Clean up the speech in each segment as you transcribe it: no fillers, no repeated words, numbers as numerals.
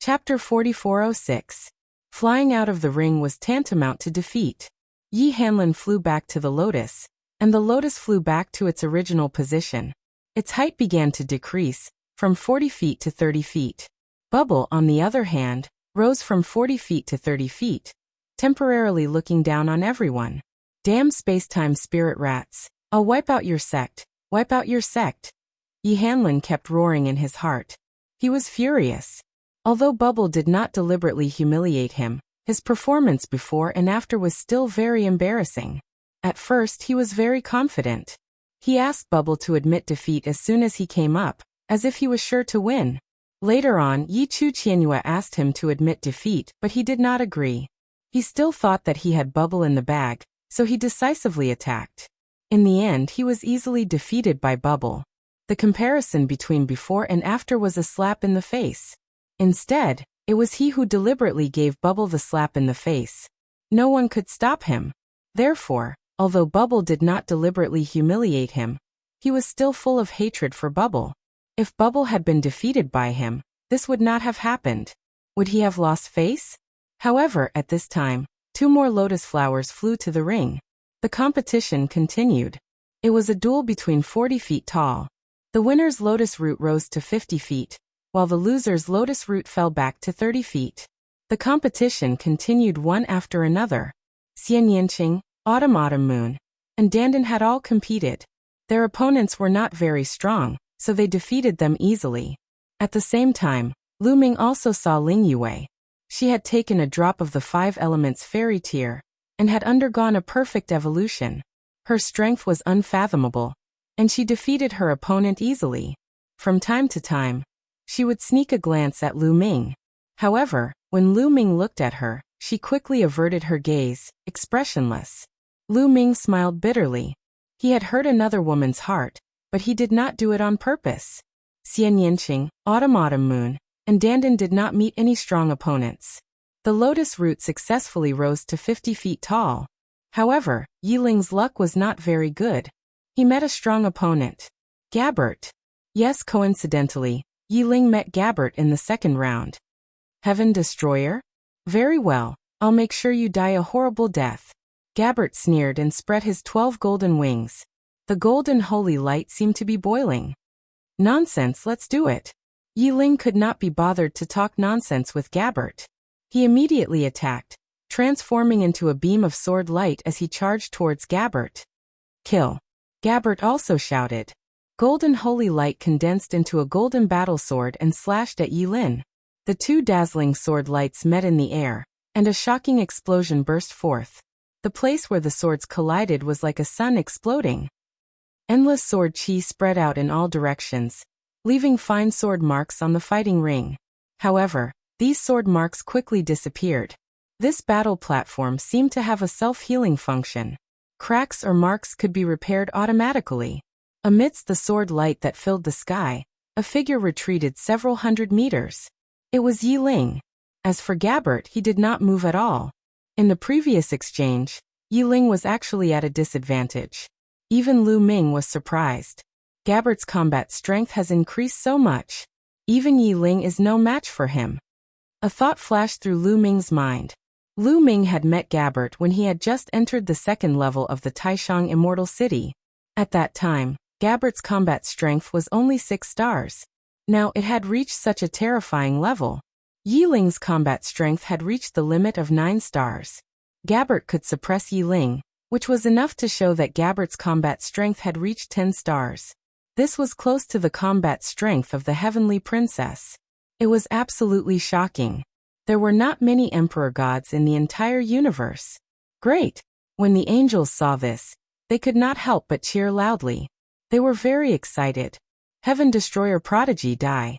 Chapter 4406. Flying out of the ring was tantamount to defeat. Yi Hanlin flew back to the lotus, and the lotus flew back to its original position. Its height began to decrease, from 40 feet to 30 feet. Bubble, on the other hand, rose from 40 feet to 30 feet, temporarily looking down on everyone. Damn space-time spirit rats. I'll wipe out your sect. Wipe out your sect. Yi Hanlin kept roaring in his heart. He was furious. Although Bubble did not deliberately humiliate him, his performance before and after was still very embarrassing. At first he was very confident. He asked Bubble to admit defeat as soon as he came up, as if he was sure to win. Later on, Yi Chu Qianhua asked him to admit defeat, but he did not agree. He still thought that he had Bubble in the bag, so he decisively attacked. In the end, he was easily defeated by Bubble. The comparison between before and after was a slap in the face. Instead, it was he who deliberately gave Bubble the slap in the face. No one could stop him. Therefore, although Bubble did not deliberately humiliate him, he was still full of hatred for Bubble. If Bubble had been defeated by him, this would not have happened. Would he have lost face? However, at this time, 2 more lotus flowers flew to the ring. The competition continued. It was a duel between 40 feet tall. The winner's lotus root rose to 50 feet, while the loser's lotus root fell back to 30 feet. The competition continued one after another. Xian Yinqing, Autumn Moon, and Dandan had all competed. Their opponents were not very strong, so they defeated them easily. At the same time, Lu Ming also saw Ling Yue. She had taken a drop of the 5 elements fairy tear, and had undergone a perfect evolution. Her strength was unfathomable, and she defeated her opponent easily. From time to time, she would sneak a glance at Lu Ming. However, when Lu Ming looked at her, she quickly averted her gaze, expressionless. Lu Ming smiled bitterly. He had hurt another woman's heart, but he did not do it on purpose. Xian Yinqing, Autumn Moon, and Dandan did not meet any strong opponents. The lotus root successfully rose to 50 feet tall. However, Yi Ling's luck was not very good. He met a strong opponent. Gabbert. Yes, coincidentally, Yi Ling met Gabbert in the second round. Heaven Destroyer? Very well, I'll make sure you die a horrible death. Gabbert sneered and spread his 12 golden wings. The golden holy light seemed to be boiling. Nonsense, let's do it. Yi Ling could not be bothered to talk nonsense with Gabbert. He immediately attacked, transforming into a beam of sword light as he charged towards Gabbert. Kill. Gabbert also shouted. Golden holy light condensed into a golden battle sword and slashed at Yi Ling. The 2 dazzling sword lights met in the air, and a shocking explosion burst forth. The place where the swords collided was like a sun exploding. Endless sword chi spread out in all directions, leaving fine sword marks on the fighting ring. However, these sword marks quickly disappeared. This battle platform seemed to have a self-healing function. Cracks or marks could be repaired automatically. Amidst the sword light that filled the sky, a figure retreated several hundred meters. It was Yi Ling. As for Gabbert, he did not move at all. In the previous exchange, Yi Ling was actually at a disadvantage. Even Lu Ming was surprised. Gabbert's combat strength has increased so much. Even Yi Ling is no match for him. A thought flashed through Lu Ming's mind. Lu Ming had met Gabbert when he had just entered the 2nd level of the Taishang Immortal City. At that time, Gabbert's combat strength was only 6 stars. Now it had reached such a terrifying level. Yi Ling's combat strength had reached the limit of 9 stars. Gabbert could suppress Yi Ling, which was enough to show that Gabbert's combat strength had reached 10 stars. This was close to the combat strength of the Heavenly Princess. It was absolutely shocking. There were not many Emperor gods in the entire universe. Great! When the angels saw this, they could not help but cheer loudly. They were very excited. Heaven Destroyer Prodigy die.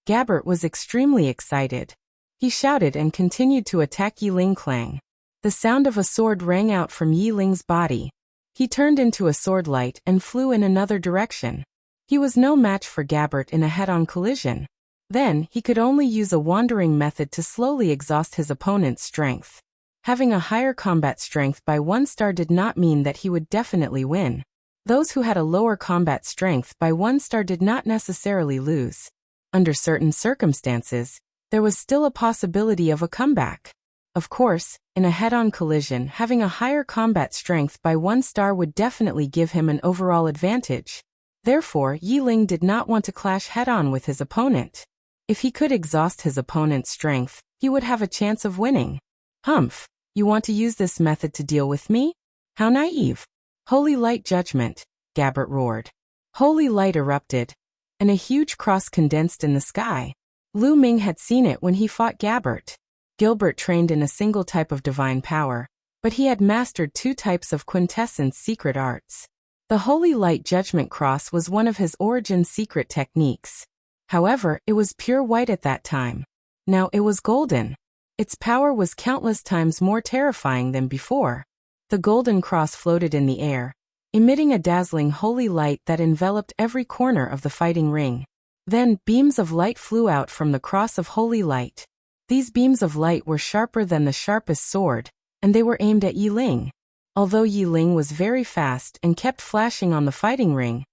Gabbert was extremely excited. He shouted and continued to attack Yi Ling Clang. The sound of a sword rang out from Yi Ling's body. He turned into a sword light and flew in another direction. He was no match for Gabbert in a head-on collision. Then, he could only use a wandering method to slowly exhaust his opponent's strength. Having a higher combat strength by 1 star did not mean that he would definitely win. Those who had a lower combat strength by 1 star did not necessarily lose. Under certain circumstances, there was still a possibility of a comeback. Of course, in a head-on collision, having a higher combat strength by 1 star would definitely give him an overall advantage. Therefore, Yi Ling did not want to clash head-on with his opponent. If he could exhaust his opponent's strength, he would have a chance of winning. Humph, you want to use this method to deal with me? How naive. Holy light judgment, Gabbert roared. Holy light erupted, and a huge cross condensed in the sky. Lu Ming had seen it when he fought Gabbert. Gilbert trained in a single type of divine power, but he had mastered 2 types of quintessence secret arts. The Holy Light Judgment Cross was one of his origin secret techniques. However, it was pure white at that time. Now it was golden. Its power was countless times more terrifying than before. The golden cross floated in the air, emitting a dazzling holy light that enveloped every corner of the fighting ring. Then, beams of light flew out from the cross of holy light. These beams of light were sharper than the sharpest sword, and they were aimed at Yi Ling. Although Yi Ling was very fast and kept flashing on the fighting ring,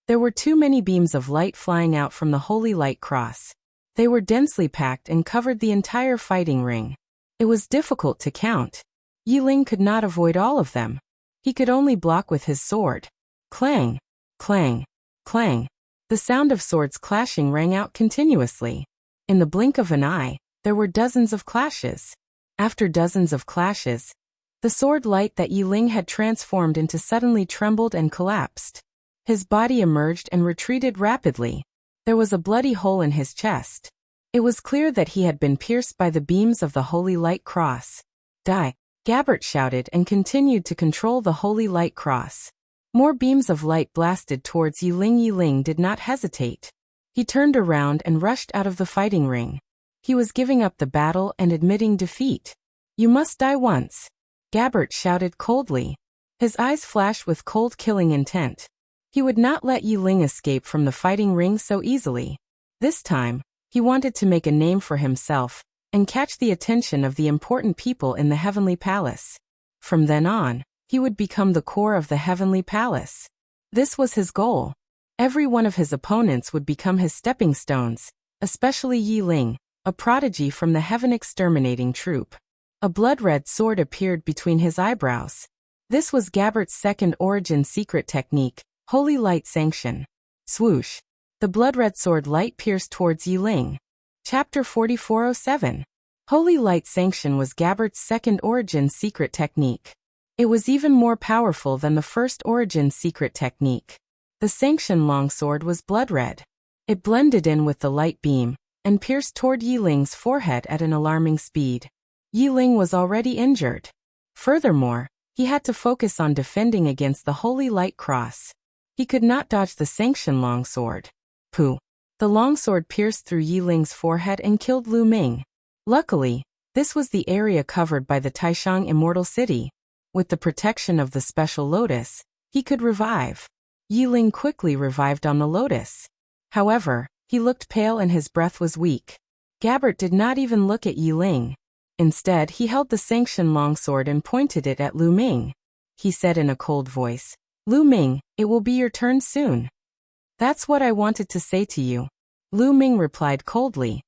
there were too many beams of light flying out from the holy light cross. They were densely packed and covered the entire fighting ring. It was difficult to count. Yi Ling could not avoid all of them. He could only block with his sword. Clang, clang, clang. The sound of swords clashing rang out continuously. In the blink of an eye, there were dozens of clashes. After dozens of clashes, the sword light that Yi Ling had transformed into suddenly trembled and collapsed. His body emerged and retreated rapidly. There was a bloody hole in his chest. It was clear that he had been pierced by the beams of the Holy Light Cross. Die! Gabbert shouted and continued to control the Holy Light Cross. More beams of light blasted towards Yi Ling. Yi Ling did not hesitate. He turned around and rushed out of the fighting ring. He was giving up the battle and admitting defeat. You must die once. Gabbert shouted coldly. His eyes flashed with cold killing intent. He would not let Yi Ling escape from the fighting ring so easily. This time, he wanted to make a name for himself and catch the attention of the important people in the Heavenly Palace. From then on, he would become the core of the Heavenly Palace. This was his goal. Every one of his opponents would become his stepping stones, especially Yi Ling, a prodigy from the Heaven Exterminating Troop. A blood-red sword appeared between his eyebrows. This was Gabbert's second origin secret technique, Holy Light Sanction. Swoosh. The blood-red sword light pierced towards Yi Ling. Chapter 4407. Holy Light Sanction was Gabbert's second origin secret technique. It was even more powerful than the first origin secret technique. The Sanction longsword was blood-red. It blended in with the light beam and pierced toward Yi Ling's forehead at an alarming speed. Yi Ling was already injured. Furthermore, he had to focus on defending against the Holy Light Cross. He could not dodge the Sanction longsword. Pooh! The longsword pierced through Yi Ling's forehead and killed Lu Ming. Luckily, this was the area covered by the Taishang Immortal City. With the protection of the special lotus, he could revive. Yi Ling quickly revived on the lotus. However, he looked pale and his breath was weak. Gabbert did not even look at Yi Ling. Instead, he held the Sanction longsword and pointed it at Lu Ming. He said in a cold voice, Lu Ming, it will be your turn soon. That's what I wanted to say to you. Lu Ming replied coldly.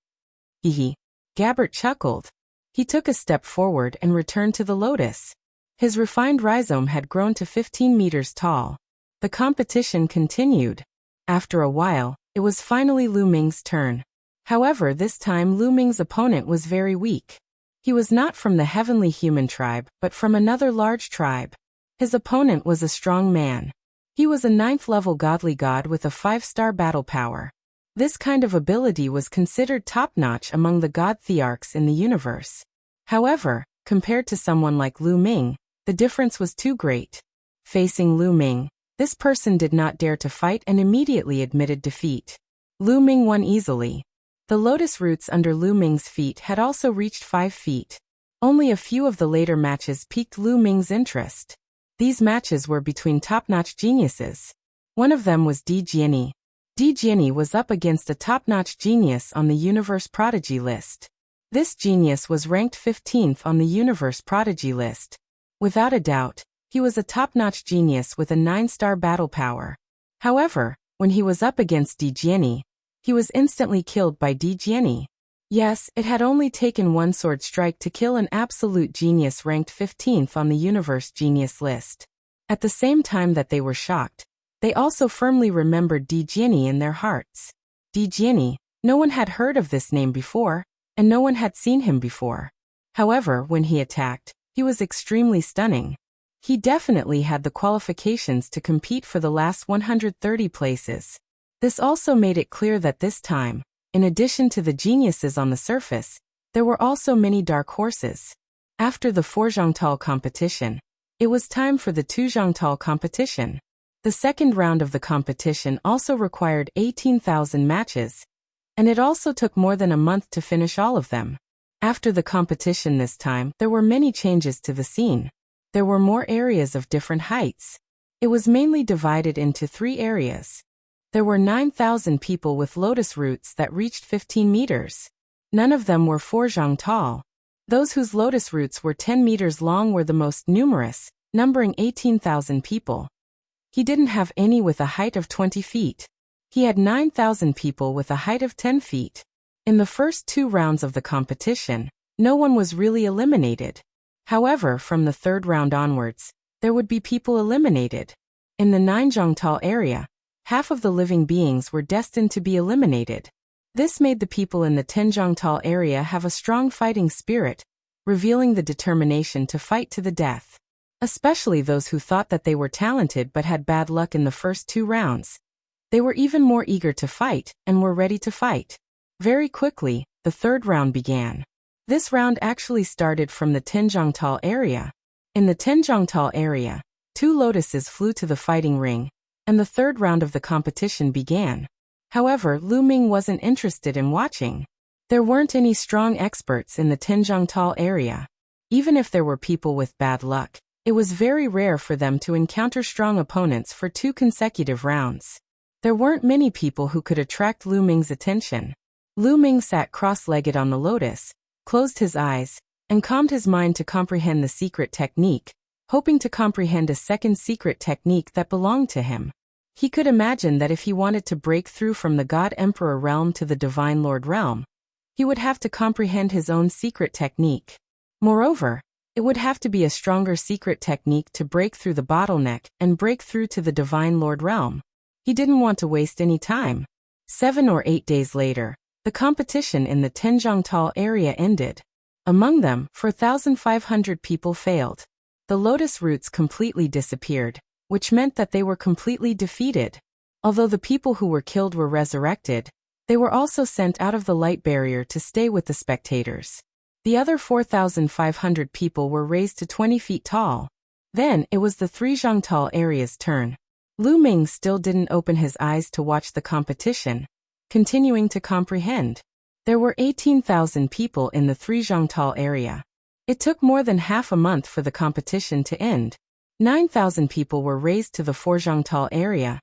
Hee. Gabbert chuckled. He took a step forward and returned to the lotus. His refined rhizome had grown to 15 meters tall. The competition continued. After a while, it was finally Lu Ming's turn. However, this time Lu Ming's opponent was very weak. He was not from the heavenly human tribe, but from another large tribe. His opponent was a strong man. He was a 9th-level godly god with a 5-star battle power. This kind of ability was considered top-notch among the god thearchs in the universe. However, compared to someone like Lu Ming, the difference was too great. Facing Lu Ming, this person did not dare to fight and immediately admitted defeat. Lu Ming won easily. The lotus roots under Lu Ming's feet had also reached 5 feet. Only a few of the later matches piqued Lu Ming's interest. These matches were between top-notch geniuses. One of them was Di Jianyi. Di Jianyi was up against a top-notch genius on the Universe Prodigy list. This genius was ranked 15th on the Universe Prodigy list. Without a doubt, he was a top-notch genius with a 9-star battle power. However, when he was up against Di Jianyi, he was instantly killed by Di Jianyi. Yes, it had only taken one sword strike to kill an absolute genius ranked 15th on the universe genius list. At the same time that they were shocked, they also firmly remembered Di Jiani in their hearts. Di Jiani, no one had heard of this name before, and no one had seen him before. However, when he attacked, he was extremely stunning. He definitely had the qualifications to compete for the last 130 places. This also made it clear that this time, in addition to the geniuses on the surface, there were also many dark horses. After the 4 Zhangtal competition, it was time for the 2 Zhangtal competition. The second round of the competition also required 18,000 matches, and it also took more than a month to finish all of them. After the competition this time, there were many changes to the scene. There were more areas of different heights. It was mainly divided into 3 areas. There were 9,000 people with lotus roots that reached 15 meters. None of them were 4 zhang tall. Those whose lotus roots were 10 meters long were the most numerous, numbering 18,000 people. He didn't have any with a height of 20 feet. He had 9,000 people with a height of 10 feet. In the first 2 rounds of the competition, no one was really eliminated. However, from the 3rd round onwards, there would be people eliminated. In the 9 Zhangtal area, half of the living beings were destined to be eliminated. This made the people in the 10 Zhangtal area have a strong fighting spirit, revealing the determination to fight to the death. Especially those who thought that they were talented but had bad luck in the first 2 rounds. They were even more eager to fight and were ready to fight. Very quickly, the 3rd round began. This round actually started from the 10 Zhangtal area. In the 10 Zhangtal area, 2 lotuses flew to the fighting ring, and the 3rd round of the competition began. However, Lu Ming wasn't interested in watching. There weren't any strong experts in the 10 Zhangtal area. Even if there were people with bad luck, it was very rare for them to encounter strong opponents for 2 consecutive rounds. There weren't many people who could attract Lu Ming's attention. Lu Ming sat cross-legged on the lotus, closed his eyes, and calmed his mind to comprehend the secret technique, hoping to comprehend a second secret technique that belonged to him. He could imagine that if he wanted to break through from the God Emperor realm to the Divine Lord realm, he would have to comprehend his own secret technique. Moreover, it would have to be a stronger secret technique to break through the bottleneck and break through to the Divine Lord realm. He didn't want to waste any time. 7 or 8 days later, the competition in the 10 Zhangtal area ended. Among them, 4,500 people failed. The lotus roots completely disappeared, which meant that they were completely defeated. Although the people who were killed were resurrected, they were also sent out of the light barrier to stay with the spectators. The other 4,500 people were raised to 20 feet tall. Then, it was the 3 Zhangtal area's turn. Lu Ming still didn't open his eyes to watch the competition, continuing to comprehend. There were 18,000 people in the 3 Zhangtal area. It took more than half a month for the competition to end. 9,000 people were raised to the 4 Zhangtal area,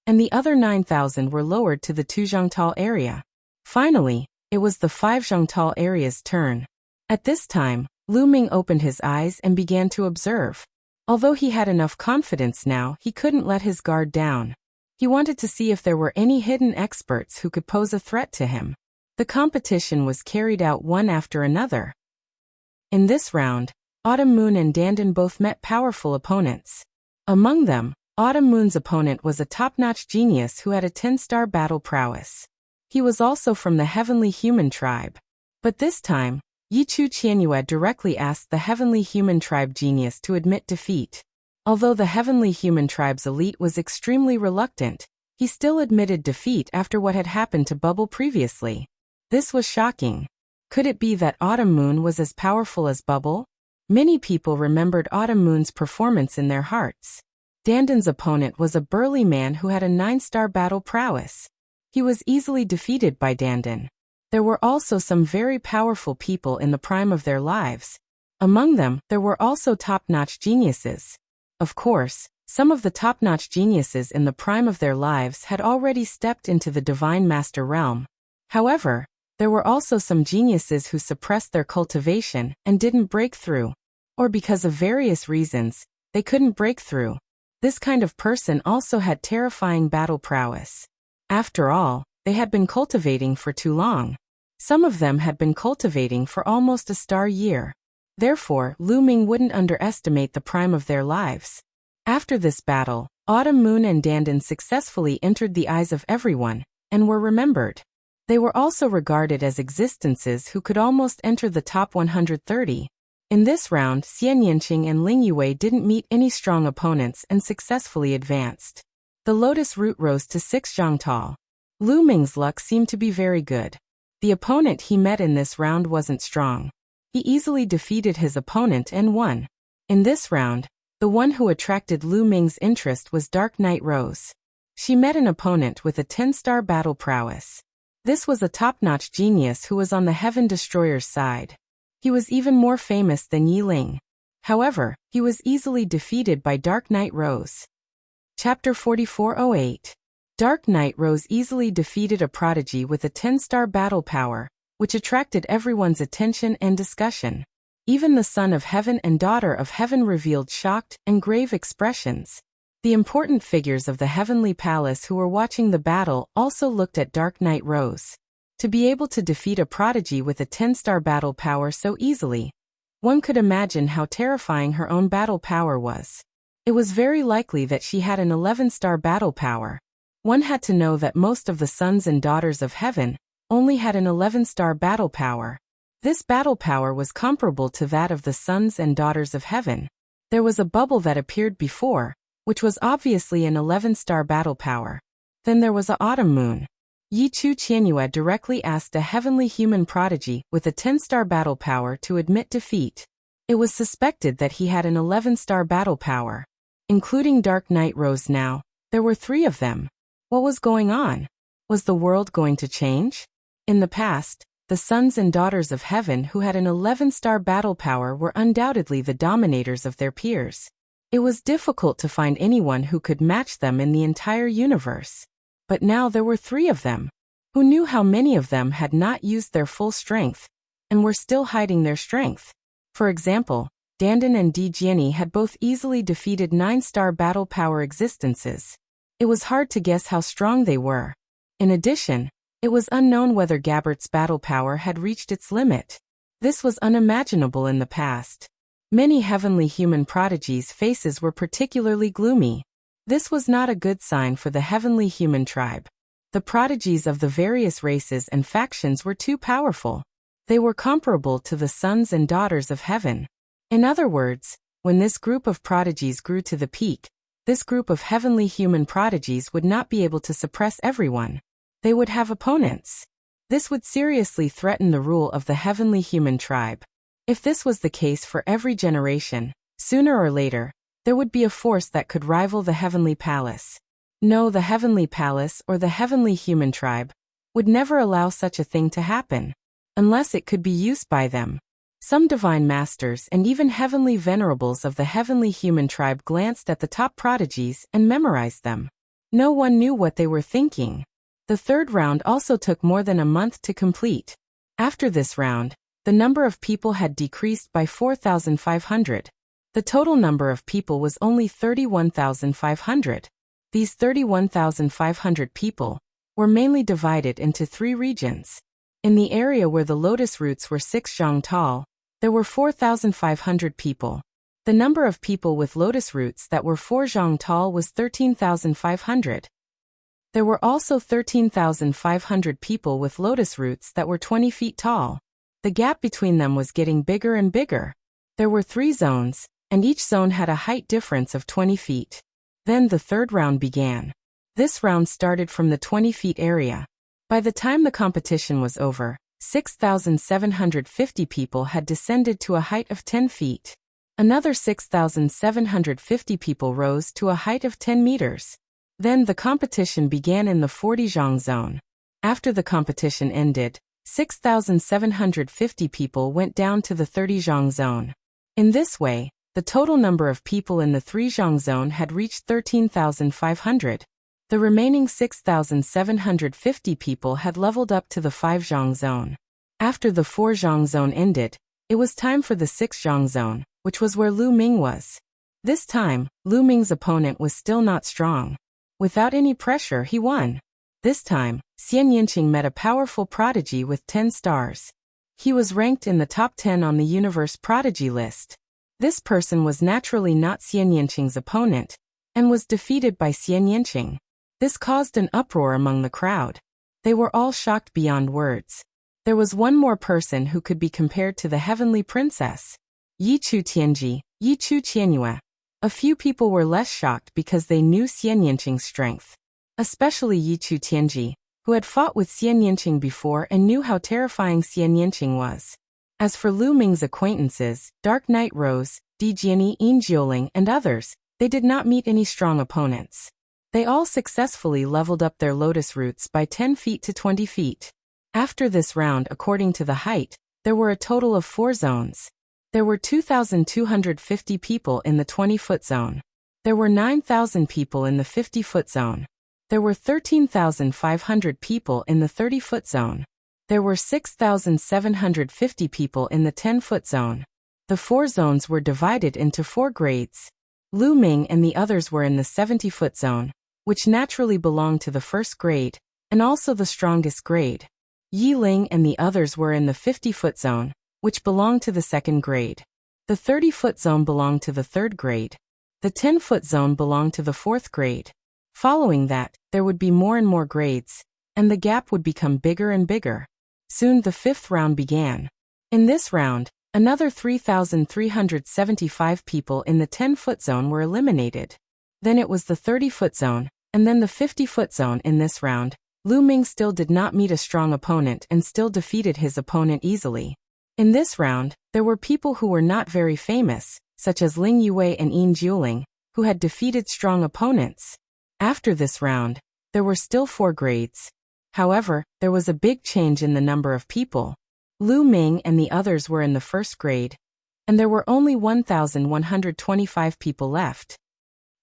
and the other 9,000 were lowered to the 2 Zhangtal area. Finally, it was the 5 Zhangtal area's turn. At this time, Lu Ming opened his eyes and began to observe. Although he had enough confidence now, he couldn't let his guard down. He wanted to see if there were any hidden experts who could pose a threat to him. The competition was carried out one after another. In this round, Autumn Moon and Dandan both met powerful opponents. Among them, Autumn Moon's opponent was a top-notch genius who had a 10-star battle prowess. He was also from the Heavenly Human tribe. But this time, Yichu Qianyue directly asked the Heavenly Human tribe genius to admit defeat. Although the Heavenly Human tribe's elite was extremely reluctant, he still admitted defeat after what had happened to Bubble previously. This was shocking. Could it be that Autumn Moon was as powerful as Bubble? Many people remembered Autumn Moon's performance in their hearts. Dandan's opponent was a burly man who had a 9-star battle prowess. He was easily defeated by Dandan. There were also some very powerful people in the prime of their lives. Among them, there were also top-notch geniuses. Of course, some of the top-notch geniuses in the prime of their lives had already stepped into the Divine Master realm. However, there were also some geniuses who suppressed their cultivation and didn't break through. Or because of various reasons, they couldn't break through. This kind of person also had terrifying battle prowess. After all, they had been cultivating for too long. Some of them had been cultivating for almost a star year. Therefore, Lu Ming wouldn't underestimate the prime of their lives. After this battle, Autumn Moon and Dandan successfully entered the eyes of everyone, and were remembered. They were also regarded as existences who could almost enter the top 130. In this round, Xian Yanqing and Ling Yue didn't meet any strong opponents and successfully advanced. The lotus root rose to 6 zhangtal. Lu Ming's luck seemed to be very good. The opponent he met in this round wasn't strong. He easily defeated his opponent and won. In this round, the one who attracted Lu Ming's interest was Dark Knight Rose. She met an opponent with a 10-star battle prowess. This was a top-notch genius who was on the Heaven Destroyer's side. He was even more famous than Yi Ling. However, he was easily defeated by Dark Knight Rose. Chapter 4408. Dark Knight Rose easily defeated a prodigy with a 10-star battle power, which attracted everyone's attention and discussion. Even the Son of Heaven and Daughter of Heaven revealed shocked and grave expressions. The important figures of the Heavenly Palace who were watching the battle also looked at Dark Knight Rose. To be able to defeat a prodigy with a 10-star battle power so easily, one could imagine how terrifying her own battle power was. It was very likely that she had an 11-star battle power. One had to know that most of the sons and daughters of heaven only had an 11-star battle power. This battle power was comparable to that of the sons and daughters of heaven. There was a bubble that appeared before, which was obviously an 11-star battle power. Then there was a autumn moon. Yi Chu Qianyue directly asked a heavenly human prodigy with a 10-star battle power to admit defeat. It was suspected that he had an 11-star battle power. Including Dark Knight Rose now, there were 3 of them. What was going on? Was the world going to change? In the past, the sons and daughters of heaven who had an 11-star battle power were undoubtedly the dominators of their peers. It was difficult to find anyone who could match them in the entire universe. But now there were 3 of them. Who knew how many of them had not used their full strength, and were still hiding their strength? For example, Dandan and Di Jiani had both easily defeated 9-star battle power existences. It was hard to guess how strong they were. In addition, it was unknown whether Gabbert's battle power had reached its limit. This was unimaginable in the past. Many heavenly human prodigies' faces were particularly gloomy. This was not a good sign for the heavenly human tribe. The prodigies of the various races and factions were too powerful. They were comparable to the sons and daughters of heaven. In other words, when this group of prodigies grew to the peak, this group of heavenly human prodigies would not be able to suppress everyone. They would have opponents. This would seriously threaten the rule of the heavenly human tribe. If this was the case for every generation, sooner or later, there would be a force that could rival the heavenly palace. No, the heavenly palace or the heavenly human tribe would never allow such a thing to happen, unless it could be used by them. Some divine masters and even heavenly venerables of the heavenly human tribe glanced at the top prodigies and memorized them. No one knew what they were thinking. The third round also took more than a month to complete. After this round, the number of people had decreased by 4,500. The total number of people was only 31,500. These 31,500 people were mainly divided into 3 regions. In the area where the lotus roots were 6 zhang tall, there were 4,500 people. The number of people with lotus roots that were 4 zhang tall was 13,500. There were also 13,500 people with lotus roots that were 20 feet tall. The gap between them was getting bigger and bigger. There were 3 zones, and each zone had a height difference of 20 feet. Then the third round began. This round started from the 20 feet area. By the time the competition was over, 6,750 people had descended to a height of 10 feet. Another 6,750 people rose to a height of 10 meters. Then the competition began in the 40 zhang zone. After the competition ended, 6,750 people went down to the 30 zhang zone. In this way, the total number of people in the 3 zhang zone had reached 13,500. The remaining 6,750 people had leveled up to the 5 zhang zone. After the 4 zhang zone ended, it was time for the 6 zhang zone, which was where Lu Ming was. This time, Lu Ming's opponent was still not strong. Without any pressure, he won. This time, Xian Yinqing met a powerful prodigy with 10 stars. He was ranked in the top 10 on the universe prodigy list. This person was naturally not Xian Yinqing's opponent, and was defeated by Xian Yinqing. This caused an uproar among the crowd. They were all shocked beyond words. There was one more person who could be compared to the heavenly princess. Yi Chu Tianji, Yi Chu Qianyue. A few people were less shocked because they knew Xian Yinqing's strength. Especially Yi Chu Tianji, who had fought with Xian Yinqing before and knew how terrifying Xian Yinqing was. As for Lu Ming's acquaintances, Dark Knight Rose, Di Jiani, Yin Jioling, and others, they did not meet any strong opponents. They all successfully leveled up their lotus roots by 10 feet to 20 feet. After this round, according to the height, there were a total of 4 zones. There were 2,250 people in the 20-foot zone. There were 9,000 people in the 50-foot zone. There were 13,500 people in the 30-foot zone. There were 6,750 people in the 10-foot zone. The 4 zones were divided into 4 grades. Lu Ming and the others were in the 70-foot zone, which naturally belonged to the first grade, and also the strongest grade. Yi Ling and the others were in the 50-foot zone, which belonged to the second grade. The 30-foot zone belonged to the third grade. The 10-foot zone belonged to the fourth grade. Following that, there would be more and more grades, and the gap would become bigger and bigger. Soon the 5th round began. In this round, another 3,375 people in the 10-foot zone were eliminated. Then it was the 30-foot zone, and then the 50-foot zone. In this round, Lu Ming still did not meet a strong opponent and still defeated his opponent easily. In this round, there were people who were not very famous, such as Ling Yue and Yin Jioling, who had defeated strong opponents. After this round, there were still 4 grades. However, there was a big change in the number of people. Lu Ming and the others were in the first grade, and there were only 1,125 people left.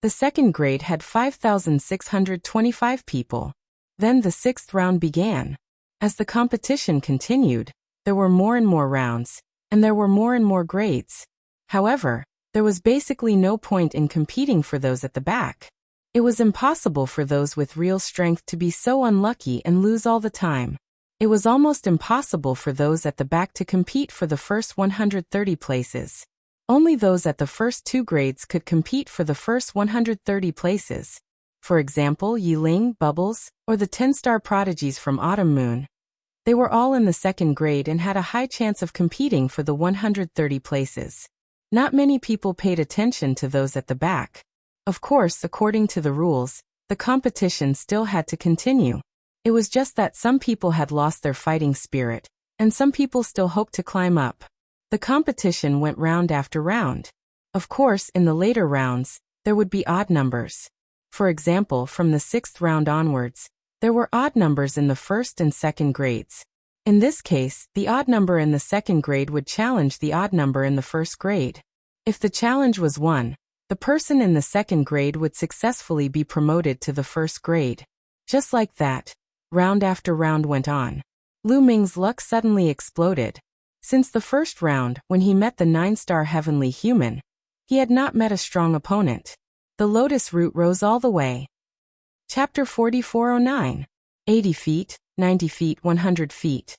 The second grade had 5,625 people. Then the 6th round began. As the competition continued, there were more and more rounds, and there were more and more grades. However, there was basically no point in competing for those at the back. It was impossible for those with real strength to be so unlucky and lose all the time. It was almost impossible for those at the back to compete for the first 130 places. Only those at the first 2 grades could compete for the first 130 places. For example, Yi Ling, Bubbles, or the 10-star prodigies from Autumn Moon. They were all in the second grade and had a high chance of competing for the 130 places. Not many people paid attention to those at the back. Of course, according to the rules, the competition still had to continue. It was just that some people had lost their fighting spirit, and some people still hoped to climb up. The competition went round after round. Of course, in the later rounds, there would be odd numbers. For example, from the 6th round onwards, there were odd numbers in the first and second grades. In this case, the odd number in the second grade would challenge the odd number in the first grade. If the challenge was won, the person in the second grade would successfully be promoted to the first grade. Just like that, round after round went on. Lu Ming's luck suddenly exploded. Since the first round, when he met the 9-star heavenly human, he had not met a strong opponent. The lotus root rose all the way. Chapter 4409. 80 feet, 90 feet, 100 feet.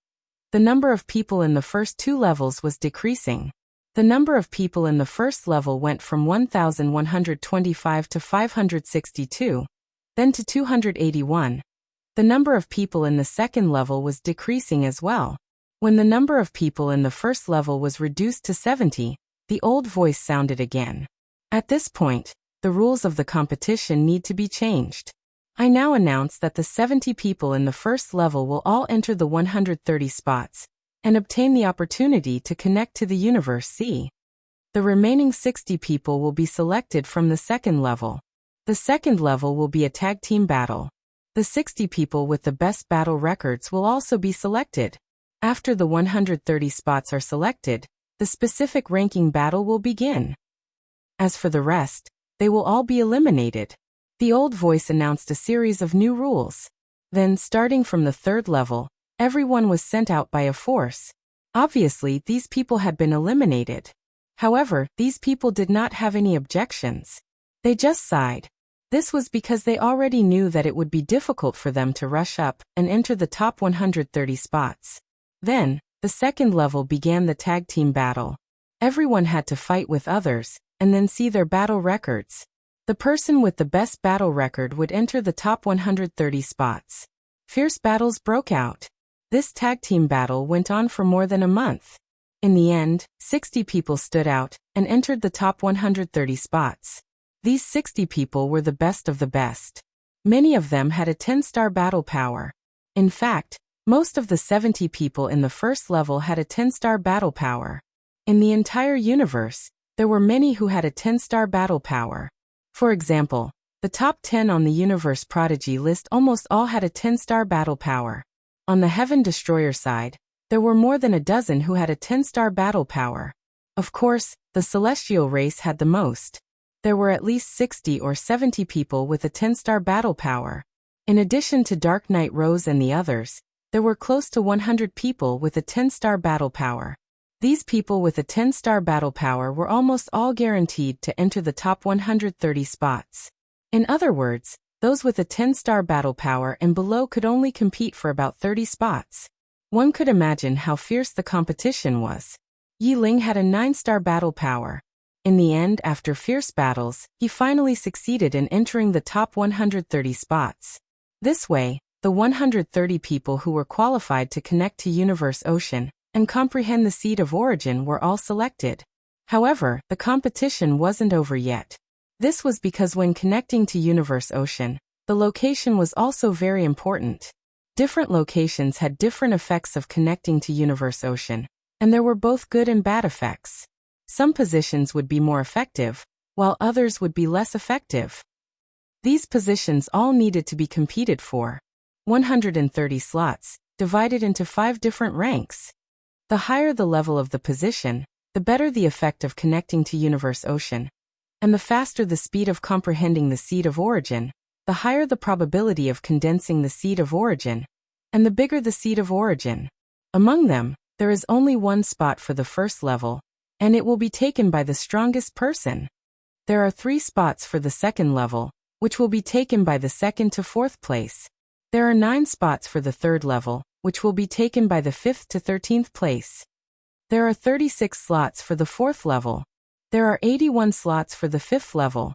The number of people in the first 2 levels was decreasing. The number of people in the first level went from 1,125 to 562, then to 281. The number of people in the second level was decreasing as well. When the number of people in the first level was reduced to 70, the old voice sounded again. At this point, the rules of the competition need to be changed. I now announce that the 70 people in the first level will all enter the 130 spots and obtain the opportunity to connect to the universe C. The remaining 60 people will be selected from the second level. The second level will be a tag team battle. The 60 people with the best battle records will also be selected. After the 130 spots are selected, the specific ranking battle will begin. As for the rest, they will all be eliminated. The old voice announced a series of new rules. Then, starting from the third level, everyone was sent out by a force. Obviously, these people had been eliminated. However, these people did not have any objections. They just sighed. This was because they already knew that it would be difficult for them to rush up and enter the top 130 spots. Then, the second level began the tag team battle. Everyone had to fight with others, and then see their battle records. The person with the best battle record would enter the top 130 spots. Fierce battles broke out. This tag team battle went on for more than a month. In the end, 60 people stood out and entered the top 130 spots. These 60 people were the best of the best. Many of them had a 10-star battle power. In fact, most of the 70 people in the first level had a 10-star battle power. In the entire universe, there were many who had a 10-star battle power. For example, the top 10 on the Universe Prodigy list almost all had a 10-star battle power. On the Heaven Destroyer side, there were more than a dozen who had a 10-star battle power. Of course, the Celestial race had the most. There were at least 60 or 70 people with a 10-star battle power. In addition to Dark Knight Rose and the others, there were close to 100 people with a 10-star battle power. These people with a 10-star battle power were almost all guaranteed to enter the top 130 spots. In other words, those with a 10-star battle power and below could only compete for about 30 spots. One could imagine how fierce the competition was. Yi Ling had a 9-star battle power. In the end, after fierce battles, he finally succeeded in entering the top 130 spots. This way, the 130 people who were qualified to connect to Universe Ocean and comprehend the Seed of Origin were all selected. However, the competition wasn't over yet. This was because when connecting to Universe Ocean, the location was also very important. Different locations had different effects of connecting to Universe Ocean, and there were both good and bad effects. Some positions would be more effective, while others would be less effective. These positions all needed to be competed for. 130 slots, divided into 5 different ranks. The higher the level of the position, the better the effect of connecting to Universe Ocean. And the faster the speed of comprehending the Seed of Origin, the higher the probability of condensing the Seed of Origin, and the bigger the Seed of Origin. Among them, there is only one spot for the first level, and it will be taken by the strongest person. There are 3 spots for the second level, which will be taken by the second to 4th place. There are 9 spots for the third level, which will be taken by the 5th to 13th place. There are 36 slots for the 4th level. There are 81 slots for the 5th level.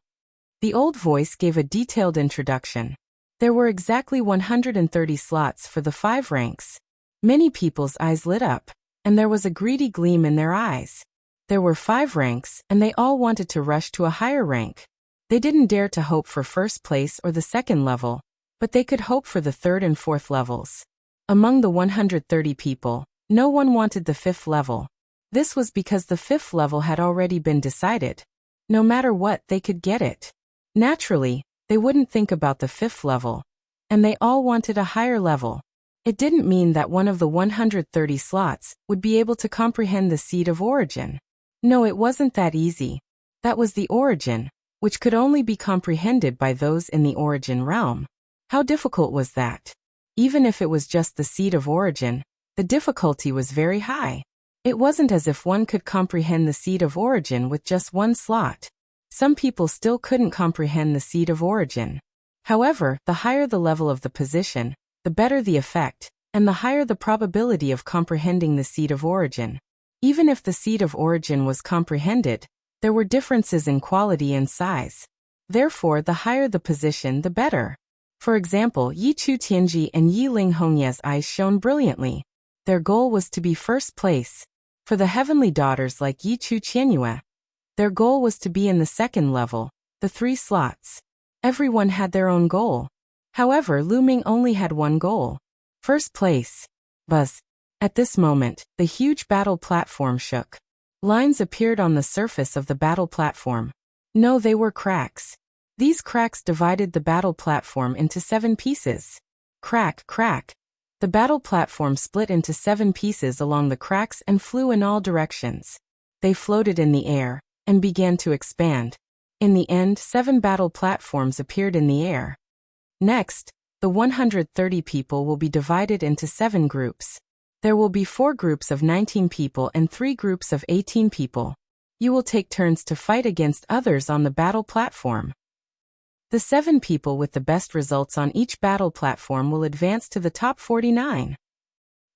The old voice gave a detailed introduction. There were exactly 130 slots for the 5 ranks. Many people's eyes lit up, and there was a greedy gleam in their eyes. There were 5 ranks, and they all wanted to rush to a higher rank. They didn't dare to hope for first place or the second level, but they could hope for the 3rd and 4th levels. Among the 130 people, no one wanted the 5th level. This was because the 5th level had already been decided. No matter what, they could get it. Naturally, they wouldn't think about the 5th level, and they all wanted a higher level. It didn't mean that one of the 130 slots would be able to comprehend the Seed of Origin. No, it wasn't that easy. That was the origin, which could only be comprehended by those in the origin realm. How difficult was that? Even if it was just the Seed of Origin, the difficulty was very high. It wasn't as if one could comprehend the Seed of Origin with just one slot. Some people still couldn't comprehend the Seed of Origin. However, the higher the level of the position, the better the effect, and the higher the probability of comprehending the Seed of Origin. Even if the Seed of Origin was comprehended, there were differences in quality and size. Therefore, the higher the position, the better. For example, Yi Chu Tianji and Yi Ling Hongye's eyes shone brilliantly. Their goal was to be first place. For the heavenly daughters like Yi Chu Tianyue, their goal was to be in the second level, the 3 slots. Everyone had their own goal. However, Lu Ming only had one goal. First place. Buzz. At this moment, the huge battle platform shook. Lines appeared on the surface of the battle platform. No, they were cracks. These cracks divided the battle platform into 7 pieces. Crack, crack. The battle platform split into 7 pieces along the cracks and flew in all directions. They floated in the air and began to expand. In the end, 7 battle platforms appeared in the air. Next, the 130 people will be divided into 7 groups. There will be 4 groups of 19 people and 3 groups of 18 people. You will take turns to fight against others on the battle platform. The 7 people with the best results on each battle platform will advance to the top 49.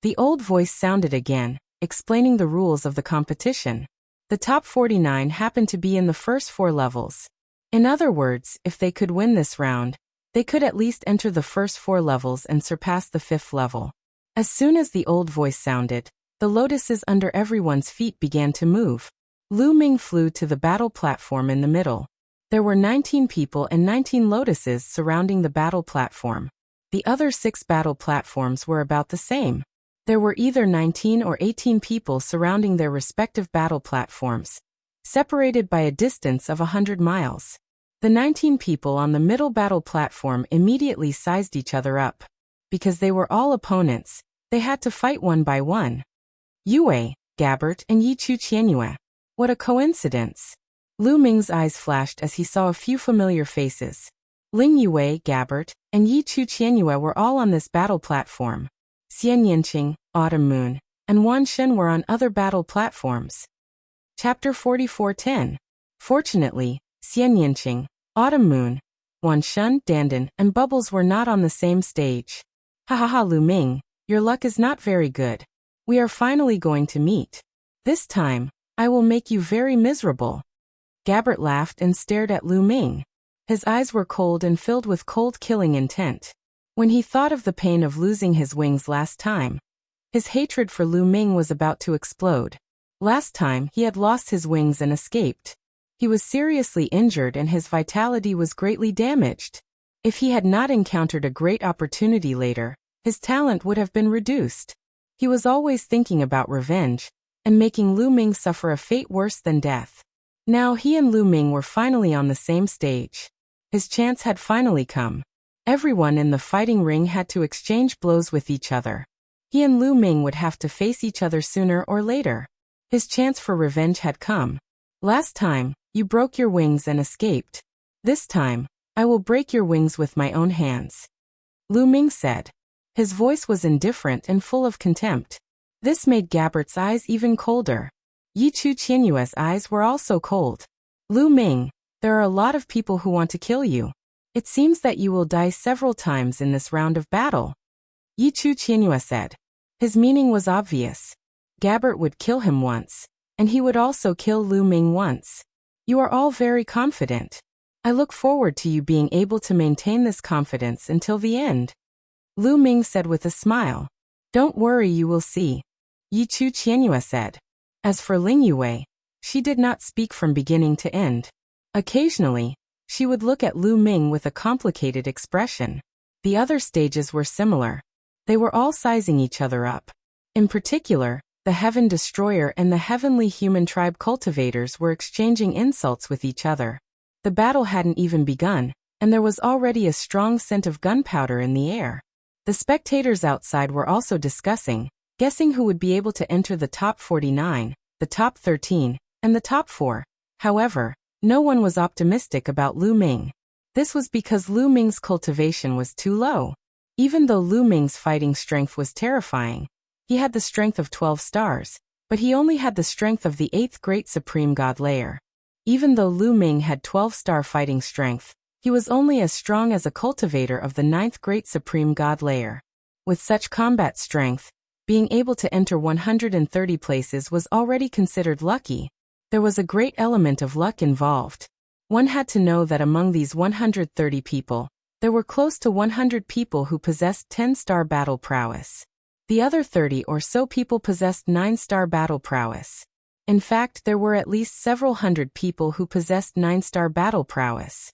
The old voice sounded again, explaining the rules of the competition. The top 49 happened to be in the first 4 levels. In other words, if they could win this round, they could at least enter the first 4 levels and surpass the 5th level. As soon as the old voice sounded, the lotuses under everyone's feet began to move. Lu Ming flew to the battle platform in the middle. There were 19 people and 19 lotuses surrounding the battle platform. The other 6 battle platforms were about the same. There were either 19 or 18 people surrounding their respective battle platforms, separated by a distance of 100 miles. The 19 people on the middle battle platform immediately sized each other up. Because they were all opponents, they had to fight one by one. Yue, Gabbert, and Yi Chu Qianyue. What a coincidence! Lu Ming's eyes flashed as he saw a few familiar faces. Ling Yue, Gabbert, and Yi Chu Qianyue were all on this battle platform. Xian Yinqing, Autumn Moon, and Wan Shen were on other battle platforms. Chapter 44:10. Fortunately, Xian Yinqing, Autumn Moon, Wan Shen, Dandan, and Bubbles were not on the same stage. Ha ha ha, Lu Ming, your luck is not very good. We are finally going to meet. This time, I will make you very miserable. Gabbert laughed and stared at Lu Ming. His eyes were cold and filled with cold killing intent. When he thought of the pain of losing his wings last time, his hatred for Lu Ming was about to explode. Last time, he had lost his wings and escaped. He was seriously injured and his vitality was greatly damaged. If he had not encountered a great opportunity later, his talent would have been reduced. He was always thinking about revenge, and making Lu Ming suffer a fate worse than death. Now he and Lu Ming were finally on the same stage. His chance had finally come. Everyone in the fighting ring had to exchange blows with each other. He and Lu Ming would have to face each other sooner or later. His chance for revenge had come. Last time, you broke your wings and escaped. This time, I will break your wings with my own hands. Lu Ming said. His voice was indifferent and full of contempt. This made Gabbert's eyes even colder. Yi Chu Qianyue's eyes were also cold. Lu Ming, there are a lot of people who want to kill you. It seems that you will die several times in this round of battle. Yi Chu Qianyue said. His meaning was obvious. Gabbert would kill him once, and he would also kill Lu Ming once. You are all very confident. I look forward to you being able to maintain this confidence until the end. Lu Ming said with a smile. Don't worry, you will see. Yi Chu Qianyue said. As for Ling Yue, she did not speak from beginning to end. Occasionally, she would look at Lu Ming with a complicated expression. The other stages were similar. They were all sizing each other up. In particular, the Heaven Destroyer and the Heavenly Human Tribe cultivators were exchanging insults with each other. The battle hadn't even begun, and there was already a strong scent of gunpowder in the air. The spectators outside were also discussing, guessing who would be able to enter the top 49, the top 13, and the top 4. However, no one was optimistic about Lu Ming. This was because Lu Ming's cultivation was too low. Even though Lu Ming's fighting strength was terrifying, he had the strength of 12 stars, but he only had the strength of the 8th Great Supreme God layer. Even though Lu Ming had 12-star fighting strength, he was only as strong as a cultivator of the 9th Great Supreme God layer. With such combat strength, being able to enter 130 places was already considered lucky. There was a great element of luck involved. One had to know that among these 130 people, there were close to 100 people who possessed 10-star battle prowess. The other 30 or so people possessed 9-star battle prowess. In fact, there were at least several hundred people who possessed 9-star battle prowess.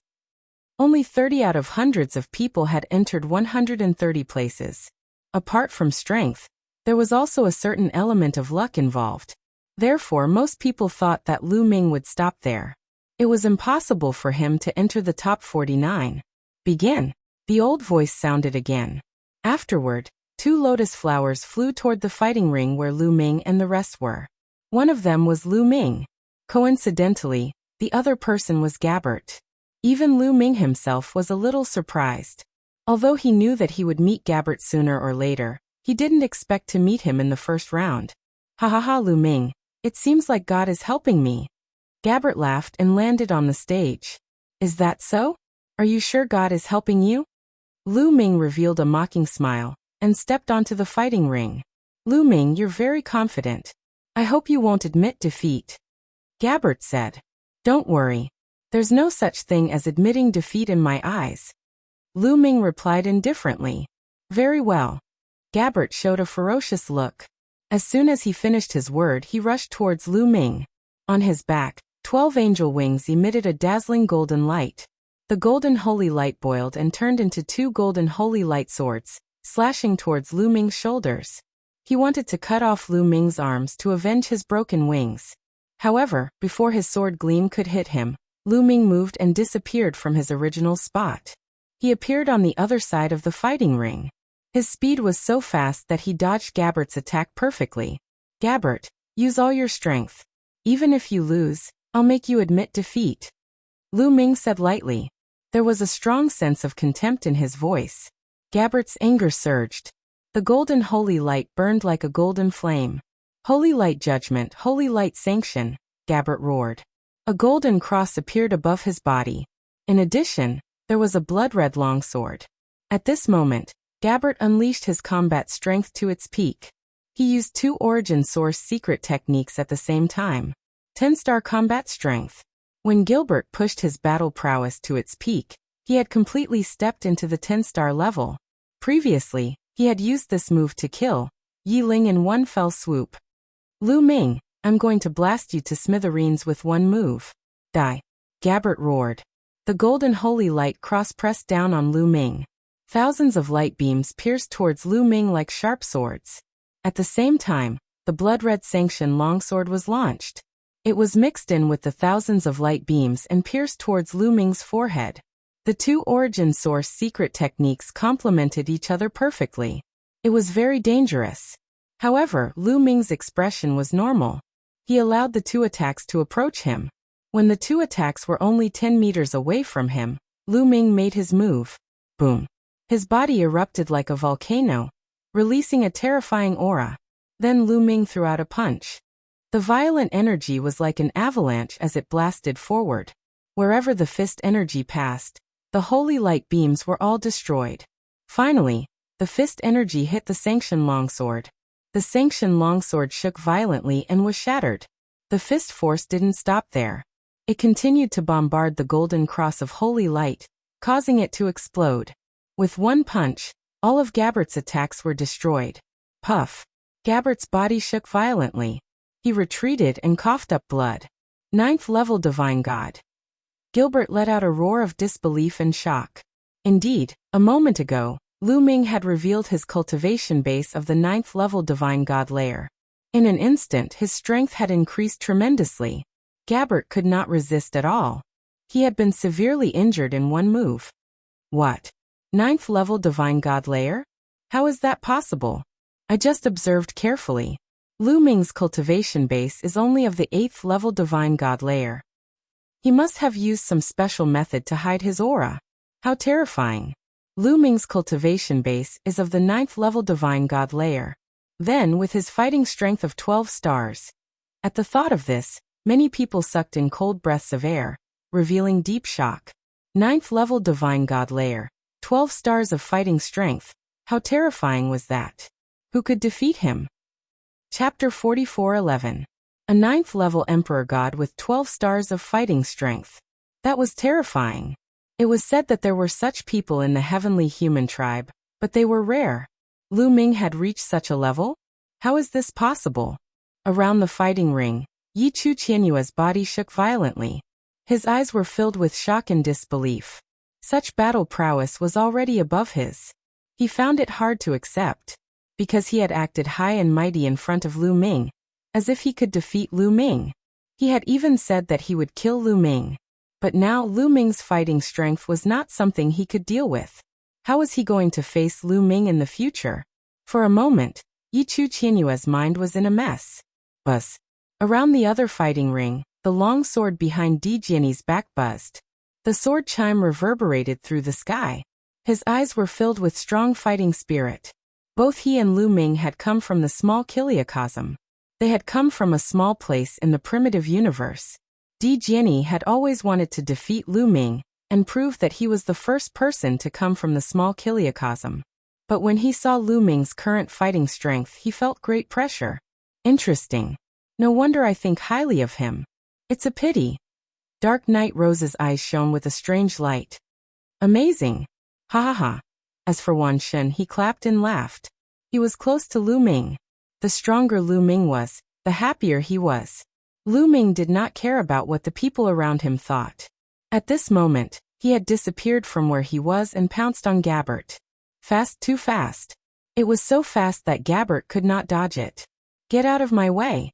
Only 30 out of hundreds of people had entered 130 places. Apart from strength, there was also a certain element of luck involved. Therefore, most people thought that Lu Ming would stop there. It was impossible for him to enter the top 49. Begin. The old voice sounded again. Afterward, 2 lotus flowers flew toward the fighting ring where Lu Ming and the rest were. One of them was Lu Ming. Coincidentally, the other person was Gabbert. Even Lu Ming himself was a little surprised. Although he knew that he would meet Gabbert sooner or later, he didn't expect to meet him in the first round. Ha ha ha, Lu Ming, it seems like God is helping me. Gabbert laughed and landed on the stage. Is that so? Are you sure God is helping you? Lu Ming revealed a mocking smile and stepped onto the fighting ring. Lu Ming, you're very confident. I hope you won't admit defeat. Gabbert said. Don't worry. There's no such thing as admitting defeat in my eyes. Lu Ming replied indifferently. Very well. Gabbert showed a ferocious look. As soon as he finished his word, he rushed towards Lu Ming. On his back, 12 angel wings emitted a dazzling golden light. The golden holy light boiled and turned into 2 golden holy light swords, slashing towards Lu Ming's shoulders. He wanted to cut off Lu Ming's arms to avenge his broken wings. However, before his sword gleam could hit him, Lu Ming moved and disappeared from his original spot. He appeared on the other side of the fighting ring. His speed was so fast that he dodged Gabbert's attack perfectly. Gabbert, use all your strength. Even if you lose, I'll make you admit defeat. Lu Ming said lightly. There was a strong sense of contempt in his voice. Gabbert's anger surged. The golden holy light burned like a golden flame. Holy light judgment, holy light sanction, Gabbert roared. A golden cross appeared above his body. In addition, there was a blood-red longsword. At this moment, Gabbert unleashed his combat strength to its peak. He used 2 origin source secret techniques at the same time. 10-star combat strength. When Gilbert pushed his battle prowess to its peak, he had completely stepped into the 10-star level. Previously, he had used this move to kill Yi Ling in one fell swoop. Lu Ming, I'm going to blast you to smithereens with one move. Die. Gabbert roared. The golden holy light cross pressed down on Lu Ming. Thousands of light beams pierced towards Lu Ming like sharp swords. At the same time, the blood-red sanction longsword was launched. It was mixed in with the thousands of light beams and pierced towards Lu Ming's forehead. The 2 origin source secret techniques complemented each other perfectly. It was very dangerous. However, Lu Ming's expression was normal. He allowed the 2 attacks to approach him. When the 2 attacks were only 10 meters away from him, Lu Ming made his move. Boom. His body erupted like a volcano, releasing a terrifying aura. Then Lu Ming threw out a punch. The violent energy was like an avalanche as it blasted forward. Wherever the fist energy passed, the holy light beams were all destroyed. Finally, the fist energy hit the sanction longsword. The sanction longsword shook violently and was shattered. The fist force didn't stop there. It continued to bombard the golden cross of holy light, causing it to explode. With one punch, all of Gabbert's attacks were destroyed. Puff. Gabbert's body shook violently. He retreated and coughed up blood. 9th level Divine God. Gilbert let out a roar of disbelief and shock. Indeed, a moment ago, Lu Ming had revealed his cultivation base of the 9th level Divine God layer. In an instant, his strength had increased tremendously. Gabbert could not resist at all. He had been severely injured in one move. What? 9th level Divine God layer? How is that possible? I just observed carefully. Lu Ming's cultivation base is only of the 8th level Divine God layer. He must have used some special method to hide his aura. How terrifying. Lu Ming's cultivation base is of the 9th level Divine God layer. Then, with his fighting strength of 12 stars. At the thought of this, many people sucked in cold breaths of air, revealing deep shock. 9th level Divine God layer. 12 stars of fighting strength. How terrifying was that? Who could defeat him? Chapter 44:11. A 9th level Emperor God with 12 stars of fighting strength. That was terrifying. It was said that there were such people in the heavenly human tribe, but they were rare. Lu Ming had reached such a level? How is this possible? Around the fighting ring, Yi Chu Qianyue's body shook violently. His eyes were filled with shock and disbelief. Such battle prowess was already above his. He found it hard to accept, because he had acted high and mighty in front of Lu Ming, as if he could defeat Lu Ming. He had even said that he would kill Lu Ming. But now Lu Ming's fighting strength was not something he could deal with. How was he going to face Lu Ming in the future? For a moment, Yi Chu Qianyue's mind was in a mess. Buzz. Around the other fighting ring, the long sword behind Di Jianyi's back buzzed. The sword chime reverberated through the sky. His eyes were filled with strong fighting spirit. Both he and Lu Ming had come from the small Kiliacosm. They had come from a small place in the primitive universe. Di Jianyi had always wanted to defeat Lu Ming, and proved that he was the first person to come from the small kiliocosm. But when he saw Lu Ming's current fighting strength, he felt great pressure. Interesting. No wonder I think highly of him. It's a pity. Dark Knight Rose's eyes shone with a strange light. Amazing. Ha ha ha. As for Wan Shen, he clapped and laughed. He was close to Lu Ming. The stronger Lu Ming was, the happier he was. Lu Ming did not care about what the people around him thought. At this moment, he had disappeared from where he was and pounced on Gabbert. Fast, too fast. It was so fast that Gabbert could not dodge it. Get out of my way.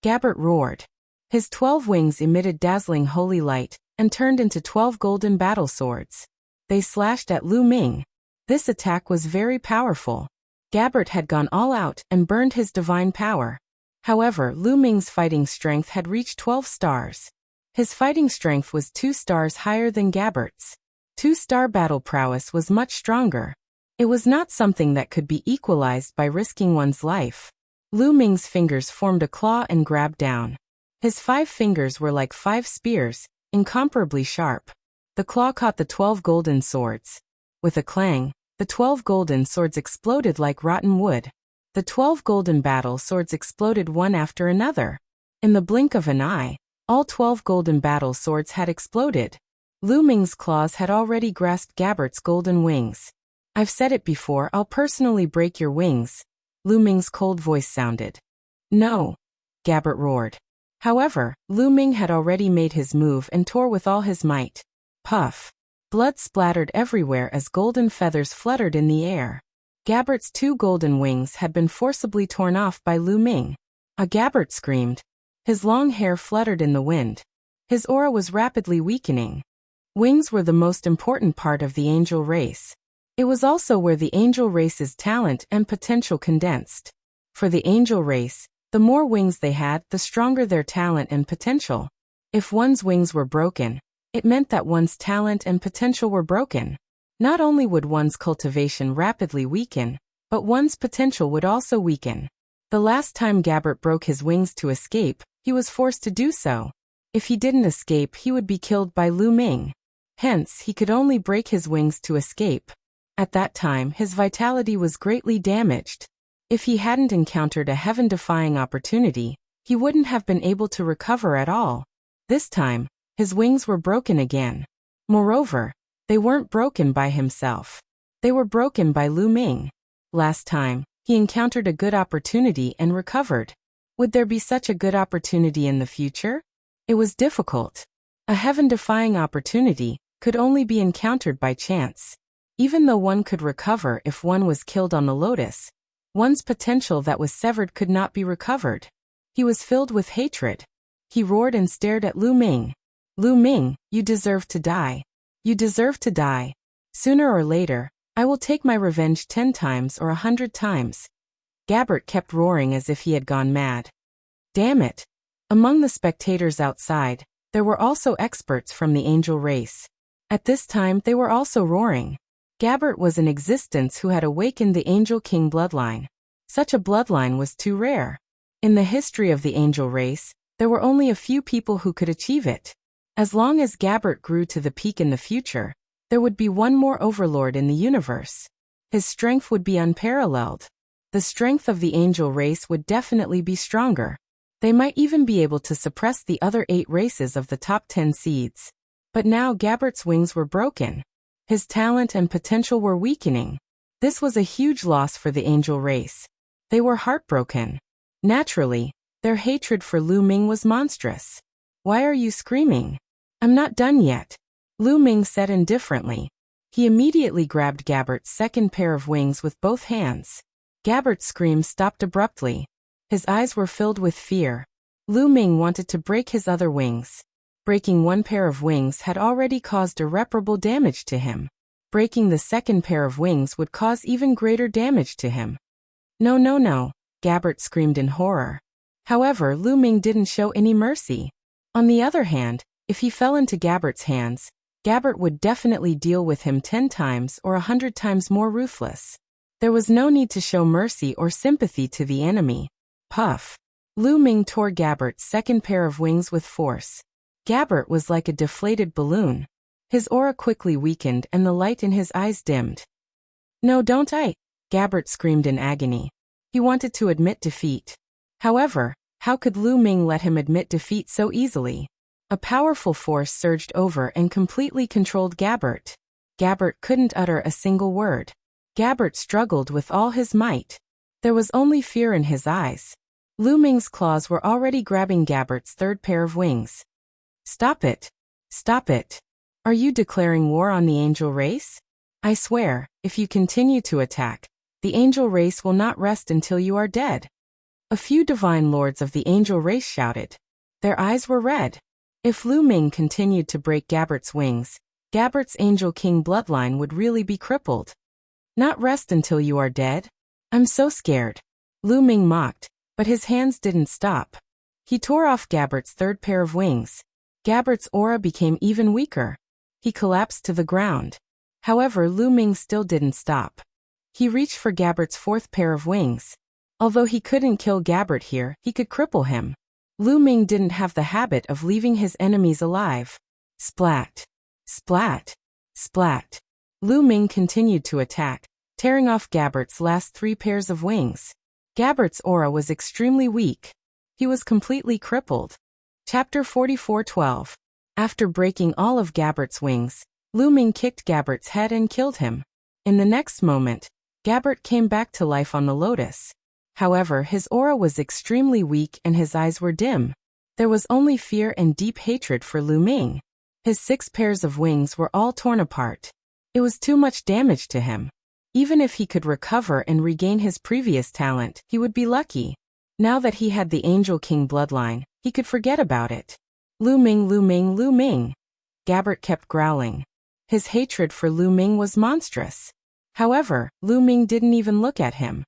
Gabbert roared. His 12 wings emitted dazzling holy light and turned into 12 golden battle swords. They slashed at Lu Ming. This attack was very powerful. Gabbert had gone all out and burned his divine power. However, Lu Ming's fighting strength had reached 12 stars. His fighting strength was 2 stars higher than Gabbert's. 2-star battle prowess was much stronger. It was not something that could be equalized by risking one's life. Lu Ming's fingers formed a claw and grabbed down. His 5 fingers were like 5 spears, incomparably sharp. The claw caught the 12 golden swords. With a clang, the 12 golden swords exploded like rotten wood. The 12 golden battle swords exploded one after another. In the blink of an eye, all 12 golden battle swords had exploded. Lu Ming's claws had already grasped Gabbert's golden wings. I've said it before, I'll personally break your wings. Lu Ming's cold voice sounded. No. Gabbert roared. However, Lu Ming had already made his move and tore with all his might. Puff. Blood splattered everywhere as golden feathers fluttered in the air. Gabbert's 2 golden wings had been forcibly torn off by Lu Ming. Gabbert screamed. His long hair fluttered in the wind. His aura was rapidly weakening. Wings were the most important part of the angel race. It was also where the angel race's talent and potential condensed. For the angel race, the more wings they had, the stronger their talent and potential. If one's wings were broken, it meant that one's talent and potential were broken. Not only would one's cultivation rapidly weaken, but one's potential would also weaken. The last time Gabbert broke his wings to escape, he was forced to do so. If he didn't escape, he would be killed by Lu Ming. Hence, he could only break his wings to escape. At that time, his vitality was greatly damaged. If he hadn't encountered a heaven-defying opportunity, he wouldn't have been able to recover at all. This time, his wings were broken again. Moreover, they weren't broken by himself. They were broken by Lu Ming. Last time, he encountered a good opportunity and recovered. Would there be such a good opportunity in the future? It was difficult. A heaven-defying opportunity could only be encountered by chance. Even though one could recover if one was killed on the lotus, one's potential that was severed could not be recovered. He was filled with hatred. He roared and stared at Lu Ming. Lu Ming, you deserve to die. You deserve to die. Sooner or later, I will take my revenge 10 times or 100 times. Gabbert kept roaring as if he had gone mad. Damn it. Among the spectators outside, there were also experts from the angel race. At this time, they were also roaring. Gabbert was in existence who had awakened the Angel King bloodline. Such a bloodline was too rare. In the history of the angel race, there were only a few people who could achieve it. As long as Gabbert grew to the peak in the future, there would be one more overlord in the universe. His strength would be unparalleled. The strength of the angel race would definitely be stronger. They might even be able to suppress the other 8 races of the top 10 seeds. But now Gabbert's wings were broken. His talent and potential were weakening. This was a huge loss for the angel race. They were heartbroken. Naturally, their hatred for Lu Ming was monstrous. Why are you screaming? I'm not done yet, Lu Ming said indifferently. He immediately grabbed Gabbert's second pair of wings with both hands. Gabbert's scream stopped abruptly. His eyes were filled with fear. Lu Ming wanted to break his other wings. Breaking one pair of wings had already caused irreparable damage to him. Breaking the second pair of wings would cause even greater damage to him. No, no, no, Gabbert screamed in horror. However, Lu Ming didn't show any mercy. On the other hand, if he fell into Gabbert's hands, Gabbert would definitely deal with him 10 times or 100 times more ruthless. There was no need to show mercy or sympathy to the enemy. Puff. Lu Ming tore Gabbert's second pair of wings with force. Gabbert was like a deflated balloon. His aura quickly weakened and the light in his eyes dimmed. "No, don't I?" Gabbert screamed in agony. He wanted to admit defeat. However, how could Lu Ming let him admit defeat so easily? A powerful force surged over and completely controlled Gabbert. Gabbert couldn't utter a single word. Gabbert struggled with all his might. There was only fear in his eyes. Lu Ming's claws were already grabbing Gabbert's third pair of wings. "Stop it! Stop it! Are you declaring war on the angel race? I swear, if you continue to attack, the angel race will not rest until you are dead." A few divine lords of the angel race shouted. Their eyes were red. If Lu Ming continued to break Gabbert's wings, Gabbert's Angel King bloodline would really be crippled. "Not rest until you are dead? I'm so scared," Lu Ming mocked, but his hands didn't stop. He tore off Gabbert's third pair of wings. Gabbert's aura became even weaker. He collapsed to the ground. However, Lu Ming still didn't stop. He reached for Gabbert's fourth pair of wings. Although he couldn't kill Gabbert here, he could cripple him. Lu Ming didn't have the habit of leaving his enemies alive. Splat! Splat! Splat! Lu Ming continued to attack, tearing off Gabbert's last three pairs of wings. Gabbert's aura was extremely weak. He was completely crippled. Chapter 44:12. After breaking all of Gabbert's wings, Lu Ming kicked Gabbert's head and killed him. In the next moment, Gabbert came back to life on the lotus. However, his aura was extremely weak and his eyes were dim. There was only fear and deep hatred for Lu Ming. His 6 pairs of wings were all torn apart. It was too much damage to him. Even if he could recover and regain his previous talent, he would be lucky. Now that he had the Angel King bloodline, he could forget about it. Lu Ming, Lu Ming, Lu Ming. Gabbert kept growling. His hatred for Lu Ming was monstrous. However, Lu Ming didn't even look at him.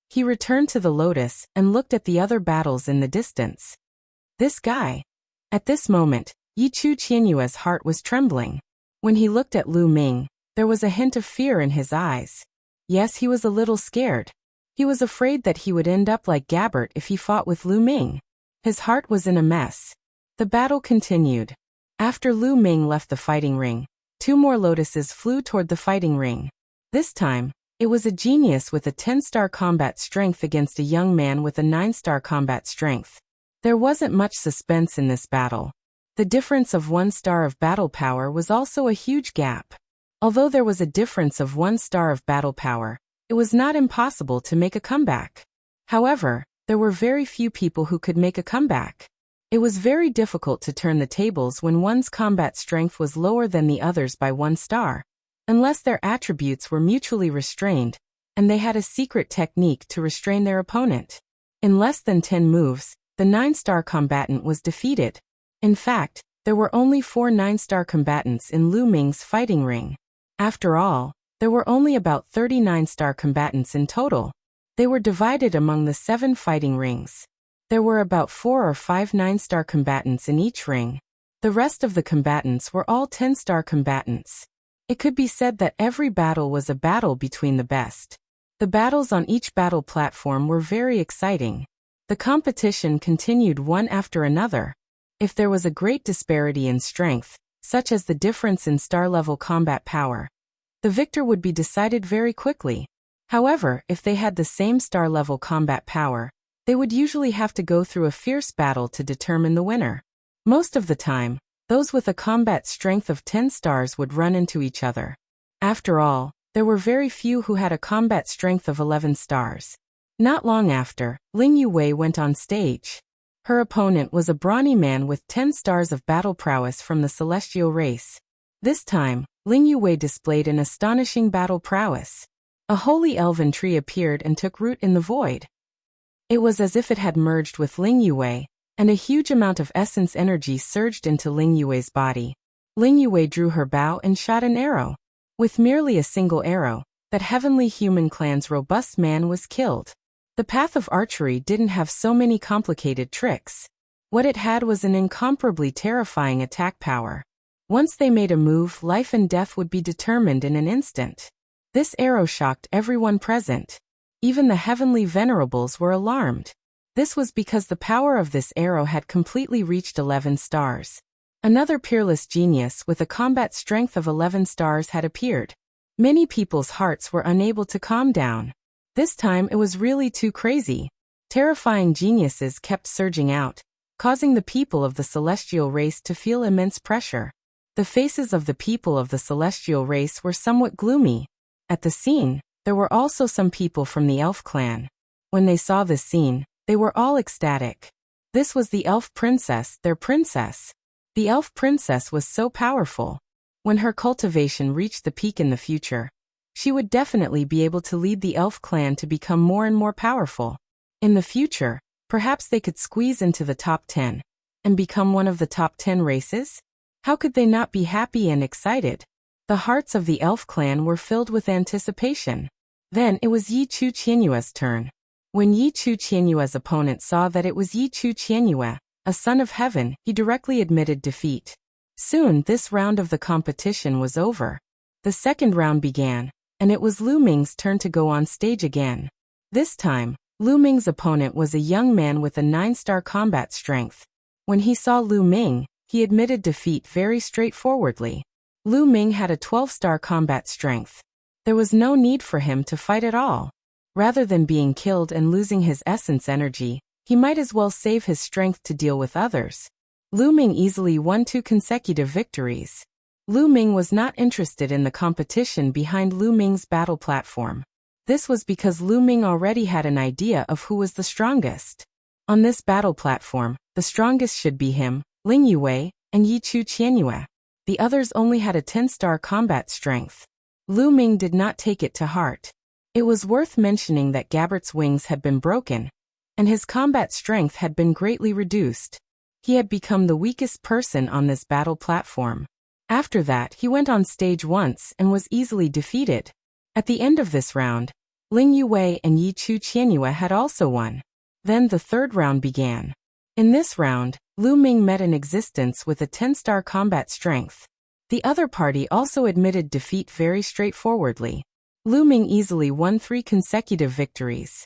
He returned to the lotus and looked at the other battles in the distance. This guy. At this moment, Yi Chu Qianyue's heart was trembling. When he looked at Lu Ming, there was a hint of fear in his eyes. Yes, he was a little scared. He was afraid that he would end up like Gabbert if he fought with Lu Ming. His heart was in a mess. The battle continued. After Lu Ming left the fighting ring, 2 more lotuses flew toward the fighting ring. This time, it was a genius with a 10-star combat strength against a young man with a 9-star combat strength. There wasn't much suspense in this battle. The difference of 1 star of battle power was also a huge gap. Although there was a difference of 1 star of battle power, it was not impossible to make a comeback. However, there were very few people who could make a comeback. It was very difficult to turn the tables when one's combat strength was lower than the others by 1 star. Unless their attributes were mutually restrained, and they had a secret technique to restrain their opponent. In less than 10 moves, the 9-star combatant was defeated. In fact, there were only 4 9-star combatants in Lu Ming's fighting ring. After all, there were only about 30 9-star combatants in total. They were divided among the 7 fighting rings. There were about 4 or 5 9-star combatants in each ring. The rest of the combatants were all 10-star combatants. It could be said that every battle was a battle between the best. The battles on each battle platform were very exciting. The competition continued one after another. If there was a great disparity in strength, such as the difference in star-level combat power, the victor would be decided very quickly. However, if they had the same star-level combat power, they would usually have to go through a fierce battle to determine the winner. Most of the time, those with a combat strength of 10 stars would run into each other. After all, there were very few who had a combat strength of 11 stars. Not long after, Ling Yuwei went on stage. Her opponent was a brawny man with 10 stars of battle prowess from the celestial race. This time, Ling Yuwei displayed an astonishing battle prowess. A holy elven tree appeared and took root in the void. It was as if it had merged with Ling Yuwei, and a huge amount of essence energy surged into Ling Yuwei's body. Ling Yuwei drew her bow and shot an arrow. With merely a single arrow, that heavenly human clan's robust man was killed. The path of archery didn't have so many complicated tricks. What it had was an incomparably terrifying attack power. Once they made a move, life and death would be determined in an instant. This arrow shocked everyone present. Even the heavenly venerables were alarmed. This was because the power of this arrow had completely reached 11 stars. Another peerless genius with a combat strength of 11 stars had appeared. Many people's hearts were unable to calm down. This time it was really too crazy. Terrifying geniuses kept surging out, causing the people of the celestial race to feel immense pressure. The faces of the people of the celestial race were somewhat gloomy. At the scene, there were also some people from the elf clan. When they saw this scene, they were all ecstatic. This was the elf princess, their princess. The elf princess was so powerful. When her cultivation reached the peak in the future, she would definitely be able to lead the elf clan to become more and more powerful. In the future, perhaps they could squeeze into the top 10 and become one of the top 10 races? How could they not be happy and excited? The hearts of the elf clan were filled with anticipation. Then it was Yi Chu Qianyue's turn. When Yi Chu Qianyue's opponent saw that it was Yi Chu Qianyue, a son of heaven, he directly admitted defeat. Soon this round of the competition was over. The second round began, and it was Lu Ming's turn to go on stage again. This time, Lu Ming's opponent was a young man with a 9-star combat strength. When he saw Lu Ming, he admitted defeat very straightforwardly. Lu Ming had a 12-star combat strength. There was no need for him to fight at all. Rather than being killed and losing his essence energy, he might as well save his strength to deal with others. Lu Ming easily won 2 consecutive victories. Lu Ming was not interested in the competition behind Lu Ming's battle platform. This was because Lu Ming already had an idea of who was the strongest. On this battle platform, the strongest should be him, Ling Yue, and Yi Chu Qianyue. The others only had a 10-star combat strength. Lu Ming did not take it to heart. It was worth mentioning that Gabbert's wings had been broken, and his combat strength had been greatly reduced. He had become the weakest person on this battle platform. After that, he went on stage once and was easily defeated. At the end of this round, Ling Yue and Yi Chu Qianyue had also won. Then the third round began. In this round, Lu Ming met an existence with a 10-star combat strength. The other party also admitted defeat very straightforwardly. Lu Ming easily won 3 consecutive victories.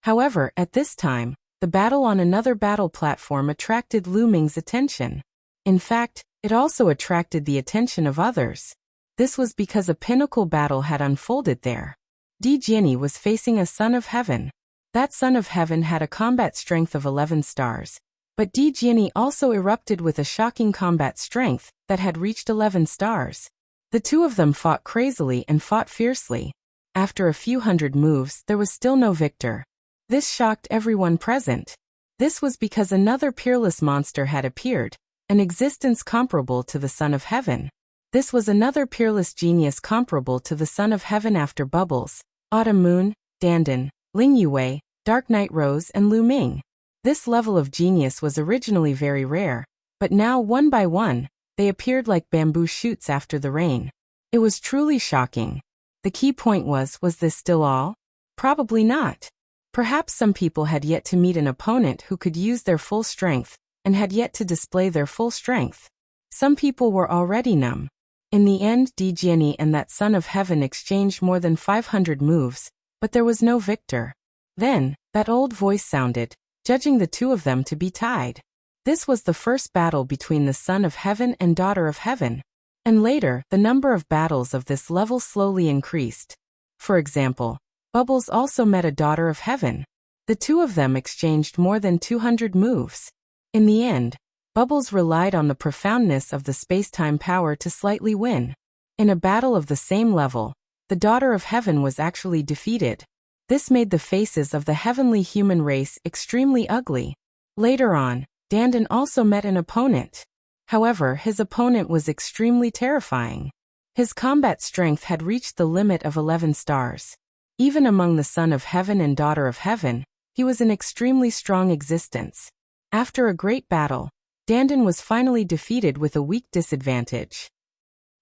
However, at this time, the battle on another battle platform attracted Lu Ming's attention. In fact, it also attracted the attention of others. This was because a pinnacle battle had unfolded there. Di Jianyi was facing a son of heaven. That son of heaven had a combat strength of 11 stars, but Di Jianyi also erupted with a shocking combat strength that had reached 11 stars. The two of them fought crazily and fought fiercely. After a few hundred moves, there was still no victor. This shocked everyone present. This was because another peerless monster had appeared, an existence comparable to the Son of Heaven. This was another peerless genius comparable to the Son of Heaven after Bubbles, Autumn Moon, Dandan, Ling Yue, Dark Knight Rose and Lu Ming. This level of genius was originally very rare, but now one by one, they appeared like bamboo shoots after the rain. It was truly shocking. The key point was this still all? Probably not. Perhaps some people had yet to meet an opponent who could use their full strength, and had yet to display their full strength. Some people were already numb. In the end, Di Jianyi and that Son of Heaven exchanged more than 500 moves, but there was no victor. Then, that old voice sounded, judging the two of them to be tied. This was the first battle between the Son of Heaven and Daughter of Heaven. And later, the number of battles of this level slowly increased. For example, Bubbles also met a Daughter of Heaven. The two of them exchanged more than 200 moves. In the end, Bubbles relied on the profoundness of the space-time power to slightly win. In a battle of the same level, the Daughter of Heaven was actually defeated. This made the faces of the heavenly human race extremely ugly. Later on, Dandan also met an opponent. However, his opponent was extremely terrifying. His combat strength had reached the limit of 11 stars. Even among the Son of Heaven and Daughter of Heaven, he was an extremely strong existence. After a great battle, Dandan was finally defeated with a weak disadvantage.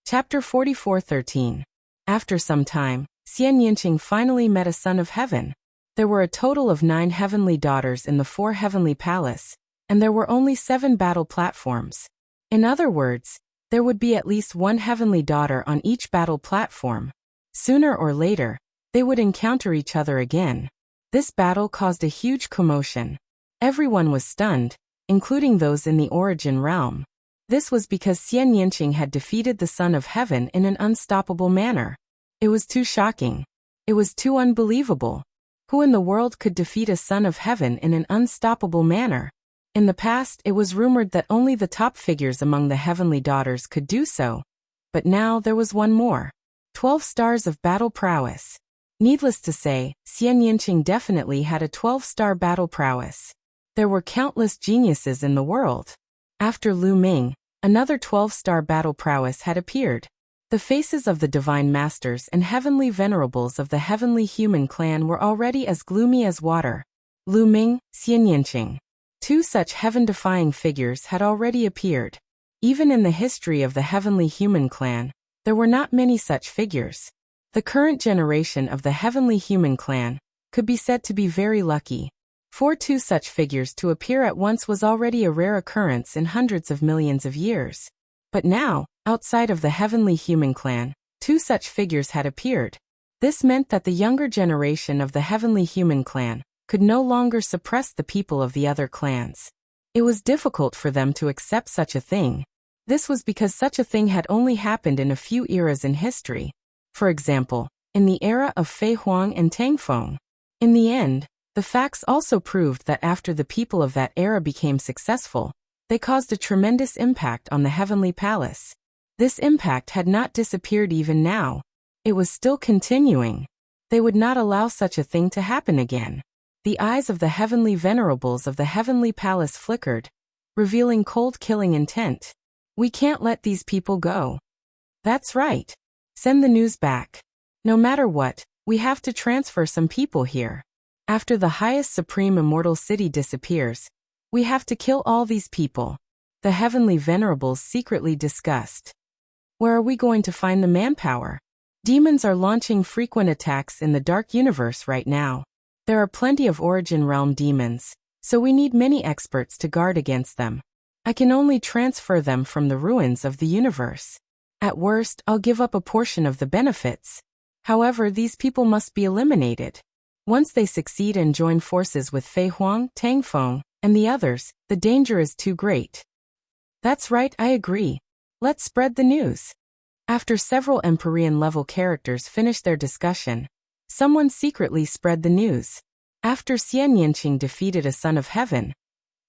Chapter 44:13. After some time, Xian Yinqing finally met a Son of Heaven. There were a total of 9 heavenly daughters in the 4 heavenly palace, and there were only 7 battle platforms. In other words, there would be at least 1 heavenly daughter on each battle platform. Sooner or later, they would encounter each other again. This battle caused a huge commotion. Everyone was stunned, including those in the Origin realm. This was because Xian Yinqing had defeated the Son of Heaven in an unstoppable manner. It was too shocking. It was too unbelievable. Who in the world could defeat a Son of Heaven in an unstoppable manner? In the past, it was rumored that only the top figures among the heavenly daughters could do so. But now there was one more. 12 stars of battle prowess. Needless to say, Xian Yinqing definitely had a 12-star battle prowess. There were countless geniuses in the world. After Lu Ming, another 12-star battle prowess had appeared. The faces of the divine masters and heavenly venerables of the heavenly human clan were already as gloomy as water. Lu Ming, Xian Yinqing. Two such heaven-defying figures had already appeared. Even in the history of the heavenly human clan, there were not many such figures. The current generation of the heavenly human clan could be said to be very lucky. For two such figures to appear at once was already a rare occurrence in hundreds of millions of years. But now, outside of the heavenly human clan, two such figures had appeared. This meant that the younger generation of the heavenly human clan could no longer suppress the people of the other clans. It was difficult for them to accept such a thing. This was because such a thing had only happened in a few eras in history. For example, in the era of Fei Huang and Tang Feng. In the end, the facts also proved that after the people of that era became successful, they caused a tremendous impact on the heavenly palace. This impact had not disappeared even now. It was still continuing. They would not allow such a thing to happen again. The eyes of the heavenly venerables of the heavenly palace flickered, revealing cold killing intent. We can't let these people go. That's right. Send the news back. No matter what, we have to transfer some people here. After the highest supreme immortal city disappears, we have to kill all these people. The heavenly venerables secretly discussed. Where are we going to find the manpower? Demons are launching frequent attacks in the dark universe right now. There are plenty of origin realm demons, so we need many experts to guard against them. I can only transfer them from the ruins of the universe. At worst, I'll give up a portion of the benefits. However, these people must be eliminated. Once they succeed and join forces with Fei Huang, Tang Feng, and the others, the danger is too great. That's right, I agree. Let's spread the news. After several Empyrean-level characters finished their discussion, someone secretly spread the news. After Xian Yinqing defeated a Son of Heaven,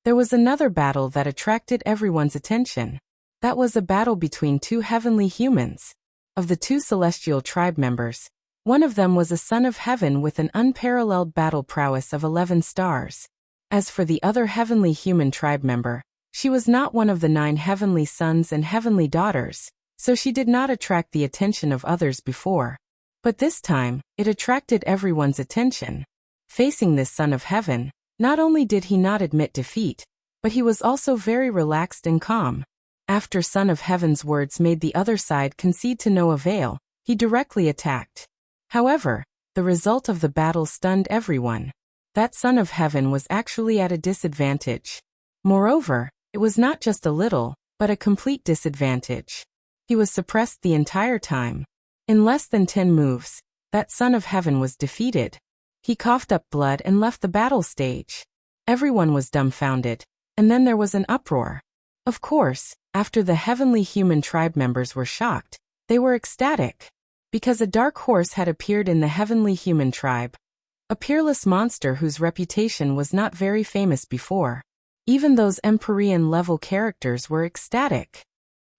there was another battle that attracted everyone's attention. That was a battle between two heavenly humans. Of the two celestial tribe members, one of them was a Son of Heaven with an unparalleled battle prowess of 11 stars. As for the other heavenly human tribe member, she was not one of the 9 heavenly sons and heavenly daughters, so she did not attract the attention of others before. But this time, it attracted everyone's attention. Facing this Son of Heaven, not only did he not admit defeat, but he was also very relaxed and calm. After Son of Heaven's words made the other side concede to no avail, he directly attacked. However, the result of the battle stunned everyone. That Son of Heaven was actually at a disadvantage. Moreover, it was not just a little, but a complete disadvantage. He was suppressed the entire time. In less than 10 moves, that Son of Heaven was defeated. He coughed up blood and left the battle stage. Everyone was dumbfounded, and then there was an uproar. Of course, after the heavenly human tribe members were shocked, they were ecstatic. Because a dark horse had appeared in the heavenly human tribe. A peerless monster whose reputation was not very famous before. Even those Empyrean-level characters were ecstatic.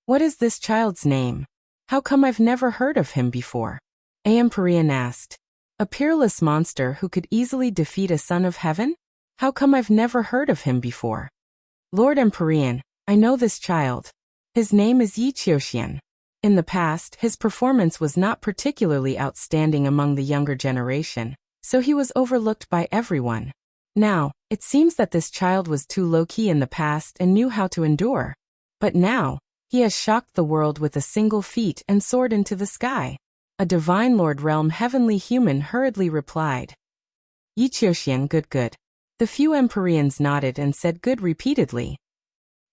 What is this child's name? How come I've never heard of him before? A Empyrean asked. A peerless monster who could easily defeat a Son of Heaven? How come I've never heard of him before? Lord Empyrean, I know this child. His name is Yi Qiuxian. In the past, his performance was not particularly outstanding among the younger generation, so he was overlooked by everyone. Now, it seems that this child was too low-key in the past and knew how to endure. But now, he has shocked the world with a single feat and soared into the sky. A divine Lord Realm heavenly human hurriedly replied. Yi Qiuxian, good. The few Empyreans nodded and said good repeatedly.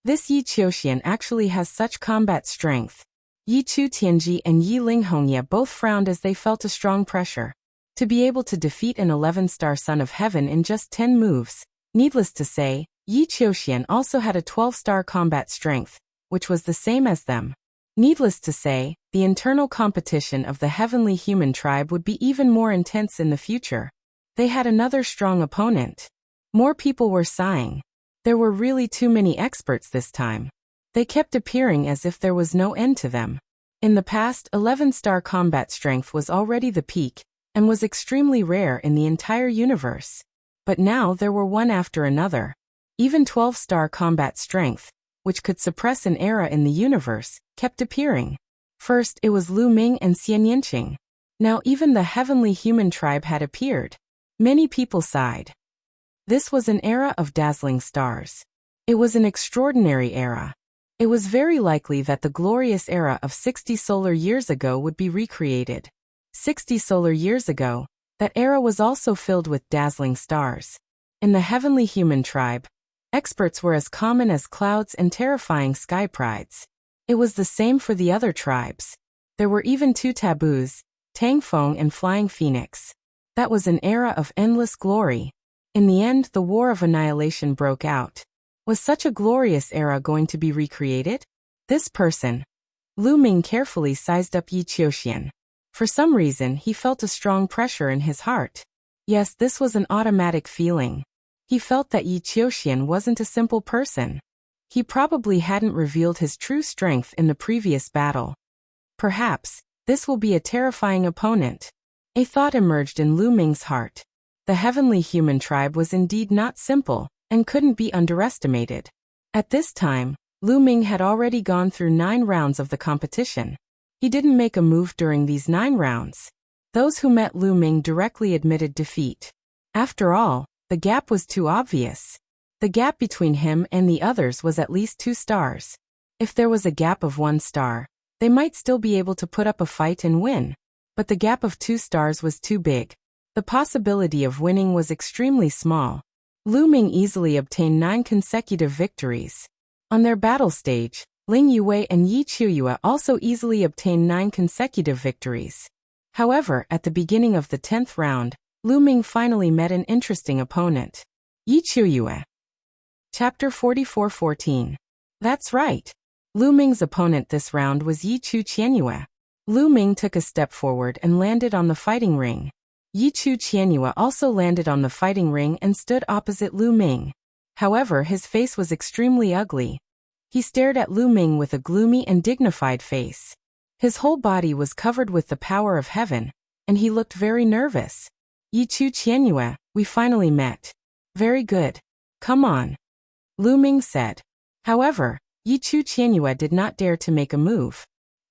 This Yi Qiuxian actually has such combat strength. Yi Chu Tianji and Yi Linghongye both frowned as they felt a strong pressure. To be able to defeat an 11-star Son of Heaven in just 10 moves, needless to say, Yi Qiuxian also had a 12-star combat strength. which was the same as them. Needless to say, the internal competition of the heavenly human tribe would be even more intense in the future. They had another strong opponent. More people were sighing. There were really too many experts this time. They kept appearing as if there was no end to them. In the past, 11-star combat strength was already the peak, and was extremely rare in the entire universe. But now there were one after another. Even 12-star combat strength, which could suppress an era in the universe, kept appearing. First, it was Lu Ming and Xian Yinqing. Now even the heavenly human tribe had appeared. Many people sighed. This was an era of dazzling stars. It was an extraordinary era. It was very likely that the glorious era of 60 solar years ago would be recreated. 60 solar years ago, that era was also filled with dazzling stars. In the heavenly human tribe, experts were as common as clouds and terrifying sky prides. It was the same for the other tribes. There were even 2 taboos, Tangfeng and Flying Phoenix. That was an era of endless glory. In the end, the War of Annihilation broke out. Was such a glorious era going to be recreated? This person. Lu Ming carefully sized up Yi Qiuxian. For some reason, he felt a strong pressure in his heart. Yes, this was an automatic feeling. He felt that Yi Qiuxian wasn't a simple person. He probably hadn't revealed his true strength in the previous battle. Perhaps, this will be a terrifying opponent. A thought emerged in Lu Ming's heart. The heavenly human tribe was indeed not simple, and couldn't be underestimated. At this time, Lu Ming had already gone through 9 rounds of the competition. He didn't make a move during these 9 rounds. Those who met Lu Ming directly admitted defeat. After all, the gap was too obvious. The gap between him and the others was at least 2 stars. If there was a gap of 1 star, they might still be able to put up a fight and win. But the gap of 2 stars was too big. The possibility of winning was extremely small. Lu Ming easily obtained 9 consecutive victories. On their battle stage, Ling Yue and Yi Qiuyue also easily obtained 9 consecutive victories. However, at the beginning of the 10th round, Lu Ming finally met an interesting opponent. Yi Qiuyue. Chapter 44:14. That's right. Lu Ming's opponent this round was Yi Qiuyue. Lu Ming took a step forward and landed on the fighting ring. Yi Qiuyue also landed on the fighting ring and stood opposite Lu Ming. However, his face was extremely ugly. He stared at Lu Ming with a gloomy and dignified face. His whole body was covered with the power of heaven, and he looked very nervous. Yi Qiuyue, we finally met. Very good. Come on. Lu Ming said. However, Yi Qiuyue did not dare to make a move.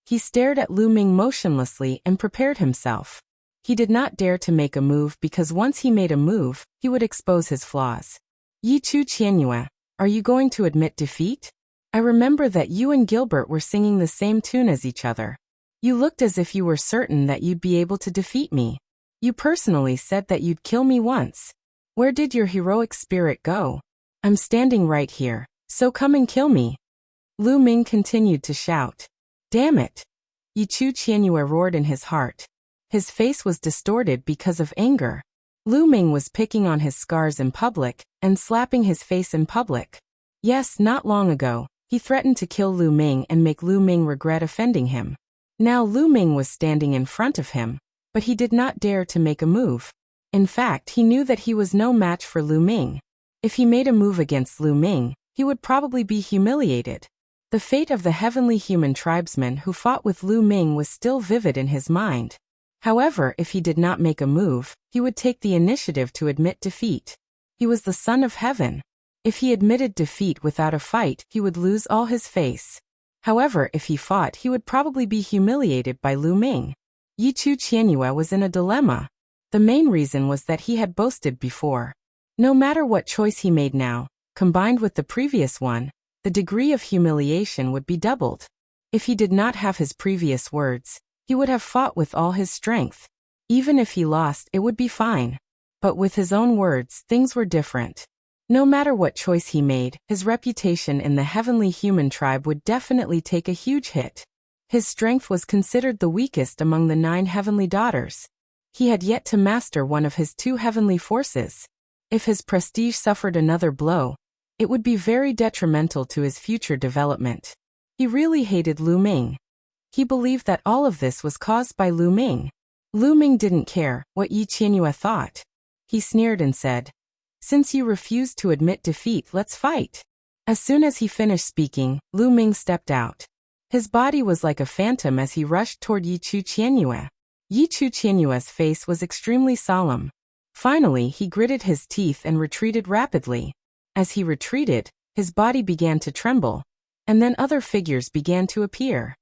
He stared at Lu Ming motionlessly and prepared himself. He did not dare to make a move because once he made a move, he would expose his flaws. Yi Qiuyue, are you going to admit defeat? I remember that you and Gilbert were singing the same tune as each other. You looked as if you were certain that you'd be able to defeat me. You personally said that you'd kill me once. Where did your heroic spirit go? I'm standing right here, so come and kill me. Lu Ming continued to shout. Damn it! Yi Qiuyue roared in his heart. His face was distorted because of anger. Lu Ming was picking on his scars in public, and slapping his face in public. Yes, not long ago, he threatened to kill Lu Ming and make Lu Ming regret offending him. Now Lu Ming was standing in front of him, but he did not dare to make a move. In fact, he knew that he was no match for Lu Ming. If he made a move against Lu Ming, he would probably be humiliated. The fate of the heavenly human tribesman who fought with Lu Ming was still vivid in his mind. However, if he did not make a move, he would take the initiative to admit defeat. He was the son of heaven. If he admitted defeat without a fight, he would lose all his face. However, if he fought, he would probably be humiliated by Lu Ming. Yi Qiuyue was in a dilemma. The main reason was that he had boasted before. No matter what choice he made now, combined with the previous one, the degree of humiliation would be doubled. If he did not have his previous words, he would have fought with all his strength. Even if he lost, it would be fine. But with his own words, things were different. No matter what choice he made, his reputation in the heavenly human tribe would definitely take a huge hit. His strength was considered the weakest among the 9 heavenly daughters. He had yet to master one of his 2 heavenly forces. If his prestige suffered another blow, it would be very detrimental to his future development. He really hated Lu Ming. He believed that all of this was caused by Lu Ming. Lu Ming didn't care what Yi Qianyue thought. He sneered and said, "Since you refuse to admit defeat, let's fight." As soon as he finished speaking, Lu Ming stepped out. His body was like a phantom as he rushed toward Yi Qianyue. Yi Qianyue's face was extremely solemn. Finally, he gritted his teeth and retreated rapidly. As he retreated, his body began to tremble, and then other figures began to appear.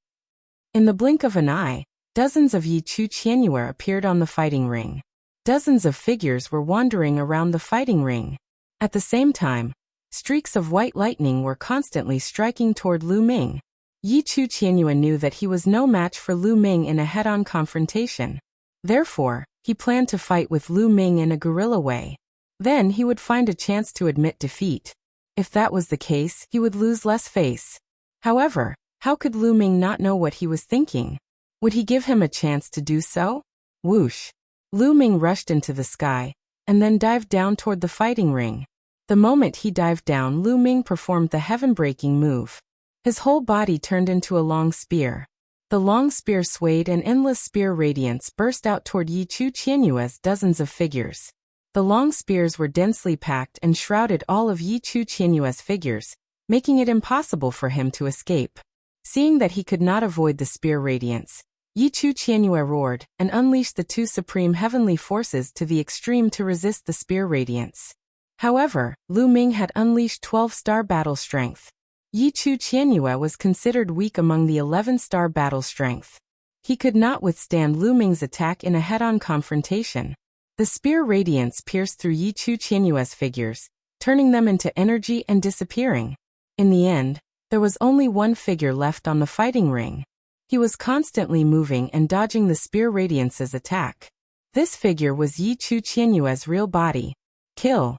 In the blink of an eye, dozens of Yi Qianyue appeared on the fighting ring. Dozens of figures were wandering around the fighting ring. At the same time, streaks of white lightning were constantly striking toward Lu Ming. Yi Qianyue knew that he was no match for Lu Ming in a head-on confrontation. Therefore, he planned to fight with Lu Ming in a guerrilla way. Then he would find a chance to admit defeat. If that was the case, he would lose less face. However, how could Lu Ming not know what he was thinking? Would he give him a chance to do so? Whoosh! Lu Ming rushed into the sky, and then dived down toward the fighting ring. The moment he dived down, Lu Ming performed the heaven-breaking move. His whole body turned into a long spear. The long spear swayed and endless spear radiance burst out toward Yi Qianyue's dozens of figures. The long spears were densely packed and shrouded all of Yi Qianyue's figures, making it impossible for him to escape. Seeing that he could not avoid the spear radiance, Yi Qianyue roared and unleashed the two supreme heavenly forces to the extreme to resist the spear radiance. However, Lu Ming had unleashed 12-star battle strength. Yi Qianyue was considered weak among the 11-star battle strength. He could not withstand Lu Ming's attack in a head-on confrontation. The spear radiance pierced through Yi Qianyue's figures, turning them into energy and disappearing. In the end, there was only one figure left on the fighting ring. He was constantly moving and dodging the spear radiance's attack. This figure was Yi Qianyue's real body. "Kill!"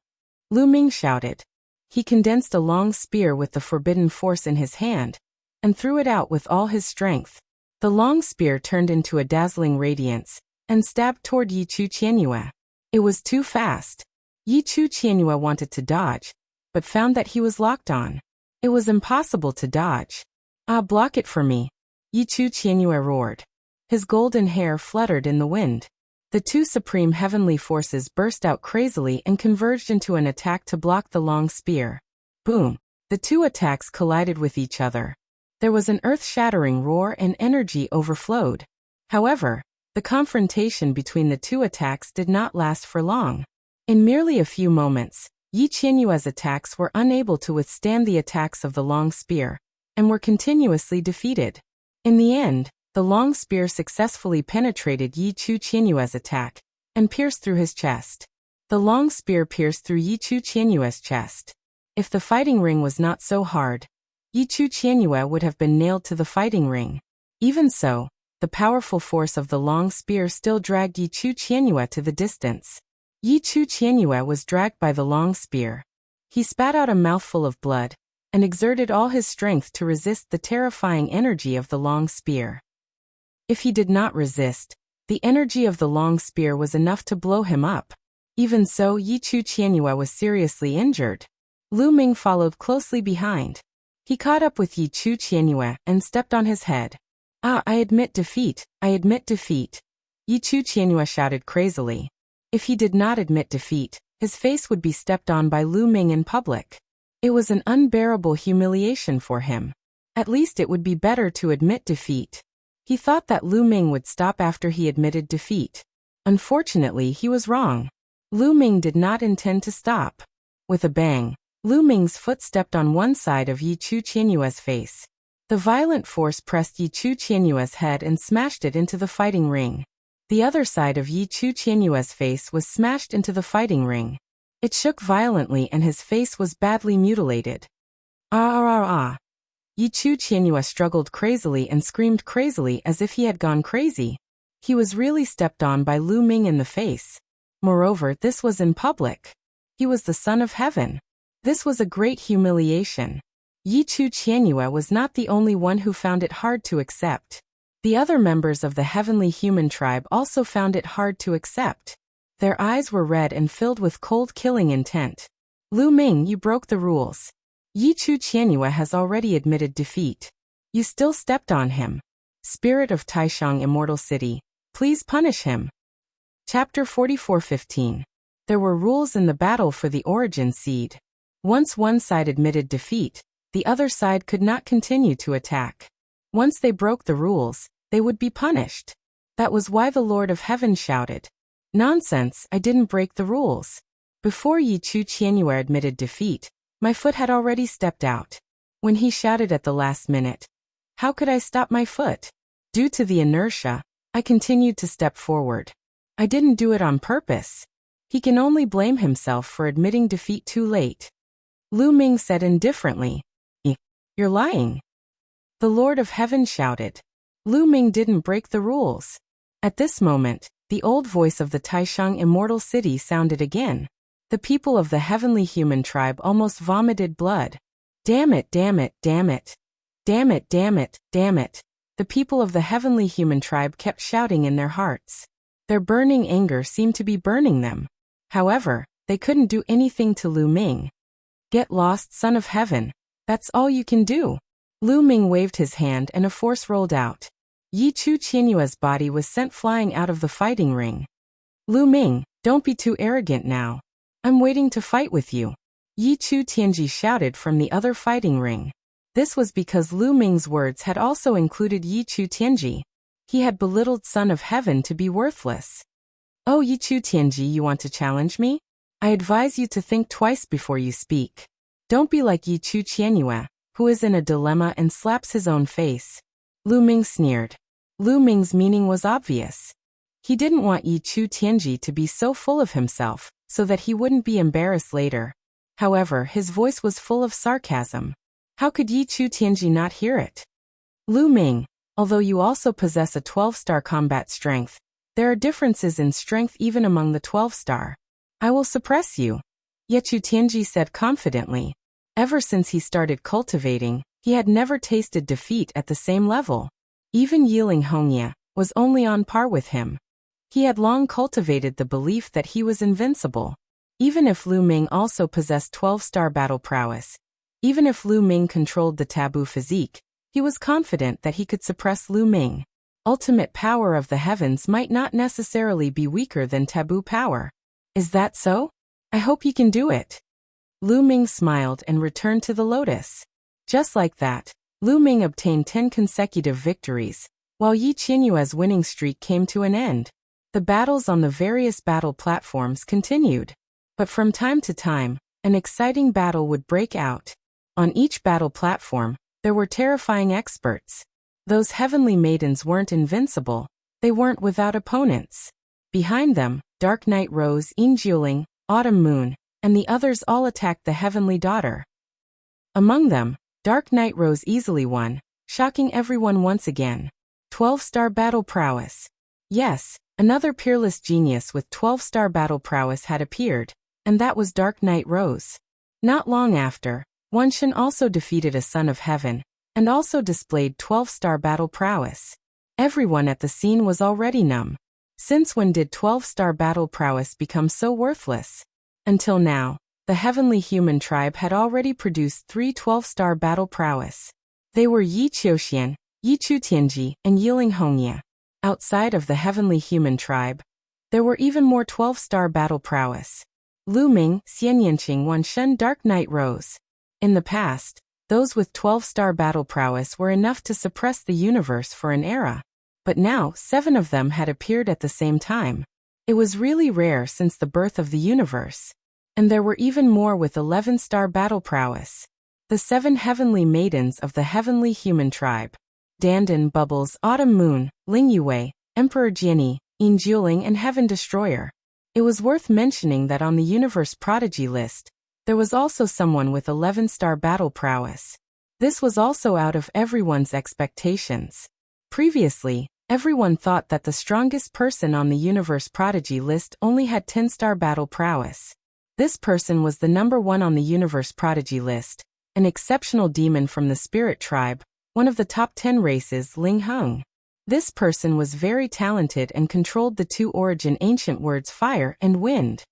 Lu Ming shouted. He condensed a long spear with the forbidden force in his hand, and threw it out with all his strength. The long spear turned into a dazzling radiance, and stabbed toward Yi Qianyue. It was too fast. Yi Qianyue wanted to dodge, but found that he was locked on. It was impossible to dodge. "Ah, block it for me!" Yi Qianyue roared. His golden hair fluttered in the wind. The two supreme heavenly forces burst out crazily and converged into an attack to block the long spear. Boom! The two attacks collided with each other. There was an earth-shattering roar and energy overflowed. However, the confrontation between the two attacks did not last for long. In merely a few moments, Yi Qianyue's attacks were unable to withstand the attacks of the long spear, and were continuously defeated. In the end, the long spear successfully penetrated Yi Qianyue's attack, and pierced through his chest. The long spear pierced through Yi Qianyue's chest. If the fighting ring was not so hard, Yi Qianyue would have been nailed to the fighting ring. Even so, the powerful force of the long spear still dragged Yi Qianyue to the distance. Yi Qianyue was dragged by the long spear. He spat out a mouthful of blood, and exerted all his strength to resist the terrifying energy of the long spear. If he did not resist, the energy of the long spear was enough to blow him up. Even so, Yi Qianyue was seriously injured. Lu Ming followed closely behind. He caught up with Yi Qianyue and stepped on his head. "Ah, I admit defeat, I admit defeat," Yi Qianyue shouted crazily. If he did not admit defeat, his face would be stepped on by Lu Ming in public. It was an unbearable humiliation for him. At least it would be better to admit defeat. He thought that Lu Ming would stop after he admitted defeat. Unfortunately, he was wrong. Lu Ming did not intend to stop. With a bang, Lu Ming's foot stepped on one side of Yi Qianyue's face. The violent force pressed Yi Qianyue's head and smashed it into the fighting ring. The other side of Yi Qianyue's face was smashed into the fighting ring. It shook violently and his face was badly mutilated. "Ah ah ah ah!" Yi Qianyue struggled crazily and screamed crazily as if he had gone crazy. He was really stepped on by Lu Ming in the face. Moreover, this was in public. He was the son of heaven. This was a great humiliation. Yi Qianyue was not the only one who found it hard to accept. The other members of the heavenly human tribe also found it hard to accept. Their eyes were red and filled with cold killing intent. "Lu Ming, you broke the rules. Yi Qianyue has already admitted defeat. You still stepped on him. Spirit of Taishang Immortal City, please punish him. Chapter 44:15. There were rules in the battle for the origin seed. Once one side admitted defeat, the other side could not continue to attack. Once they broke the rules, they would be punished. That was why the Lord of Heaven shouted, "Nonsense, I didn't break the rules." Before Yi Chu Qianyue admitted defeat, my foot had already stepped out. When he shouted at the last minute, how could I stop my foot? Due to the inertia, I continued to step forward. I didn't do it on purpose. He can only blame himself for admitting defeat too late. Lu Ming said indifferently, "You're lying." The Lord of Heaven shouted. Lu Ming didn't break the rules. At this moment, the old voice of the Taishang Immortal City sounded again. The people of the heavenly human tribe almost vomited blood. Damn it, damn it, damn it. Damn it, damn it, damn it. The people of the heavenly human tribe kept shouting in their hearts. Their burning anger seemed to be burning them. However, they couldn't do anything to Lu Ming. Get lost, son of heaven. That's all you can do. Lu Ming waved his hand and a force rolled out. Yi Chu Qianyue's body was sent flying out of the fighting ring. Lu Ming, don't be too arrogant now. I'm waiting to fight with you. Yi Chu Tianji shouted from the other fighting ring. This was because Lu Ming's words had also included Yi Chu Tianji. He had belittled Son of Heaven to be worthless. Oh, Yi Chu Tianji, you want to challenge me? I advise you to think twice before you speak. Don't be like Yi Chu Qianyue, who is in a dilemma and slaps his own face. Lu Ming sneered. Lu Ming's meaning was obvious. He didn't want Yi Chu Tianji to be so full of himself, so that he wouldn't be embarrassed later. However, his voice was full of sarcasm. How could Yi Chu Tianji not hear it? Lu Ming, although you also possess a 12-star combat strength, there are differences in strength even among the 12-star. I will suppress you. Yi Chu Tianji said confidently. Ever since he started cultivating, he had never tasted defeat at the same level. Even Yiling Hongye was only on par with him. He had long cultivated the belief that he was invincible. Even if Lu Ming also possessed 12-star battle prowess, even if Lu Ming controlled the taboo physique, he was confident that he could suppress Lu Ming. Ultimate power of the heavens might not necessarily be weaker than taboo power. Is that so? I hope you can do it. Lu Ming smiled and returned to the lotus. Just like that, Lu Ming obtained 10 consecutive victories, while Yi Qianyue's winning streak came to an end. The battles on the various battle platforms continued. But from time to time, an exciting battle would break out. On each battle platform, there were terrifying experts. Those heavenly maidens weren't invincible, they weren't without opponents. Behind them, Dark Night Rose, Injuling, Autumn Moon, and the others all attacked the heavenly daughter. Among them, Dark Night Rose easily won, shocking everyone once again. 12-star battle prowess. Yes, another peerless genius with 12-star battle prowess had appeared, and that was Dark Night Rose. Not long after, Wenshan also defeated a Son of Heaven, and also displayed 12-star battle prowess. Everyone at the scene was already numb. Since when did 12-star battle prowess become so worthless? Until now, the heavenly human tribe had already produced 3 12-star battle prowess. They were Yi Qiuxian, Yi Chu Tianji, and Yiling Hongye. Outside of the heavenly human tribe, there were even more 12-star battle prowess. Lu Ming, Xian Yanqing, Wenshan, Dark Night Rose. In the past, those with 12-star battle prowess were enough to suppress the universe for an era. But now, 7 of them had appeared at the same time. It was really rare since the birth of the universe. And there were even more with 11-star battle prowess. The 7 heavenly maidens of the heavenly human tribe. Dandan, Bubbles, Autumn Moon, Ling Yue, Emperor Jiani, Injuling, and Heaven Destroyer. It was worth mentioning that on the universe prodigy list, there was also someone with 11-star battle prowess. This was also out of everyone's expectations. Previously, everyone thought that the strongest person on the universe prodigy list only had 10-star battle prowess. This person was the number 1 on the universe prodigy list, an exceptional demon from the spirit tribe, one of the top 10 races, Ling Hung. This person was very talented and controlled the 2 origin ancient words fire and wind.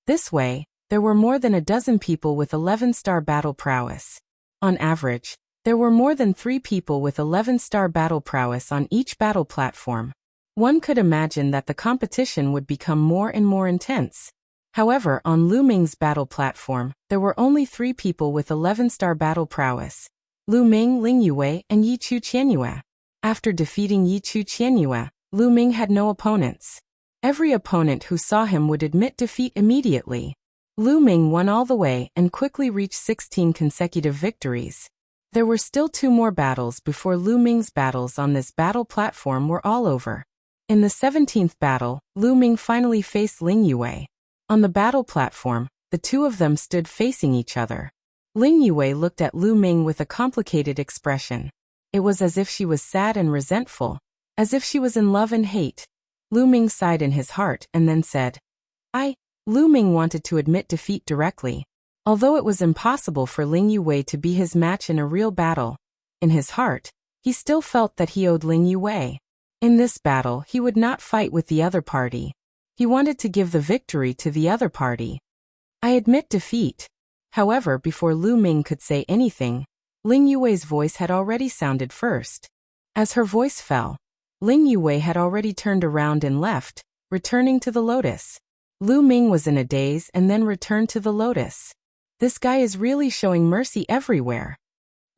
This way, there were more than a dozen people with 11-star battle prowess. On average, There were more than 3 people with 11-star battle prowess on each battle platform. One could imagine that the competition would become more and more intense. However, on Lu Ming's battle platform, there were only 3 people with 11-star battle prowess: Lu Ming, Ling Yue, and Yi Chu Qianyue. After defeating Yi Chu Qianyue, Lu Ming had no opponents. Every opponent who saw him would admit defeat immediately. Lu Ming won all the way and quickly reached 16 consecutive victories. There were still 2 more battles before Lu Ming's battles on this battle platform were all over. In the 17th battle, Lu Ming finally faced Ling Yue. On the battle platform, the 2 of them stood facing each other. Ling Yue looked at Lu Ming with a complicated expression. It was as if she was sad and resentful, as if she was in love and hate. Lu Ming sighed in his heart and then said, Lu Ming wanted to admit defeat directly. Although it was impossible for Ling Yue to be his match in a real battle, in his heart, he still felt that he owed Ling Yue. In this battle, he would not fight with the other party. He wanted to give the victory to the other party. I admit defeat. However, before Lu Ming could say anything, Ling Yue's voice had already sounded first. As her voice fell, Ling Yue had already turned around and left, returning to the lotus. Lu Ming was in a daze and then returned to the lotus. This guy is really showing mercy everywhere.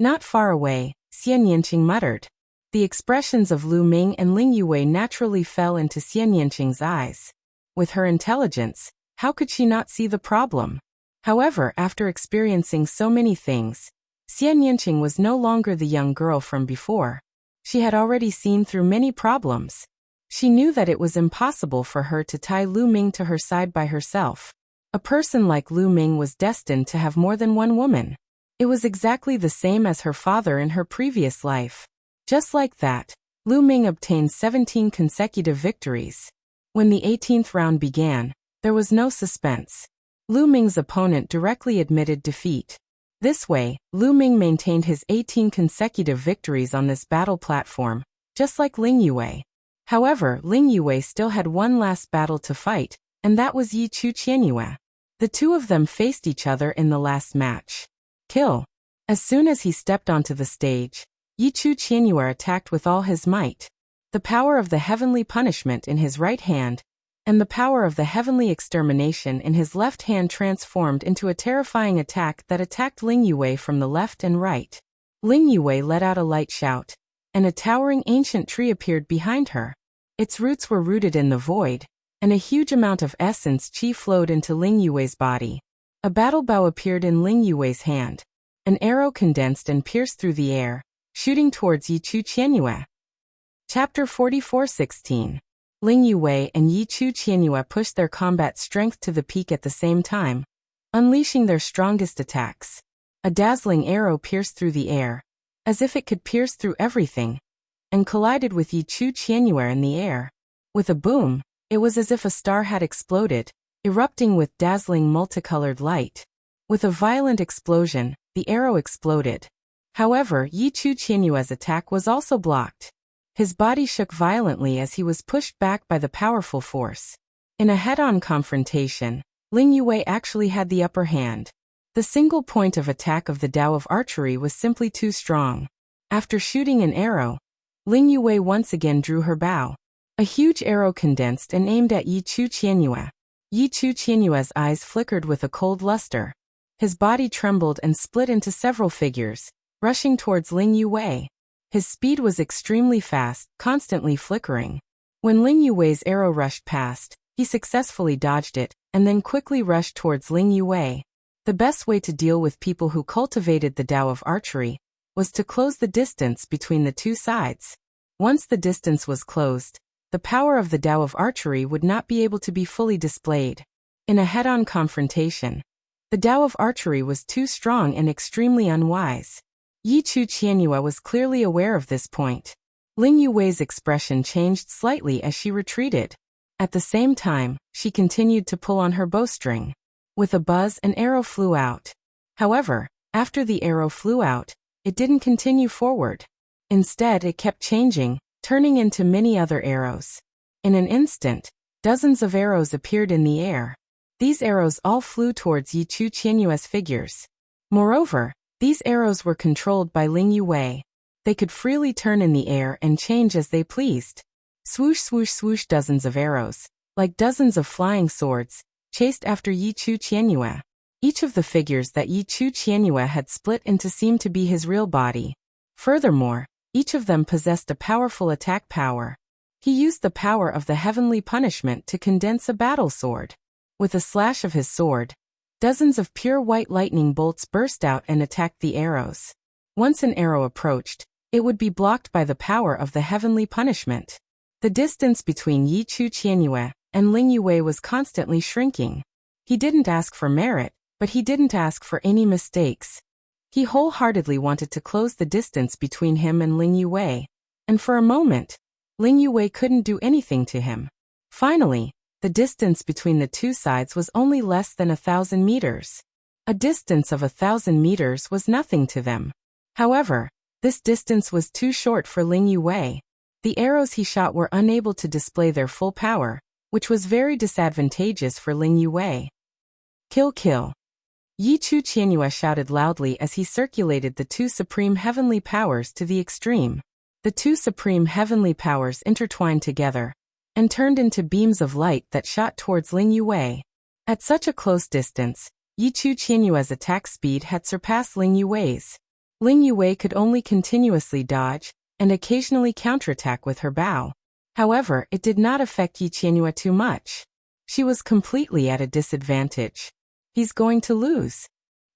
Not far away, Xian Yanqing muttered. The expressions of Lu Ming and Ling Yue naturally fell into Xian Yanqing's eyes. With her intelligence, how could she not see the problem? However, after experiencing so many things, Xian Yanqing was no longer the young girl from before. She had already seen through many problems. She knew that it was impossible for her to tie Lu Ming to her side by herself. A person like Lu Ming was destined to have more than one woman. It was exactly the same as her father in her previous life. Just like that, Lu Ming obtained 17 consecutive victories. When the 18th round began, there was no suspense. Lu Ming's opponent directly admitted defeat. This way, Lu Ming maintained his 18 consecutive victories on this battle platform, just like Ling Yue. However, Ling Yue still had one last battle to fight, and that was Yi Chu Qianyue. The 2 of them faced each other in the last match. Kill. As soon as he stepped onto the stage, Yi Chu Qianyue attacked with all his might. The power of the heavenly punishment in his right hand, and the power of the heavenly extermination in his left hand transformed into a terrifying attack that attacked Ling Yue from the left and right. Ling Yue let out a light shout, and a towering ancient tree appeared behind her. Its roots were rooted in the void, and a huge amount of essence qi flowed into Ling Yue's body. A battle bow appeared in Ling Yue's hand. An arrow condensed and pierced through the air, shooting towards Yi Chu Qianyue. Chapter 44:16. Ling Yue and Yi Chu Qianyue pushed their combat strength to the peak at the same time, unleashing their strongest attacks. A dazzling arrow pierced through the air, as if it could pierce through everything, and collided with Yi Chu Qianyue in the air. With a boom, it was as if a star had exploded, erupting with dazzling multicolored light. With a violent explosion, the arrow exploded. However, Yi Chu Qianyue's attack was also blocked. His body shook violently as he was pushed back by the powerful force. In a head-on confrontation, Ling Yue actually had the upper hand. The single point of attack of the Tao of Archery was simply too strong. After shooting an arrow, Ling Yue once again drew her bow. A huge arrow condensed and aimed at Yi Chu Qianyue. Yi Chu Qianyue's eyes flickered with a cold luster. His body trembled and split into several figures, rushing towards Ling Yue. His speed was extremely fast, constantly flickering. When Ling Yue's arrow rushed past, he successfully dodged it, and then quickly rushed towards Ling Yue. The best way to deal with people who cultivated the Tao of Archery was to close the distance between the 2 sides. Once the distance was closed, the power of the Tao of Archery would not be able to be fully displayed. In a head-on confrontation, the Tao of Archery was too strong and extremely unwise. Yi Chu Qianyue was clearly aware of this point. Ling Yue's expression changed slightly as she retreated. At the same time, she continued to pull on her bowstring. With a buzz, an arrow flew out. However, after the arrow flew out, it didn't continue forward. Instead, it kept changing, turning into many other arrows. In an instant, dozens of arrows appeared in the air. These arrows all flew towards Yi Chu Qianyue's figures. Moreover, These arrows were controlled by Ling Yue. They could freely turn in the air and change as they pleased. Swoosh swoosh swoosh, dozens of arrows, like dozens of flying swords, chased after Yi Chu Qianyue. Each of the figures that Yi Chu Qianyue had split into seemed to be his real body. Furthermore, each of them possessed a powerful attack power. He used the power of the heavenly punishment to condense a battle sword. With a slash of his sword, dozens of pure white lightning bolts burst out and attacked the arrows. Once an arrow approached, it would be blocked by the power of the heavenly punishment. The distance between Yi Chu Qianyue and Ling Yue was constantly shrinking. He didn't ask for merit, but he didn't ask for any mistakes. He wholeheartedly wanted to close the distance between him and Ling Yue. And for a moment, Ling Yue couldn't do anything to him. Finally, the distance between the two sides was only less than 1,000 meters. A distance of 1,000 meters was nothing to them. However, this distance was too short for Ling Yue. The arrows he shot were unable to display their full power, which was very disadvantageous for Ling Yue. Kill, kill. Yi Chu Qianyue shouted loudly as he circulated the two supreme heavenly powers to the extreme. The two supreme heavenly powers intertwined together and turned into beams of light that shot towards Ling Yue. At such a close distance, Yi Chu Qianyue's attack speed had surpassed Ling Yue's. Ling Yue could only continuously dodge and occasionally counterattack with her bow. However, it did not affect Yi Qianyue too much. She was completely at a disadvantage. He's going to lose.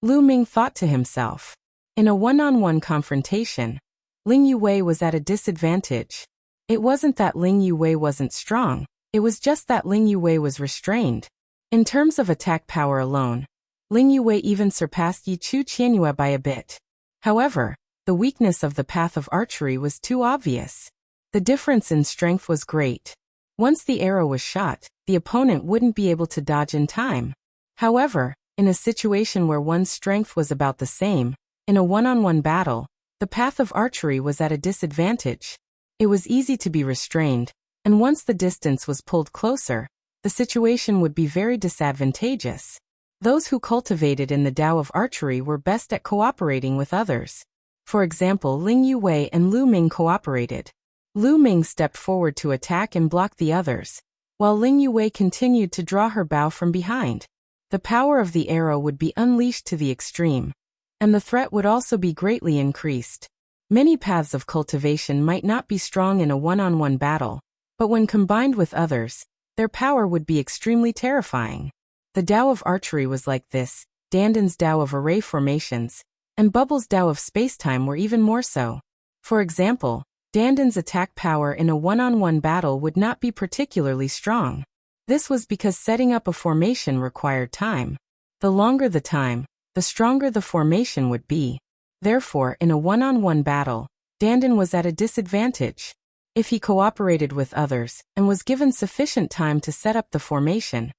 Lu Ming thought to himself. In a one-on-one confrontation, Ling Yue was at a disadvantage. It wasn't that Ling Yue wasn't strong, it was just that Ling Yue was restrained. In terms of attack power alone, Ling Yue even surpassed Yi Chu Qianyue by a bit. However, the weakness of the path of archery was too obvious. The difference in strength was great. Once the arrow was shot, the opponent wouldn't be able to dodge in time. However, in a situation where one's strength was about the same, in a one-on-one battle, the path of archery was at a disadvantage. It was easy to be restrained, and once the distance was pulled closer, the situation would be very disadvantageous. Those who cultivated in the Tao of archery were best at cooperating with others. For example, Ling Yue and Lu Ming cooperated. Lu Ming stepped forward to attack and block the others, while Ling Yue continued to draw her bow from behind. The power of the arrow would be unleashed to the extreme, and the threat would also be greatly increased. Many paths of cultivation might not be strong in a one-on-one battle, but when combined with others, their power would be extremely terrifying. The Tao of archery was like this, Danden's Tao of array formations, and Bubble's Tao of spacetime were even more so. For example, Danden's attack power in a one-on-one battle would not be particularly strong. This was because setting up a formation required time. The longer the time, the stronger the formation would be. Therefore, in a one-on-one battle, Danden was at a disadvantage. If he cooperated with others and was given sufficient time to set up the formation,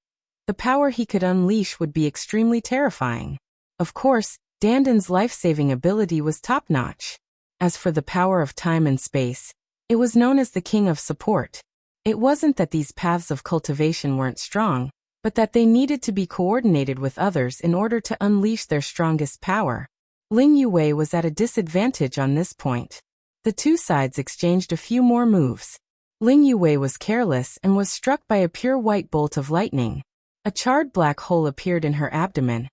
the power he could unleash would be extremely terrifying. Of course, Danden's life-saving ability was top-notch. As for the power of time and space, it was known as the King of Support. It wasn't that these paths of cultivation weren't strong, but that they needed to be coordinated with others in order to unleash their strongest power. Ling Yue was at a disadvantage on this point. The two sides exchanged a few more moves. Ling Yue was careless and was struck by a pure white bolt of lightning. A charred black hole appeared in her abdomen,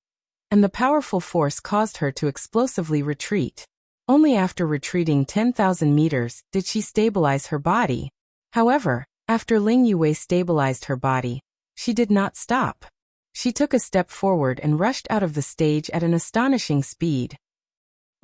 and the powerful force caused her to explosively retreat. Only after retreating 10,000 meters did she stabilize her body. However, after Ling Yue stabilized her body, she did not stop. She took a step forward and rushed out of the stage at an astonishing speed.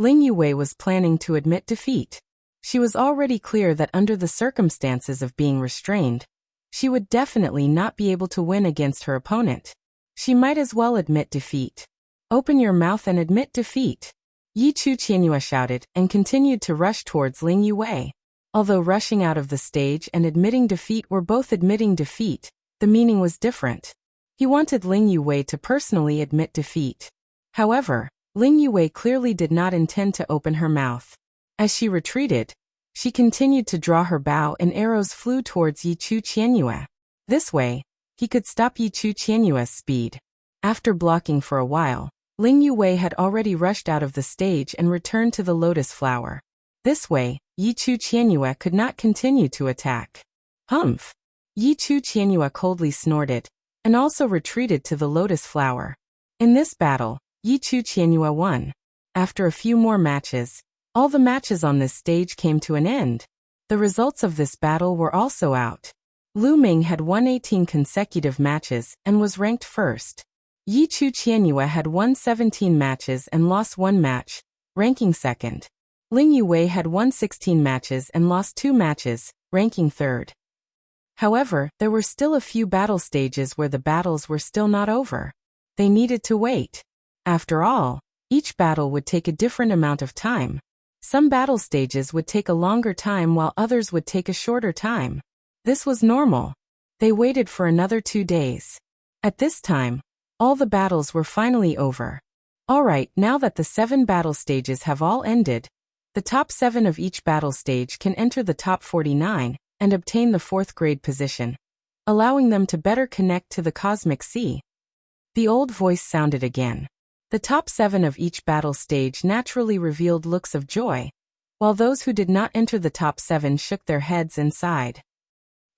Ling Yue was planning to admit defeat. She was already clear that under the circumstances of being restrained, she would definitely not be able to win against her opponent. She might as well admit defeat. Open your mouth and admit defeat. Yi Chu Qianyue shouted and continued to rush towards Ling Yue. Although rushing out of the stage and admitting defeat were both admitting defeat, the meaning was different. He wanted Ling Yue to personally admit defeat. However, Ling Yue clearly did not intend to open her mouth. As she retreated, she continued to draw her bow and arrows flew towards Yi Chu Qianyue. This way, he could stop Yi Chu Qianyue's speed. After blocking for a while, Ling Yuwei had already rushed out of the stage and returned to the lotus flower. This way, Yi Chu Qianyue could not continue to attack. Humph! Yi Chu Qianyue coldly snorted, and also retreated to the lotus flower. In this battle, Yi Chu Qianyue won. After a few more matches, all the matches on this stage came to an end. The results of this battle were also out. Lu Ming had won 18 consecutive matches and was ranked first. Yi Chu Qianyue had won 17 matches and lost 1 match, ranking second. Ling Yuwei had won 16 matches and lost 2 matches, ranking third. However, there were still a few battle stages where the battles were still not over. They needed to wait. After all, each battle would take a different amount of time. Some battle stages would take a longer time while others would take a shorter time. This was normal. They waited for another 2 days. At this time, all the battles were finally over. Alright, now that the 7 battle stages have all ended, the top 7 of each battle stage can enter the top 49 and obtain the 4th grade position, allowing them to better connect to the cosmic sea. The old voice sounded again. The top 7 of each battle stage naturally revealed looks of joy, while those who did not enter the top 7 shook their heads and sighed.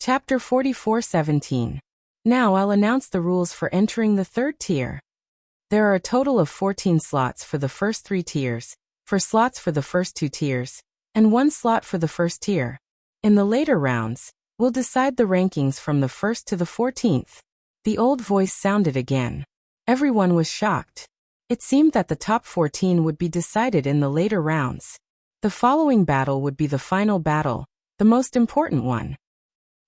Chapter 44:17. Now I'll announce the rules for entering the 3rd tier. There are a total of 14 slots for the first 3 tiers, 4 slots for the first 2 tiers, and 1 slot for the first tier. In the later rounds, we'll decide the rankings from the 1st to the 14th. The old voice sounded again. Everyone was shocked. It seemed that the top 14 would be decided in the later rounds. The following battle would be the final battle, the most important one.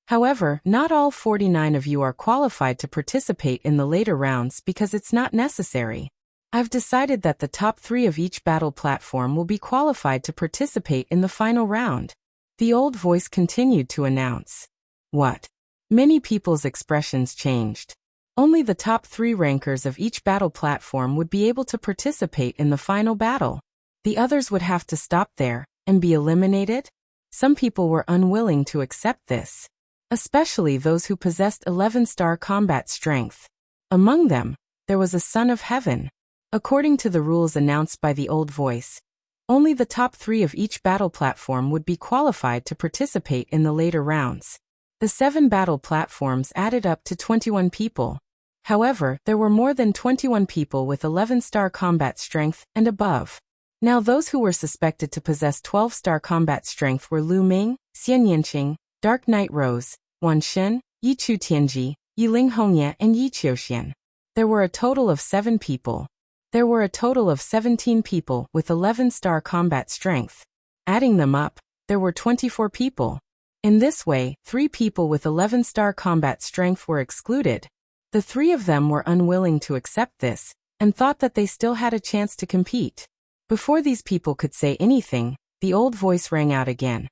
However, not all 49 of you are qualified to participate in the later rounds because it's not necessary. I've decided that the top 3 of each battle platform will be qualified to participate in the final round. The old voice continued to announce. What? Many people's expressions changed. Only the top 3 rankers of each battle platform would be able to participate in the final battle. The others would have to stop there and be eliminated? Some people were unwilling to accept this, especially those who possessed 11-star combat strength. Among them, there was a son of heaven. According to the rules announced by the old voice, only the top 3 of each battle platform would be qualified to participate in the later rounds. The 7 battle platforms added up to 21 people. However, there were more than 21 people with 11-star combat strength and above. Now those who were suspected to possess 12-star combat strength were Lu Ming, Xian Yanqing, Dark Knight Rose, Wan Shen, Yi Chu Tianji, Yi Ling Hongye, and Yi Qiuxian. There were a total of 7 people. There were a total of 17 people with 11-star combat strength. Adding them up, there were 24 people. In this way, 3 people with 11-star combat strength were excluded. The 3 of them were unwilling to accept this, and thought that they still had a chance to compete. Before these people could say anything, the old voice rang out again.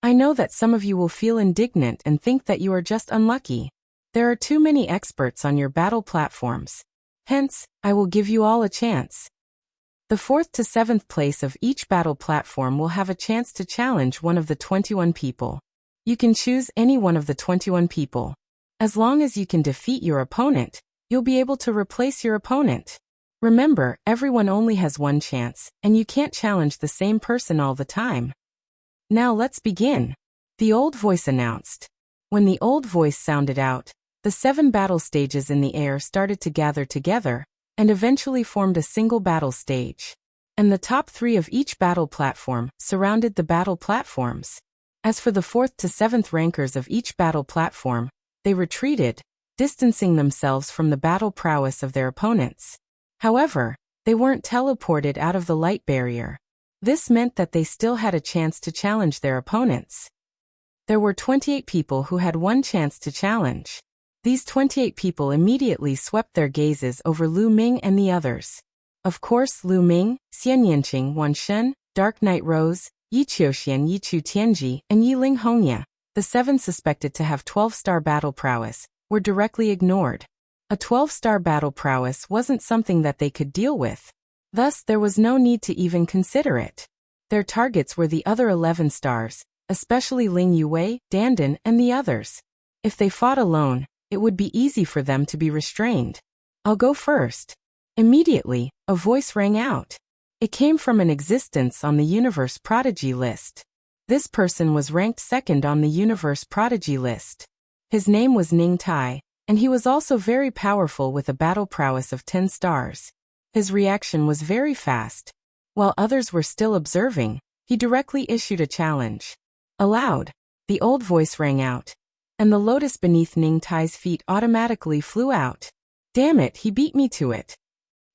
I know that some of you will feel indignant and think that you are just unlucky. There are too many experts on your battle platforms. Hence, I will give you all a chance. The 4th to 7th place of each battle platform will have a chance to challenge one of the 21 people. You can choose any one of the 21 people. As long as you can defeat your opponent, you'll be able to replace your opponent. Remember, everyone only has one chance, and you can't challenge the same person all the time. Now let's begin, the old voice announced. When the old voice sounded out, the 7 battle stages in the air started to gather together, and eventually formed a single battle stage. And the top 3 of each battle platform surrounded the battle platforms. As for the 4th to 7th rankers of each battle platform, they retreated, distancing themselves from the battle prowess of their opponents. However, they weren't teleported out of the light barrier. This meant that they still had a chance to challenge their opponents. There were 28 people who had one chance to challenge. These 28 people immediately swept their gazes over Lu Ming and the others. Of course, Lu Ming, Xian Yanqing, Wan Shen, Dark Knight Rose, Yi Qiuxian, Yi Chu Tianji, and Yi Ling Hongye, the 7 suspected to have 12-star battle prowess, were directly ignored. A 12-star battle prowess wasn't something that they could deal with. Thus, there was no need to even consider it. Their targets were the other 11 stars, especially Ling Yuwei, Dandan, and the others. If they fought alone, it would be easy for them to be restrained. I'll go first. Immediately, A voice rang out. It came from an existence on the Universe Prodigy list. This person was ranked second on the Universe Prodigy list. His name was Ning Tai, and he was also very powerful with a battle prowess of 10 stars. His reaction was very fast. While others were still observing, he directly issued a challenge. Aloud, the old voice rang out, and the lotus beneath Ning Tai's feet automatically flew out. Damn it, he beat me to it.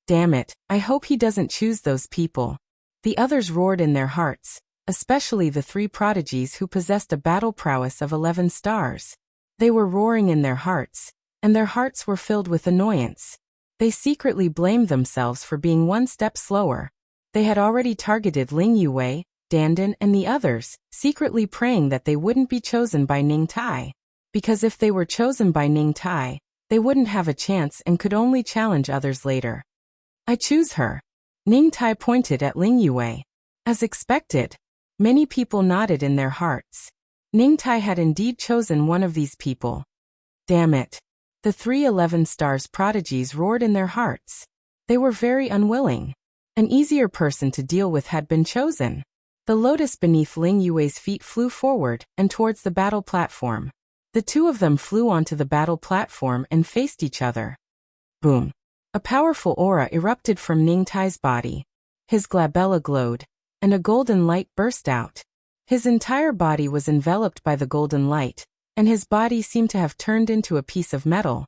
Damn it, I hope he doesn't choose those people. The others roared in their hearts, especially the 3 prodigies who possessed a battle prowess of 11 stars. They were roaring in their hearts, and their hearts were filled with annoyance. They secretly blamed themselves for being one step slower. They had already targeted Ling Yue, Dandan, and the others, secretly praying that they wouldn't be chosen by Ning Tai. Because if they were chosen by Ning Tai, they wouldn't have a chance and could only challenge others later. I choose her. Ning Tai pointed at Ling Yue. As expected, many people nodded in their hearts. Ning Tai had indeed chosen one of these people. Damn it. The 3 11 stars prodigies roared in their hearts. They were very unwilling. An easier person to deal with had been chosen. The lotus beneath Ling Yue's feet flew forward and towards the battle platform. The 2 of them flew onto the battle platform and faced each other. Boom. A powerful aura erupted from Ning Tai's body. His glabella glowed, and a golden light burst out. His entire body was enveloped by the golden light, and his body seemed to have turned into a piece of metal.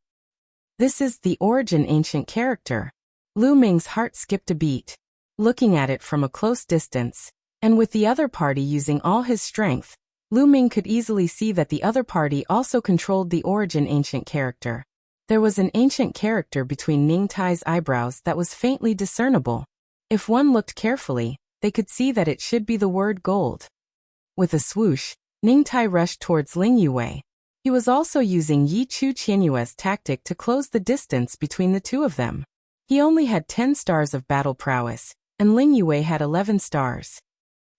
This is the origin ancient character. Lu Ming's heart skipped a beat. Looking at it from a close distance, and with the other party using all his strength, Lu Ming could easily see that the other party also controlled the origin ancient character. There was an ancient character between Ning Tai's eyebrows that was faintly discernible. If one looked carefully, they could see that it should be the word gold. With a swoosh, Ning Tai rushed towards Ling Yue. He was also using Yi Chu Qianyue's tactic to close the distance between the 2 of them. He only had 10 stars of battle prowess, and Ling Yue had 11 stars.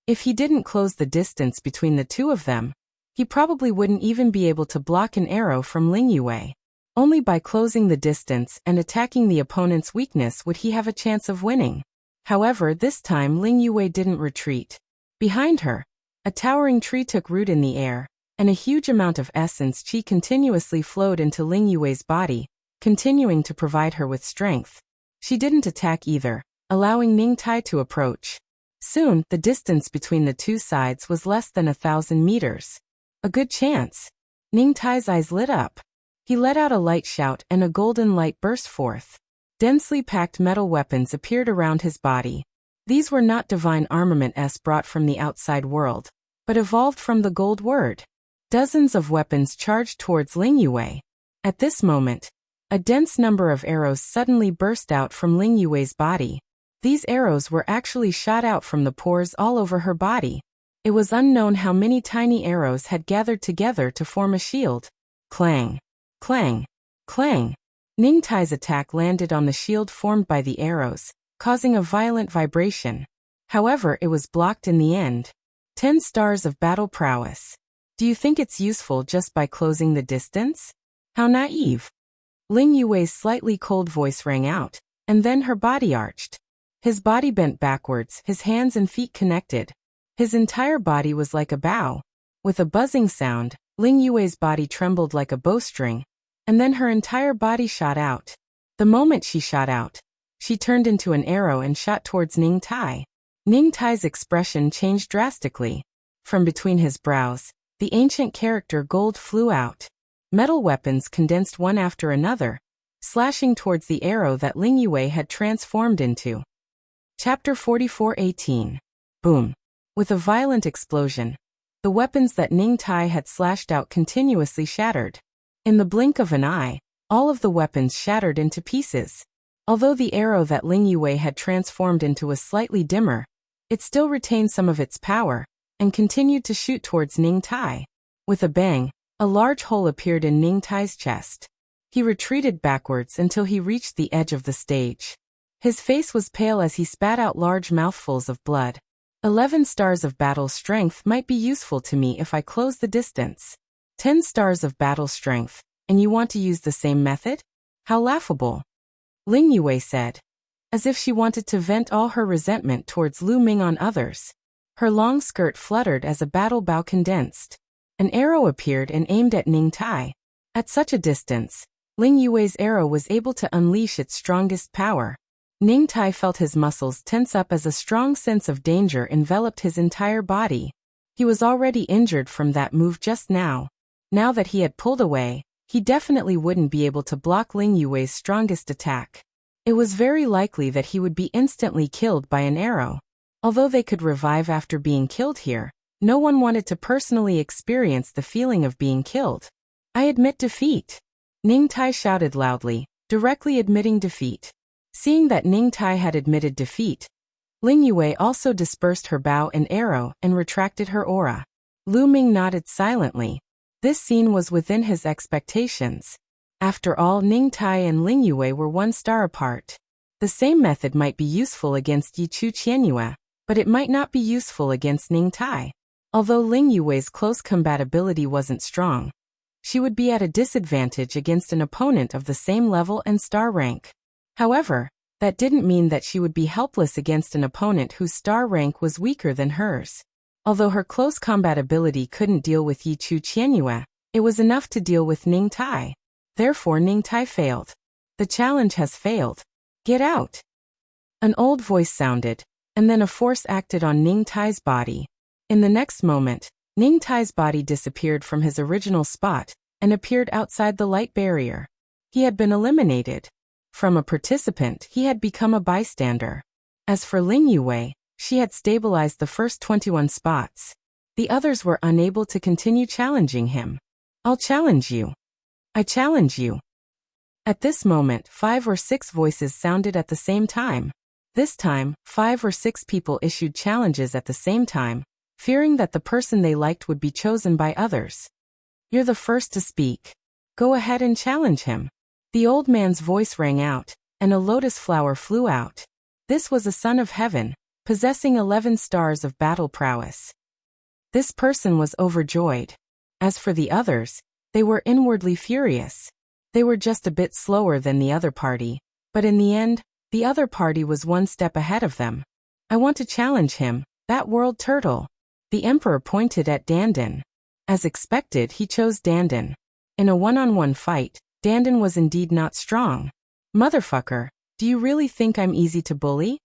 If he didn't close the distance between the 2 of them, he probably wouldn't even be able to block an arrow from Ling Yue. Only by closing the distance and attacking the opponent's weakness would he have a chance of winning. However, this time Ling Yue didn't retreat. Behind her, a towering tree took root in the air, and a huge amount of essence qi continuously flowed into Ling Yue's body, continuing to provide her with strength. She didn't attack either, allowing Ning Tai to approach. Soon, the distance between the 2 sides was less than 1,000 meters. A good chance. Ning Tai's eyes lit up. He let out a light shout and a golden light burst forth. Densely packed metal weapons appeared around his body. These were not divine armaments brought from the outside world, but evolved from the gold word. Dozens of weapons charged towards Ling Yue. At this moment, a dense number of arrows suddenly burst out from Ling Yue's body. These arrows were actually shot out from the pores all over her body. It was unknown how many tiny arrows had gathered together to form a shield. Clang. Clang. Clang. Ning Tai's attack landed on the shield formed by the arrows, causing a violent vibration. However, it was blocked in the end. 10 stars of battle prowess. Do you think it's useful just by closing the distance? How naive. Ling Yue's slightly cold voice rang out, and then her body arched. His body bent backwards, his hands and feet connected. His entire body was like a bow. With a buzzing sound, Ling Yue's body trembled like a bowstring, and then her entire body shot out. The moment she shot out, she turned into an arrow and shot towards Ning Tai. Ning Tai's expression changed drastically. From between his brows, the ancient character gold flew out. Metal weapons condensed one after another, slashing towards the arrow that Ling Yue had transformed into. Chapter 44:18. Boom. With a violent explosion, the weapons that Ning Tai had slashed out continuously shattered. In the blink of an eye, all of the weapons shattered into pieces. Although the arrow that Ling Yue had transformed into was slightly dimmer, it still retained some of its power, and continued to shoot towards Ning Tai. With a bang, a large hole appeared in Ning Tai's chest. He retreated backwards until he reached the edge of the stage. His face was pale as he spat out large mouthfuls of blood. 11 stars of battle strength might be useful to me if I close the distance. 10 stars of battle strength, and you want to use the same method? How laughable. Ling Yue said. as if she wanted to vent all her resentment towards Lu Ming on others. Her long skirt fluttered as a battle bow condensed. An arrow appeared and aimed at Ning Tai. At such a distance, Ling Yue's arrow was able to unleash its strongest power. Ning Tai felt his muscles tense up as a strong sense of danger enveloped his entire body. He was already injured from that move just now. Now that he had pulled away, he definitely wouldn't be able to block Ling Yue's strongest attack. It was very likely that he would be instantly killed by an arrow. Although they could revive after being killed here, no one wanted to personally experience the feeling of being killed. I admit defeat. Ning Tai shouted loudly, directly admitting defeat. Seeing that Ning Tai had admitted defeat, Ling Yue also dispersed her bow and arrow and retracted her aura. Lu Ming nodded silently. This scene was within his expectations. After all, Ning Tai and Ling Yue were 1 star apart. The same method might be useful against Yi Chu Qianyue, but it might not be useful against Ning Tai. Although Ling Yue's close compatibility wasn't strong, she would be at a disadvantage against an opponent of the same level and star rank. However, that didn't mean that she would be helpless against an opponent whose star rank was weaker than hers. Although her close compatibility couldn't deal with Yi Chu Qianyue, it was enough to deal with Ning Tai. Therefore Ning Tai failed. The challenge has failed. Get out! An old voice sounded, and then a force acted on Ning Tai's body. In the next moment, Ning Tai's body disappeared from his original spot and appeared outside the light barrier. He had been eliminated. From a participant, he had become a bystander. As for Ling Yue, she had stabilized the first 21 spots. The others were unable to continue challenging him. I'll challenge you. I challenge you. At this moment, 5 or 6 voices sounded at the same time. This time, 5 or 6 people issued challenges at the same time, fearing that the person they liked would be chosen by others. You're the first to speak. Go ahead and challenge him. The old man's voice rang out, and a lotus flower flew out. This was a son of heaven, possessing 11 stars of battle prowess. This person was overjoyed. As for the others, they were inwardly furious. They were just a bit slower than the other party, but in the end, the other party was 1 step ahead of them. I want to challenge him, that world turtle. The emperor pointed at Dandan. As expected, he chose Dandan. In a one-on-one fight, Dandan was indeed not strong. Motherfucker, do you really think I'm easy to bully?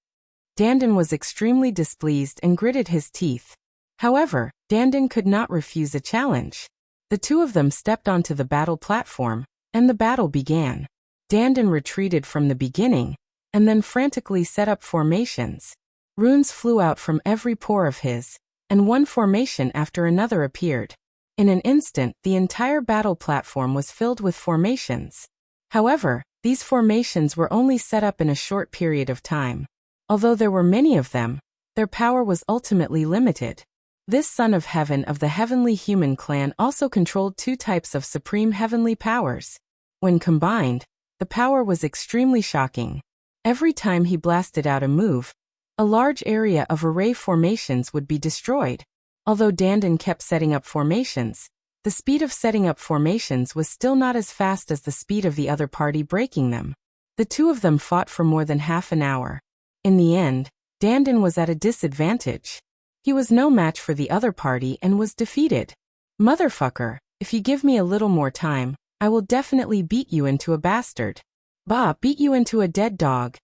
Dandan was extremely displeased and gritted his teeth. However, Dandan could not refuse a challenge. The two of them stepped onto the battle platform, and the battle began. Dandan retreated from the beginning, and then frantically set up formations. Runes flew out from every pore of his, and one formation after another appeared. In an instant, the entire battle platform was filled with formations. However, these formations were only set up in a short period of time. Although there were many of them, their power was ultimately limited. This son of heaven of the heavenly human clan also controlled 2 types of supreme heavenly powers. When combined, the power was extremely shocking. Every time he blasted out a move, a large area of array formations would be destroyed. Although Dandan kept setting up formations, the speed of setting up formations was still not as fast as the speed of the other party breaking them. The two of them fought for more than half an hour. In the end, Dandan was at a disadvantage. He was no match for the other party and was defeated. Motherfucker, if you give me a little more time, I will definitely beat you into a bastard. Bah, beat you into a dead dog.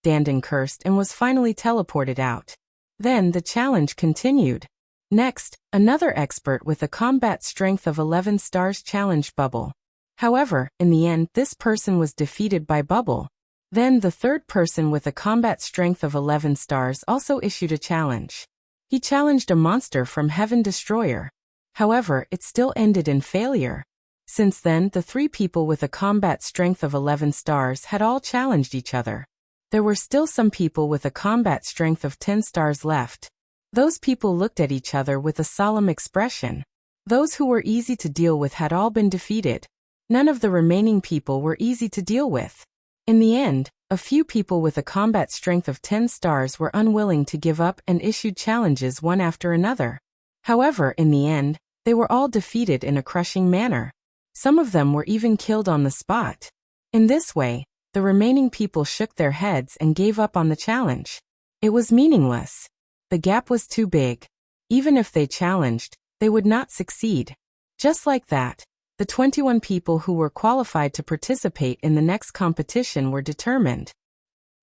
Dandan cursed and was finally teleported out. Then the challenge continued. Next, another expert with a combat strength of 11 stars challenged Bubble. However, in the end, this person was defeated by Bubble. Then the third person with a combat strength of 11 stars also issued a challenge. He challenged a monster from Heaven Destroyer. However, it still ended in failure. Since then, the 3 people with a combat strength of 11 stars had all challenged each other. There were still some people with a combat strength of 10 stars left. Those people looked at each other with a solemn expression. Those who were easy to deal with had all been defeated. None of the remaining people were easy to deal with. In the end, a few people with a combat strength of 10 stars were unwilling to give up and issued challenges one after another. However, in the end, they were all defeated in a crushing manner. Some of them were even killed on the spot. In this way, The remaining people shook their heads and gave up on the challenge. It was meaningless. The gap was too big. Even if they challenged, they would not succeed. Just like that, the 21 people who were qualified to participate in the next competition were determined.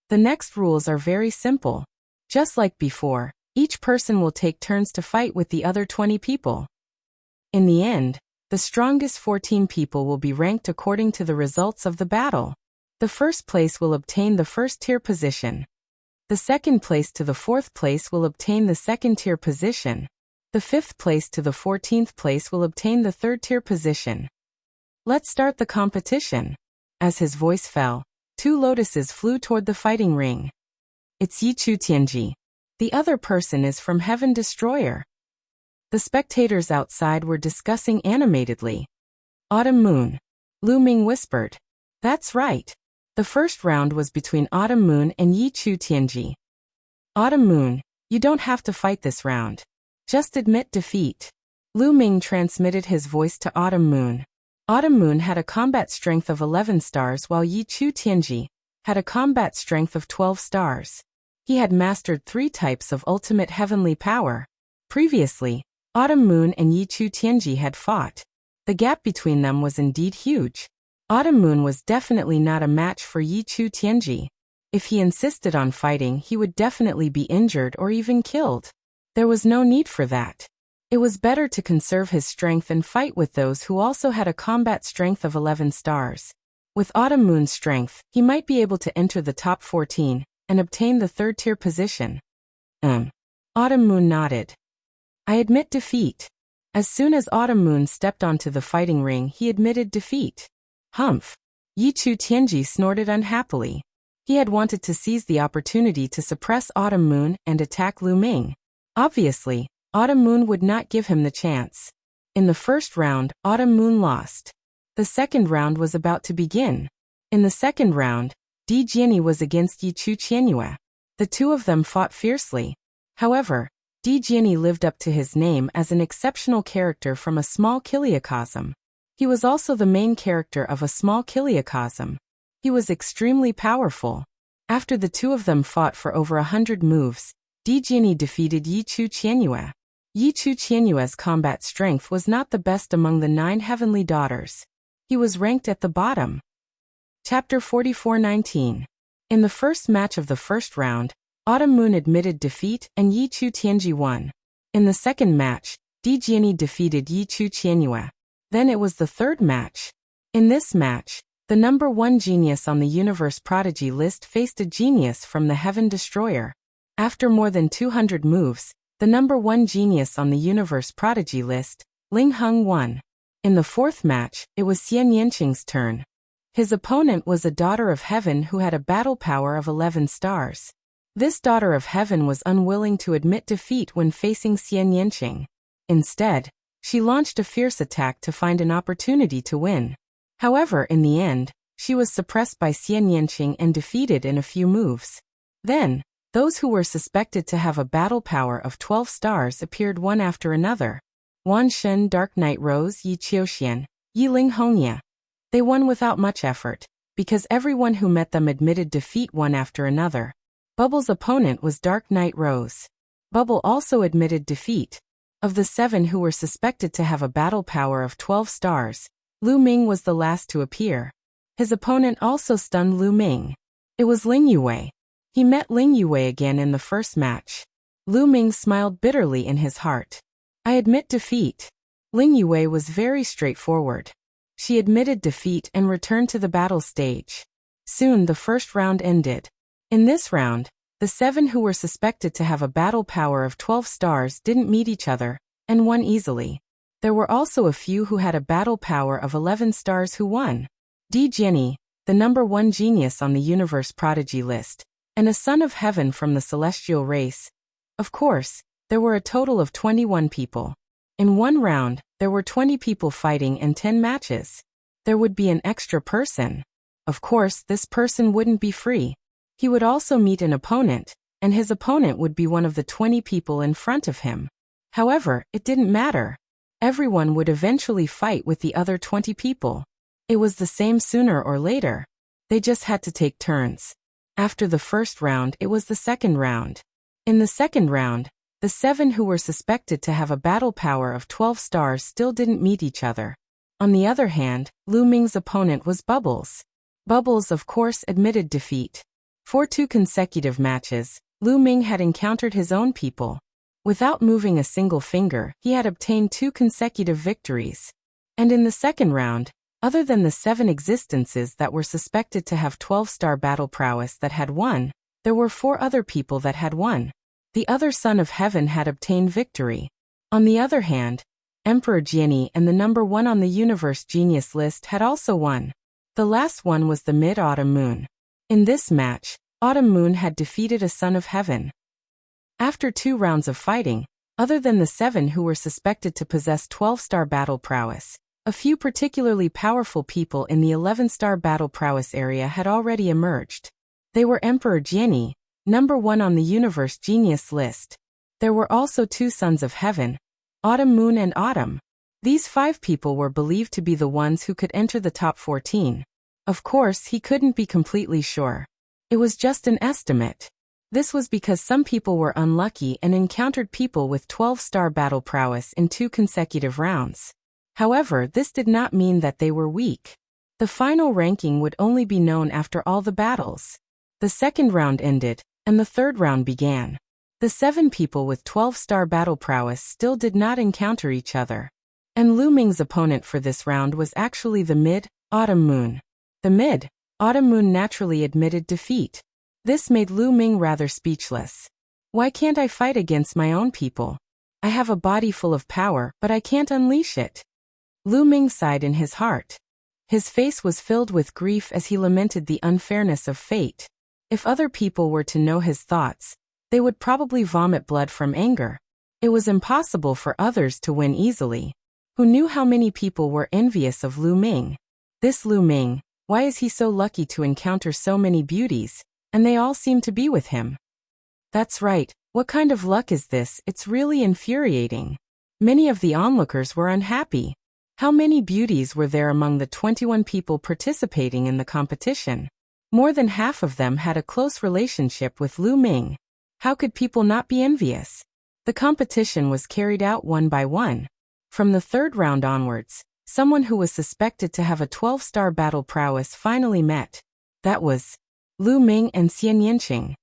The next rules are very simple. Just like before, each person will take turns to fight with the other 20 people. In the end, the strongest 14 people will be ranked according to the results of the battle. The first place will obtain the first tier position. The second place to the fourth place will obtain the second tier position. The fifth place to the 14th place will obtain the third tier position. Let's start the competition. As his voice fell, 2 lotuses flew toward the fighting ring. It's Yichu Tianji. The other person is from Heaven Destroyer. The spectators outside were discussing animatedly. Autumn Moon. Lu Ming whispered. That's right. The first round was between Autumn Moon and Yichu Tianji. Autumn Moon, you don't have to fight this round. Just admit defeat. Lu Ming transmitted his voice to Autumn Moon. Autumn Moon had a combat strength of 11 stars while Yichu Tianji had a combat strength of 12 stars. He had mastered 3 types of ultimate heavenly power. Previously, Autumn Moon and Yichu Tianji had fought. The gap between them was indeed huge. Autumn Moon was definitely not a match for Yichu Tianji. If he insisted on fighting, he would definitely be injured or even killed. There was no need for that. It was better to conserve his strength and fight with those who also had a combat strength of 11 stars. With Autumn Moon's strength, he might be able to enter the top 14 and obtain the third tier position. Autumn Moon nodded. I admit defeat. As soon as Autumn Moon stepped onto the fighting ring, he admitted defeat. Humph. Yichu Tianji snorted unhappily. He had wanted to seize the opportunity to suppress Autumn Moon and attack Lu Ming. Obviously, Autumn Moon would not give him the chance. In the first round, Autumn Moon lost. The second round was about to begin. In the second round, Di Jianyi was against Yichu Tianyue. The two of them fought fiercely. However, Di Jianyi lived up to his name as an exceptional character from a small kiliacosm. He was also the main character of a small kiliacosm. He was extremely powerful. After the two of them fought for over 100 moves, Di Jianyi defeated Yichu Tianyue. Yichu Tianyue's combat strength was not the best among the 9 heavenly daughters. He was ranked at the bottom. Chapter 44:19. In the first match of the first round, Autumn Moon admitted defeat and Yichu Tianji won. In the second match, Di Jianyi defeated Yichu Tianyue. Then it was the third match. In this match, the number 1 genius on the Universe Prodigy list faced a genius from the Heaven Destroyer. After more than 200 moves, the number 1 genius on the Universe Prodigy list, Ling Heng, won. In the fourth match, it was Xian Yanqing's turn. His opponent was a daughter of heaven who had a battle power of 11 stars. This daughter of heaven was unwilling to admit defeat when facing Xian Yanqing. Instead, she launched a fierce attack to find an opportunity to win. However, in the end, she was suppressed by Xian Yanqing and defeated in a few moves. Then, those who were suspected to have a battle power of 12 stars appeared one after another. Wan Shen, Dark Knight Rose, Yi Qiuxian, Yi Ling Hongya. They won without much effort, because everyone who met them admitted defeat one after another. Bubble's opponent was Dark Knight Rose. Bubble also admitted defeat. Of the 7 who were suspected to have a battle power of 12 stars, Lu Ming was the last to appear. His opponent also stunned Lu Ming. It was Ling Yue. He met Ling Yue again in the first match. Lu Ming smiled bitterly in his heart. I admit defeat. Ling Yue was very straightforward. She admitted defeat and returned to the battle stage. Soon the first round ended. In this round, the 7 who were suspected to have a battle power of 12 stars didn't meet each other, and won easily. There were also a few who had a battle power of 11 stars who won. Di Jianyi, the number 1 genius on the Universe Prodigy list, and a son of heaven from the celestial race. Of course, there were a total of 21 people. In one round, there were 20 people fighting and 10 matches. There would be an extra person. Of course, this person wouldn't be free. He would also meet an opponent, and his opponent would be one of the 20 people in front of him. However, it didn't matter. Everyone would eventually fight with the other 20 people. It was the same sooner or later. They just had to take turns. After the first round, it was the second round. In the second round, the 7 who were suspected to have a battle power of 12 stars still didn't meet each other. On the other hand, Lu Ming's opponent was Bubbles. Bubbles, of course, admitted defeat. For 2 consecutive matches, Lu Ming had encountered his own people. Without moving a single finger, he had obtained 2 consecutive victories. And in the second round, other than the 7 existences that were suspected to have 12-star battle prowess that had won, there were 4 other people that had won. The other Son of Heaven had obtained victory. On the other hand, Emperor Jiani and the number 1 on the Universe Genius list had also won. The last one was the Mid-Autumn Moon. In this match, Autumn Moon had defeated a Son of Heaven. After 2 rounds of fighting, other than the 7 who were suspected to possess 12-star battle prowess, a few particularly powerful people in the 11-star battle prowess area had already emerged. They were Emperor Jiani, number 1 on the Universe Genius list. There were also 2 Sons of Heaven, Autumn Moon and Autumn. These 5 people were believed to be the ones who could enter the top 14. Of course, he couldn't be completely sure. It was just an estimate. This was because some people were unlucky and encountered people with 12-star battle prowess in 2 consecutive rounds. However, this did not mean that they were weak. The final ranking would only be known after all the battles. The second round ended, and the third round began. The 7 people with 12-star battle prowess still did not encounter each other. And Lu Ming's opponent for this round was actually the Mid-Autumn Moon. The Mid-Autumn Moon naturally admitted defeat. This made Lu Ming rather speechless. Why can't I fight against my own people? I have a body full of power, but I can't unleash it. Lu Ming sighed in his heart. His face was filled with grief as he lamented the unfairness of fate. If other people were to know his thoughts, they would probably vomit blood from anger. It was impossible for others to win easily. Who knew how many people were envious of Lu Ming? This Lu Ming, why is he so lucky to encounter so many beauties, and they all seem to be with him? That's right, what kind of luck is this? It's really infuriating. Many of the onlookers were unhappy. How many beauties were there among the 21 people participating in the competition? More than half of them had a close relationship with Lu Ming. How could people not be envious? The competition was carried out one by one. From the third round onwards, someone who was suspected to have a 12-star battle prowess finally met. That was Lu Ming and Xian Yanqing.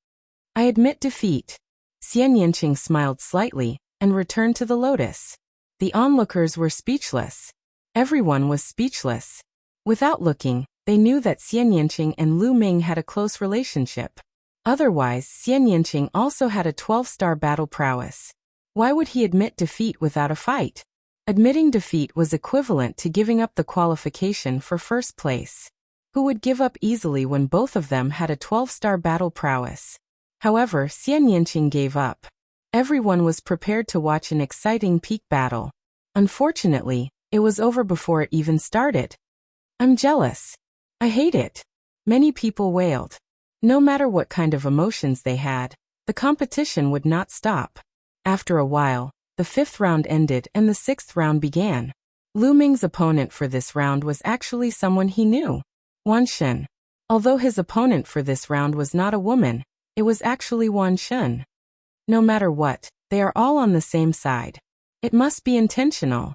I admit defeat. Xian Yanqing smiled slightly and returned to the lotus. The onlookers were speechless. Everyone was speechless. Without looking, they knew that Xian Yanqing and Lu Ming had a close relationship. Otherwise, Xian Yanqing also had a 12-star battle prowess. Why would he admit defeat without a fight? Admitting defeat was equivalent to giving up the qualification for first place. Who would give up easily when both of them had a 12-star battle prowess? However, Xian Yanqing gave up. Everyone was prepared to watch an exciting peak battle. Unfortunately, it was over before it even started. I'm jealous. I hate it. Many people wailed. No matter what kind of emotions they had, the competition would not stop. After a while, the 5th round ended and the 6th round began. Lu Ming's opponent for this round was actually someone he knew. Wan Shen. Although his opponent for this round was not a woman, it was actually Wan Shen. No matter what, they are all on the same side. It must be intentional.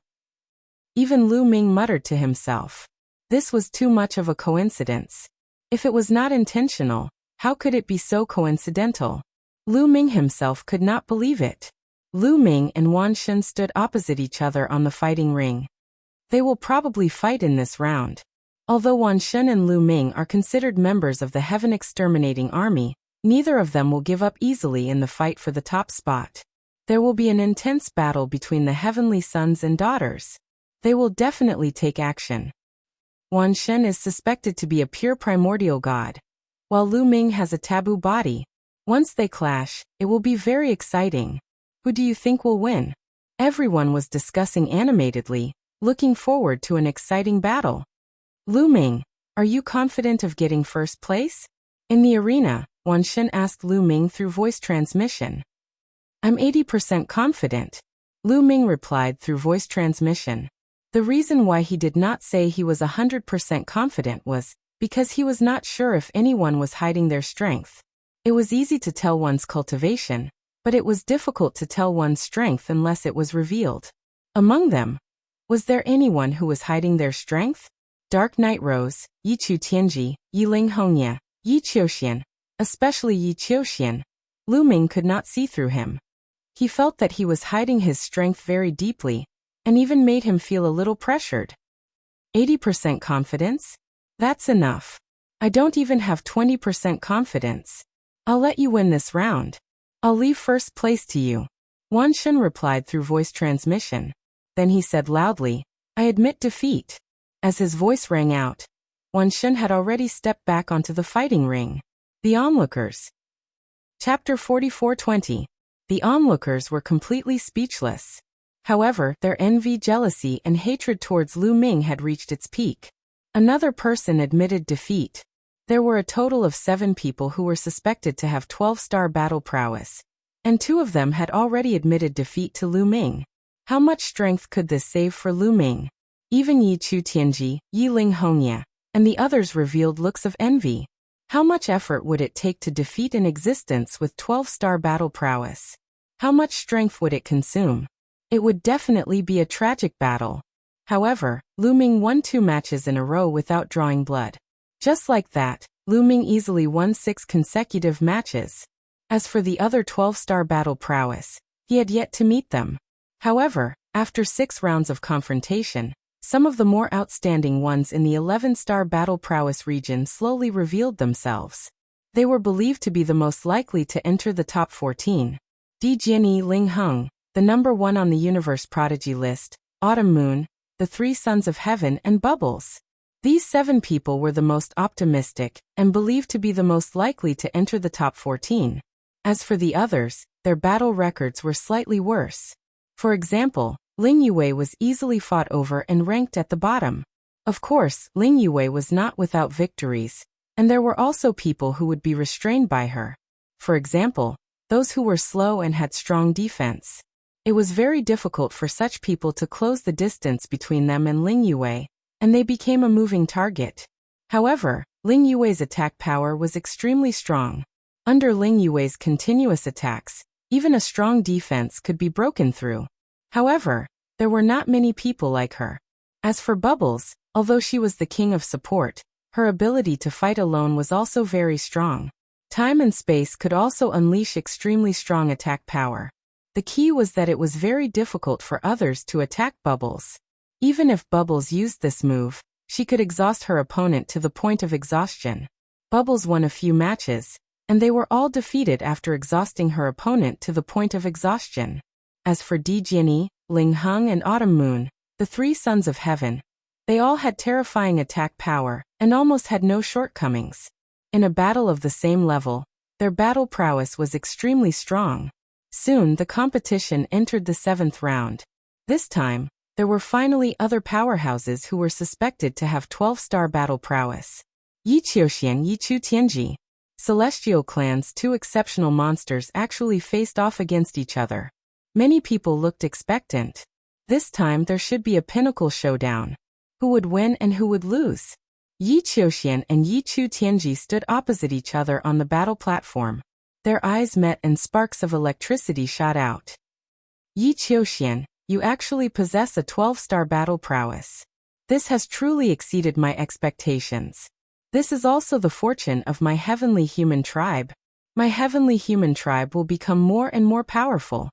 Even Lu Ming muttered to himself. This was too much of a coincidence. If it was not intentional, how could it be so coincidental? Lu Ming himself could not believe it. Lu Ming and Wan Shen stood opposite each other on the fighting ring. They will probably fight in this round. Although Wan Shen and Lu Ming are considered members of the Heaven Exterminating Army, neither of them will give up easily in the fight for the top spot. There will be an intense battle between the heavenly sons and daughters. They will definitely take action. Wan Shen is suspected to be a pure primordial god, while Lu Ming has a taboo body. Once they clash, it will be very exciting. Who do you think will win? Everyone was discussing animatedly, looking forward to an exciting battle. Lu Ming, are you confident of getting first place? In the arena, Wan Shen asked Lu Ming through voice transmission. I'm 80% confident, Lu Ming replied through voice transmission. The reason why he did not say he was 100% confident was, because he was not sure if anyone was hiding their strength. It was easy to tell one's cultivation, but it was difficult to tell one's strength unless it was revealed. Among them, was there anyone who was hiding their strength? Dark Night Rose, Yi Chu Tianji, Yi Ling Hongye, Yi Qiuxian, especially Yi Qiuxian. Lu Ming could not see through him. He felt that he was hiding his strength very deeply, and even made him feel a little pressured. 80% confidence? That's enough. I don't even have 20% confidence. I'll let you win this round. I'll leave first place to you. Wan Shun replied through voice transmission. Then he said loudly, I admit defeat. As his voice rang out, Wan Shun had already stepped back onto the fighting ring. The onlookers. Chapter 44:20. The onlookers were completely speechless. However, their envy, jealousy, and hatred towards Lu Ming had reached its peak. Another person admitted defeat. There were a total of 7 people who were suspected to have 12-star battle prowess, and 2 of them had already admitted defeat to Lu Ming. How much strength could this save for Lu Ming? Even Yi Chu Tianji, Yi Ling Hongye, and the others revealed looks of envy. How much effort would it take to defeat an existence with 12-star battle prowess? How much strength would it consume? It would definitely be a tragic battle. However, Lu Ming won 2 matches in a row without drawing blood. Just like that, Lu Ming easily won 6 consecutive matches. As for the other 12-star battle prowess, he had yet to meet them. However, after 6 rounds of confrontation, some of the more outstanding ones in the 11-star battle prowess region slowly revealed themselves. They were believed to be the most likely to enter the top 14. Di Jianyi Ling Heng, the number 1 on the Universe Prodigy list, Autumn Moon, the 3 Sons of Heaven, and Bubbles. These 7 people were the most optimistic and believed to be the most likely to enter the top 14. As for the others, their battle records were slightly worse. For example, Ling Yue was easily fought over and ranked at the bottom. Of course, Ling Yue was not without victories, and there were also people who would be restrained by her. For example, those who were slow and had strong defense. It was very difficult for such people to close the distance between them and Ling Yue, and they became a moving target. However, Ling Yue's attack power was extremely strong. Under Ling Yue's continuous attacks, even a strong defense could be broken through. However, there were not many people like her. As for Bubbles, although she was the king of support, her ability to fight alone was also very strong. Time and space could also unleash extremely strong attack power. The key was that it was very difficult for others to attack Bubbles. Even if Bubbles used this move, she could exhaust her opponent to the point of exhaustion. Bubbles won a few matches, and they were all defeated after exhausting her opponent to the point of exhaustion. As for Di Jianyi, Ling Heng, and Autumn Moon, the 3 Sons of Heaven, they all had terrifying attack power and almost had no shortcomings. In a battle of the same level, their battle prowess was extremely strong. Soon the competition entered the 7th round. This time, there were finally other powerhouses who were suspected to have 12-star battle prowess. Yi Qiuxian, Yi Chu Tianji. Celestial Clan's 2 exceptional monsters actually faced off against each other. Many people looked expectant. This time there should be a pinnacle showdown. Who would win and who would lose? Yi Qiuxian and Yi Chu Tianji stood opposite each other on the battle platform. Their eyes met and sparks of electricity shot out. Yi Qiuxian, you actually possess a 12-star battle prowess. This has truly exceeded my expectations. This is also the fortune of my heavenly human tribe. My heavenly human tribe will become more and more powerful.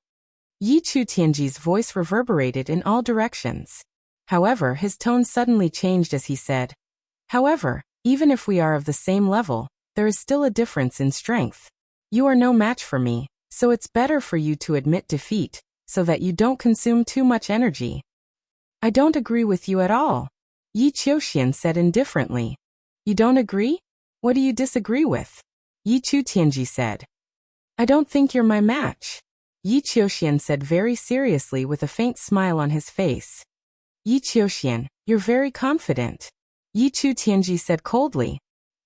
Yi Chu Tianji's voice reverberated in all directions. However, his tone suddenly changed as he said, however, even if we are of the same level, there is still a difference in strength. You are no match for me, so it's better for you to admit defeat, so that you don't consume too much energy. I don't agree with you at all, Yi Qiuxian said indifferently. You don't agree? What do you disagree with? Yi Chu Tianji said. I don't think you're my match, Yi Qiuxian said very seriously with a faint smile on his face. Yi Qiuxian, you're very confident, Yi Chu Tianji said coldly.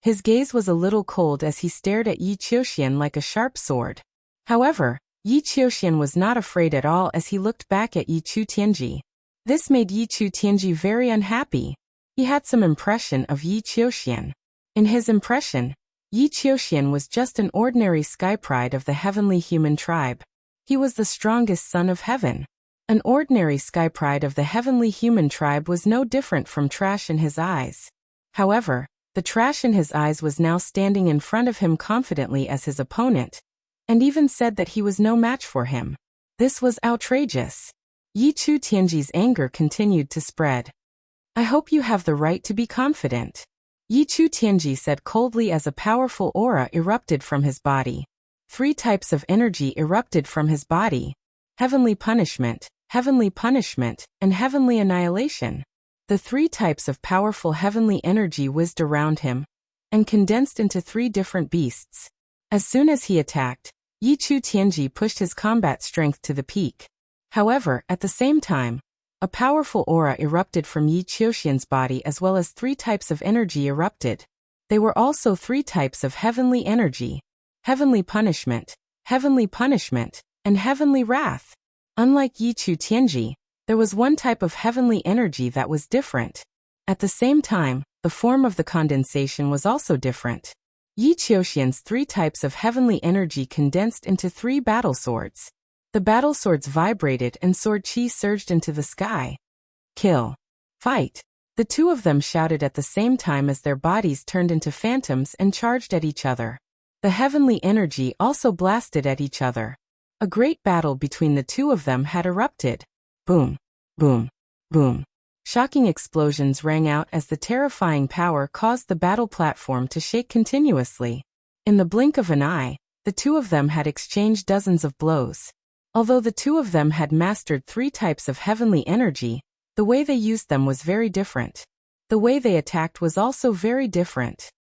His gaze was a little cold as he stared at Yi Qiuxian like a sharp sword. However, Yi Qiuxian was not afraid at all as he looked back at Yi Chu Tianji. This made Yi Chu Tianji very unhappy. He had some impression of Yi Qiuxian. In his impression, Yi Qiuxian was just an ordinary sky pride of the heavenly human tribe. He was the strongest son of heaven. An ordinary sky pride of the heavenly human tribe was no different from trash in his eyes. However, the trash in his eyes was now standing in front of him confidently as his opponent, and even said that he was no match for him. This was outrageous. Yi Chu Tianji's anger continued to spread. I hope you have the right to be confident, Yi Chu Tianji said coldly as a powerful aura erupted from his body. 3 types of energy erupted from his body: heavenly punishment, and heavenly annihilation. The 3 types of powerful heavenly energy whizzed around him and condensed into 3 different beasts. As soon as he attacked, Yi Chu Tianji pushed his combat strength to the peak. However, at the same time, a powerful aura erupted from Yi Qiuxian's body as well as 3 types of energy erupted. They were also 3 types of heavenly energy: heavenly punishment, and heavenly wrath. Unlike Yi Chu Tianji, there was one type of heavenly energy that was different. At the same time, the form of the condensation was also different. Yi Qiuxian's 3 types of heavenly energy condensed into 3 battle swords. The battle swords vibrated and sword chi surged into the sky. Kill. Fight. The 2 of them shouted at the same time as their bodies turned into phantoms and charged at each other. The heavenly energy also blasted at each other. A great battle between the 2 of them had erupted. Boom, boom, boom. Shocking explosions rang out as the terrifying power caused the battle platform to shake continuously. In the blink of an eye, the 2 of them had exchanged dozens of blows. Although the 2 of them had mastered 3 types of heavenly energy, the way they used them was very different. The way they attacked was also very different.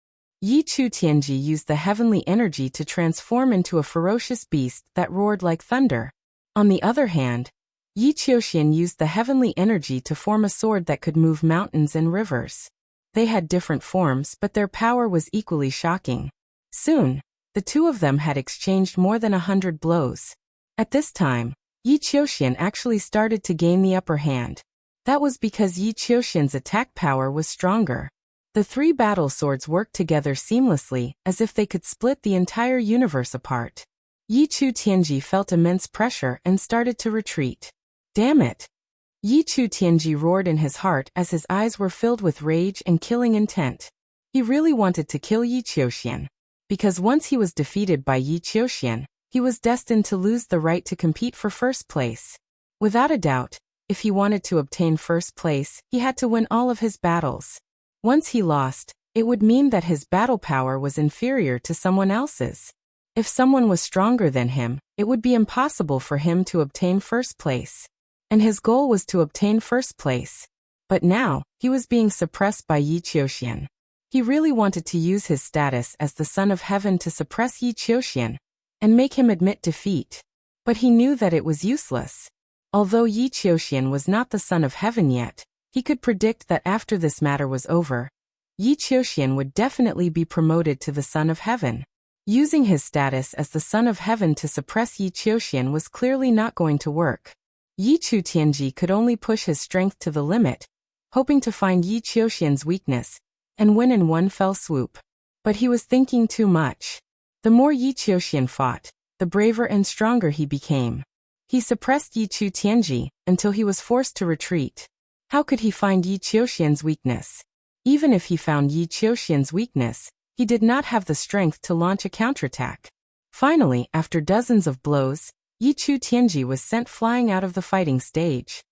Yi Chu Tianji used the heavenly energy to transform into a ferocious beast that roared like thunder. On the other hand, Yi Qiuxian used the heavenly energy to form a sword that could move mountains and rivers. They had different forms, but their power was equally shocking. Soon, the 2 of them had exchanged more than 100 blows. At this time, Yi Qiuxian actually started to gain the upper hand. That was because Yi Qiuxian's attack power was stronger. The 3 battle swords worked together seamlessly, as if they could split the entire universe apart. Yi Chu Tianji felt immense pressure and started to retreat. Damn it! Yi Chu Tianji roared in his heart as his eyes were filled with rage and killing intent. He really wanted to kill Yi Qiuxian, because once he was defeated by Yi Qiuxian, he was destined to lose the right to compete for first place. Without a doubt, if he wanted to obtain first place, he had to win all of his battles. Once he lost, it would mean that his battle power was inferior to someone else's. If someone was stronger than him, it would be impossible for him to obtain first place. And his goal was to obtain first place. But now, he was being suppressed by Yi Qiuxian. He really wanted to use his status as the son of heaven to suppress Yi Qiuxian and make him admit defeat. But he knew that it was useless. Although Yi Qiuxian was not the son of heaven yet, he could predict that after this matter was over, Yi Qiuxian would definitely be promoted to the son of heaven. Using his status as the son of heaven to suppress Yi Qiuxian was clearly not going to work. Yi Chu Tianji could only push his strength to the limit, hoping to find Yi Qiuxian's weakness and win in one fell swoop. But he was thinking too much. The more Yi Qiuxian fought, the braver and stronger he became. He suppressed Yi Chu Tianji until he was forced to retreat. How could he find Yi Qiuxian's weakness? Even if he found Yi Qiuxian's weakness, he did not have the strength to launch a counterattack. Finally, after dozens of blows, Yi Chu Tianji was sent flying out of the fighting stage.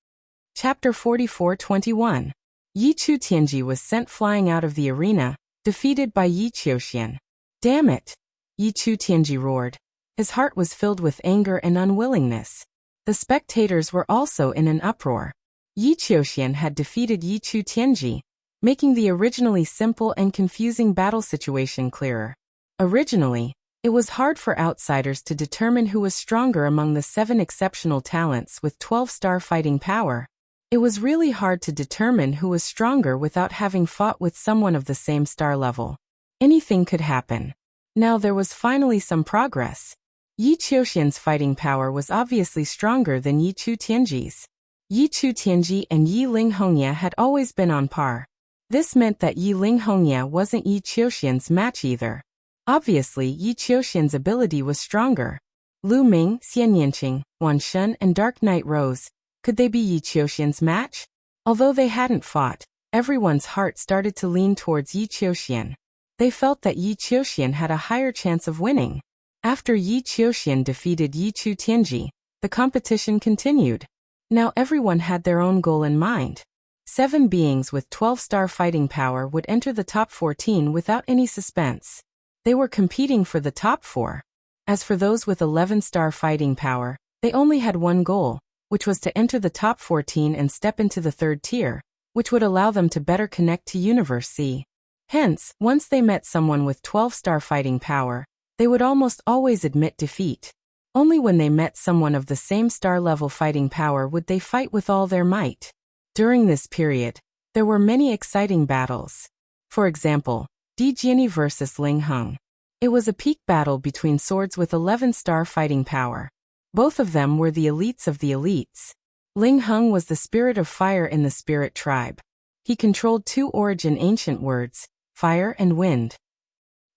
Chapter 44:21. Yi Chu Tianji was sent flying out of the arena, defeated by Yi Qiuxian. Damn it! Yi Chu Tianji roared. His heart was filled with anger and unwillingness. The spectators were also in an uproar. Yi Qiuxian had defeated Yi Chu Tianji, making the originally simple and confusing battle situation clearer. Originally, it was hard for outsiders to determine who was stronger among the 7 exceptional talents with 12-star fighting power. It was really hard to determine who was stronger without having fought with someone of the same star level. Anything could happen. Now there was finally some progress. Yi Qiuxian's fighting power was obviously stronger than Yi Chu Tianji's. Yi Chu Tianji and Yi Ling Hongye had always been on par. This meant that Yi Linghongye wasn't Yi Qiuxian's match either. Obviously, Yi Qiuxian's ability was stronger. Lu Ming, Xian Yinqing, Wan Shun, and Dark Knight Rose, could they be Yi Qiuxian's match? Although they hadn't fought, everyone's heart started to lean towards Yi Qiuxian. They felt that Yi Qiuxian had a higher chance of winning. After Yi Qiuxian defeated Yi Chu Tianji, the competition continued. Now everyone had their own goal in mind. 7 beings with 12-star fighting power would enter the top 14 without any suspense. They were competing for the top 4. As for those with 11-star fighting power, they only had one goal, which was to enter the top 14 and step into the 3rd tier, which would allow them to better connect to Universe C. Hence, once they met someone with 12-star fighting power, they would almost always admit defeat. Only when they met someone of the same star-level fighting power would they fight with all their might. During this period, there were many exciting battles. For example, Di Jiani versus Ling Heng. It was a peak battle between swords with 11-star fighting power. Both of them were the elites of the elites. Ling Heng was the spirit of fire in the spirit tribe. He controlled 2 origin ancient words, fire and wind.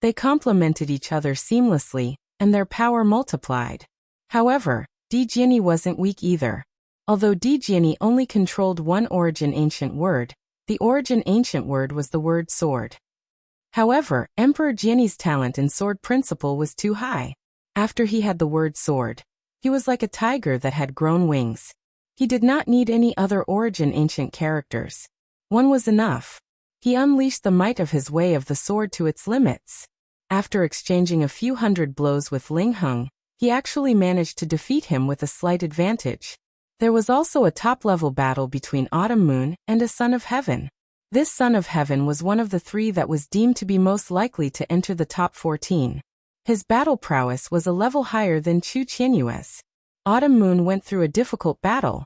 They complemented each other seamlessly, and their power multiplied. However, Di Jiani wasn't weak either. Although Di Jiani only controlled 1 origin ancient word, the origin ancient word was the word sword. However, Emperor Jiani's talent in sword principle was too high. After he had the word sword, he was like a tiger that had grown wings. He did not need any other origin ancient characters. One was enough. He unleashed the might of his way of the sword to its limits. After exchanging a few hundred blows with Ling Heng, he actually managed to defeat him with a slight advantage. There was also a top-level battle between Autumn Moon and a Son of Heaven. This Son of Heaven was one of the 3 that was deemed to be most likely to enter the top 14. His battle prowess was a level higher than Chu Qianyue's. Autumn Moon went through a difficult battle.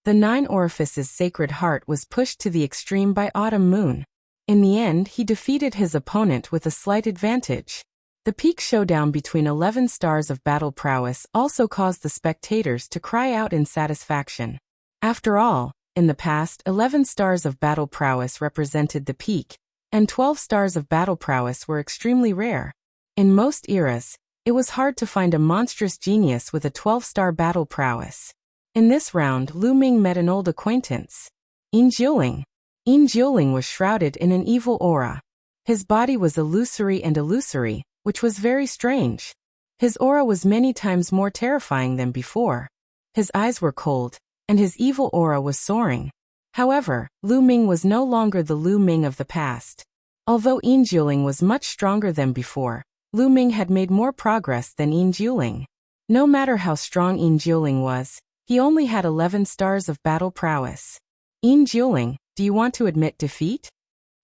The 9 Orifices Sacred Heart was pushed to the extreme by Autumn Moon. In the end, he defeated his opponent with a slight advantage. The peak showdown between 11 stars of battle prowess also caused the spectators to cry out in satisfaction. After all, in the past, 11 stars of battle prowess represented the peak, and 12 stars of battle prowess were extremely rare. In most eras, it was hard to find a monstrous genius with a 12-star battle prowess. In this round, Lu Ming met an old acquaintance. Yin Jiuling. Yin Jiuling was shrouded in an evil aura. His body was illusory, which was very strange. His aura was many times more terrifying than before. His eyes were cold, and his evil aura was soaring. However, Lu Ming was no longer the Lu Ming of the past. Although Yin Jiuling was much stronger than before, Lu Ming had made more progress than Yin Jiuling. No matter how strong Yin Jiuling was, he only had 11 stars of battle prowess. Yin Jiuling, do you want to admit defeat?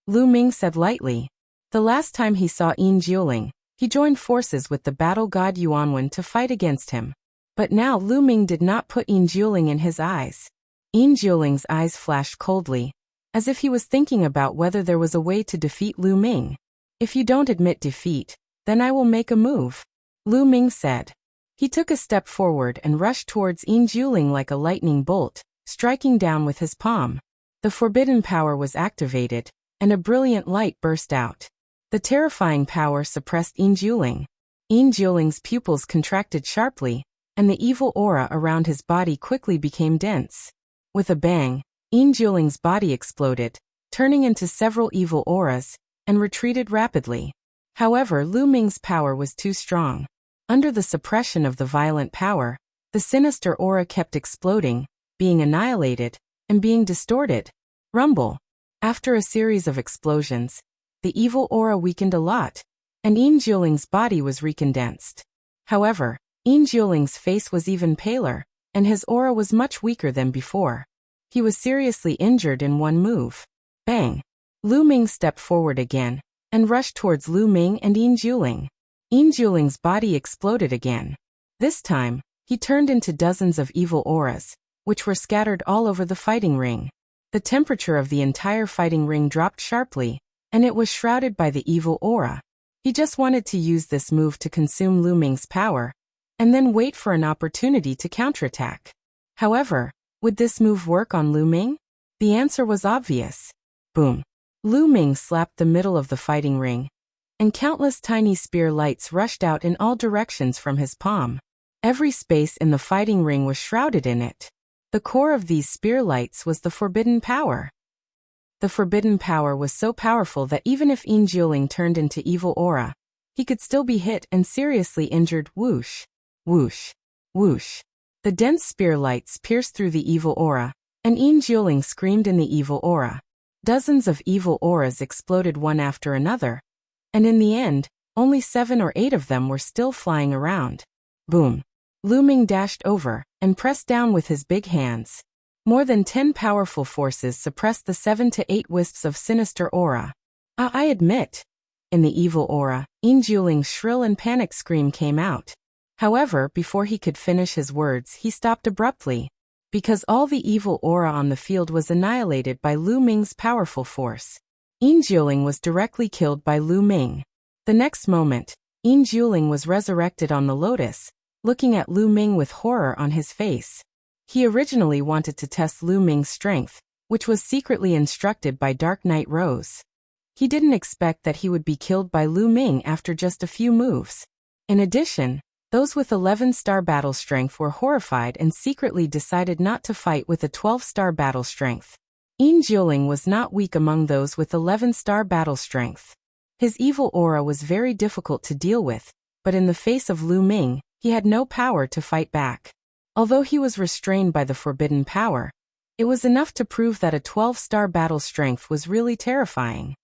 Lu Ming said lightly. The last time he saw Yin Jiuling, he joined forces with the battle god Yuanwen to fight against him. But now Lu Ming did not put Yin Jiuling in his eyes. Yin Jiuling's eyes flashed coldly, as if he was thinking about whether there was a way to defeat Lu Ming. If you don't admit defeat, then I will make a move, Lu Ming said. He took a step forward and rushed towards Yin Jiuling like a lightning bolt, striking down with his palm. The forbidden power was activated, and a brilliant light burst out. The terrifying power suppressed Yin Jiuling. Yin Jiuling's pupils contracted sharply, and the evil aura around his body quickly became dense. With a bang, Yin Jiuling's body exploded, turning into several evil auras, and retreated rapidly. However, Lu Ming's power was too strong. Under the suppression of the violent power, the sinister aura kept exploding, being annihilated, and being distorted. Rumble. After a series of explosions, the evil aura weakened a lot, and Yin Jiuling's body was recondensed. However, Yin Jiuling's face was even paler, and his aura was much weaker than before. He was seriously injured in one move. Bang! Lu Ming stepped forward again, and rushed towards Lu Ming and Yin Jiuling. Yin Jiuling's body exploded again. This time, he turned into dozens of evil auras, which were scattered all over the fighting ring. The temperature of the entire fighting ring dropped sharply, and it was shrouded by the evil aura. He just wanted to use this move to consume Lu Ming's power, and then wait for an opportunity to counterattack. However, would this move work on Lu Ming? The answer was obvious. Boom. Lu Ming slapped the middle of the fighting ring, and countless tiny spear lights rushed out in all directions from his palm. Every space in the fighting ring was shrouded in it. The core of these spear lights was the forbidden power. The forbidden power was so powerful that even if Yin Jiuling turned into evil aura, he could still be hit and seriously injured. Whoosh, whoosh, whoosh. The dense spear lights pierced through the evil aura, and Yin Jiuling screamed in the evil aura. Dozens of evil auras exploded one after another, and in the end, only 7 or 8 of them were still flying around. Boom. Lu Ming dashed over and pressed down with his big hands. More than 10 powerful forces suppressed the 7 to 8 wisps of sinister aura. I admit. In the evil aura, Yin Jiuling's shrill and panicked scream came out. However, before he could finish his words, he stopped abruptly, because all the evil aura on the field was annihilated by Lu Ming's powerful force. Yin Jiuling was directly killed by Lu Ming. The next moment, Yin Jiuling was resurrected on the lotus, looking at Lu Ming with horror on his face. He originally wanted to test Lu Ming's strength, which was secretly instructed by Dark Knight Rose. He didn't expect that he would be killed by Lu Ming after just a few moves. In addition, those with 11-star battle strength were horrified and secretly decided not to fight with a 12-star battle strength. Yin Jiuling was not weak among those with 11-star battle strength. His evil aura was very difficult to deal with, but in the face of Lu Ming, he had no power to fight back. Although he was restrained by the forbidden power, it was enough to prove that a 12-star battle strength was really terrifying.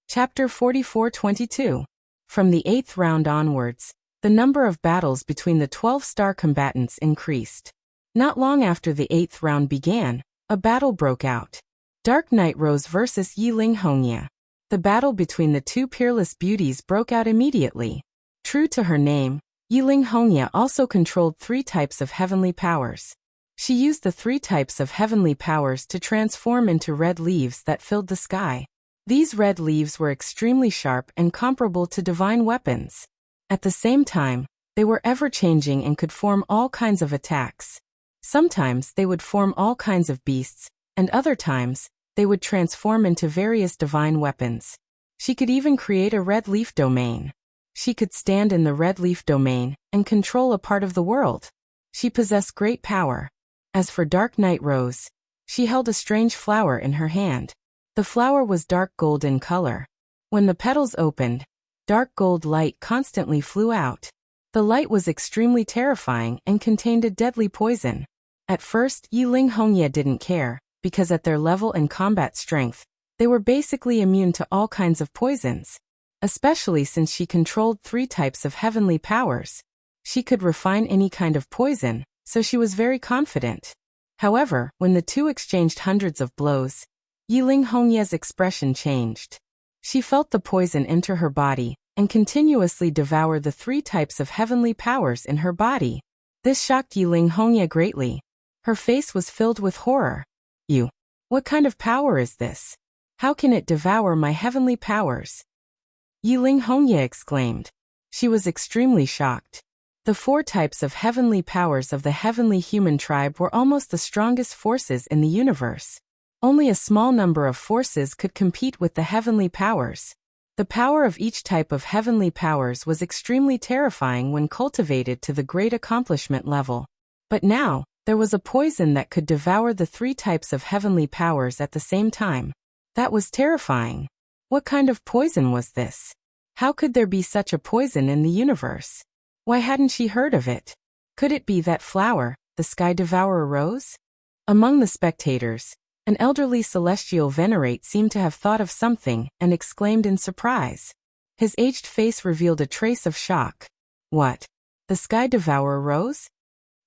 Chapter 44-22. From the 8th round onwards, the number of battles between the 12-star combatants increased. Not long after the 8th round began, a battle broke out. Dark Knight Rose versus Yiling Hongye. The battle between the two peerless beauties broke out immediately. True to her name, Yiling Hongye also controlled 3 types of heavenly powers. She used the 3 types of heavenly powers to transform into red leaves that filled the sky. These red leaves were extremely sharp and comparable to divine weapons. At the same time, they were ever-changing and could form all kinds of attacks. Sometimes they would form all kinds of beasts, and other times, they would transform into various divine weapons. She could even create a red leaf domain. She could stand in the red leaf domain and control a part of the world. She possessed great power. As for Dark Knight Rose, she held a strange flower in her hand. The flower was dark gold in color. When the petals opened, dark gold light constantly flew out. The light was extremely terrifying and contained a deadly poison. At first, Yiling Hongye didn't care, because at their level and combat strength, they were basically immune to all kinds of poisons. Especially since she controlled 3 types of heavenly powers. She could refine any kind of poison, so she was very confident. However, when the two exchanged hundreds of blows, Yiling Hongye's expression changed. She felt the poison enter her body, and continuously devour the 3 types of heavenly powers in her body. This shocked Yiling Hongye greatly. Her face was filled with horror. What kind of power is this? How can it devour my heavenly powers? Yiling Hongye exclaimed. She was extremely shocked. The 4 types of heavenly powers of the heavenly human tribe were almost the strongest forces in the universe. Only a small number of forces could compete with the heavenly powers. The power of each type of heavenly powers was extremely terrifying when cultivated to the great accomplishment level. But now, there was a poison that could devour the 3 types of heavenly powers at the same time. That was terrifying. What kind of poison was this? How could there be such a poison in the universe? Why hadn't she heard of it? Could it be that flower, the Sky Devourer Rose? Among the spectators, an elderly celestial venerate seemed to have thought of something and exclaimed in surprise. His aged face revealed a trace of shock. What? The Sky Devourer Rose?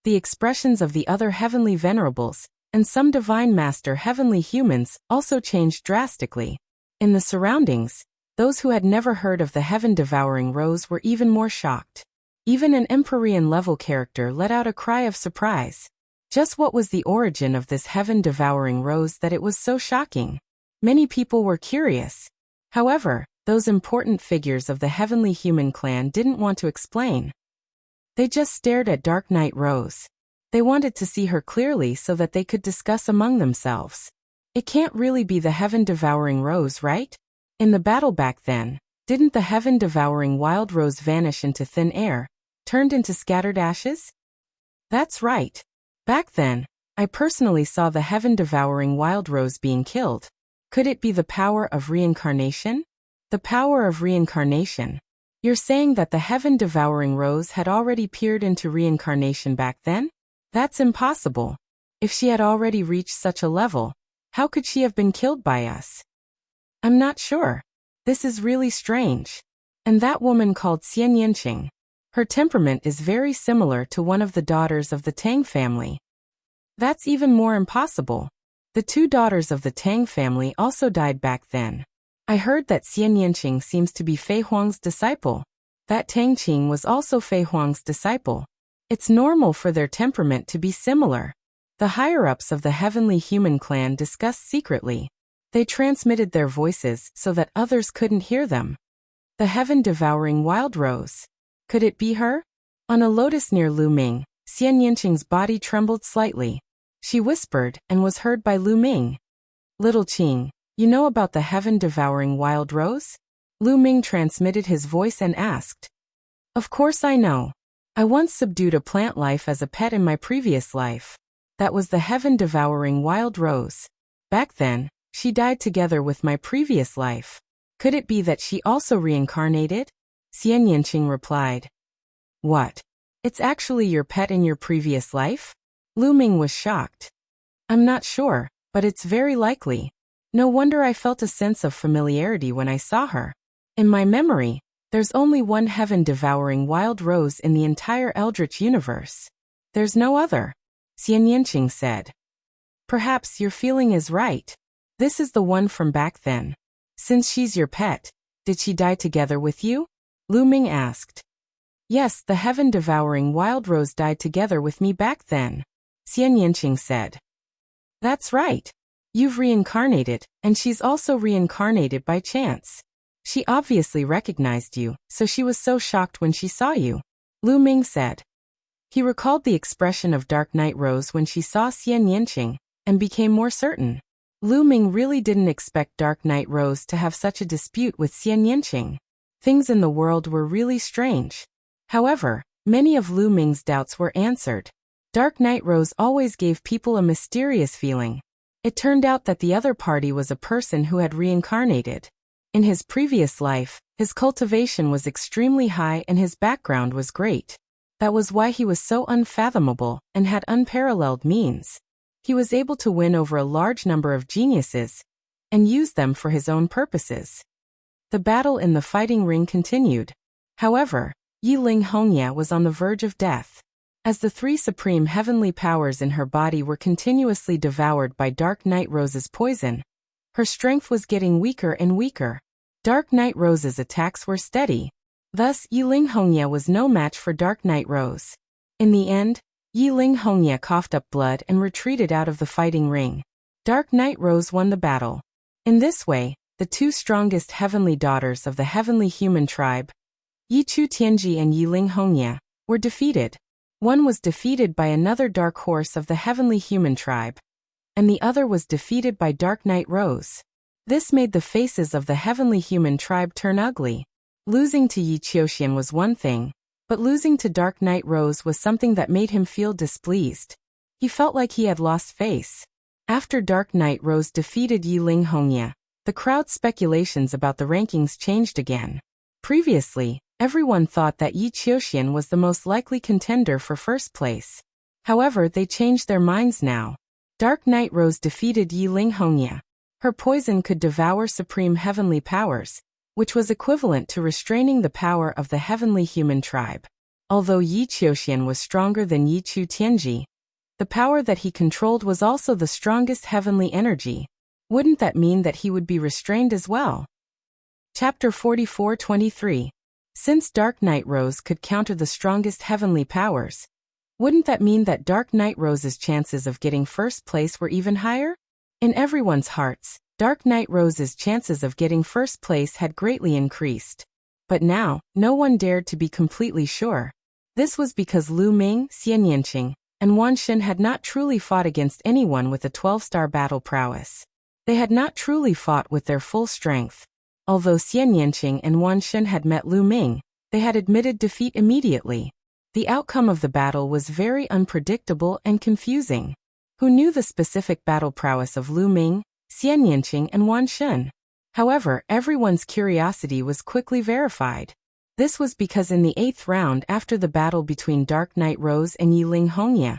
The expressions of the other heavenly venerables, and some divine master heavenly humans, also changed drastically. In the surroundings, those who had never heard of the heaven-devouring rose were even more shocked. Even an Empyrean-level character let out a cry of surprise. Just what was the origin of this heaven-devouring rose that it was so shocking? Many people were curious. However, those important figures of the heavenly human clan didn't want to explain. They just stared at Dark Knight Rose. They wanted to see her clearly so that they could discuss among themselves. It can't really be the heaven-devouring rose, right? In the battle back then, didn't the heaven-devouring wild rose vanish into thin air, turned into scattered ashes? That's right. Back then, I personally saw the heaven-devouring wild rose being killed. Could it be the power of reincarnation? The power of reincarnation. You're saying that the heaven-devouring rose had already peered into reincarnation back then? That's impossible. If she had already reached such a level, how could she have been killed by us? I'm not sure. This is really strange. And that woman called Xian Yanqing. Her temperament is very similar to one of the daughters of the Tang family. That's even more impossible. The two daughters of the Tang family also died back then. I heard that Xian Yanqing seems to be Fei Huang's disciple. That Tang Qing was also Fei Huang's disciple. It's normal for their temperament to be similar. The higher-ups of the heavenly human clan discussed secretly. They transmitted their voices so that others couldn't hear them. The heaven-devouring wild rose. Could it be her? On a lotus near Lu Ming, Xian Yanqing's body trembled slightly. She whispered and was heard by Lu Ming. Little Qing, you know about the heaven-devouring wild rose? Lu Ming transmitted his voice and asked. Of course I know. I once subdued a plant life as a pet in my previous life. That was the heaven-devouring wild rose. Back then, she died together with my previous life. Could it be that she also reincarnated? Xian Yanqing replied. What? It's actually your pet in your previous life? Lu Ming was shocked. I'm not sure, but it's very likely. No wonder I felt a sense of familiarity when I saw her. In my memory, there's only one heaven-devouring wild rose in the entire Eldritch universe. There's no other. Xian Yanqing said. Perhaps your feeling is right. This is the one from back then. Since she's your pet, did she die together with you? Lu Ming asked. Yes, the heaven-devouring wild rose died together with me back then. Xian Yanqing said. That's right. You've reincarnated, and she's also reincarnated by chance. She obviously recognized you, so she was so shocked when she saw you. Lu Ming said. He recalled the expression of Dark Night Rose when she saw Xian Yanqing, and became more certain. Lu Ming really didn't expect Dark Night Rose to have such a dispute with Xian Yanqing. Things in the world were really strange. However, many of Lu Ming's doubts were answered. Dark Night Rose always gave people a mysterious feeling. It turned out that the other party was a person who had reincarnated. In his previous life, his cultivation was extremely high and his background was great. That was why he was so unfathomable and had unparalleled means. He was able to win over a large number of geniuses and use them for his own purposes. The battle in the fighting ring continued. However, Yiling Hongya was on the verge of death. As the three supreme heavenly powers in her body were continuously devoured by Dark Night Rose's poison, her strength was getting weaker and weaker. Dark Night Rose's attacks were steady. Thus, Yiling Hongya was no match for Dark Night Rose. In the end, Yiling Hongya coughed up blood and retreated out of the fighting ring. Dark Night Rose won the battle. In this way, the two strongest heavenly daughters of the heavenly human tribe, Yichu Tianji and Yiling Hongya, were defeated. One was defeated by another dark horse of the heavenly human tribe, and the other was defeated by Dark Night Rose. This made the faces of the heavenly human tribe turn ugly. Losing to Yi Qiuxian was one thing, but losing to Dark Night Rose was something that made him feel displeased. He felt like he had lost face. After Dark Night Rose defeated Yiling Hongya, the crowd's speculations about the rankings changed again. Previously, everyone thought that Yi Qiuxian was the most likely contender for first place. However, they changed their minds now. Dark Night Rose defeated Yiling Hongya. Her poison could devour supreme heavenly powers, which was equivalent to restraining the power of the heavenly human tribe. Although Yi Qiuxian was stronger than Yichu Tianji, the power that he controlled was also the strongest heavenly energy. Wouldn't that mean that he would be restrained as well? Chapter 44-23. Since Dark Night Rose could counter the strongest heavenly powers, wouldn't that mean that Dark Night Rose's chances of getting first place were even higher? In everyone's hearts, Dark Night Rose's chances of getting first place had greatly increased. But now, no one dared to be completely sure. This was because Lu Ming, Xian Yanqing, and Wan Shen had not truly fought against anyone with a 12-star battle prowess. They had not truly fought with their full strength. Although Xian Yanqing and Wan Shen had met Lu Ming, they had admitted defeat immediately. The outcome of the battle was very unpredictable and confusing. Who knew the specific battle prowess of Lu Ming, Xian Yanqing and Wan Shen? However, everyone's curiosity was quickly verified. This was because in the 8th round after the battle between Dark Knight Rose and Yiling Hongye,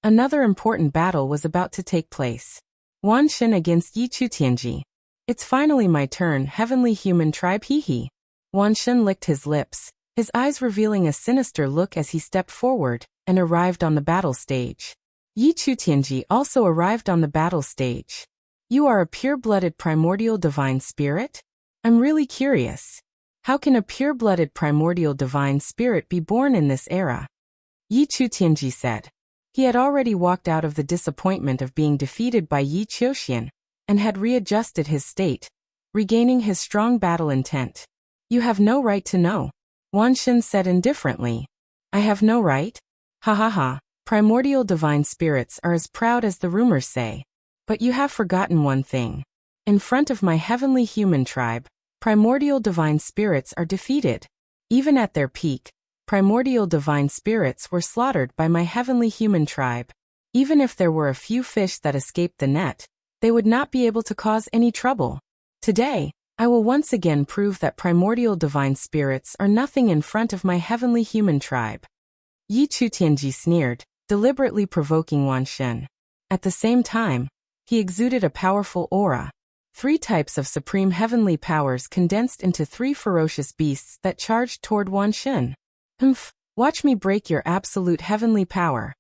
another important battle was about to take place. Wan Shen against Yi Chu Tianji. It's finally my turn, heavenly human tribe, hee. Wan Shen licked his lips, his eyes revealing a sinister look as he stepped forward and arrived on the battle stage. Yi Chu Tianji also arrived on the battle stage. You are a pure-blooded primordial divine spirit? I'm really curious. How can a pure-blooded primordial divine spirit be born in this era? Yi Chu Tianji said. He had already walked out of the disappointment of being defeated by Yi Qiuxian, and had readjusted his state, regaining his strong battle intent. You have no right to know, Wan Shen said indifferently. I have no right? Ha ha ha, primordial divine spirits are as proud as the rumors say. But you have forgotten one thing. In front of my heavenly human tribe, primordial divine spirits are defeated. Even at their peak, primordial divine spirits were slaughtered by my heavenly human tribe. Even if there were a few fish that escaped the net, they would not be able to cause any trouble. Today, I will once again prove that primordial divine spirits are nothing in front of my heavenly human tribe. Yi Chu Tianji sneered, deliberately provoking Wan Shen. At the same time, he exuded a powerful aura. 3 types of supreme heavenly powers condensed into 3 ferocious beasts that charged toward Wan Shen. Watch me break your absolute heavenly power.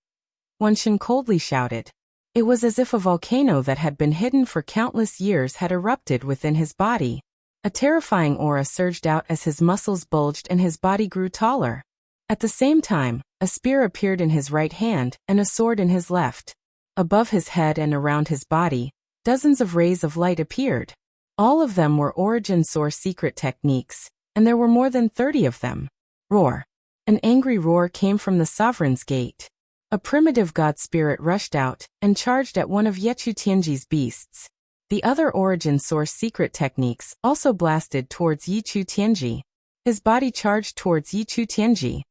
Wan Shen coldly shouted. It was as if a volcano that had been hidden for countless years had erupted within his body. A terrifying aura surged out as his muscles bulged and his body grew taller. At the same time, a spear appeared in his right hand and a sword in his left. Above his head and around his body, dozens of rays of light appeared. All of them were origin source secret techniques, and there were more than 30 of them. Roar. An angry roar came from the Sovereign's Gate. A primitive god spirit rushed out and charged at one of Yechu Tianji's beasts. The other origin source secret techniques also blasted towards Yichu Tianji. His body charged towards Yichu Tianji.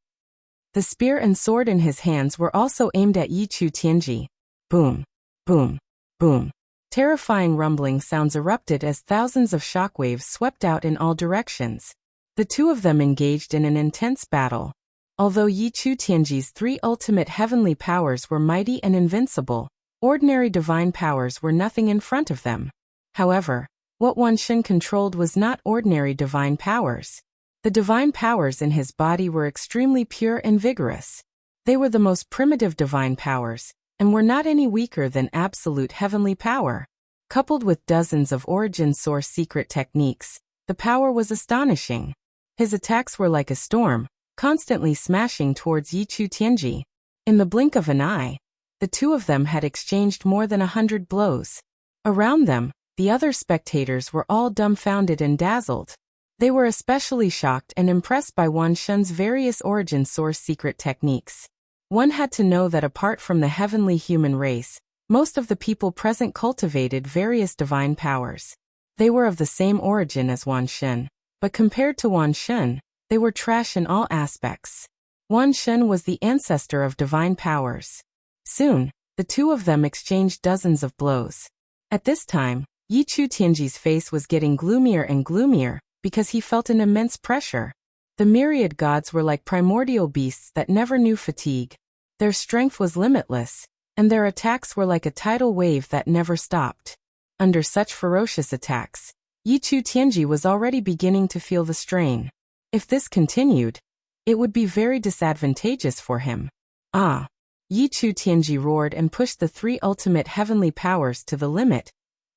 The spear and sword in his hands were also aimed at Yichu Tianji. Boom, boom, boom. Terrifying rumbling sounds erupted as thousands of shockwaves swept out in all directions. The 2 of them engaged in an intense battle. Although Yichu Tianji's 3 ultimate heavenly powers were mighty and invincible, ordinary divine powers were nothing in front of them. However, what Wan Shen controlled was not ordinary divine powers. The divine powers in his body were extremely pure and vigorous. They were the most primitive divine powers, and were not any weaker than absolute heavenly power. Coupled with dozens of origin source secret techniques, the power was astonishing. His attacks were like a storm, constantly smashing towards Yichu Tianji. In the blink of an eye, the 2 of them had exchanged more than 100 blows. Around them, the other spectators were all dumbfounded and dazzled. They were especially shocked and impressed by Wan Shen's various origin source secret techniques. One had to know that apart from the heavenly human race, most of the people present cultivated various divine powers. They were of the same origin as Wan Shen, but compared to Wan Shen, they were trash in all aspects. Wan Shen was the ancestor of divine powers. Soon, the 2 of them exchanged dozens of blows. At this time, Yichu Tianji's face was getting gloomier and gloomier, because he felt an immense pressure. The myriad gods were like primordial beasts that never knew fatigue. Their strength was limitless, and their attacks were like a tidal wave that never stopped. Under such ferocious attacks, Yichu Tianji was already beginning to feel the strain. If this continued, it would be very disadvantageous for him. Yichu Tianji roared and pushed the 3 ultimate heavenly powers to the limit,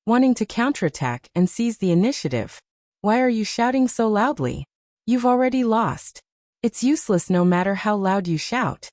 wanting to counterattack and seize the initiative. Why are you shouting so loudly? You've already lost. It's useless no matter how loud you shout.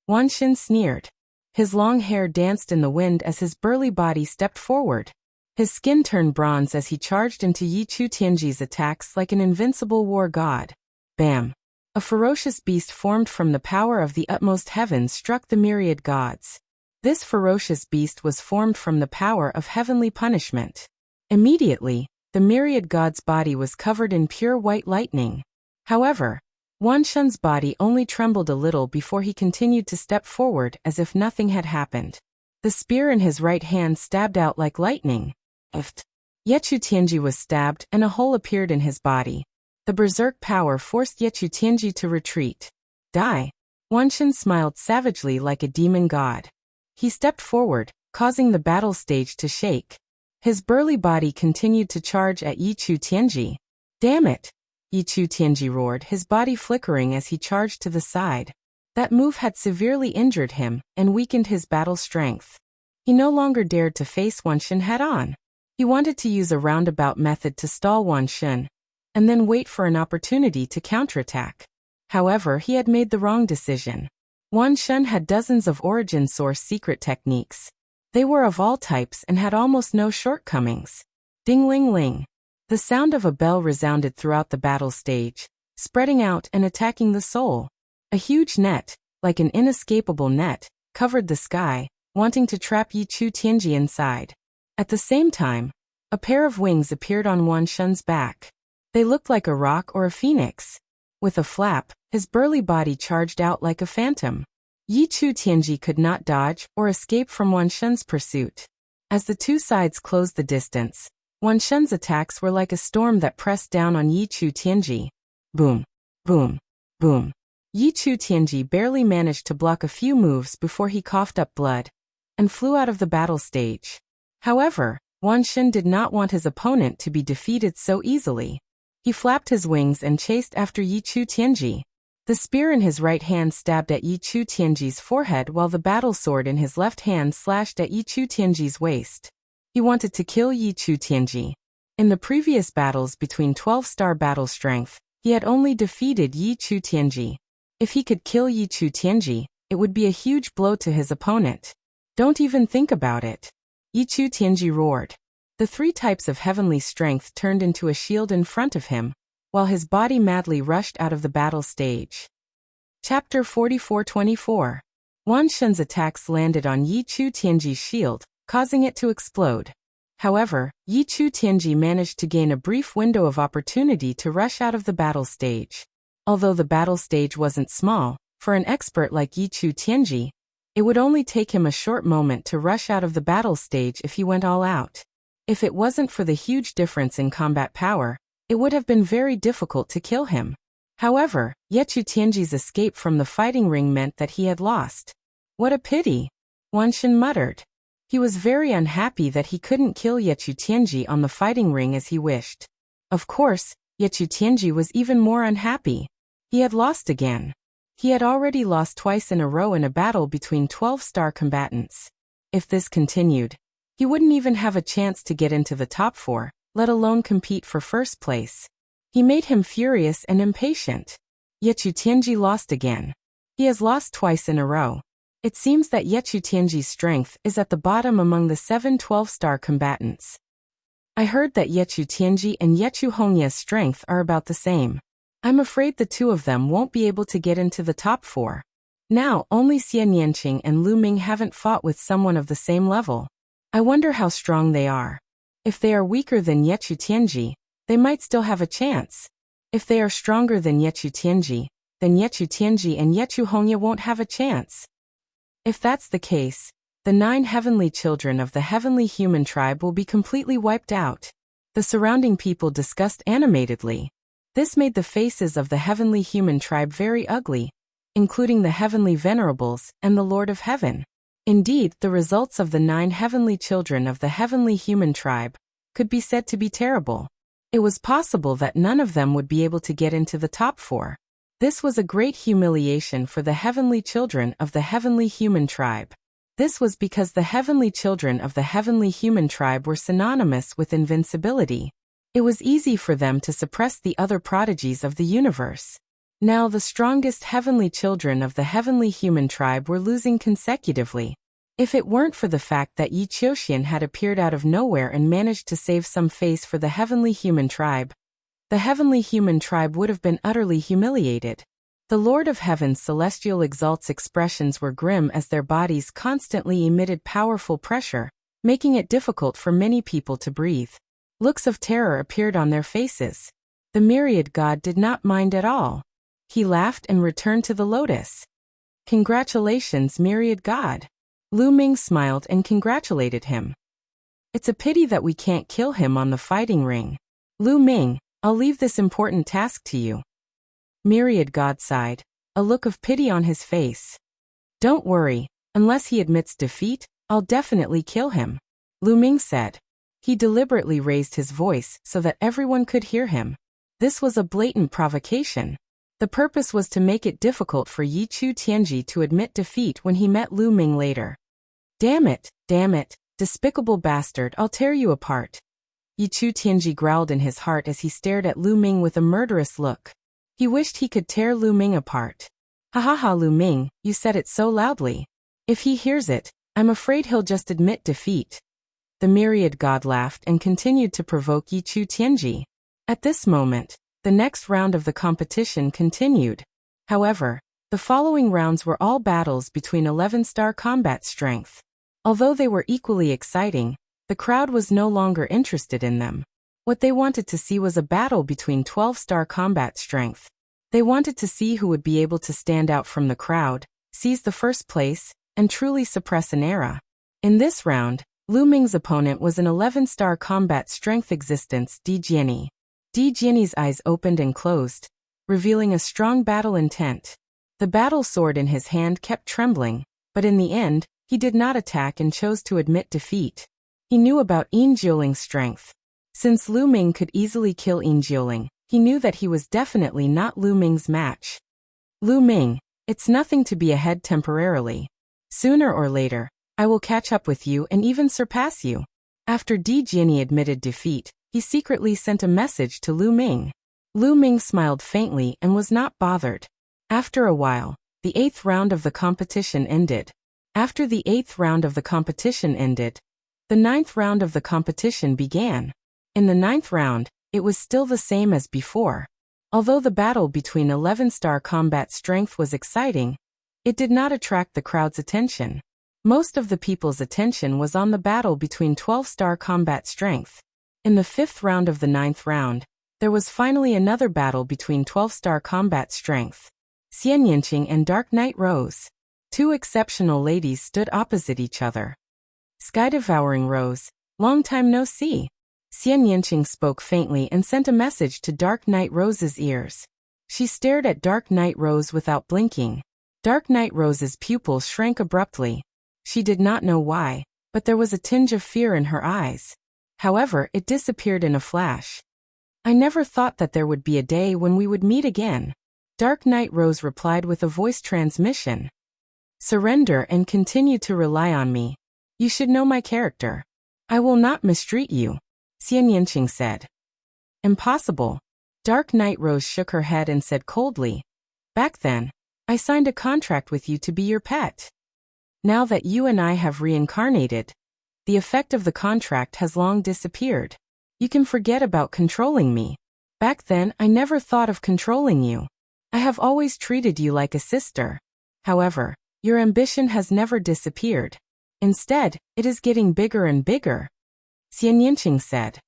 Wan Shen sneered. His long hair danced in the wind as his burly body stepped forward. His skin turned bronze as he charged into Yichu Tianji's attacks like an invincible war god. Bam! A ferocious beast formed from the power of the utmost heavens struck the myriad gods. This ferocious beast was formed from the power of heavenly punishment. Immediately, the myriad god's body was covered in pure white lightning. However, Wan Shun's body only trembled a little before he continued to step forward as if nothing had happened. The spear in his right hand stabbed out like lightning. Yechu Tianji was stabbed and a hole appeared in his body. The berserk power forced Yechu Tianji to retreat. Die. Wan Shun smiled savagely like a demon god. He stepped forward, causing the battle stage to shake. His burly body continued to charge at Yechu Tianji. Damn it! Yechu Tianji roared, his body flickering as he charged to the side. That move had severely injured him and weakened his battle strength. He no longer dared to face Wan Shun head-on. He wanted to use a roundabout method to stall Wan Shun, and then wait for an opportunity to counterattack. However, he had made the wrong decision. Wan Shun had dozens of origin source secret techniques. They were of all types and had almost no shortcomings. Ding-ling-ling. The sound of a bell resounded throughout the battle stage, spreading out and attacking the soul. A huge net, like an inescapable net, covered the sky, wanting to trap Yechu Tianji inside. At the same time, a pair of wings appeared on Wan Shun's back. They looked like a rock or a phoenix. With a flap, his burly body charged out like a phantom. Yechu Tianji could not dodge or escape from Wan Shun's pursuit. As the two sides closed the distance, Wan Shun's attacks were like a storm that pressed down on Yechu Tianji. Boom, boom, boom. Yechu Tianji barely managed to block a few moves before he coughed up blood and flew out of the battle stage. However, Wan Shun did not want his opponent to be defeated so easily. He flapped his wings and chased after Yechu Tianji. The spear in his right hand stabbed at Yechu Tianji's forehead while the battle sword in his left hand slashed at Yechu Tianji's waist. He wanted to kill Yechu Tianji. In the previous battles between 12-star battle strength, he had only defeated Yechu Tianji. If he could kill Yechu Tianji, it would be a huge blow to his opponent. Don't even think about it. Yechu Tianji roared. The three types of heavenly strength turned into a shield in front of him, while his body madly rushed out of the battle stage. Chapter 44-24. Wan Shun's attacks landed on Yechu Tianji's shield, causing it to explode. However, Yechu Tianji managed to gain a brief window of opportunity to rush out of the battle stage. Although the battle stage wasn't small, for an expert like Yechu Tianji, it would only take him a short moment to rush out of the battle stage if he went all out. If it wasn't for the huge difference in combat power, it would have been very difficult to kill him. However, Yechu Tianji's escape from the fighting ring meant that he had lost. What a pity! Wan Shun muttered. He was very unhappy that he couldn't kill Yechu Tianji on the fighting ring as he wished. Of course, Yechu Tianji was even more unhappy. He had lost again. He had already lost twice in a row in a battle between 12-star combatants. If this continued, he wouldn't even have a chance to get into the top 4, let alone compete for first place. He made him furious and impatient. Yechu Tianji lost again. He has lost twice in a row. It seems that Yechu Tianji's strength is at the bottom among the 7 12-star combatants. I heard that Yechu Tianji and Yechu Hongya's strength are about the same. I'm afraid the two of them won't be able to get into the top 4. Now, only Xie Nianqing and Lu Ming haven't fought with someone of the same level. I wonder how strong they are. If they are weaker than Yechu Tianji, they might still have a chance. If they are stronger than Yechu Tianji, then Yechu Tianji and Yechu Hongya won't have a chance. If that's the case, the 9 heavenly children of the heavenly human tribe will be completely wiped out. The surrounding people discussed animatedly. This made the faces of the heavenly human tribe very ugly, including the heavenly venerables and the Lord of Heaven. Indeed, the results of the 9 heavenly children of the heavenly human tribe could be said to be terrible. It was possible that none of them would be able to get into the top 4. This was a great humiliation for the heavenly children of the heavenly human tribe. This was because the heavenly children of the heavenly human tribe were synonymous with invincibility. It was easy for them to suppress the other prodigies of the universe. Now the strongest heavenly children of the heavenly human tribe were losing consecutively. If it weren't for the fact that Yi Qiuxian had appeared out of nowhere and managed to save some face for the heavenly human tribe, the heavenly human tribe would have been utterly humiliated. The Lord of Heaven's celestial exalt's expressions were grim as their bodies constantly emitted powerful pressure, making it difficult for many people to breathe. Looks of terror appeared on their faces. The myriad god did not mind at all. He laughed and returned to the lotus. Congratulations, myriad god. Lu Ming smiled and congratulated him. It's a pity that we can't kill him on the fighting ring. Lu Ming, I'll leave this important task to you. Myriad god sighed, a look of pity on his face. Don't worry, unless he admits defeat, I'll definitely kill him. Lu Ming said. He deliberately raised his voice so that everyone could hear him. This was a blatant provocation. The purpose was to make it difficult for Yi Chu Tianji to admit defeat when he met Lu Ming later. Damn it, despicable bastard, I'll tear you apart. Yi Chu Tianji growled in his heart as he stared at Lu Ming with a murderous look. He wished he could tear Lu Ming apart. Ha ha ha, Lu Ming, you said it so loudly. If he hears it, I'm afraid he'll just admit defeat. The myriad god laughed and continued to provoke Yi Chu Tianji. At this moment, the next round of the competition continued. However, the following rounds were all battles between 11-star combat strength. Although they were equally exciting, the crowd was no longer interested in them. What they wanted to see was a battle between 12-star combat strength. They wanted to see who would be able to stand out from the crowd, seize the first place, and truly suppress an era. In this round, Lu Ming's opponent was an 11-star combat strength existence, Di Jianyi. Di Jianyi's eyes opened and closed, revealing a strong battle intent. The battle sword in his hand kept trembling, but in the end, he did not attack and chose to admit defeat. He knew about Yin Jiuling's strength. Since Lu Ming could easily kill Yin Jiuling, he knew that he was definitely not Lu Ming's match. Lu Ming, it's nothing to be ahead temporarily. Sooner or later, I will catch up with you and even surpass you. After Di Jianyi admitted defeat, he secretly sent a message to Lu Ming. Lu Ming smiled faintly and was not bothered. After a while, the 8th round of the competition ended. After the 8th round of the competition ended, the 9th round of the competition began. In the 9th round, it was still the same as before. Although the battle between 11-star combat strength was exciting, it did not attract the crowd's attention. Most of the people's attention was on the battle between 12-star combat strength. In the 5th round of the 9th round, there was finally another battle between 12-star combat strength. Xian Yanqing and Dark Knight Rose. Two exceptional ladies stood opposite each other. Sky-devouring Rose, long time no see. Xian Yanqing spoke faintly and sent a message to Dark Knight Rose's ears. She stared at Dark Knight Rose without blinking. Dark Knight Rose's pupils shrank abruptly. She did not know why, but there was a tinge of fear in her eyes. However, it disappeared in a flash. I never thought that there would be a day when we would meet again. Dark Knight Rose replied with a voice transmission. Surrender and continue to rely on me. You should know my character. I will not mistreat you, Xian Yanqing said. Impossible. Dark Knight Rose shook her head and said coldly. Back then, I signed a contract with you to be your pet. Now that you and I have reincarnated, the effect of the contract has long disappeared. You can forget about controlling me. Back then, I never thought of controlling you. I have always treated you like a sister. However, your ambition has never disappeared. Instead, it is getting bigger and bigger. Xian Yanqing said.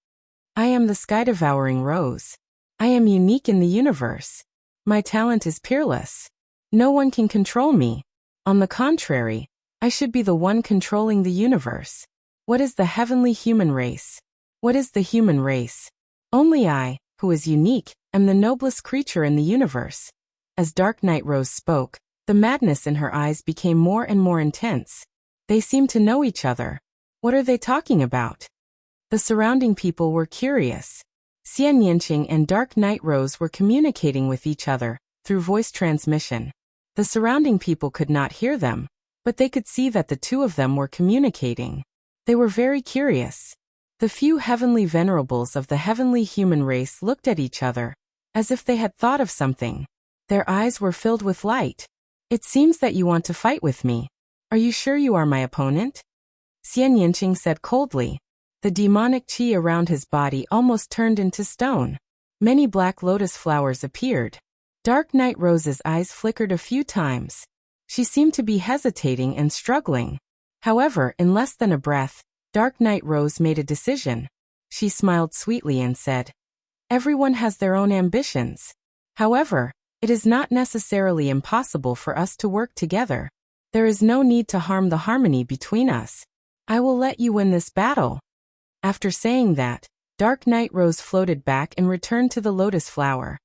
I am the sky-devouring Rose. I am unique in the universe. My talent is peerless. No one can control me. On the contrary, I should be the one controlling the universe. What is the heavenly human race? What is the human race? Only I, who is unique, am the noblest creature in the universe. As Dark Knight Rose spoke, the madness in her eyes became more and more intense. They seemed to know each other. What are they talking about? The surrounding people were curious. Xian Yanqing and Dark Knight Rose were communicating with each other through voice transmission. The surrounding people could not hear them, but they could see that the two of them were communicating. They were very curious. The few heavenly venerables of the heavenly human race looked at each other, as if they had thought of something. Their eyes were filled with light. It seems that you want to fight with me. Are you sure you are my opponent? Xian Yanqing said coldly. The demonic qi around his body almost turned into stone. Many black lotus flowers appeared. Dark Knight Rose's eyes flickered a few times. She seemed to be hesitating and struggling. However, in less than a breath, Dark Knight Rose made a decision. She smiled sweetly and said, "Everyone has their own ambitions. However, it is not necessarily impossible for us to work together. There is no need to harm the harmony between us. I will let you win this battle." After saying that, Dark Night Rose floated back and returned to the lotus flower.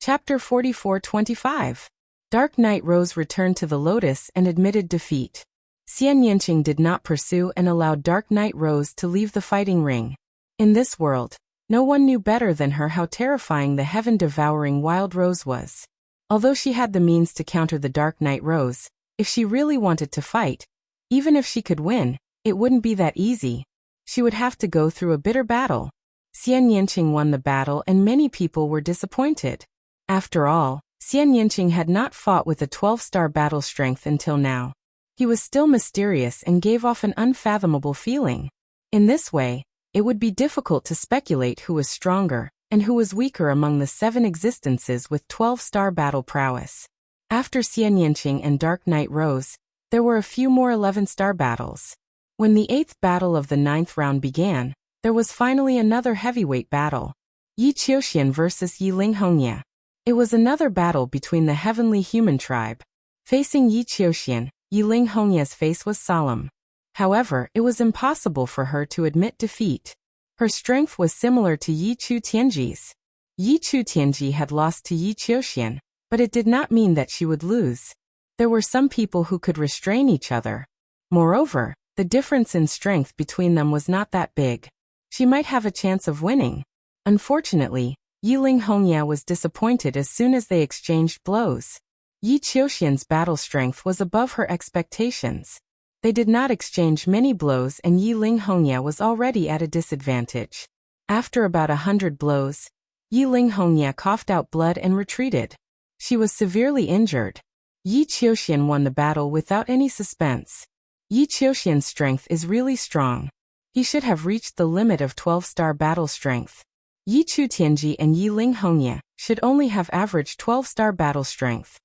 Chapter 44-25. Dark Night Rose returned to the lotus and admitted defeat. Xian Yanqing did not pursue and allowed Dark Night Rose to leave the fighting ring. In this world, no one knew better than her how terrifying the heaven-devouring Wild Rose was. Although she had the means to counter the Dark Night Rose, if she really wanted to fight, even if she could win, it wouldn't be that easy. She would have to go through a bitter battle. Xian Yanqing won the battle and many people were disappointed. After all, Xian Yanqing had not fought with a 12-star battle strength until now. He was still mysterious and gave off an unfathomable feeling. In this way, it would be difficult to speculate who was stronger and who was weaker among the 7 existences with 12-star battle prowess. After Xian Yanqing and Dark Night Rose, there were a few more 11-star battles. When the 8th battle of the 9th round began, there was finally another heavyweight battle. Yi Qiuxian versus Yi Ling Hongye. It was another battle between the heavenly human tribe. Facing Yi Qiuxian, Yi Ling Hongye's face was solemn. However, it was impossible for her to admit defeat. Her strength was similar to Yi Chu Tianji's. Yi Chu Tianji had lost to Yi Qiuxian, but it did not mean that she would lose. There were some people who could restrain each other. Moreover, the difference in strength between them was not that big. She might have a chance of winning. Unfortunately, Yi Ling Hongye was disappointed as soon as they exchanged blows. Yi Qiuxian's battle strength was above her expectations. They did not exchange many blows and Yi Ling Hongye was already at a disadvantage. After about 100 blows, Yi Ling Hongye coughed out blood and retreated. She was severely injured. Yi Qiuxian won the battle without any suspense. Yi Qiuxian's strength is really strong. He should have reached the limit of 12-star battle strength. Yi Chu Tianji and Yi Ling Hongye should only have average 12-star battle strength.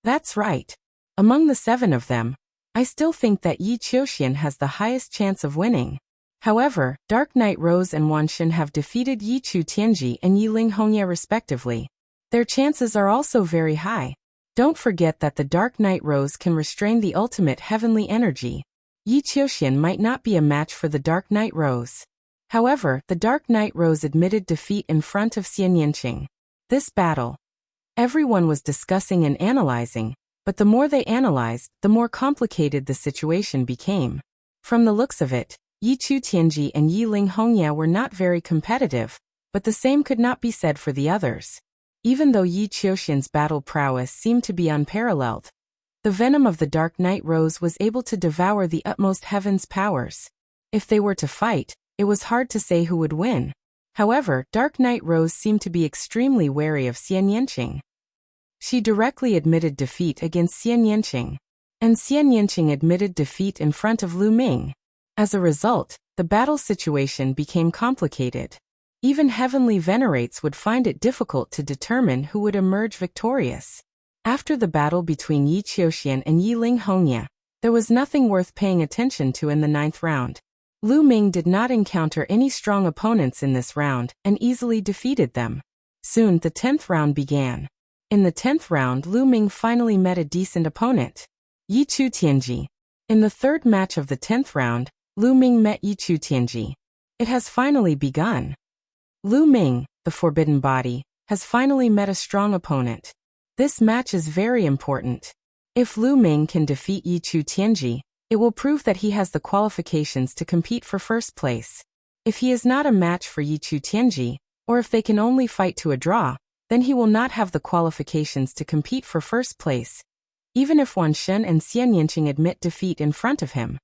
That's right. Among the 7 of them, I still think that Yi Qiuxian has the highest chance of winning. However, Dark Night Rose and Wanxin have defeated Yi Chu Tianji and Yi Ling Hongye respectively. Their chances are also very high. Don't forget that the Dark Night Rose can restrain the ultimate heavenly energy. Yi Qiuxian might not be a match for the Dark Night Rose. However, the Dark Night Rose admitted defeat in front of Xian Yanqing. This battle, everyone was discussing and analyzing, but the more they analyzed, the more complicated the situation became. From the looks of it, Yi Chu Tianji and Yi Ling Hongye were not very competitive, but the same could not be said for the others. Even though Yi Qiuxian's battle prowess seemed to be unparalleled, the venom of the Dark Night Rose was able to devour the utmost heaven's powers. If they were to fight, it was hard to say who would win. However, Dark Night Rose seemed to be extremely wary of Xian Yanqing. She directly admitted defeat against Xian Yanqing, and Xian Yanqing admitted defeat in front of Lu Ming. As a result, the battle situation became complicated. Even heavenly venerates would find it difficult to determine who would emerge victorious. After the battle between Yi Qiuxian and Yi Ling Hongye, there was nothing worth paying attention to in the 9th round. Lu Ming did not encounter any strong opponents in this round and easily defeated them. Soon the 10th round began. In the 10th round, Lu Ming finally met a decent opponent, Yi Chu Tianji. In the 3rd match of the 10th round, Lu Ming met Yi Chu Tianji. It has finally begun. Lu Ming, the Forbidden Body, has finally met a strong opponent. This match is very important. If Lu Ming can defeat Yi Chu Tianji, it will prove that he has the qualifications to compete for first place. If he is not a match for Yi Chu Tianji, or if they can only fight to a draw, then he will not have the qualifications to compete for first place, even if Wanxin and Xian Yanqing admit defeat in front of him.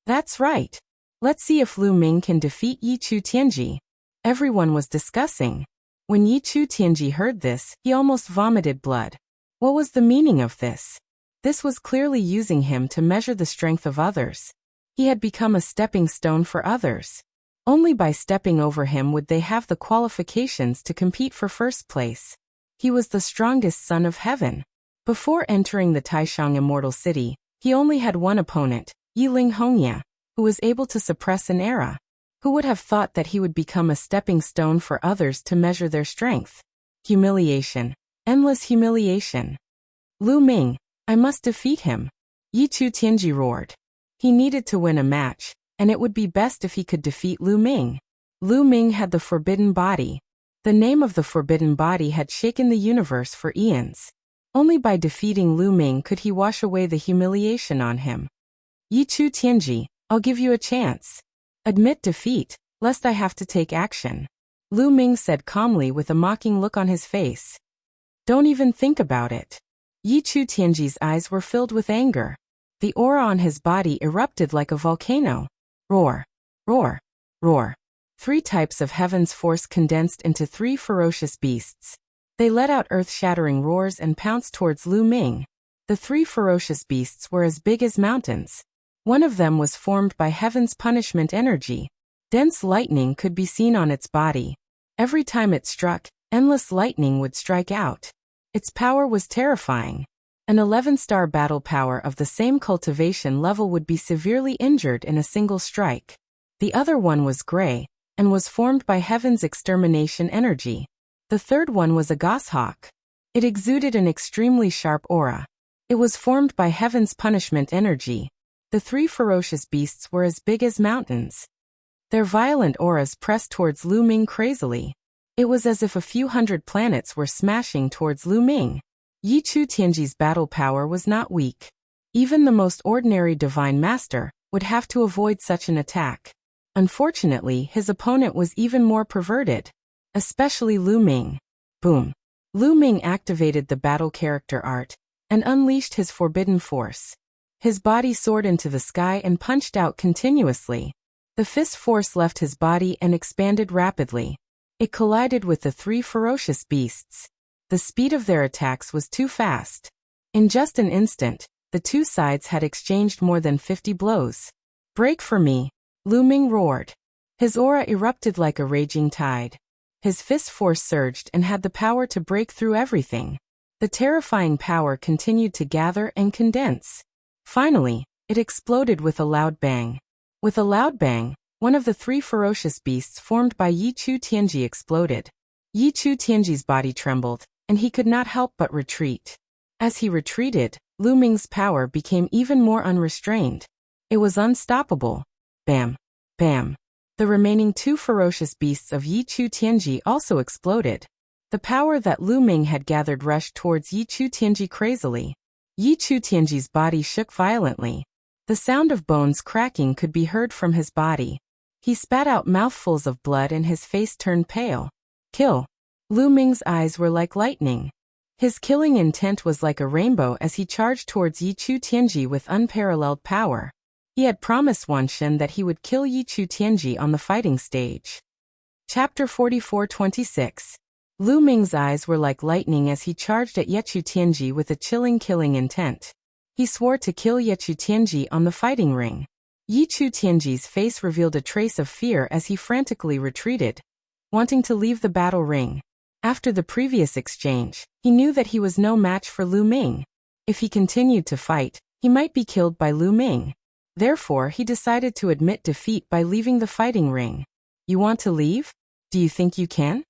That's right. Let's see if Lu Ming can defeat Yi Chu Tianji. Everyone was discussing. When Yi Chu Tianji heard this, he almost vomited blood. What was the meaning of this? This was clearly using him to measure the strength of others. He had become a stepping stone for others. Only by stepping over him would they have the qualifications to compete for first place. He was the strongest son of heaven. Before entering the Taishang Immortal City, he only had one opponent, Yi Ling Hongye, who was able to suppress an era. Who would have thought that he would become a stepping stone for others to measure their strength? Humiliation. Endless humiliation. Lu Ming, I must defeat him. Yi Chu Tianji roared. He needed to win a match, and it would be best if he could defeat Lu Ming. Lu Ming had the forbidden body. The name of the forbidden body had shaken the universe for eons. Only by defeating Lu Ming could he wash away the humiliation on him. Yi Chu Tianji, I'll give you a chance. Admit defeat, lest I have to take action. Lu Ming said calmly with a mocking look on his face. Don't even think about it. Yi Chu Tianji's eyes were filled with anger. The aura on his body erupted like a volcano. Roar, roar, roar. 3 types of heaven's force condensed into 3 ferocious beasts. They let out earth-shattering roars and pounced towards Lu Ming. The 3 ferocious beasts were as big as mountains. One of them was formed by heaven's punishment energy. Dense lightning could be seen on its body. Every time it struck, endless lightning would strike out. Its power was terrifying. An 11-star battle power of the same cultivation level would be severely injured in a single strike. The other one was gray, and was formed by heaven's extermination energy. The third one was a goshawk. It exuded an extremely sharp aura. It was formed by heaven's punishment energy. The 3 ferocious beasts were as big as mountains. Their violent auras pressed towards Lu Ming crazily. It was as if a few hundred planets were smashing towards Lu Ming. Yi Chu Tianji's battle power was not weak. Even the most ordinary divine master would have to avoid such an attack. Unfortunately, his opponent was even more perverted. Especially Lu Ming. Boom. Lu Ming activated the battle character art and unleashed his forbidden force. His body soared into the sky and punched out continuously. The fist force left his body and expanded rapidly. It collided with the 3 ferocious beasts. The speed of their attacks was too fast. In just an instant, the 2 sides had exchanged more than 50 blows. Break for me, Lu Ming roared. His aura erupted like a raging tide. His fist force surged and had the power to break through everything. The terrifying power continued to gather and condense. Finally, it exploded with a loud bang. With a loud bang, one of the 3 ferocious beasts formed by Yi Chu Tianji exploded. Yi Chu Tianji's body trembled, and he could not help but retreat. As he retreated, Lu Ming's power became even more unrestrained. It was unstoppable. Bam. Bam. The remaining 2 ferocious beasts of Yi Chu Tianji also exploded. The power that Lu Ming had gathered rushed towards Yi Chu Tianji crazily. Yi Chu Tianji's body shook violently. The sound of bones cracking could be heard from his body. He spat out mouthfuls of blood and his face turned pale. Kill. Lu Ming's eyes were like lightning. His killing intent was like a rainbow as he charged towards Yi Chu Tianji with unparalleled power. He had promised Wan Shen that he would kill Yi Chu Tianji on the fighting stage. Chapter 44-26. Lu Ming's eyes were like lightning as he charged at Yi Chu Tianji with a chilling killing intent. He swore to kill Yi Chu Tianji on the fighting ring. Yi Chu Tianji's face revealed a trace of fear as he frantically retreated, wanting to leave the battle ring. After the previous exchange, he knew that he was no match for Lu Ming. If he continued to fight, he might be killed by Lu Ming. Therefore, he decided to admit defeat by leaving the fighting ring. You want to leave? Do you think you can?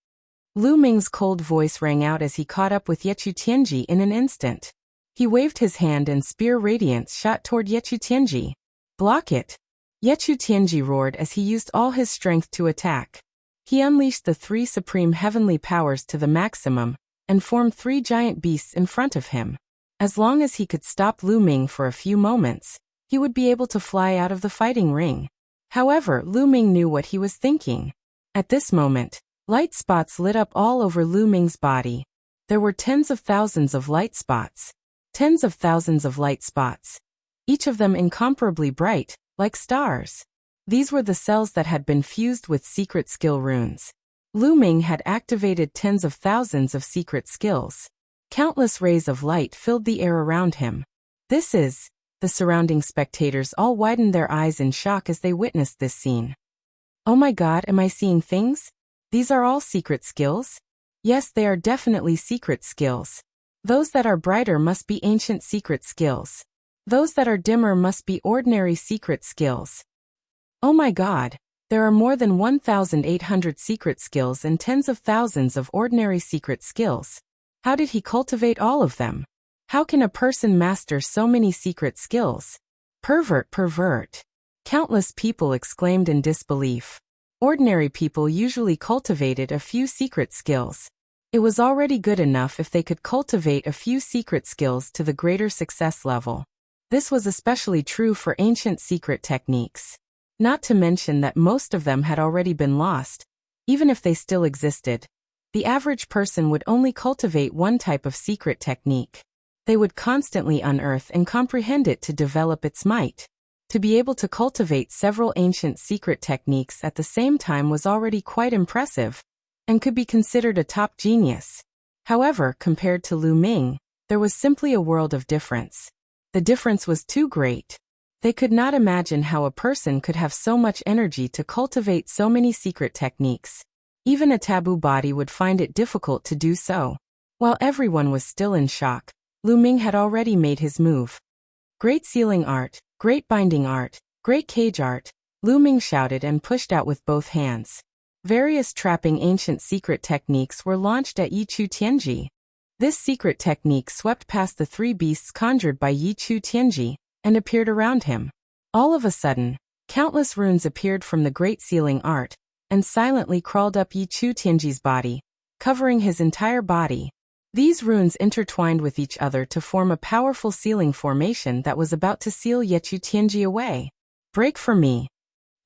Lu Ming's cold voice rang out as he caught up with Yi Chu Tianji in an instant. He waved his hand and spear radiance shot toward Yi Chu Tianji. Block it! Yi Chu Tianji roared as he used all his strength to attack. He unleashed the 3 supreme heavenly powers to the maximum, and formed 3 giant beasts in front of him. As long as he could stop Lu Ming for a few moments, he would be able to fly out of the fighting ring. However, Lu Ming knew what he was thinking. At this moment, light spots lit up all over Lu Ming's body. There were tens of thousands of light spots. Tens of thousands of light spots. Each of them incomparably bright, like stars. These were the cells that had been fused with secret skill runes. Lu Ming had activated tens of thousands of secret skills. Countless rays of light filled the air around him. The surrounding spectators all widened their eyes in shock as they witnessed this scene. Oh my God, am I seeing things? These are all secret skills? Yes, they are definitely secret skills. Those that are brighter must be ancient secret skills. Those that are dimmer must be ordinary secret skills. Oh my God! There are more than 1,800 secret skills and tens of thousands of ordinary secret skills. How did he cultivate all of them? How can a person master so many secret skills? Pervert, pervert. Countless people exclaimed in disbelief. Ordinary people usually cultivated a few secret skills. It was already good enough if they could cultivate a few secret skills to the greater success level. This was especially true for ancient secret techniques. Not to mention that most of them had already been lost. Even if they still existed, the average person would only cultivate one type of secret technique. They would constantly unearth and comprehend it to develop its might. To be able to cultivate several ancient secret techniques at the same time was already quite impressive, and could be considered a top genius. However, compared to Lu Ming, there was simply a world of difference. The difference was too great. They could not imagine how a person could have so much energy to cultivate so many secret techniques. Even a taboo body would find it difficult to do so. While everyone was still in shock, Lu Ming had already made his move. Great sealing art, great binding art, great cage art, Lu Ming shouted and pushed out with both hands. Various trapping ancient secret techniques were launched at Yichu Tianji. This secret technique swept past the three beasts conjured by Yichu Tianji, and appeared around him. All of a sudden, countless runes appeared from the great sealing art, and silently crawled up Yichu Tianji's body, covering his entire body. These runes intertwined with each other to form a powerful sealing formation that was about to seal Yichu Tianji away. Break for me!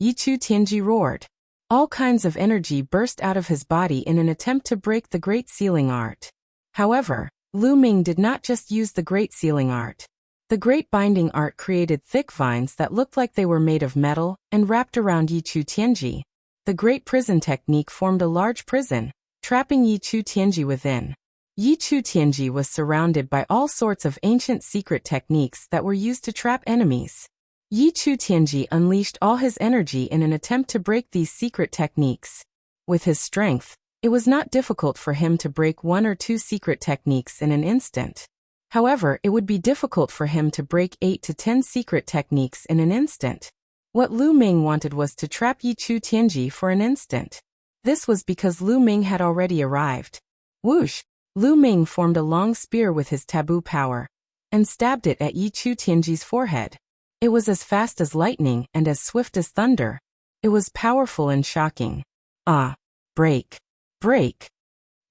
Yichu Tianji roared. All kinds of energy burst out of his body in an attempt to break the great sealing art. However, Lu Ming did not just use the great sealing art. The great binding art created thick vines that looked like they were made of metal and wrapped around Yichu Tianji. The great prison technique formed a large prison, trapping Yichu Tianji within. Yichu Tianji was surrounded by all sorts of ancient secret techniques that were used to trap enemies. Yichu Tianji unleashed all his energy in an attempt to break these secret techniques. With his strength, it was not difficult for him to break one or two secret techniques in an instant. However, it would be difficult for him to break 8 to 10 secret techniques in an instant. What Lu Ming wanted was to trap Yichu Tianji for an instant. This was because Lu Ming had already arrived. Whoosh! Lu Ming formed a long spear with his taboo power, and stabbed it at Yichu Tianji's forehead. It was as fast as lightning and as swift as thunder. It was powerful and shocking. Ah! Break! Break!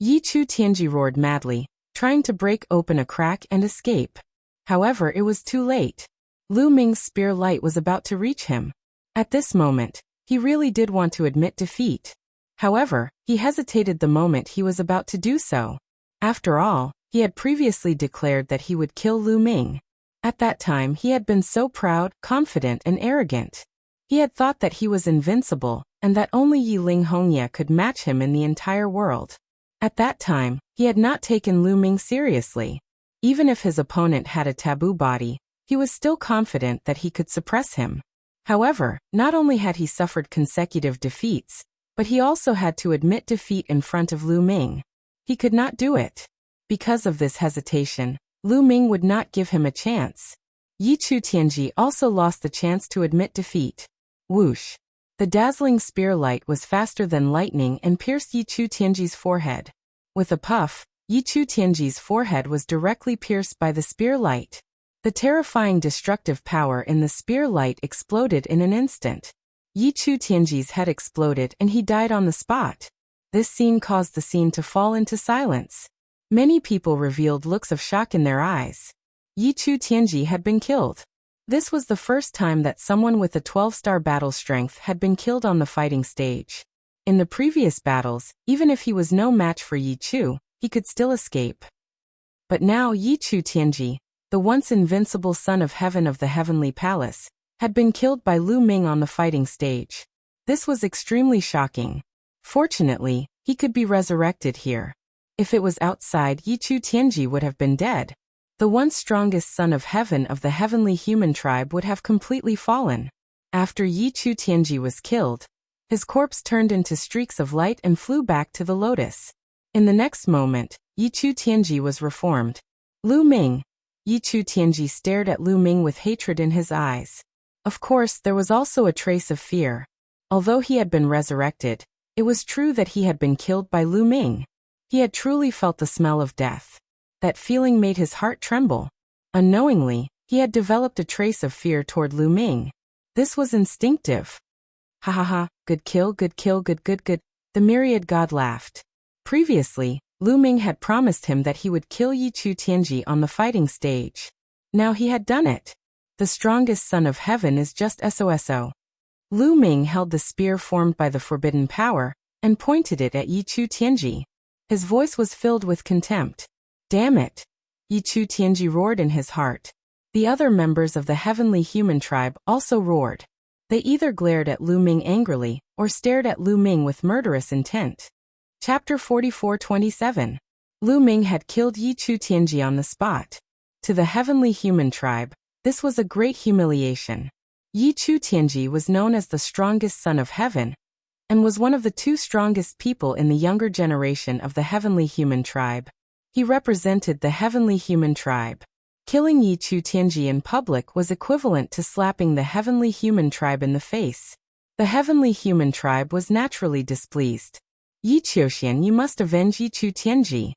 Yichu Tianji roared madly, trying to break open a crack and escape. However, it was too late. Lu Ming's spear light was about to reach him. At this moment, he really did want to admit defeat. However, he hesitated the moment he was about to do so. After all, he had previously declared that he would kill Lu Ming. At that time he had been so proud, confident and arrogant. He had thought that he was invincible, and that only Yi Ling Hongye could match him in the entire world. At that time, he had not taken Lu Ming seriously. Even if his opponent had a taboo body, he was still confident that he could suppress him. However, not only had he suffered consecutive defeats, but he also had to admit defeat in front of Lu Ming. He could not do it. Because of this hesitation, Lu Ming would not give him a chance. Yichu Tianji also lost the chance to admit defeat. Whoosh! The dazzling spear light was faster than lightning and pierced Yichu Tianji's forehead. With a puff, Yichu Tianji's forehead was directly pierced by the spear light. The terrifying destructive power in the spear light exploded in an instant. Yichu Tianji's head exploded and he died on the spot. This scene caused the scene to fall into silence. Many people revealed looks of shock in their eyes. Yichu Tianji had been killed. This was the first time that someone with a 12-star battle strength had been killed on the fighting stage. In the previous battles, even if he was no match for Yichu, he could still escape. But now Yichu Tianji, the once invincible son of heaven of the heavenly palace, had been killed by Lu Ming on the fighting stage. This was extremely shocking. Fortunately, he could be resurrected here. If it was outside, Yichu Tianji would have been dead. The once strongest son of heaven of the heavenly human tribe would have completely fallen. After Yichu Tianji was killed, his corpse turned into streaks of light and flew back to the lotus. In the next moment, Yichu Tianji was reformed. Lu Ming! Yichu Tianji stared at Lu Ming with hatred in his eyes. Of course, there was also a trace of fear. Although he had been resurrected, it was true that he had been killed by Lu Ming. He had truly felt the smell of death. That feeling made his heart tremble. Unknowingly, he had developed a trace of fear toward Lu Ming. This was instinctive. Ha ha ha, good kill, good kill, good good good, the myriad god laughed. Previously, Lu Ming had promised him that he would kill Yi Chu Tianji on the fighting stage. Now he had done it. The strongest son of heaven is just SOSO. Lu Ming held the spear formed by the forbidden power, and pointed it at Yi Chu Tianji. His voice was filled with contempt. Damn it! Yi Chu Tianji roared in his heart. The other members of the heavenly human tribe also roared. They either glared at Lu Ming angrily, or stared at Lu Ming with murderous intent. Chapter 44:27. Lu Ming had killed Yi Chu Tianji on the spot. To the heavenly human tribe, this was a great humiliation. Yi Chu Tianji was known as the strongest son of heaven, and was one of the two strongest people in the younger generation of the heavenly human tribe. He represented the heavenly human tribe. Killing Yi Chu Tianji in public was equivalent to slapping the heavenly human tribe in the face. The heavenly human tribe was naturally displeased. Yi Qiuxian, you must avenge Yi Chu Tianji.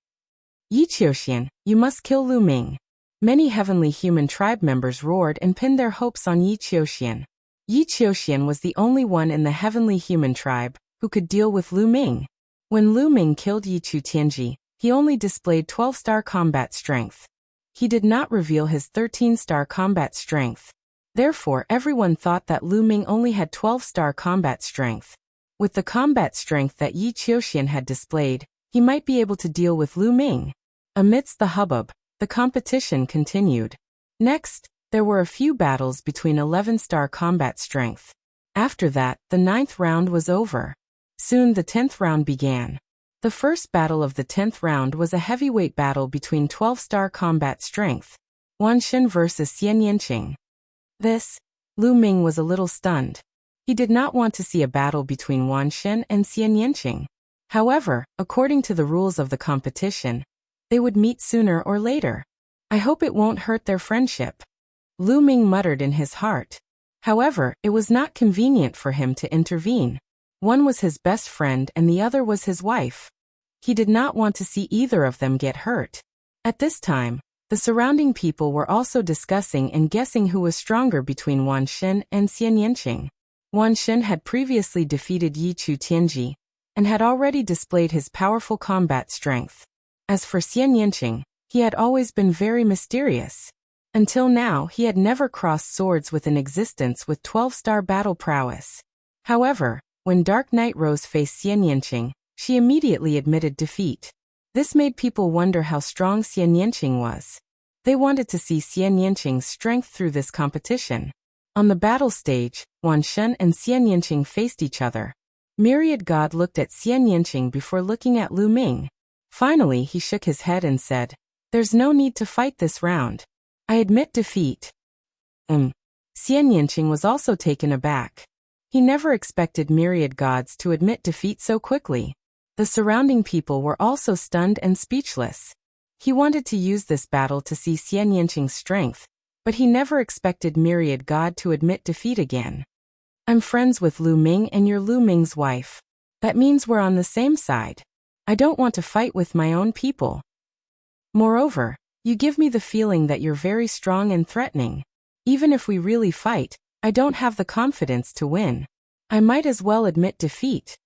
Yi Qiuxian, you must kill Lu Ming. Many heavenly human tribe members roared and pinned their hopes on Yi Qiuxian. Yi Qiuxian was the only one in the heavenly human tribe who could deal with Lu Ming. When Lu Ming killed Yi Chu Tianji, he only displayed 12-star combat strength. He did not reveal his 13-star combat strength. Therefore, everyone thought that Lu Ming only had 12-star combat strength. With the combat strength that Yi Qiuxian had displayed, he might be able to deal with Lu Ming. Amidst the hubbub, the competition continued. Next, there were a few battles between 11-star combat strength. After that, the 9th round was over. Soon the 10th round began. The first battle of the 10th round was a heavyweight battle between 12-star combat strength. Wan Xin versus Xian Yanqing. Lu Ming was a little stunned. He did not want to see a battle between Wan Xin and Xian Yanqing. However, according to the rules of the competition, they would meet sooner or later. I hope it won't hurt their friendship. Lu Ming muttered in his heart. However, it was not convenient for him to intervene. One was his best friend and the other was his wife. He did not want to see either of them get hurt. At this time, the surrounding people were also discussing and guessing who was stronger between Wan Xin and Xian Yanqing. Wan Xin had previously defeated Yi Chu Tianji, and had already displayed his powerful combat strength. As for Xian Yanqing, he had always been very mysterious. Until now, he had never crossed swords with an existence with 12-star battle prowess. However, when Dark Knight Rose faced Xian Yanqing, she immediately admitted defeat. This made people wonder how strong Xian Yanqing was. They wanted to see Xian Yanqing's strength through this competition. On the battle stage, Wan Xin and Xian Yanqing faced each other. Myriad God looked at Xian Yanqing before looking at Lu Ming. Finally, he shook his head and said, "There's no need to fight this round. I admit defeat." Xian Yanqing was also taken aback. He never expected myriad gods to admit defeat so quickly. The surrounding people were also stunned and speechless. He wanted to use this battle to see Xian Yanqing's strength, but he never expected myriad god to admit defeat again. "I'm friends with Lu Ming and you're Lu Ming's wife. That means we're on the same side. I don't want to fight with my own people. Moreover, you give me the feeling that you're very strong and threatening. Even if we really fight, I don't have the confidence to win. I might as well admit defeat."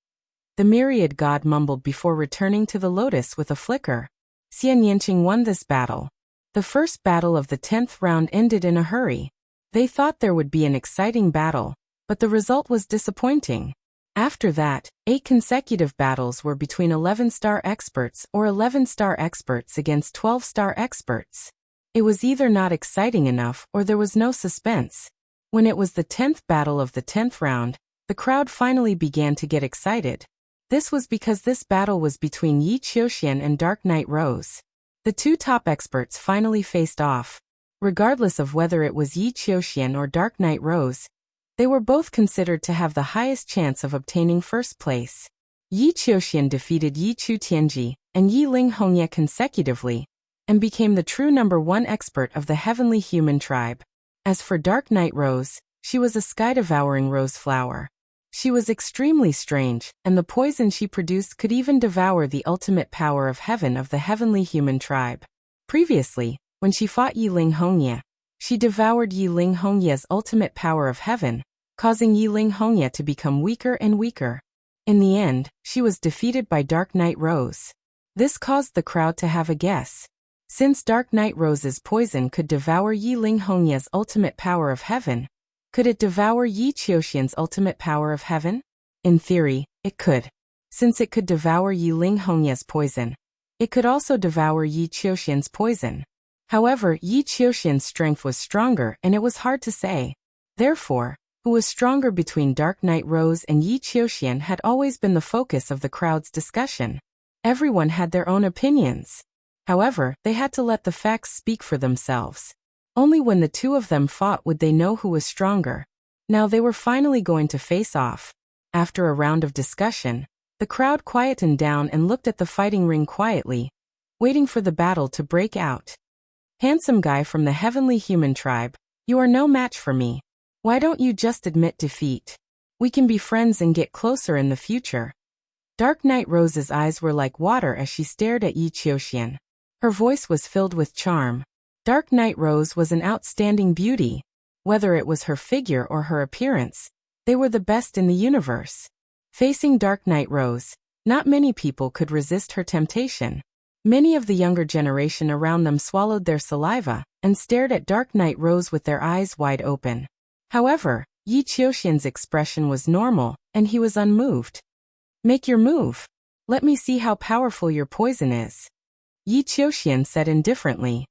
The myriad god mumbled before returning to the lotus with a flicker. Xian Yanqing won this battle. The first battle of the 10th round ended in a hurry. They thought there would be an exciting battle, but the result was disappointing. After that, 8 consecutive battles were between 11-star experts or 11-star experts against 12-star experts. It was either not exciting enough or there was no suspense. When it was the 10th battle of the 10th round, the crowd finally began to get excited. This was because this battle was between Yi Qiuxian and Dark Knight Rose. The two top experts finally faced off. Regardless of whether it was Yi Qiuxian or Dark Knight Rose, they were both considered to have the highest chance of obtaining first place. Yi Qiuxian defeated Yi Chu Tianji and Yi Ling Hongye consecutively, and became the true #1 expert of the heavenly human tribe. As for Dark Knight Rose, she was a sky-devouring rose flower. She was extremely strange, and the poison she produced could even devour the ultimate power of heaven of the heavenly human tribe. Previously, when she fought Yiling Hongye, she devoured Yiling Hongye's ultimate power of heaven, causing Yiling Hongye to become weaker and weaker. In the end, she was defeated by Dark Knight Rose. This caused the crowd to have a guess. Since Dark Knight Rose's poison could devour Yiling Hongye's ultimate power of heaven, could it devour Yi Qiuxian's ultimate power of heaven? In theory, it could. Since it could devour Yiling Hongye's poison, it could also devour Yi Qiuxian's poison. However, Yi Qiuxian's strength was stronger and it was hard to say. Therefore, who was stronger between Dark Knight Rose and Yi Qiuxian had always been the focus of the crowd's discussion. Everyone had their own opinions. However, they had to let the facts speak for themselves. Only when the two of them fought would they know who was stronger. Now they were finally going to face off. After a round of discussion, the crowd quietened down and looked at the fighting ring quietly, waiting for the battle to break out. Handsome guy from the heavenly human tribe, you are no match for me. Why don't you just admit defeat? We can be friends and get closer in the future. Dark Knight Rose's eyes were like water as she stared at Yi Qiuxian. Her voice was filled with charm. Dark Knight Rose was an outstanding beauty. Whether it was her figure or her appearance, they were the best in the universe. Facing Dark Knight Rose, not many people could resist her temptation. Many of the younger generation around them swallowed their saliva and stared at Dark Knight Rose with their eyes wide open. However, Yi Qiuxian's expression was normal, and he was unmoved. Make your move. Let me see how powerful your poison is. Yi Qiuxian said indifferently.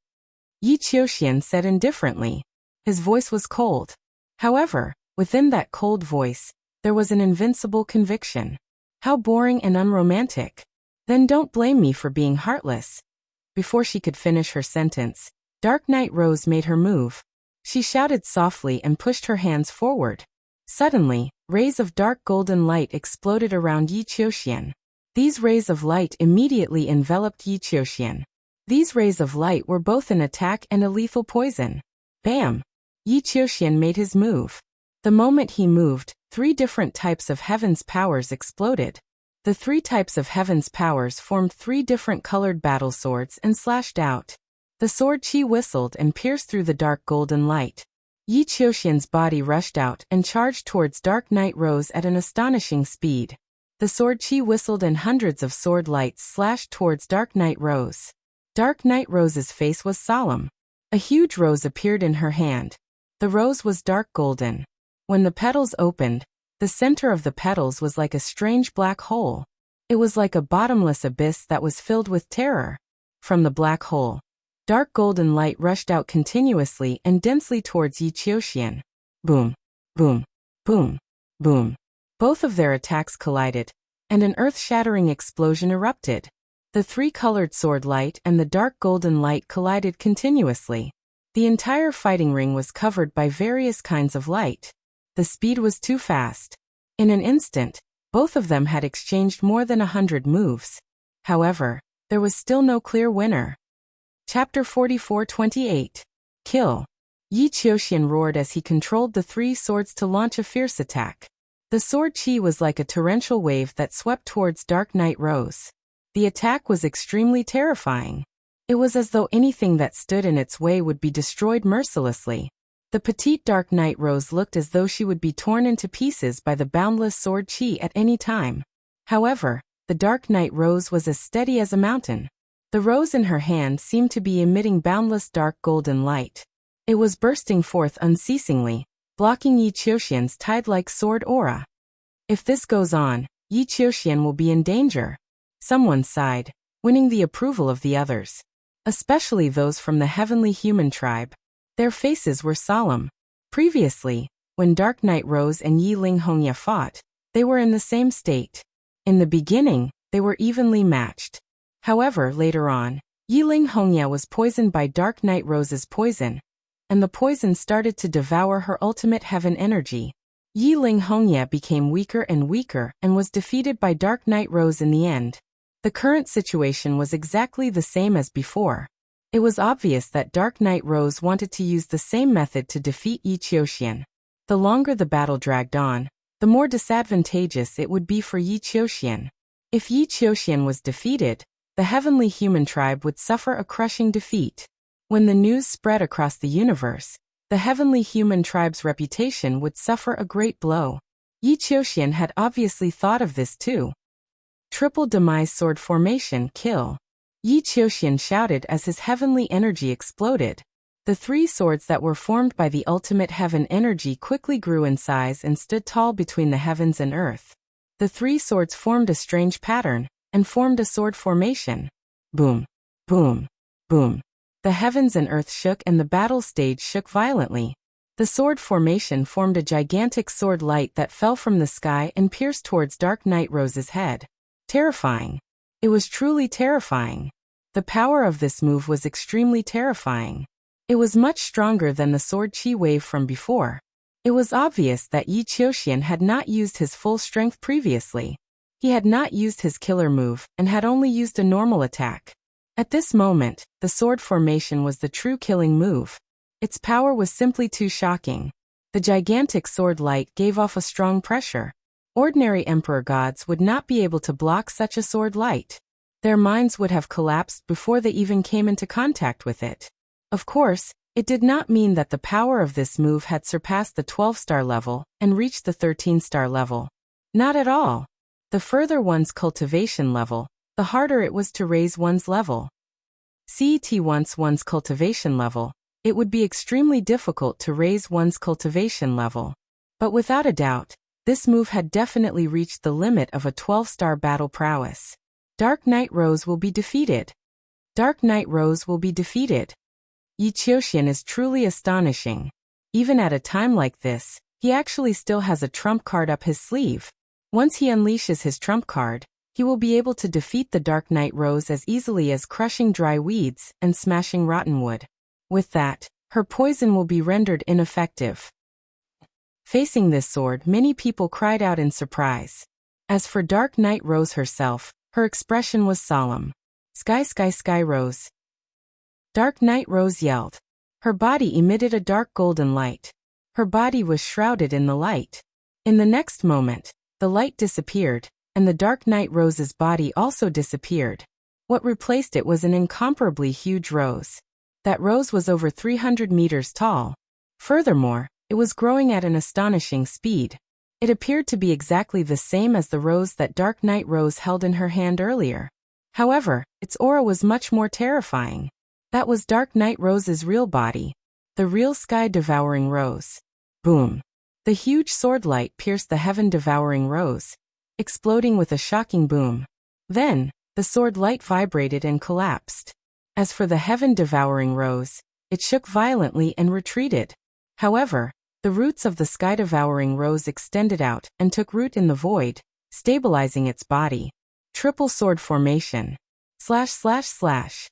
Yi Qiuxian said indifferently. His voice was cold. However, within that cold voice, there was an invincible conviction. How boring and unromantic. Then don't blame me for being heartless. Before she could finish her sentence, Dark Knight Rose made her move. She shouted softly and pushed her hands forward. Suddenly, rays of dark golden light exploded around Yi Qiuxian. These rays of light immediately enveloped Yi Qiuxian. These rays of light were both an attack and a lethal poison. Bam! Yi Qiuxian made his move. The moment he moved, 3 different types of heaven's powers exploded. The 3 types of heaven's powers formed 3 different colored battle swords and slashed out. The sword Qi whistled and pierced through the dark golden light. Yi Qiuxian's body rushed out and charged towards Dark Knight Rose at an astonishing speed. The sword Qi whistled and hundreds of sword lights slashed towards Dark Knight Rose. Dark Knight Rose's face was solemn. A huge rose appeared in her hand. The rose was dark golden. When the petals opened, the center of the petals was like a strange black hole. It was like a bottomless abyss that was filled with terror. From the black hole, dark golden light rushed out continuously and densely towards Yi Qiuxian. Boom, boom, boom, boom. Both of their attacks collided, and an earth-shattering explosion erupted. The 3-colored sword light and the dark golden light collided continuously. The entire fighting ring was covered by various kinds of light. The speed was too fast. In an instant, both of them had exchanged more than 100 moves. However, there was still no clear winner. Chapter 44-28. Kill. Yi Qiuxian roared as he controlled the 3 swords to launch a fierce attack. The sword Qi was like a torrential wave that swept towards Dark Knight Rose. The attack was extremely terrifying. It was as though anything that stood in its way would be destroyed mercilessly. The petite Dark Knight Rose looked as though she would be torn into pieces by the boundless sword Qi at any time. However, the Dark Knight Rose was as steady as a mountain. The rose in her hand seemed to be emitting boundless dark golden light. It was bursting forth unceasingly, blocking Yi Qiuxian's tide-like sword aura. If this goes on, Yi Qiuxian will be in danger. Someone sighed, winning the approval of the others. Especially those from the heavenly human tribe. Their faces were solemn. Previously, when Dark Knight Rose and Yiling Hongye fought, they were in the same state. In the beginning, they were evenly matched. However, later on, Yiling Hongye was poisoned by Dark Knight Rose's poison, and the poison started to devour her ultimate heaven energy. Yiling Hongye became weaker and weaker and was defeated by Dark Knight Rose in the end. The current situation was exactly the same as before. It was obvious that Dark Knight Rose wanted to use the same method to defeat Yi Qiuxian. The longer the battle dragged on, the more disadvantageous it would be for Yi Qiuxian. If Yi Qiuxian was defeated, the heavenly human tribe would suffer a crushing defeat. When the news spread across the universe, the heavenly human tribe's reputation would suffer a great blow. Yi Qiuxian had obviously thought of this too. Triple demise sword formation kill. Yi Qiuxian shouted as his heavenly energy exploded. The three swords that were formed by the ultimate heaven energy quickly grew in size and stood tall between the heavens and earth. The three swords formed a strange pattern and formed a sword formation. Boom, boom, boom. The heavens and earth shook and the battle stage shook violently. The sword formation formed a gigantic sword light that fell from the sky and pierced towards Dark Knight Rose's head. Terrifying. It was truly terrifying. The power of this move was extremely terrifying. It was much stronger than the sword chi wave from before. It was obvious that Yi Qiuxian had not used his full strength previously. He had not used his killer move and had only used a normal attack. At this moment, the sword formation was the true killing move. Its power was simply too shocking. The gigantic sword light gave off a strong pressure. Ordinary emperor gods would not be able to block such a sword light. Their minds would have collapsed before they even came into contact with it. Of course, it did not mean that the power of this move had surpassed the 12-star level and reached the 13-star level. Not at all. The further one's cultivation level, the harder it was to raise one's level. Once one's cultivation level, it would be extremely difficult to raise one's cultivation level. But without a doubt, this move had definitely reached the limit of a 12-star battle prowess. Dark Knight Rose will be defeated. Dark Knight Rose will be defeated. Yi Qiuxian is truly astonishing. Even at a time like this, he actually still has a trump card up his sleeve. Once he unleashes his trump card, he will be able to defeat the Dark Knight Rose as easily as crushing dry weeds and smashing rotten wood. With that, her poison will be rendered ineffective. Facing this sword, many people cried out in surprise. As for Dark Knight Rose herself, her expression was solemn. Sky Rose. Dark Knight Rose yelled. Her body emitted a dark golden light. Her body was shrouded in the light. In the next moment, the light disappeared, and the Dark Knight Rose's body also disappeared. What replaced it was an incomparably huge rose. That rose was over 300 meters tall. Furthermore, it was growing at an astonishing speed. It appeared to be exactly the same as the rose that Dark Knight Rose held in her hand earlier. However, its aura was much more terrifying. That was Dark Knight Rose's real body. The real sky-devouring rose. Boom. The huge sword light pierced the heaven-devouring rose, exploding with a shocking boom. Then, the sword light vibrated and collapsed. As for the heaven-devouring rose, it shook violently and retreated. However, the roots of the sky-devouring rose extended out and took root in the void, stabilizing its body. Triple sword formation. ///.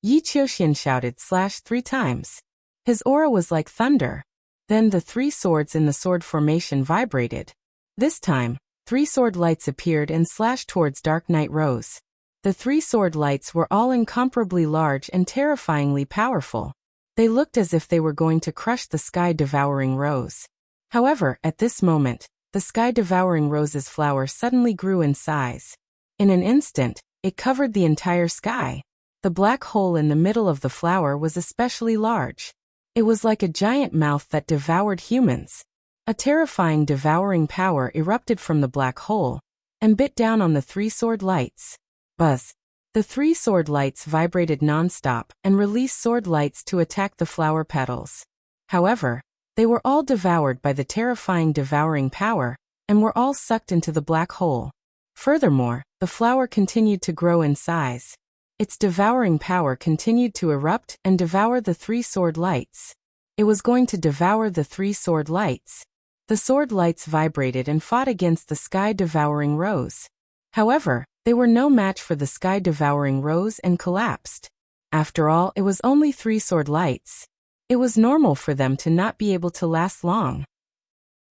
Yi Qiuxian shouted /3 times. His aura was like thunder. Then the three swords in the sword formation vibrated. This time, three sword lights appeared and slashed towards Dark Knight Rose. The three sword lights were all incomparably large and terrifyingly powerful. They looked as if they were going to crush the sky-devouring rose. However, at this moment, the sky-devouring rose's flower suddenly grew in size. In an instant, it covered the entire sky. The black hole in the middle of the flower was especially large. It was like a giant mouth that devoured humans. A terrifying devouring power erupted from the black hole and bit down on the three sword lights. Buzz. The three sword lights vibrated non-stop and released sword lights to attack the flower petals. However, they were all devoured by the terrifying devouring power and were all sucked into the black hole. Furthermore, the flower continued to grow in size. Its devouring power continued to erupt and devour the three sword lights. It was going to devour the three sword lights. The sword lights vibrated and fought against the sky-devouring rose. However, they were no match for the sky-devouring rose and collapsed. After all, it was only three sword lights. It was normal for them to not be able to last long.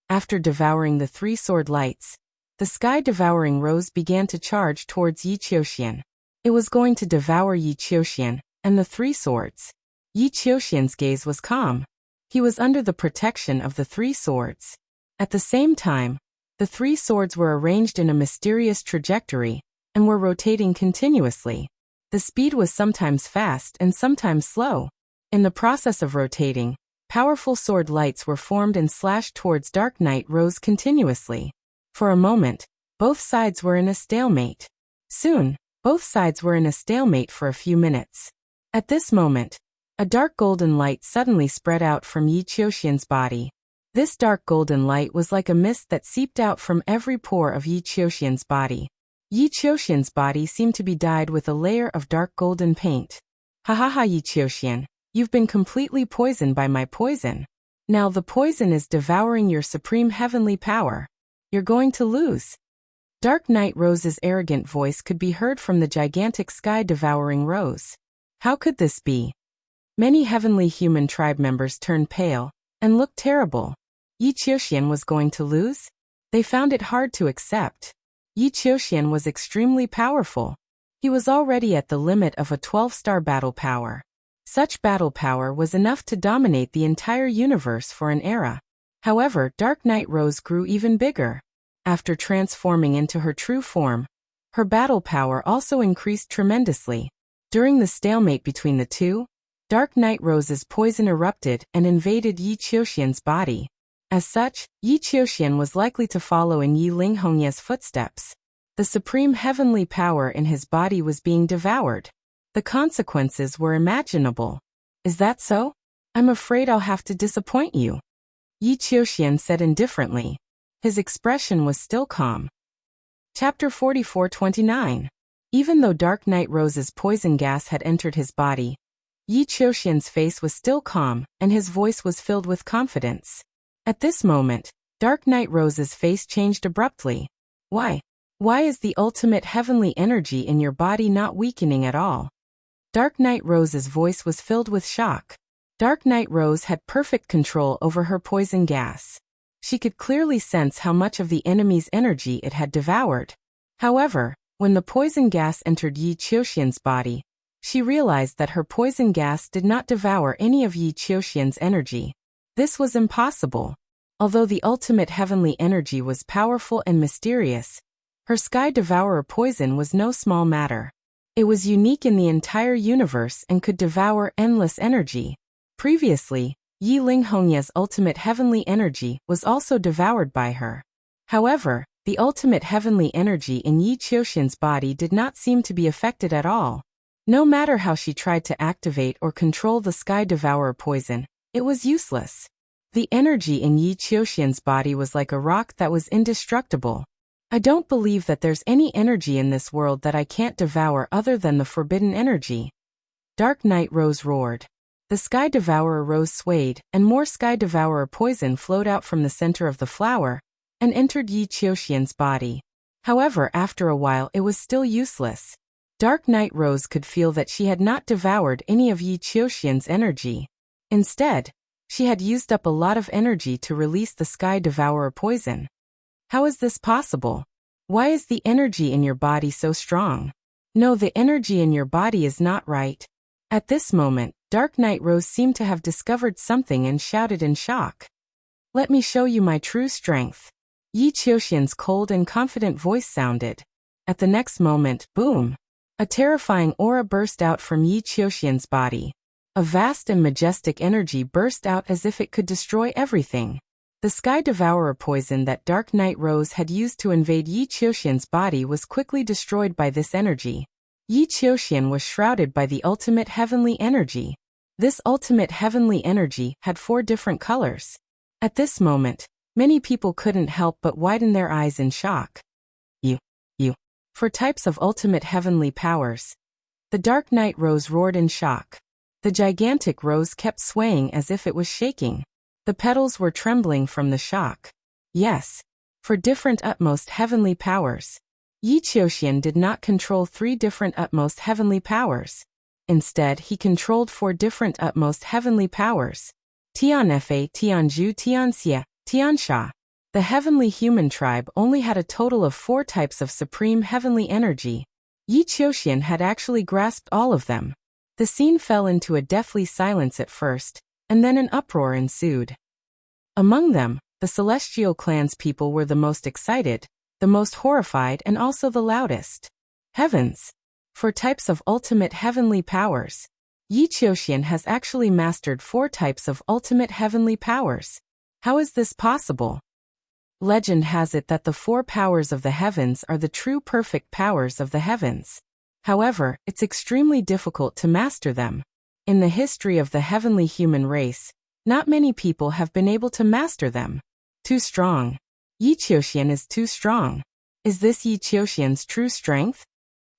After devouring the three sword lights, the sky-devouring rose began to charge towards Yi Qiuxian. It was going to devour Yi Qiuxian and the three swords. Yi Qiuxian's gaze was calm. He was under the protection of the three swords. At the same time, The three swords were arranged in a mysterious trajectory and were rotating continuously. The speed was sometimes fast and sometimes slow. In the process of rotating, powerful sword lights were formed and slashed towards Dark Knight Rose continuously. For a moment, both sides were in a stalemate. Soon, both sides were in a stalemate for a few minutes. At this moment, a dark golden light suddenly spread out from Yi Qiuxian's body. This dark golden light was like a mist that seeped out from every pore of Yi Qiuxian's body. Yi Qiuxian's body seemed to be dyed with a layer of dark golden paint. Ha ha ha, Yi Qiuxian, you've been completely poisoned by my poison. Now the poison is devouring your supreme heavenly power. You're going to lose. Dark Knight Rose's arrogant voice could be heard from the gigantic sky-devouring rose. How could this be? Many heavenly human tribe members turned pale and looked terrible. Yi Qiuxian was going to lose? They found it hard to accept. Yi Qiuxian was extremely powerful. He was already at the limit of a 12-star battle power. Such battle power was enough to dominate the entire universe for an era. However, Dark Knight Rose grew even bigger. After transforming into her true form, her battle power also increased tremendously. During the stalemate between the two, Dark Knight Rose's poison erupted and invaded Yi Qiuxian's body. As such, Yi Qiuxian was likely to follow in Yi Linghongye's footsteps. The supreme heavenly power in his body was being devoured. The consequences were imaginable. Is that so? I'm afraid I'll have to disappoint you, Yi Qiuxian said indifferently. His expression was still calm. Chapter 44-29. Even though Dark Knight Rose's poison gas had entered his body, Yi Qiuxian's face was still calm, and his voice was filled with confidence. At this moment, Dark Knight Rose's face changed abruptly. Why? Why is the ultimate heavenly energy in your body not weakening at all? Dark Knight Rose's voice was filled with shock. Dark Knight Rose had perfect control over her poison gas. She could clearly sense how much of the enemy's energy it had devoured. However, when the poison gas entered Yi Qiuxian's body, she realized that her poison gas did not devour any of Yi Qiuxian's energy. This was impossible. Although the ultimate heavenly energy was powerful and mysterious, her Sky Devourer poison was no small matter. It was unique in the entire universe and could devour endless energy. Previously, Yi Linghongye's ultimate heavenly energy was also devoured by her. However, the ultimate heavenly energy in Yi Qiuxian's body did not seem to be affected at all. No matter how she tried to activate or control the Sky Devourer poison, it was useless. The energy in Yi Qiuxian's body was like a rock that was indestructible. I don't believe that there's any energy in this world that I can't devour other than the forbidden energy. Dark Knight Rose roared. The Sky Devourer rose swayed, and more Sky Devourer poison flowed out from the center of the flower and entered Yi Qiuxian's body. However, after a while it was still useless. Dark Knight Rose could feel that she had not devoured any of Yi Qiuxian's energy. Instead, she had used up a lot of energy to release the Sky Devourer poison. How is this possible? Why is the energy in your body so strong? No, the energy in your body is not right. At this moment, Dark Knight Rose seemed to have discovered something and shouted in shock. Let me show you my true strength. Yi Qiuxian's cold and confident voice sounded. At the next moment, boom! A terrifying aura burst out from Yi Qiuxian's body. A vast and majestic energy burst out as if it could destroy everything. The Sky Devourer poison that Dark Knight Rose had used to invade Yi Qiuxian's body was quickly destroyed by this energy. Yi Qiuxian was shrouded by the ultimate heavenly energy. This ultimate heavenly energy had 4 different colors. At this moment, many people couldn't help but widen their eyes in shock. You. For types of ultimate heavenly powers. The Dark Knight Rose roared in shock. The gigantic rose kept swaying as if it was shaking. The petals were trembling from the shock. Yes. For different utmost heavenly powers. Yi Qiuxian did not control 3 different utmost heavenly powers. Instead, he controlled 4 different utmost heavenly powers. Tianfa, Tianzhu, Tianxia, Tiansha. The heavenly human tribe only had a total of 4 types of supreme heavenly energy. Yi Qiuxian had actually grasped all of them. The scene fell into a deathly silence at first, and then an uproar ensued. Among them, The celestial clan's people were the most excited, the most horrified, and also the loudest. Heavens! For types of ultimate heavenly powers. Yi Qiuxian has actually mastered 4 types of ultimate heavenly powers. How is this possible? Legend has it that the 4 powers of the heavens are the true perfect powers of the heavens. However, it's extremely difficult to master them. In the history of the heavenly human race, not many people have been able to master them. Too strong. Yi Qiuxian is too strong. Is this Yi Qiuxian's true strength?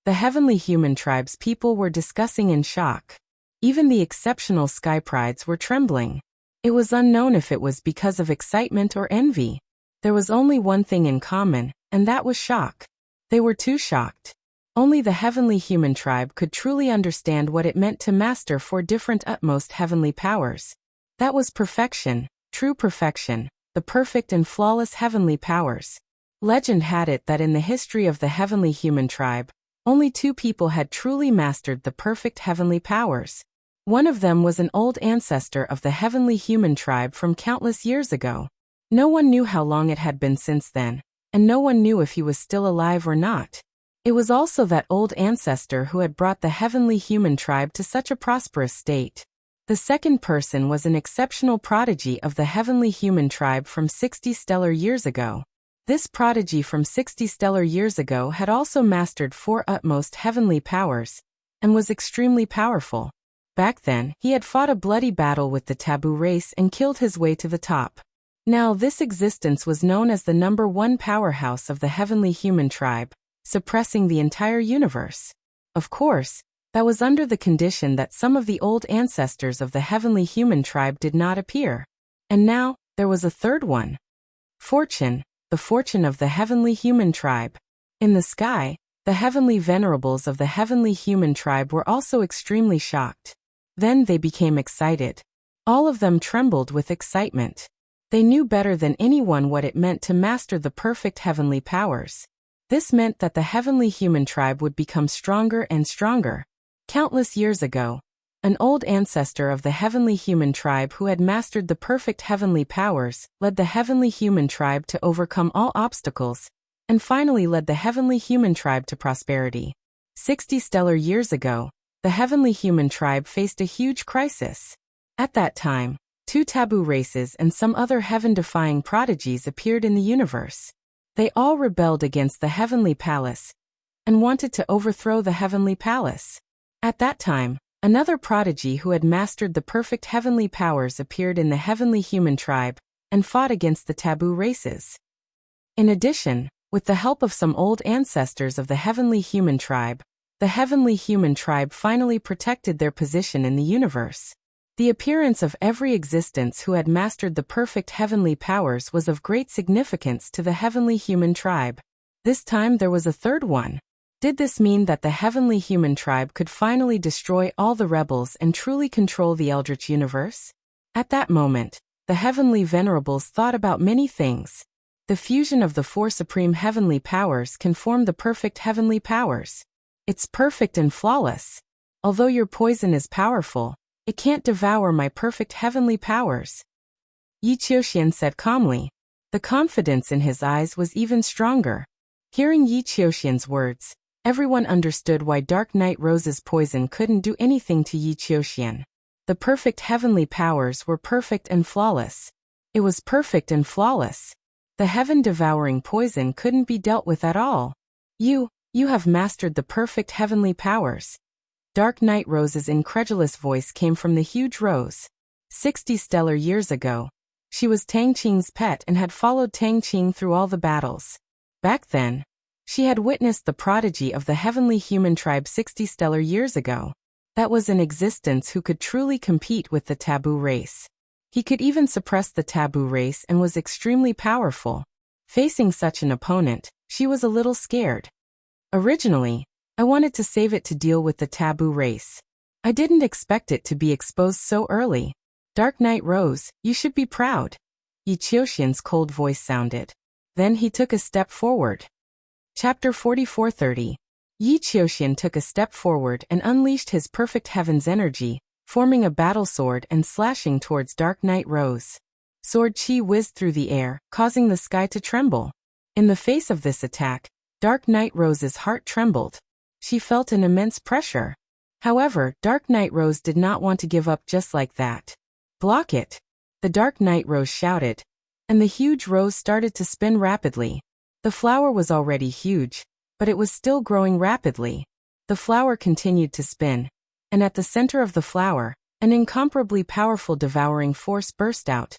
The heavenly human tribe's people were discussing in shock. Even the exceptional sky prides were trembling. It was unknown if it was because of excitement or envy. There was only one thing in common, and that was shock. They were too shocked. Only the heavenly human tribe could truly understand what it meant to master 4 different utmost heavenly powers. That was perfection, true perfection, the perfect and flawless heavenly powers. Legend had it that in the history of the heavenly human tribe, only 2 people had truly mastered the perfect heavenly powers. One of them was an old ancestor of the heavenly human tribe from countless years ago. No one knew how long it had been since then, and no one knew if he was still alive or not. It was also that old ancestor who had brought the heavenly human tribe to such a prosperous state. The second person was an exceptional prodigy of the heavenly human tribe from 60 stellar years ago. This prodigy from 60 stellar years ago had also mastered 4 utmost heavenly powers, and was extremely powerful. Back then, he had fought a bloody battle with the taboo race and killed his way to the top. Now this existence was known as the #1 powerhouse of the heavenly human tribe, suppressing the entire universe. Of course, that was under the condition that some of the old ancestors of the heavenly human tribe did not appear. And now, there was a third one. Fortune, the fortune of the heavenly human tribe. In the sky, the heavenly venerables of the heavenly human tribe were also extremely shocked. Then they became excited. All of them trembled with excitement. They knew better than anyone what it meant to master the perfect heavenly powers. This meant that the heavenly human tribe would become stronger and stronger. Countless years ago, an old ancestor of the heavenly human tribe who had mastered the perfect heavenly powers led the heavenly human tribe to overcome all obstacles, and finally led the heavenly human tribe to prosperity. 60 stellar years ago, the heavenly human tribe faced a huge crisis. At that time, 2 taboo races and some other heaven-defying prodigies appeared in the universe. They all rebelled against the heavenly palace and wanted to overthrow the heavenly palace. At that time, another prodigy who had mastered the perfect heavenly powers appeared in the heavenly human tribe and fought against the taboo races. In addition, with the help of some old ancestors of the heavenly human tribe, the heavenly human tribe finally protected their position in the universe. The appearance of every existence who had mastered the perfect heavenly powers was of great significance to the heavenly human tribe. This time there was a third one. Did this mean that the heavenly human tribe could finally destroy all the rebels and truly control the eldritch universe? At that moment, the heavenly venerables thought about many things. The fusion of the 4 supreme heavenly powers can form the perfect heavenly powers. It's perfect and flawless. Although your poison is powerful, it can't devour my perfect heavenly powers. Yi Qiuxian said calmly. The confidence in his eyes was even stronger. Hearing Yi Qiuxian's words, everyone understood why Dark Knight Rose's poison couldn't do anything to Yi Qiuxian. The perfect heavenly powers were perfect and flawless. It was perfect and flawless. The heaven-devouring poison couldn't be dealt with at all. You have mastered the perfect heavenly powers. Dark Knight Rose's incredulous voice came from the huge rose. 60 stellar years ago, she was Tang Qing's pet and had followed Tang Qing through all the battles. Back then, she had witnessed the prodigy of the heavenly human tribe 60 stellar years ago. That was an existence who could truly compete with the taboo race. He could even suppress the taboo race and was extremely powerful. Facing such an opponent, she was a little scared. Originally, I wanted to save it to deal with the taboo race. I didn't expect it to be exposed so early. Dark Knight Rose, you should be proud. Yi Qiuxian's cold voice sounded. Then he took a step forward. Chapter 44:30. Yi Qiuxian took a step forward and unleashed his perfect heaven's energy, forming a battle sword and slashing towards Dark Knight Rose. Sword chi whizzed through the air, causing the sky to tremble. In the face of this attack, Dark Knight Rose's heart trembled. She felt an immense pressure. However, Dark Knight Rose did not want to give up just like that. "Block it!" the Dark Knight Rose shouted, and the huge rose started to spin rapidly. The flower was already huge, but it was still growing rapidly. The flower continued to spin, and at the center of the flower, an incomparably powerful devouring force burst out,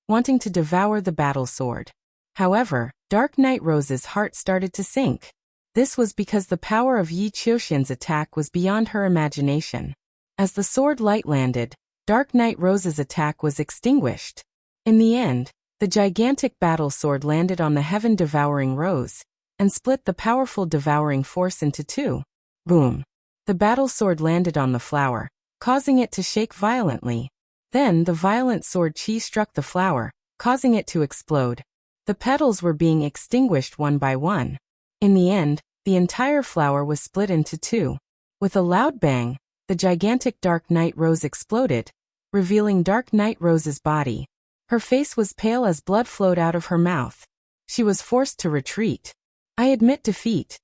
wanting to devour the battle sword. However, Dark Knight Rose's heart started to sink. This was because the power of Yi Qiuxian's attack was beyond her imagination. As the sword light landed, Dark Knight Rose's attack was extinguished. In the end, the gigantic battle sword landed on the heaven-devouring rose, and split the powerful devouring force into two. Boom! The battle sword landed on the flower, causing it to shake violently. Then the violent sword chi struck the flower, causing it to explode. The petals were being extinguished one by one. In the end, the entire flower was split into two. With a loud bang, the gigantic Dark Knight Rose exploded, revealing Dark Knight Rose's body. Her face was pale as blood flowed out of her mouth. She was forced to retreat. "I admit defeat,"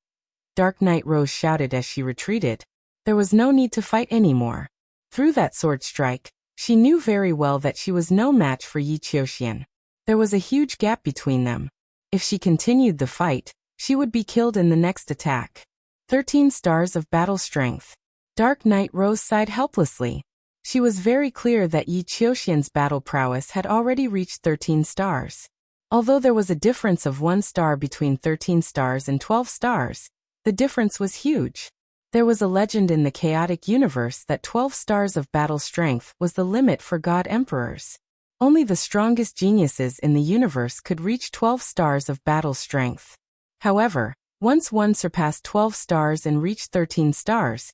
Dark Knight Rose shouted as she retreated. There was no need to fight anymore. Through that sword strike, she knew very well that she was no match for Yi Qiuxian. There was a huge gap between them. If she continued the fight, she would be killed in the next attack. 13 stars of battle strength. Dark Knight Rose sighed helplessly. She was very clear that Yi Qiuxian's battle prowess had already reached 13 stars. Although there was a difference of 1 star between 13 stars and 12 stars, the difference was huge. There was a legend in the chaotic universe that 12 stars of battle strength was the limit for god emperors. Only the strongest geniuses in the universe could reach 12 stars of battle strength. However, once one surpassed 12 stars and reached 13 stars,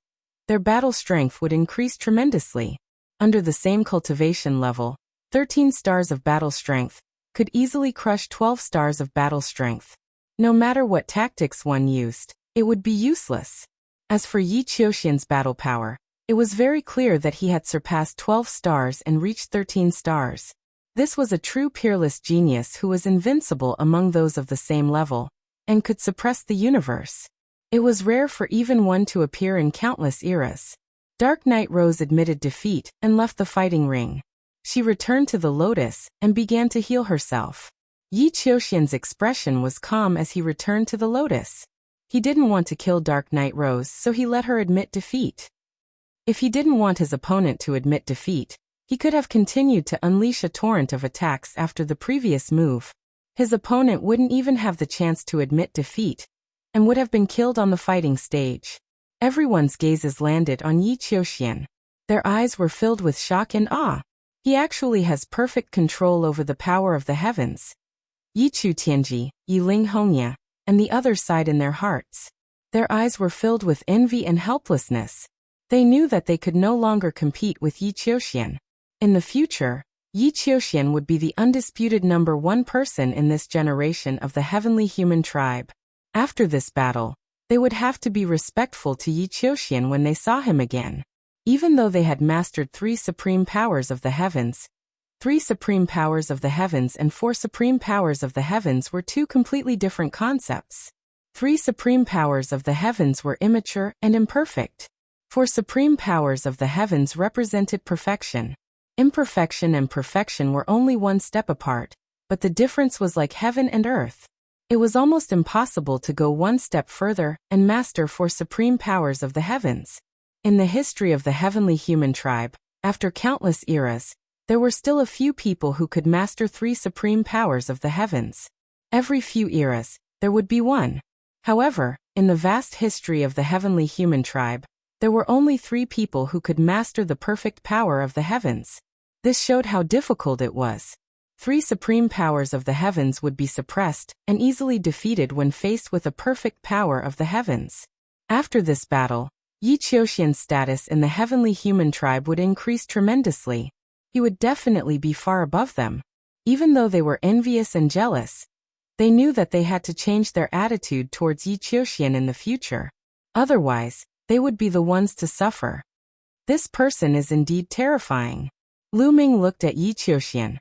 their battle strength would increase tremendously. Under the same cultivation level, 13 stars of battle strength could easily crush 12 stars of battle strength. No matter what tactics one used, it would be useless. As for Yi Qiuxian's battle power, it was very clear that he had surpassed 12 stars and reached 13 stars. This was a true peerless genius who was invincible among those of the same level, and could suppress the universe. It was rare for even one to appear in countless eras. Dark Knight Rose admitted defeat and left the fighting ring. She returned to the lotus and began to heal herself. Yi Qiuxian's expression was calm as he returned to the lotus. He didn't want to kill Dark Knight Rose, so he let her admit defeat. If he didn't want his opponent to admit defeat, he could have continued to unleash a torrent of attacks after the previous move. His opponent wouldn't even have the chance to admit defeat, and would have been killed on the fighting stage. Everyone's gazes landed on Yi Qiuxian. Their eyes were filled with shock and awe. He actually has perfect control over the power of the heavens. Yi Chu Tianji, Yi Ling Hongya, and the other sighed in their hearts. Their eyes were filled with envy and helplessness. They knew that they could no longer compete with Yi Qiuxian. In the future, Yi Qiuxian would be the undisputed #1 person in this generation of the heavenly human tribe. After this battle, they would have to be respectful to Yi Qiuxian when they saw him again. Even though they had mastered 3 supreme powers of the heavens, 3 supreme powers of the heavens and 4 supreme powers of the heavens were 2 completely different concepts. 3 supreme powers of the heavens were immature and imperfect. 4 supreme powers of the heavens represented perfection. Imperfection and perfection were only 1 step apart, but the difference was like heaven and earth. It was almost impossible to go 1 step further and master 4 supreme powers of the heavens. In the history of the heavenly human tribe, after countless eras, there were still a few people who could master 3 supreme powers of the heavens. Every few eras, there would be one. However, in the vast history of the heavenly human tribe, there were only 3 people who could master the perfect power of the heavens. This showed how difficult it was. 3 supreme powers of the heavens would be suppressed and easily defeated when faced with a perfect power of the heavens. After this battle, Yi Qiuxian's status in the heavenly human tribe would increase tremendously. He would definitely be far above them. Even though they were envious and jealous, they knew that they had to change their attitude towards Yi Qiuxian in the future. Otherwise, they would be the ones to suffer. This person is indeed terrifying. Lu Ming looked at Yi Qiuxian.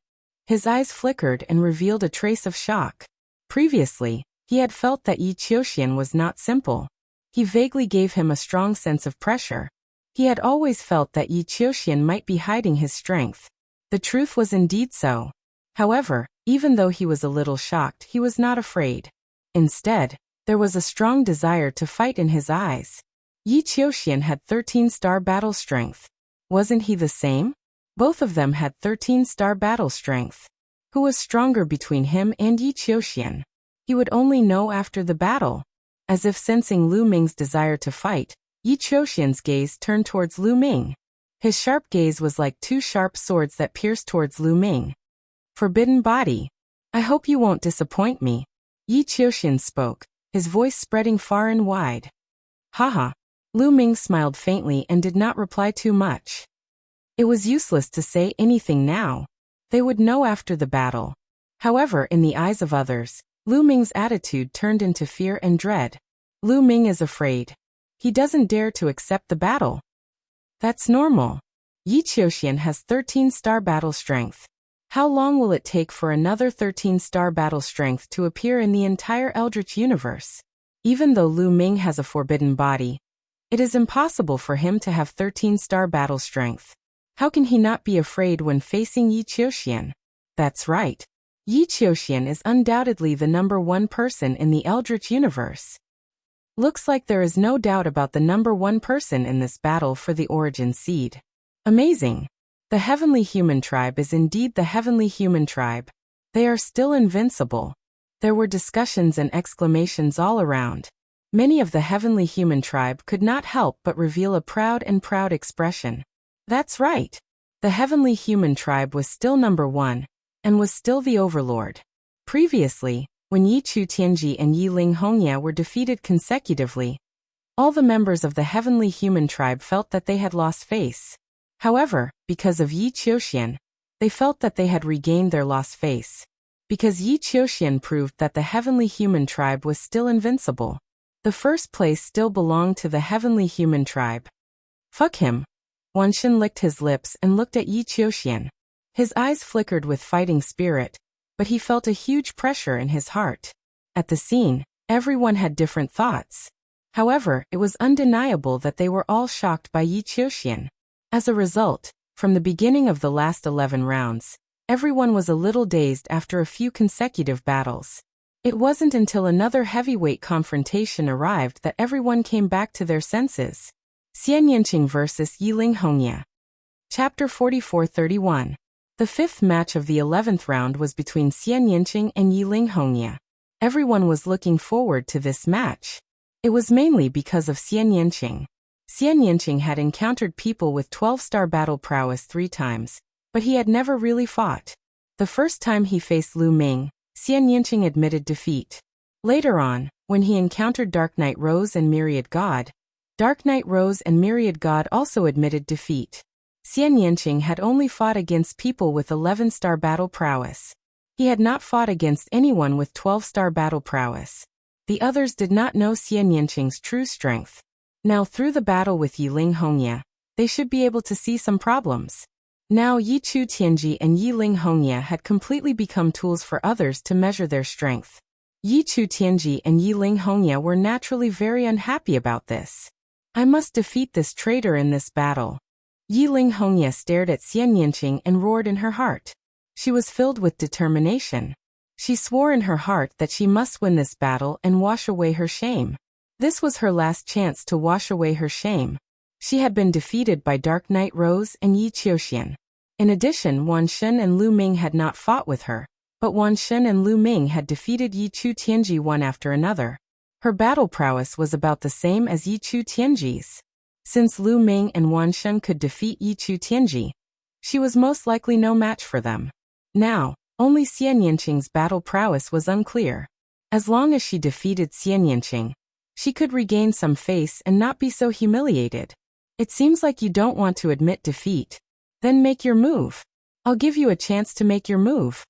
His eyes flickered and revealed a trace of shock. Previously, he had felt that Yi Qiuxian was not simple. He vaguely gave him a strong sense of pressure. He had always felt that Yi Qiuxian might be hiding his strength. The truth was indeed so. However, even though he was a little shocked, he was not afraid. Instead, there was a strong desire to fight in his eyes. Yi Qiuxian had 13-star battle strength. Wasn't he the same? Both of them had 13-star battle strength. Who was stronger between him and Yi Qiuxian? He would only know after the battle. As if sensing Lu Ming's desire to fight, Yi Qiuxian's gaze turned towards Lu Ming. His sharp gaze was like two sharp swords that pierced towards Lu Ming. Forbidden body. I hope you won't disappoint me. Yi Qiuxian spoke, his voice spreading far and wide. Haha. Lu Ming smiled faintly and did not reply too much. It was useless to say anything now. They would know after the battle. However, in the eyes of others, Lu Ming's attitude turned into fear and dread. Lu Ming is afraid. He doesn't dare to accept the battle. That's normal. Yi Qiuxian has 13-star battle strength. How long will it take for another 13-star battle strength to appear in the entire Eldritch universe? Even though Lu Ming has a forbidden body, it is impossible for him to have 13-star battle strength. How can he not be afraid when facing Yi Qiuxian? That's right. Yi Qiuxian is undoubtedly the #1 person in the Eldritch universe. Looks like there is no doubt about the #1 person in this battle for the origin seed. Amazing. The Heavenly Human Tribe is indeed the Heavenly Human Tribe. They are still invincible. There were discussions and exclamations all around. Many of the Heavenly Human Tribe could not help but reveal a proud expression. That's right. The Heavenly Human Tribe was still #1, and was still the overlord. Previously, when Yi Chu Tianji and Yi Ling Hongya were defeated consecutively, all the members of the Heavenly Human Tribe felt that they had lost face. However, because of Yi Qiuxian, they felt that they had regained their lost face. Because Yi Qiuxian proved that the Heavenly Human Tribe was still invincible. The first place still belonged to the Heavenly Human Tribe. Fuck him. Wan Shen licked his lips and looked at Yi Qiuxian. His eyes flickered with fighting spirit, but he felt a huge pressure in his heart. At the scene, everyone had different thoughts. However, it was undeniable that they were all shocked by Yi Qiuxian. As a result, from the beginning of the last 11 rounds, everyone was a little dazed after a few consecutive battles. It wasn't until another heavyweight confrontation arrived that everyone came back to their senses. Xian Yanqing vs. Yi Ling Hongya. Chapter 44-31. The fifth match of the 11th round was between Xian Yanqing and Yi Ling Hongya. Everyone was looking forward to this match. It was mainly because of Xian Yanqing. Xian Yanqing had encountered people with 12-star battle prowess 3 times, but he had never really fought. The first time he faced Lu Ming, Xian Yanqing admitted defeat. Later on, when he encountered Dark Knight Rose and Myriad God, Dark Knight Rose and Myriad God also admitted defeat. Xian Yanqing had only fought against people with 11-star battle prowess. He had not fought against anyone with 12-star battle prowess. The others did not know Xian Yanqing's true strength. Now through the battle with Yi Ling Hongya, they should be able to see some problems. Now Yi Chu Tianji and Yi Ling Hongya had completely become tools for others to measure their strength. Yi Chu Tianji and Yi Ling Hongya were naturally very unhappy about this. I must defeat this traitor in this battle. Yi Ling Hongya stared at Xian Yanqing and roared in her heart. She was filled with determination. She swore in her heart that she must win this battle and wash away her shame. This was her last chance to wash away her shame. She had been defeated by Dark Knight Rose and Yi Qiuxian. In addition, Wan Shen and Lu Ming had not fought with her, but Wan Shen and Lu Ming had defeated Yi Chu Tianji one after another. Her battle prowess was about the same as Yi Chu Tianji's. Since Lu Ming and Wan Shen could defeat Yi Chu Tianji, she was most likely no match for them. Now, only Xian Yanqing's battle prowess was unclear. As long as she defeated Xian Yanqing, she could regain some face and not be so humiliated. It seems like you don't want to admit defeat. Then make your move. I'll give you a chance to make your move.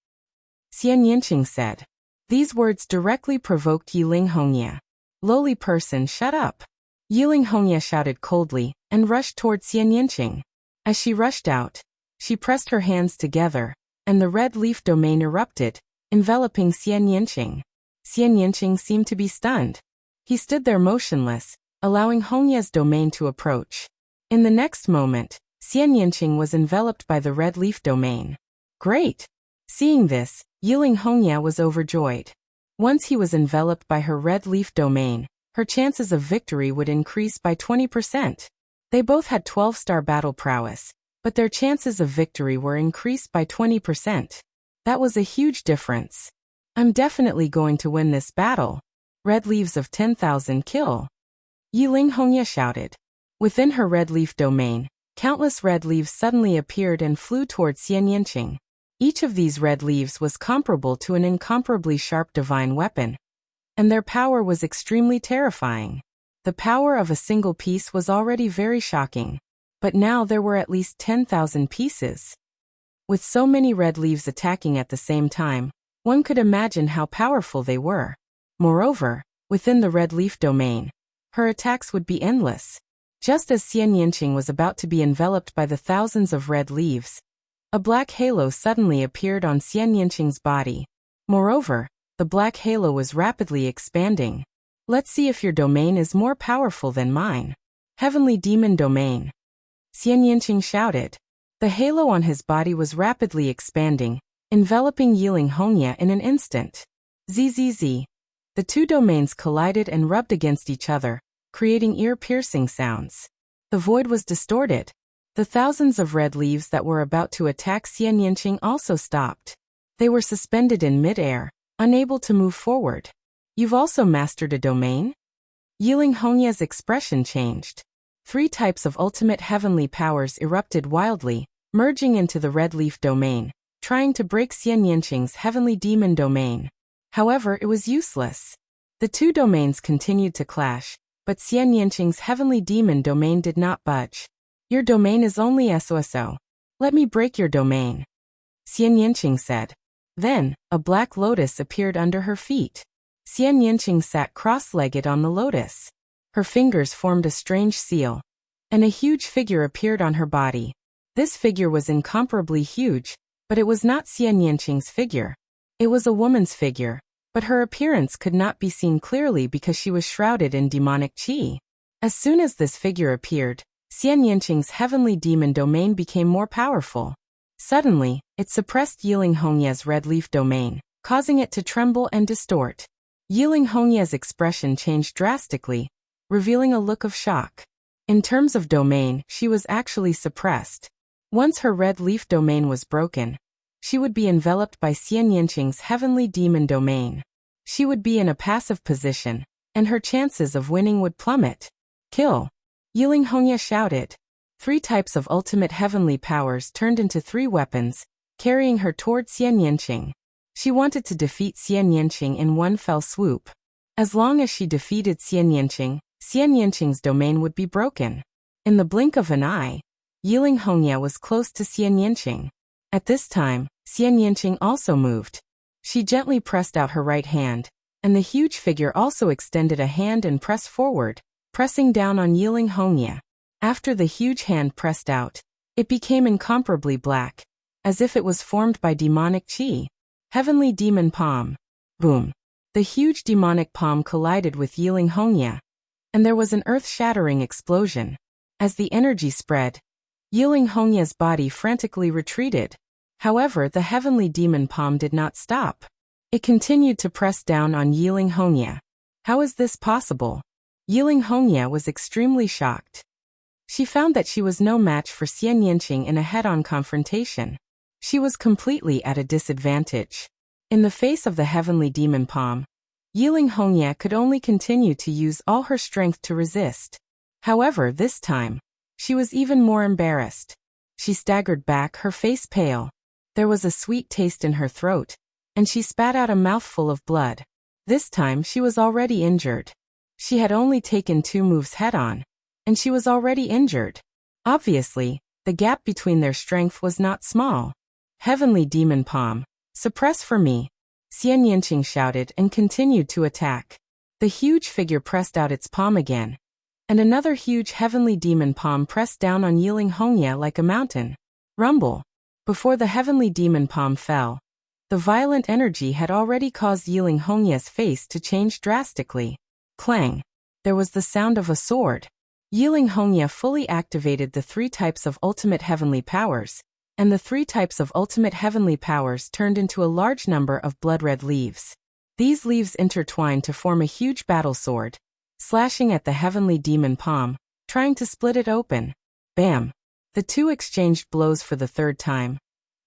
Xian Yanqing said. These words directly provoked Yi Ling Hongya. Lowly person, shut up. Yi Ling Hongya shouted coldly, and rushed toward Xian Yanqing. As she rushed out, she pressed her hands together, and the red leaf domain erupted, enveloping Xian Yinqing. Xian Yinqing seemed to be stunned. He stood there motionless, allowing Hongya's domain to approach. In the next moment, Xian Yinqing was enveloped by the red leaf domain. Great! Seeing this, Yiling Hongya was overjoyed. Once he was enveloped by her red leaf domain, her chances of victory would increase by 20%. They both had 12-star battle prowess, but their chances of victory were increased by 20%. That was a huge difference. I'm definitely going to win this battle. Red leaves of 10,000 kill. Yiling Hongya shouted. Within her red leaf domain, countless red leaves suddenly appeared and flew toward Xian Yinqing. Each of these red leaves was comparable to an incomparably sharp divine weapon, and their power was extremely terrifying. The power of a single piece was already very shocking, but now there were at least 10,000 pieces. With so many red leaves attacking at the same time, one could imagine how powerful they were. Moreover, within the red leaf domain, her attacks would be endless. Just as Xian Yinqing was about to be enveloped by the thousands of red leaves, a black halo suddenly appeared on Xian Yinqing's body. Moreover, the black halo was rapidly expanding. Let's see if your domain is more powerful than mine. Heavenly Demon Domain. Xian Yinqing shouted. The halo on his body was rapidly expanding, enveloping Yiling Hongya in an instant. Zzz. The two domains collided and rubbed against each other, creating ear-piercing sounds. The void was distorted. The thousands of red leaves that were about to attack Xian Yinqing also stopped. They were suspended in mid-air, unable to move forward. You've also mastered a domain? Yiling Hongya's expression changed. 3 types of ultimate heavenly powers erupted wildly, merging into the red leaf domain, trying to break Xian Yinqing's heavenly demon domain. However, it was useless. The two domains continued to clash, but Xian Yinqing's heavenly demon domain did not budge. Your domain is only SOSO. Let me break your domain. Xian Yinqing said. Then, a black lotus appeared under her feet. Xian Yinqing sat cross-legged on the lotus. Her fingers formed a strange seal, and a huge figure appeared on her body. This figure was incomparably huge, but it was not Xian Yinqing's figure. It was a woman's figure, but her appearance could not be seen clearly because she was shrouded in demonic qi. As soon as this figure appeared, Xian Yinqing's heavenly demon domain became more powerful. Suddenly, it suppressed Yiling Hongya's red leaf domain, causing it to tremble and distort. Yiling Hongya's expression changed drastically, revealing a look of shock. In terms of domain, she was actually suppressed. Once her red leaf domain was broken, she would be enveloped by Xian Yinqing's heavenly demon domain. She would be in a passive position, and her chances of winning would plummet. Kill! Yiling Hongya shouted. 3 types of ultimate heavenly powers turned into 3 weapons, carrying her toward Xian Yinqing. She wanted to defeat Xian Yinqing in one fell swoop. As long as she defeated Xian Yinqing's domain would be broken. In the blink of an eye, Yiling Hongya was close to Xian Yinqing. At this time, Xian Yinqing also moved. She gently pressed out her right hand, and the huge figure also extended a hand and pressed forward, pressing down on Yiling Hongya. After the huge hand pressed out, it became incomparably black, as if it was formed by demonic qi. Heavenly Demon Palm. Boom. The huge demonic palm collided with Yiling Hongya, and there was an earth-shattering explosion. As the energy spread, Yiling Hongya's body frantically retreated. However, the heavenly demon palm did not stop. It continued to press down on Yiling Hongya. How is this possible? Yiling Hongya was extremely shocked. She found that she was no match for Xian Yinqing in a head-on confrontation. She was completely at a disadvantage. In the face of the heavenly demon palm, Yiling Hongya could only continue to use all her strength to resist. However, this time, she was even more embarrassed. She staggered back, her face pale. There was a sweet taste in her throat, and she spat out a mouthful of blood. This time she was already injured. She had only taken 2 moves head-on, and she was already injured. Obviously, the gap between their strength was not small. Heavenly Demon Palm, suppress for me. Xian Yinqing shouted and continued to attack. The huge figure pressed out its palm again, and another huge heavenly demon palm pressed down on Yiling Hongya like a mountain. Rumble. Before the heavenly demon palm fell, the violent energy had already caused Yiling Hongya's face to change drastically. Clang! There was the sound of a sword. Yiling Hongya fully activated the 3 types of ultimate heavenly powers, and the 3 types of ultimate heavenly powers turned into a large number of blood-red leaves. These leaves intertwined to form a huge battle sword, slashing at the heavenly demon palm, trying to split it open. Bam! The two exchanged blows for the 3rd time,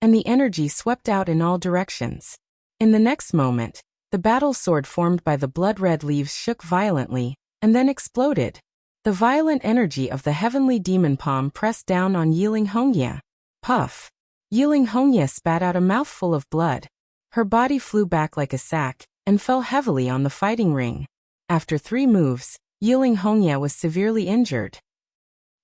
and the energy swept out in all directions. In the next moment, the battle sword formed by the blood-red leaves shook violently, and then exploded. The violent energy of the heavenly demon palm pressed down on Yiling Hongya. Puff! Yiling Hongya spat out a mouthful of blood. Her body flew back like a sack, and fell heavily on the fighting ring. After 3 moves, Yiling Hongya was severely injured.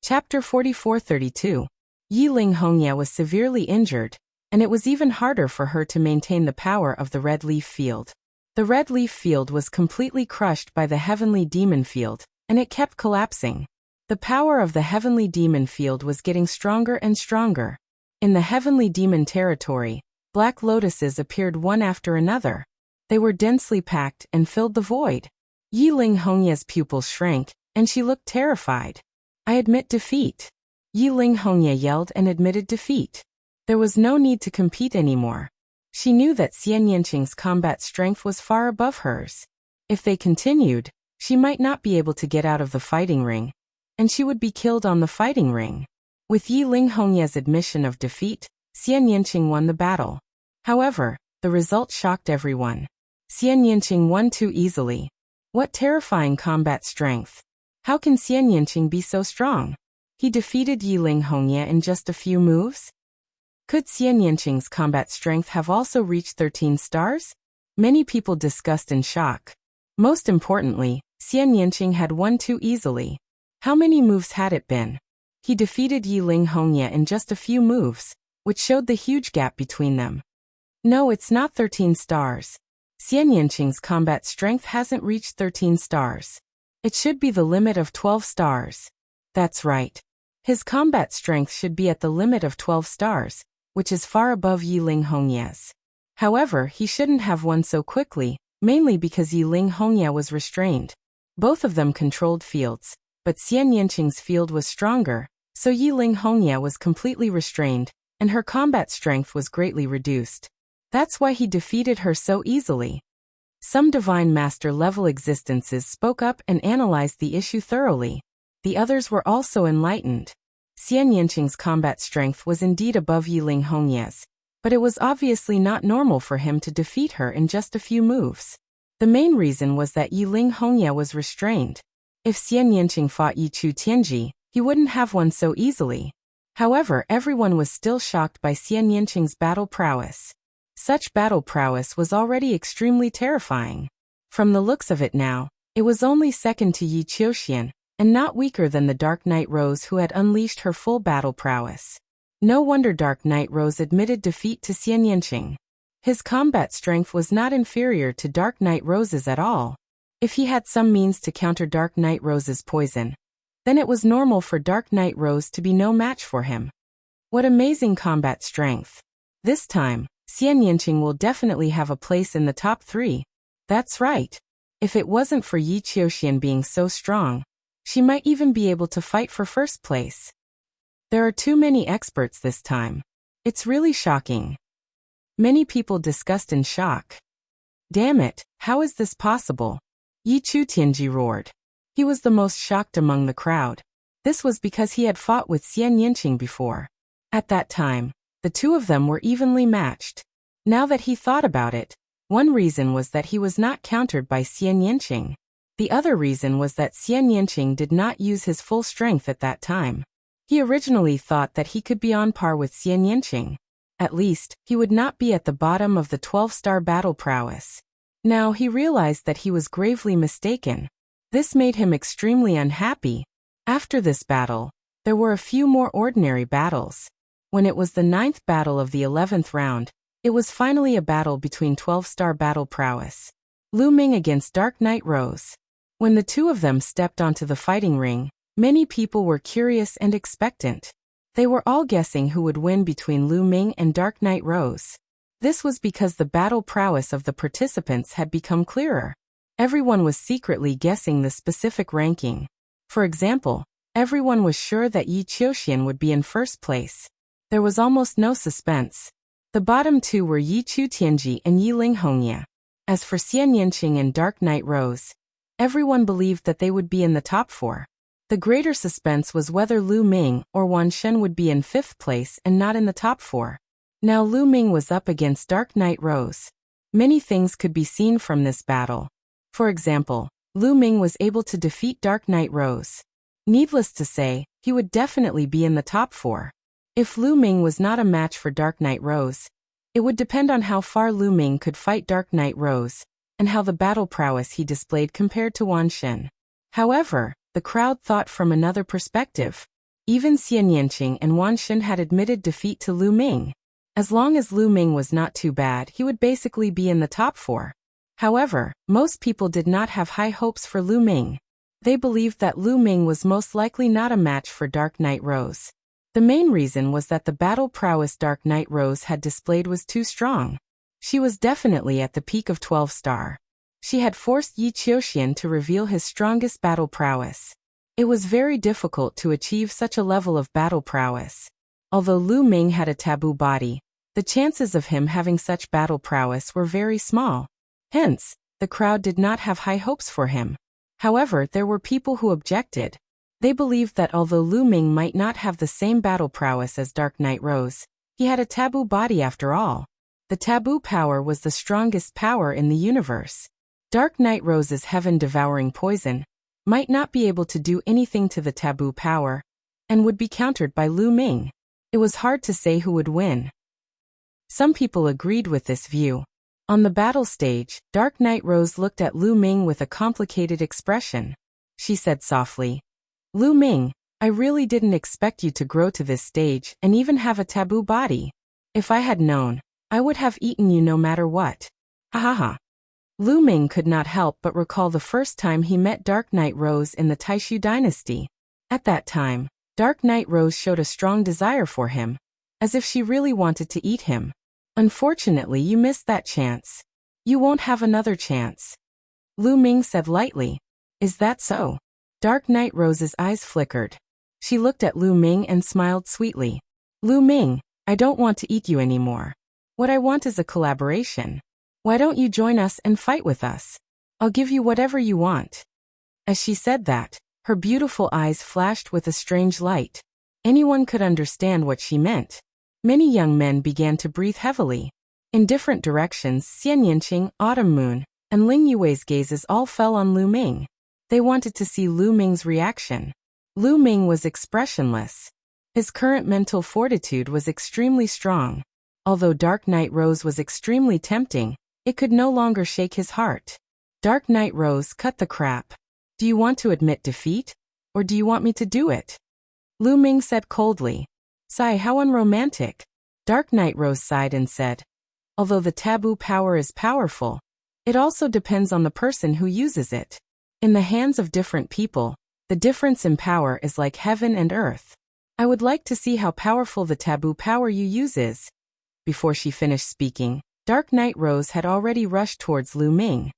Chapter 44-32. Yiling Hongya was severely injured, and it was even harder for her to maintain the power of the red leaf field. The red leaf field was completely crushed by the heavenly demon field, and it kept collapsing. The power of the heavenly demon field was getting stronger and stronger. In the heavenly demon territory, black lotuses appeared one after another. They were densely packed and filled the void. Yiling Hongya's pupils shrank, and she looked terrified. I admit defeat. Yiling Hongya yelled and admitted defeat. There was no need to compete anymore. She knew that Xian Yanqing's combat strength was far above hers. If they continued, she might not be able to get out of the fighting ring, and she would be killed on the fighting ring. With Yiling Hongya's admission of defeat, Xian Yanqing won the battle. However, the result shocked everyone. Xian Yanqing won too easily. What terrifying combat strength! How can Xian Yanqing be so strong? He defeated Yiling Hongya in just a few moves? Could Xian Yanqing's combat strength have also reached 13 stars? Many people discussed in shock. Most importantly, Xian Yanqing had won too easily. How many moves had it been? He defeated Yiling Hongya in just a few moves, which showed the huge gap between them. No, it's not 13 stars. Xian Yanqing's combat strength hasn't reached 13 stars. It should be the limit of 12 stars. That's right. His combat strength should be at the limit of 12 stars, which is far above Yiling Hongya's. However, he shouldn't have won so quickly, mainly because Yiling Hongya was restrained. Both of them controlled fields, but Xian Yanqing's field was stronger, so Yiling Hongya was completely restrained, and her combat strength was greatly reduced. That's why he defeated her so easily. Some Divine Master level existences spoke up and analyzed the issue thoroughly. The others were also enlightened. Xian Yanqing's combat strength was indeed above Yiling Hongya's, but it was obviously not normal for him to defeat her in just a few moves. The main reason was that Yiling Hongya was restrained. If Xian Yanqing fought Yichu Tianji, he wouldn't have won so easily. However, everyone was still shocked by Xian Yanqing's battle prowess. Such battle prowess was already extremely terrifying. From the looks of it now, it was only second to Yi Qiuxian, and not weaker than the Dark Knight Rose who had unleashed her full battle prowess. No wonder Dark Knight Rose admitted defeat to Xian Yanqing. His combat strength was not inferior to Dark Knight Rose's at all. If he had some means to counter Dark Knight Rose's poison, then it was normal for Dark Knight Rose to be no match for him. What amazing combat strength! This time, Xian Yanqing will definitely have a place in the top 3. That's right. If it wasn't for Yi Qiuxian being so strong, she might even be able to fight for first place. There are too many experts this time. It's really shocking. Many people discussed in shock. Damn it, how is this possible? Yi Chu Tianji roared. He was the most shocked among the crowd. This was because he had fought with Xian Yanqing before. At that time, the two of them were evenly matched. Now that he thought about it, one reason was that he was not countered by Xian Yanqing. The other reason was that Xian Yanqing did not use his full strength at that time. He originally thought that he could be on par with Xian Yanqing. At least, he would not be at the bottom of the 12-star battle prowess. Now he realized that he was gravely mistaken. This made him extremely unhappy. After this battle, there were a few more ordinary battles. When it was the 9th battle of the 11th round, it was finally a battle between 12-star battle prowess, Lu Ming against Dark Knight Rose. When the two of them stepped onto the fighting ring, many people were curious and expectant. They were all guessing who would win between Lu Ming and Dark Knight Rose. This was because the battle prowess of the participants had become clearer. Everyone was secretly guessing the specific ranking. For example, everyone was sure that Yi Qiuxian would be in first place. There was almost no suspense. The bottom two were Yi Chu-Tianji and Yi Ling-Hongya. As for Xian Yanqing and Dark Knight Rose, everyone believed that they would be in the top four. The greater suspense was whether Lu Ming or Wan Shen would be in fifth place and not in the top four. Now Lu Ming was up against Dark Knight Rose. Many things could be seen from this battle. For example, Lu Ming was able to defeat Dark Knight Rose. Needless to say, he would definitely be in the top four. If Lu Ming was not a match for Dark Knight Rose, it would depend on how far Lu Ming could fight Dark Knight Rose, and how the battle prowess he displayed compared to Wan Shen. However, the crowd thought from another perspective. Even Xian Yanqing and Wan Shen had admitted defeat to Lu Ming. As long as Lu Ming was not too bad, he would basically be in the top four. However, most people did not have high hopes for Lu Ming. They believed that Lu Ming was most likely not a match for Dark Knight Rose. The main reason was that the battle prowess Dark Knight Rose had displayed was too strong. She was definitely at the peak of 12-star. She had forced Yi Qiuxian to reveal his strongest battle prowess. It was very difficult to achieve such a level of battle prowess. Although Lu Ming had a taboo body, the chances of him having such battle prowess were very small. Hence, the crowd did not have high hopes for him. However, there were people who objected. They believed that although Lu Ming might not have the same battle prowess as Dark Knight Rose, he had a taboo body after all. The taboo power was the strongest power in the universe. Dark Knight Rose's heaven-devouring poison might not be able to do anything to the taboo power, and would be countered by Lu Ming. It was hard to say who would win. Some people agreed with this view. On the battle stage, Dark Knight Rose looked at Lu Ming with a complicated expression. She said softly, "Lu Ming, I really didn't expect you to grow to this stage and even have a taboo body. If I had known, I would have eaten you no matter what. Ha ha ha." Lu Ming could not help but recall the first time he met Dark Knight Rose in the Taishu dynasty. At that time, Dark Knight Rose showed a strong desire for him, as if she really wanted to eat him. "Unfortunately, you missed that chance. You won't have another chance," Lu Ming said lightly. "Is that so?" Dark Knight Rose's eyes flickered. She looked at Lu Ming and smiled sweetly. "Lu Ming, I don't want to eat you anymore. What I want is a collaboration. Why don't you join us and fight with us? I'll give you whatever you want." As she said that, her beautiful eyes flashed with a strange light. Anyone could understand what she meant. Many young men began to breathe heavily. In different directions, Xian Yanqing, Autumn Moon, and Ling Yue's gazes all fell on Lu Ming. They wanted to see Lu Ming's reaction. Lu Ming was expressionless. His current mental fortitude was extremely strong. Although Dark Knight Rose was extremely tempting, it could no longer shake his heart. Dark Knight Rose, cut the crap. Do you want to admit defeat? Or do you want me to do it? Lu Ming said coldly. Sigh, how unromantic. Dark Knight Rose sighed and said, although the taboo power is powerful, it also depends on the person who uses it. In the hands of different people, the difference in power is like heaven and earth. I would like to see how powerful the taboo power you use is. Before she finished speaking, Dark Knight Rose had already rushed towards Lu Ming.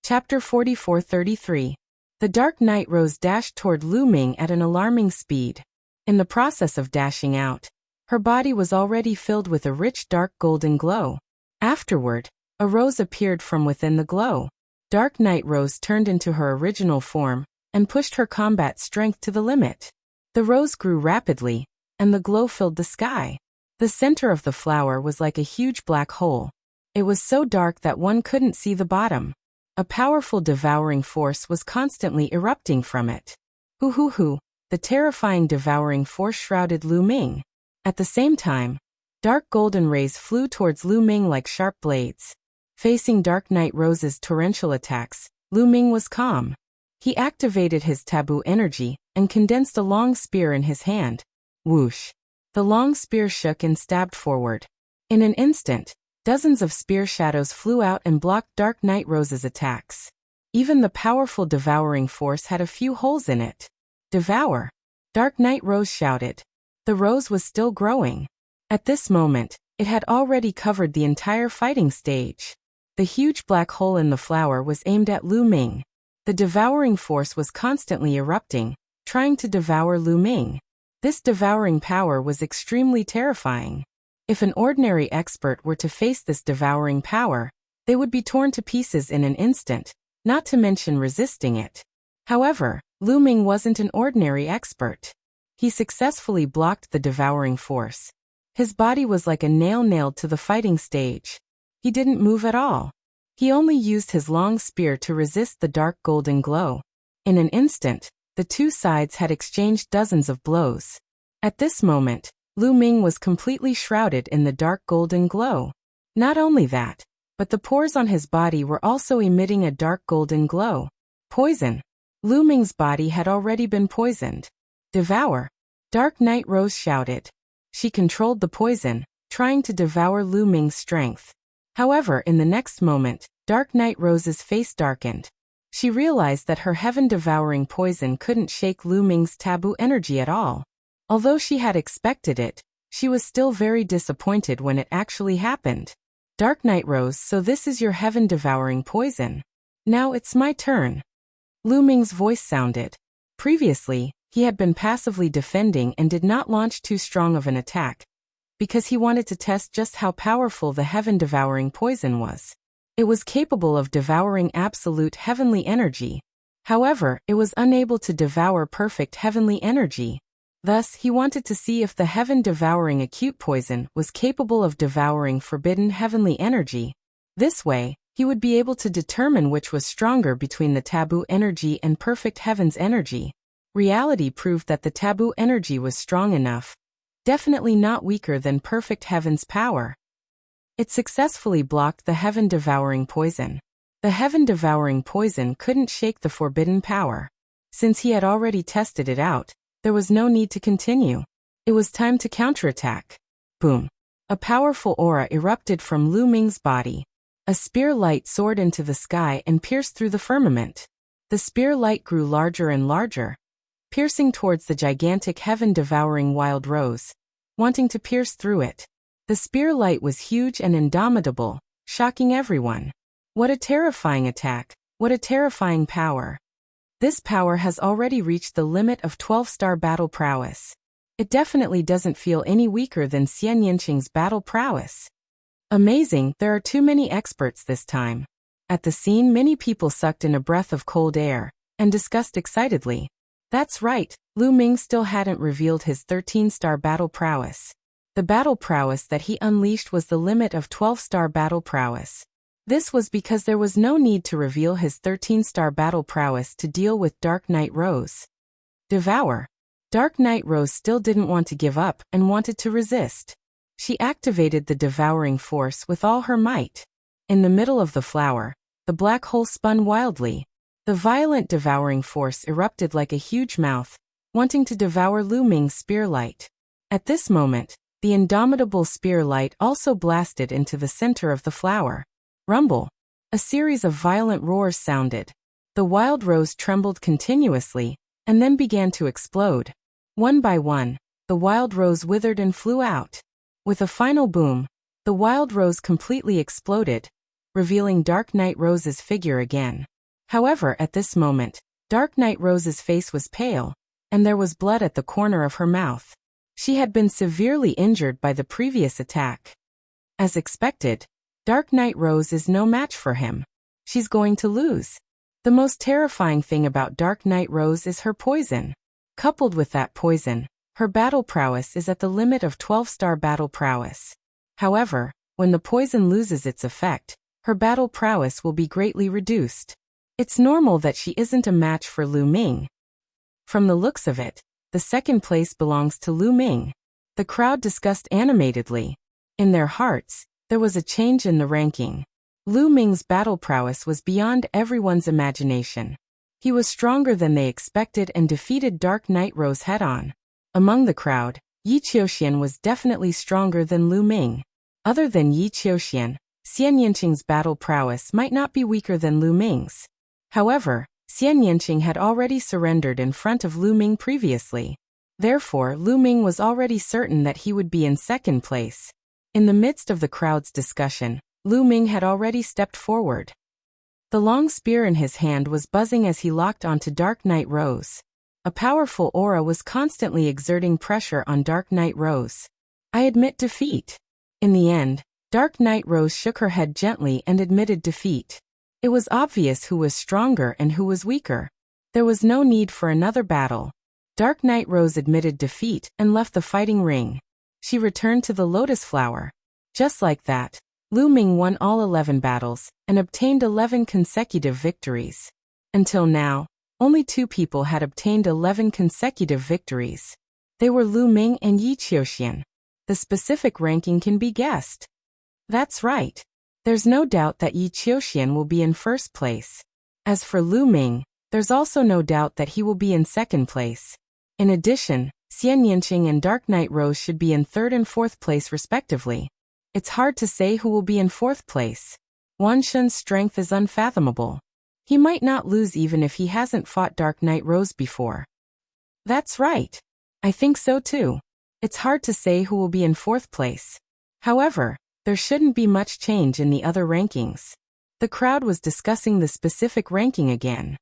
Chapter 44-33. The Dark Knight Rose dashed toward Lu Ming at an alarming speed. In the process of dashing out, her body was already filled with a rich dark golden glow. Afterward, a rose appeared from within the glow. Dark Knight Rose turned into her original form and pushed her combat strength to the limit. The rose grew rapidly, and the glow filled the sky. The center of the flower was like a huge black hole. It was so dark that one couldn't see the bottom. A powerful devouring force was constantly erupting from it. Hoo hoo hoo, the terrifying devouring force shrouded Lu Ming. At the same time, dark golden rays flew towards Lu Ming like sharp blades. Facing Dark Knight Rose's torrential attacks, Lu Ming was calm. He activated his taboo energy and condensed a long spear in his hand. Whoosh! The long spear shook and stabbed forward. In an instant, dozens of spear shadows flew out and blocked Dark Knight Rose's attacks. Even the powerful devouring force had a few holes in it. Devour! Dark Knight Rose shouted. The rose was still growing. At this moment, it had already covered the entire fighting stage. The huge black hole in the flower was aimed at Lu Ming. The devouring force was constantly erupting, trying to devour Lu Ming. This devouring power was extremely terrifying. If an ordinary expert were to face this devouring power, they would be torn to pieces in an instant, not to mention resisting it. However, Lu Ming wasn't an ordinary expert. He successfully blocked the devouring force. His body was like a nail nailed to the fighting stage. He didn't move at all. He only used his long spear to resist the dark golden glow. In an instant, the two sides had exchanged dozens of blows. At this moment, Lu Ming was completely shrouded in the dark golden glow. Not only that, but the pores on his body were also emitting a dark golden glow. Poison. Lu Ming's body had already been poisoned. Devour. Dark Night Rose shouted. She controlled the poison, trying to devour Lu Ming's strength. However, in the next moment, Dark Night Rose's face darkened. She realized that her heaven-devouring poison couldn't shake Lu Ming's taboo energy at all. Although she had expected it, she was still very disappointed when it actually happened. Dark Night Rose, so this is your heaven-devouring poison. Now it's my turn. Lu Ming's voice sounded. Previously, he had been passively defending and did not launch too strong of an attack, because he wanted to test just how powerful the heaven-devouring poison was. It was capable of devouring absolute heavenly energy. However, it was unable to devour perfect heavenly energy. Thus, he wanted to see if the heaven-devouring acute poison was capable of devouring forbidden heavenly energy. This way, he would be able to determine which was stronger between the taboo energy and perfect heaven's energy. Reality proved that the taboo energy was strong enough, definitely not weaker than perfect heaven's power. It successfully blocked the heaven-devouring poison. The heaven-devouring poison couldn't shake the forbidden power. Since he had already tested it out, there was no need to continue. It was time to counterattack. Boom. A powerful aura erupted from Lu Ming's body. A spear light soared into the sky and pierced through the firmament. The spear light grew larger and larger, piercing towards the gigantic heaven-devouring wild rose, wanting to pierce through it. The spear light was huge and indomitable, shocking everyone. What a terrifying attack! What a terrifying power! This power has already reached the limit of 12-star battle prowess. It definitely doesn't feel any weaker than Xian Yanqing's battle prowess. Amazing, there are too many experts this time. At the scene, many people sucked in a breath of cold air and discussed excitedly. That's right, Lu Ming still hadn't revealed his 13-star battle prowess. The battle prowess that he unleashed was the limit of 12-star battle prowess. This was because there was no need to reveal his 13-star battle prowess to deal with Dark Night Rose. Devour. Dark Night Rose still didn't want to give up and wanted to resist. She activated the devouring force with all her might. In the middle of the flower, the black hole spun wildly. The violent devouring force erupted like a huge mouth, wanting to devour Lu Ming's spear light. At this moment, the indomitable spear light also blasted into the center of the flower. Rumble. A series of violent roars sounded. The wild rose trembled continuously, and then began to explode. One by one, the wild rose withered and flew out. With a final boom, the wild rose completely exploded, revealing Dark Night Rose's figure again. However, at this moment, Dark Night Rose's face was pale, and there was blood at the corner of her mouth. She had been severely injured by the previous attack. As expected, Dark Night Rose is no match for him. She's going to lose. The most terrifying thing about Dark Night Rose is her poison. Coupled with that poison, her battle prowess is at the limit of 12-star battle prowess. However, when the poison loses its effect, her battle prowess will be greatly reduced. It's normal that she isn't a match for Lu Ming. From the looks of it, the second place belongs to Lu Ming. The crowd discussed animatedly. In their hearts, there was a change in the ranking. Lu Ming's battle prowess was beyond everyone's imagination. He was stronger than they expected and defeated Dark Night Rose head-on. Among the crowd, Yi Qiuxian was definitely stronger than Lu Ming. Other than Yi Qiuxian, Xian Yanqing's battle prowess might not be weaker than Lu Ming's. However, Xian Yanqing had already surrendered in front of Lu Ming previously. Therefore, Lu Ming was already certain that he would be in second place. In the midst of the crowd's discussion, Lu Ming had already stepped forward. The long spear in his hand was buzzing as he locked onto Dark Knight Rose. A powerful aura was constantly exerting pressure on Dark Knight Rose. I admit defeat. In the end, Dark Knight Rose shook her head gently and admitted defeat. It was obvious who was stronger and who was weaker. There was no need for another battle. Dark Knight Rose admitted defeat and left the fighting ring. She returned to the Lotus Flower. Just like that, Lu Ming won all 11 battles and obtained 11 consecutive victories. Until now, only 2 people had obtained 11 consecutive victories. They were Lu Ming and Yi Qiuxian. The specific ranking can be guessed. That's right. There's no doubt that Yi Qiuxian will be in first place. As for Lu Ming, there's also no doubt that he will be in second place. In addition, Xian Yinqing and Dark Knight Rose should be in third and fourth place respectively. It's hard to say who will be in fourth place. Wan Shun's strength is unfathomable. He might not lose even if he hasn't fought Dark Knight Rose before. That's right. I think so too. It's hard to say who will be in fourth place. However, there shouldn't be much change in the other rankings. The crowd was discussing the specific ranking again.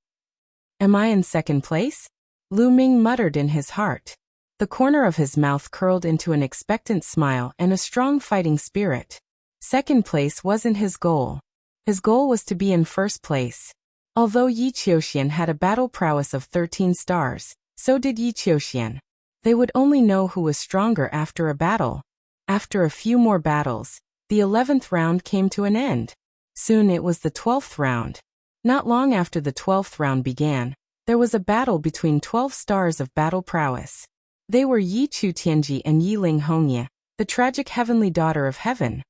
Am I in second place? Lu Ming muttered in his heart. The corner of his mouth curled into an expectant smile and a strong fighting spirit. Second place wasn't his goal. His goal was to be in first place. Although Yi Qiuxian had a battle prowess of 13 stars, so did Yi Qiuxian. They would only know who was stronger after a battle. After a few more battles, the 11th round came to an end. Soon it was the 12th round. Not long after the 12th round began, there was a battle between 12 stars of battle prowess. They were Yi Chu Tianji and Yi Ling Hongye, the tragic heavenly daughter of heaven.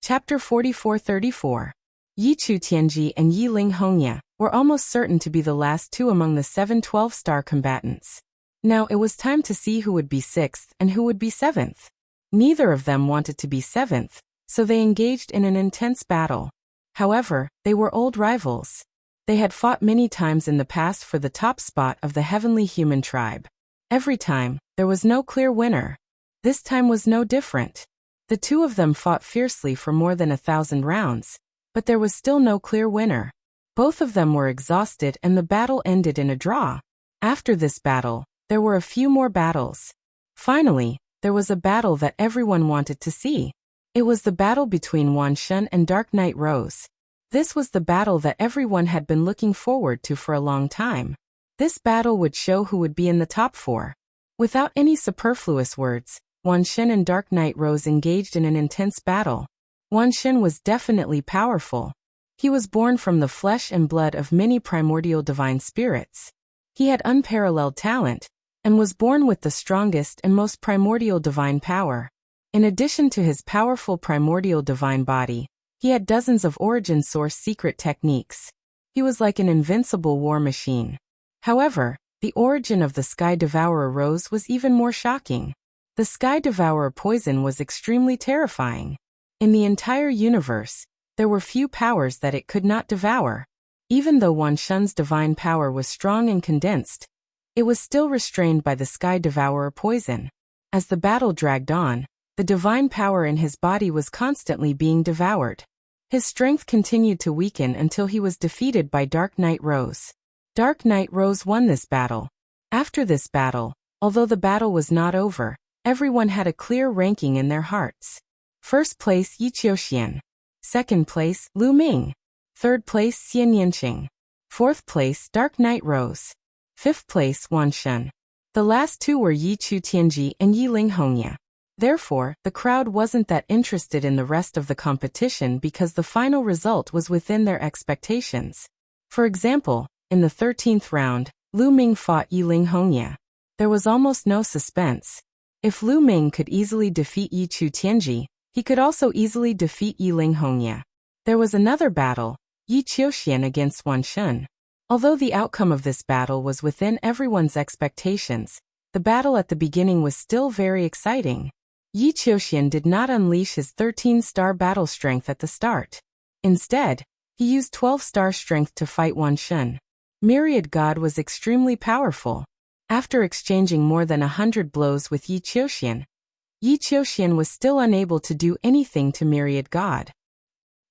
Chapter 44-34. Yi Chu Tianji and Yi Ling Hongye were almost certain to be the last 2 among the 7 12-star combatants. Now it was time to see who would be 6th and who would be 7th. Neither of them wanted to be 7th, so they engaged in an intense battle. However, they were old rivals. They had fought many times in the past for the top spot of the heavenly human tribe. Every time, there was no clear winner. This time was no different. The 2 of them fought fiercely for more than 1,000 rounds, but there was still no clear winner. Both of them were exhausted and the battle ended in a draw. After this battle, there were a few more battles. Finally, there was a battle that everyone wanted to see. It was the battle between Wan Shun and Dark Knight Rose. This was the battle that everyone had been looking forward to for a long time. This battle would show who would be in the top 4. Without any superfluous words, Wan Shun and Dark Knight Rose engaged in an intense battle. Wan Shun was definitely powerful. He was born from the flesh and blood of many primordial divine spirits. He had unparalleled talent, and was born with the strongest and most primordial divine power. In addition to his powerful primordial divine body, he had dozens of origin source secret techniques. He was like an invincible war machine. However, the origin of the Sky Devourer Rose was even more shocking. The Sky Devourer poison was extremely terrifying. In the entire universe, there were few powers that it could not devour. Even though Wan Shun's divine power was strong and condensed, it was still restrained by the Sky Devourer poison. As the battle dragged on, the divine power in his body was constantly being devoured. His strength continued to weaken until he was defeated by Dark Knight Rose. Dark Knight Rose won this battle. After this battle, although the battle was not over, everyone had a clear ranking in their hearts. First place Yi Qiuxian. Second place Lu Ming. Third place Xian Yinqing. Fourth place Dark Knight Rose. Fifth place Wan Shun. The last 2 were Yi Chu Tianji and Yi Ling Hongye. Therefore, the crowd wasn't that interested in the rest of the competition because the final result was within their expectations. For example, in the 13th round, Lu Ming fought Yi Ling Hongye. There was almost no suspense. If Lu Ming could easily defeat Yi Chu Tianji, he could also easily defeat Yi Ling Hongye. There was another battle, Yi Qiuxian against Wan Shun. Although the outcome of this battle was within everyone's expectations, the battle at the beginning was still very exciting. Yi Qiuxian did not unleash his 13-star battle strength at the start. Instead, he used 12-star strength to fight Wan Shun. Myriad God was extremely powerful. After exchanging more than 100 blows with Yi Qiuxian was still unable to do anything to Myriad God.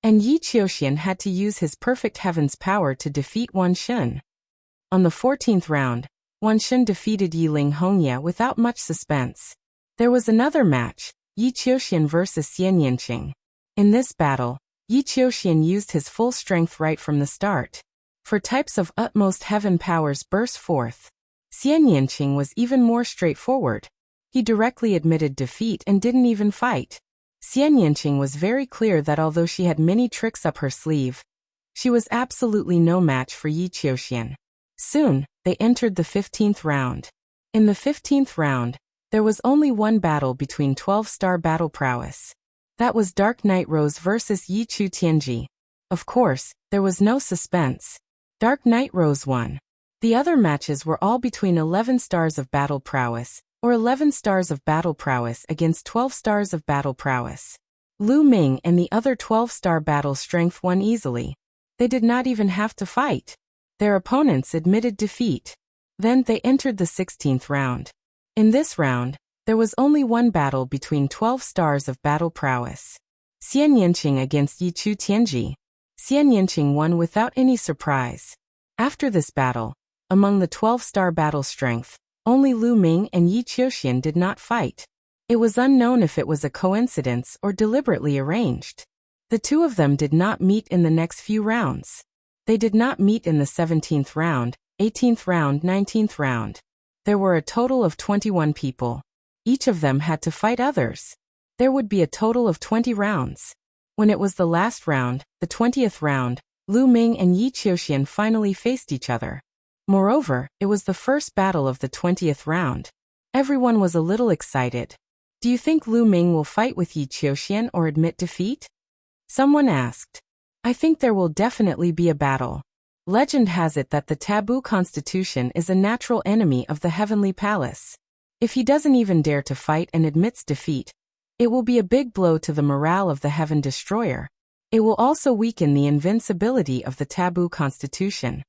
And Yi Qiuxian had to use his perfect heaven's power to defeat Wan Shun. On the 14th round, Wan Shun defeated Yi Ling Hongye without much suspense. There was another match, Yi Qiuxian versus Xian Yanqing. In this battle, Yi Qiuxian used his full strength right from the start. For types of utmost heaven powers burst forth. Xian Yanqing was even more straightforward. He directly admitted defeat and didn't even fight. Xian Yanqing was very clear that although she had many tricks up her sleeve, she was absolutely no match for Yi Qiuxian. Soon, they entered the 15th round. In the 15th round, there was only one battle between 12-star battle prowess. That was Dark Knight Rose versus Yi Chu Tianji. Of course, there was no suspense. Dark Knight Rose won. The other matches were all between 11 stars of battle prowess, or 11 stars of battle prowess against 12 stars of battle prowess. Lu Ming and the other 12-star battle strength won easily. They did not even have to fight. Their opponents admitted defeat. Then they entered the 16th round. In this round, there was only one battle between 12 stars of battle prowess. Xian Yanqing against Yi Chu Tianji. Xian Yanqing won without any surprise. After this battle, among the 12-star battle strength, only Lu Ming and Yi Qiuxian did not fight. It was unknown if it was a coincidence or deliberately arranged. The two of them did not meet in the next few rounds. They did not meet in the 17th round, 18th round, 19th round. There were a total of 21 people. Each of them had to fight others. There would be a total of 20 rounds. When it was the last round, the 20th round, Lu Ming and Yi Qiuxian finally faced each other. Moreover, it was the first battle of the 20th round. Everyone was a little excited. Do you think Lu Ming will fight with Yi Qiuxian or admit defeat? Someone asked. I think there will definitely be a battle. Legend has it that the taboo constitution is a natural enemy of the heavenly palace. If he doesn't even dare to fight and admits defeat, it will be a big blow to the morale of the Heaven Destroyer. It will also weaken the invincibility of the taboo constitution.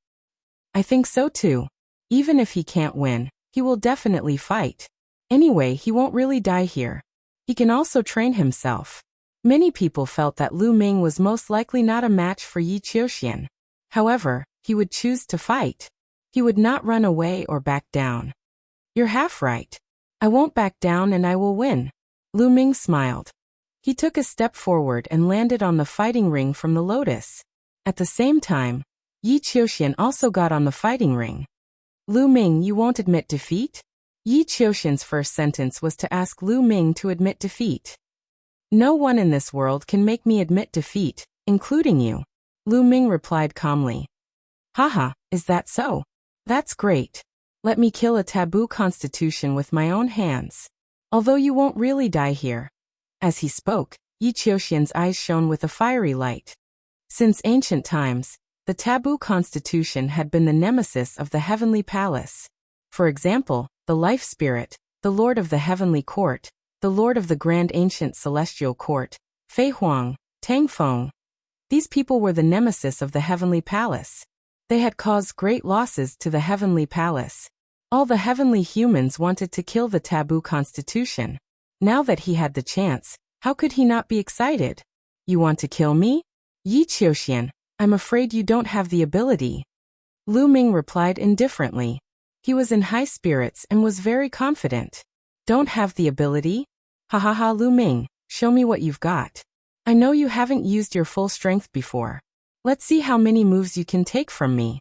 I think so too. Even if he can't win, he will definitely fight. Anyway, he won't really die here. He can also train himself. Many people felt that Lu Ming was most likely not a match for Yi Qiuxian. However, he would choose to fight. He would not run away or back down. You're half right. I won't back down and I will win. Lu Ming smiled. He took a step forward and landed on the fighting ring from the lotus. At the same time, Yi Qiuxian also got on the fighting ring. Lu Ming, you won't admit defeat? Yi Qiuxian's first sentence was to ask Lu Ming to admit defeat. No one in this world can make me admit defeat, including you. Lu Ming replied calmly. Haha, is that so? That's great. Let me kill a taboo constitution with my own hands. Although you won't really die here. As he spoke, Yi Qiuxian's eyes shone with a fiery light. Since ancient times, the taboo constitution had been the nemesis of the heavenly palace. For example, the life spirit, the lord of the heavenly court, the lord of the grand ancient celestial court, Fei Huang, Tang Feng. These people were the nemesis of the heavenly palace. They had caused great losses to the heavenly palace. All the heavenly humans wanted to kill the taboo constitution. Now that he had the chance, how could he not be excited? You want to kill me? Yi Qiuxian, I'm afraid you don't have the ability. Lu Ming replied indifferently. He was in high spirits and was very confident. Don't have the ability? Ha ha ha, Lu Ming, show me what you've got. I know you haven't used your full strength before. Let's see how many moves you can take from me.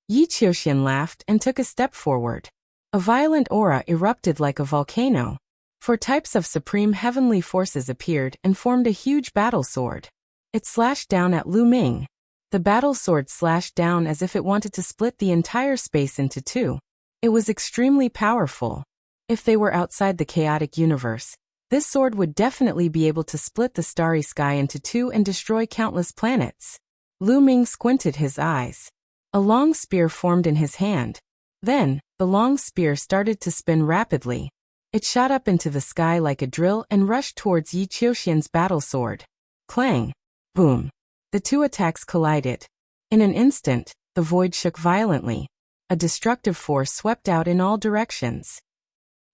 Yi Qiuxian laughed and took a step forward. A violent aura erupted like a volcano. Four types of supreme heavenly forces appeared and formed a huge battle sword. It slashed down at Lu Ming. The battle sword slashed down as if it wanted to split the entire space into two. It was extremely powerful. If they were outside the chaotic universe, this sword would definitely be able to split the starry sky into two and destroy countless planets. Lu Ming squinted his eyes. A long spear formed in his hand. Then, the long spear started to spin rapidly. It shot up into the sky like a drill and rushed towards Yi Qiuxian's battle sword. Clang! Boom! The two attacks collided. In an instant, the void shook violently. A destructive force swept out in all directions.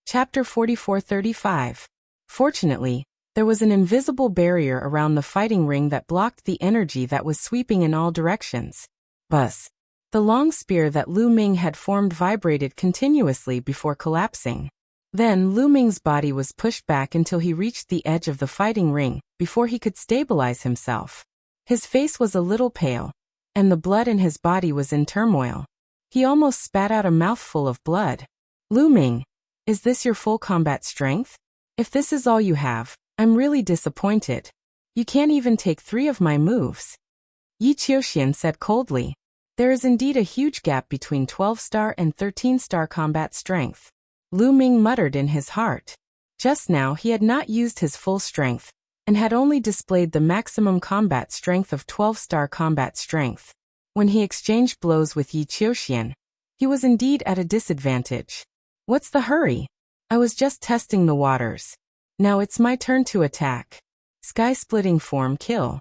Chapter 44-35. Fortunately, there was an invisible barrier around the fighting ring that blocked the energy that was sweeping in all directions. Buzz. The long spear that Lu Ming had formed vibrated continuously before collapsing. Then Lu Ming's body was pushed back until he reached the edge of the fighting ring, before he could stabilize himself. His face was a little pale, and the blood in his body was in turmoil. He almost spat out a mouthful of blood. Lu Ming, is this your full combat strength? If this is all you have, I'm really disappointed. You can't even take 3 of my moves. Yi Qiuxian said coldly. There is indeed a huge gap between 12-star and 13-star combat strength. Lu Ming muttered in his heart. Just now he had not used his full strength, and had only displayed the maximum combat strength of 12-star combat strength. When he exchanged blows with Yi Qiuxian, he was indeed at a disadvantage. What's the hurry? I was just testing the waters. Now it's my turn to attack. Sky-splitting form kill.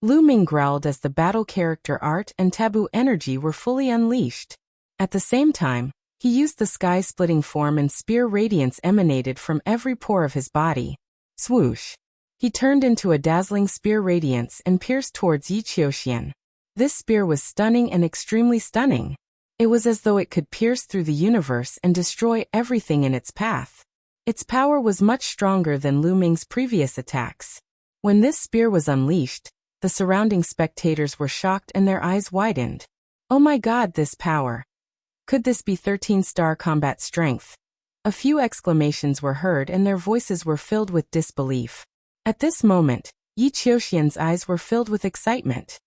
Lu Ming growled as the battle character art and taboo energy were fully unleashed. At the same time, he used the sky-splitting form and spear radiance emanated from every pore of his body. Swoosh. He turned into a dazzling spear radiance and pierced towards Yi Qiuxian. This spear was stunning and extremely stunning. It was as though it could pierce through the universe and destroy everything in its path. Its power was much stronger than Lu Ming's previous attacks. When this spear was unleashed, the surrounding spectators were shocked and their eyes widened. Oh my god, this power! Could this be 13-star combat strength? A few exclamations were heard and their voices were filled with disbelief. At this moment, Yi Qiuxian's eyes were filled with excitement.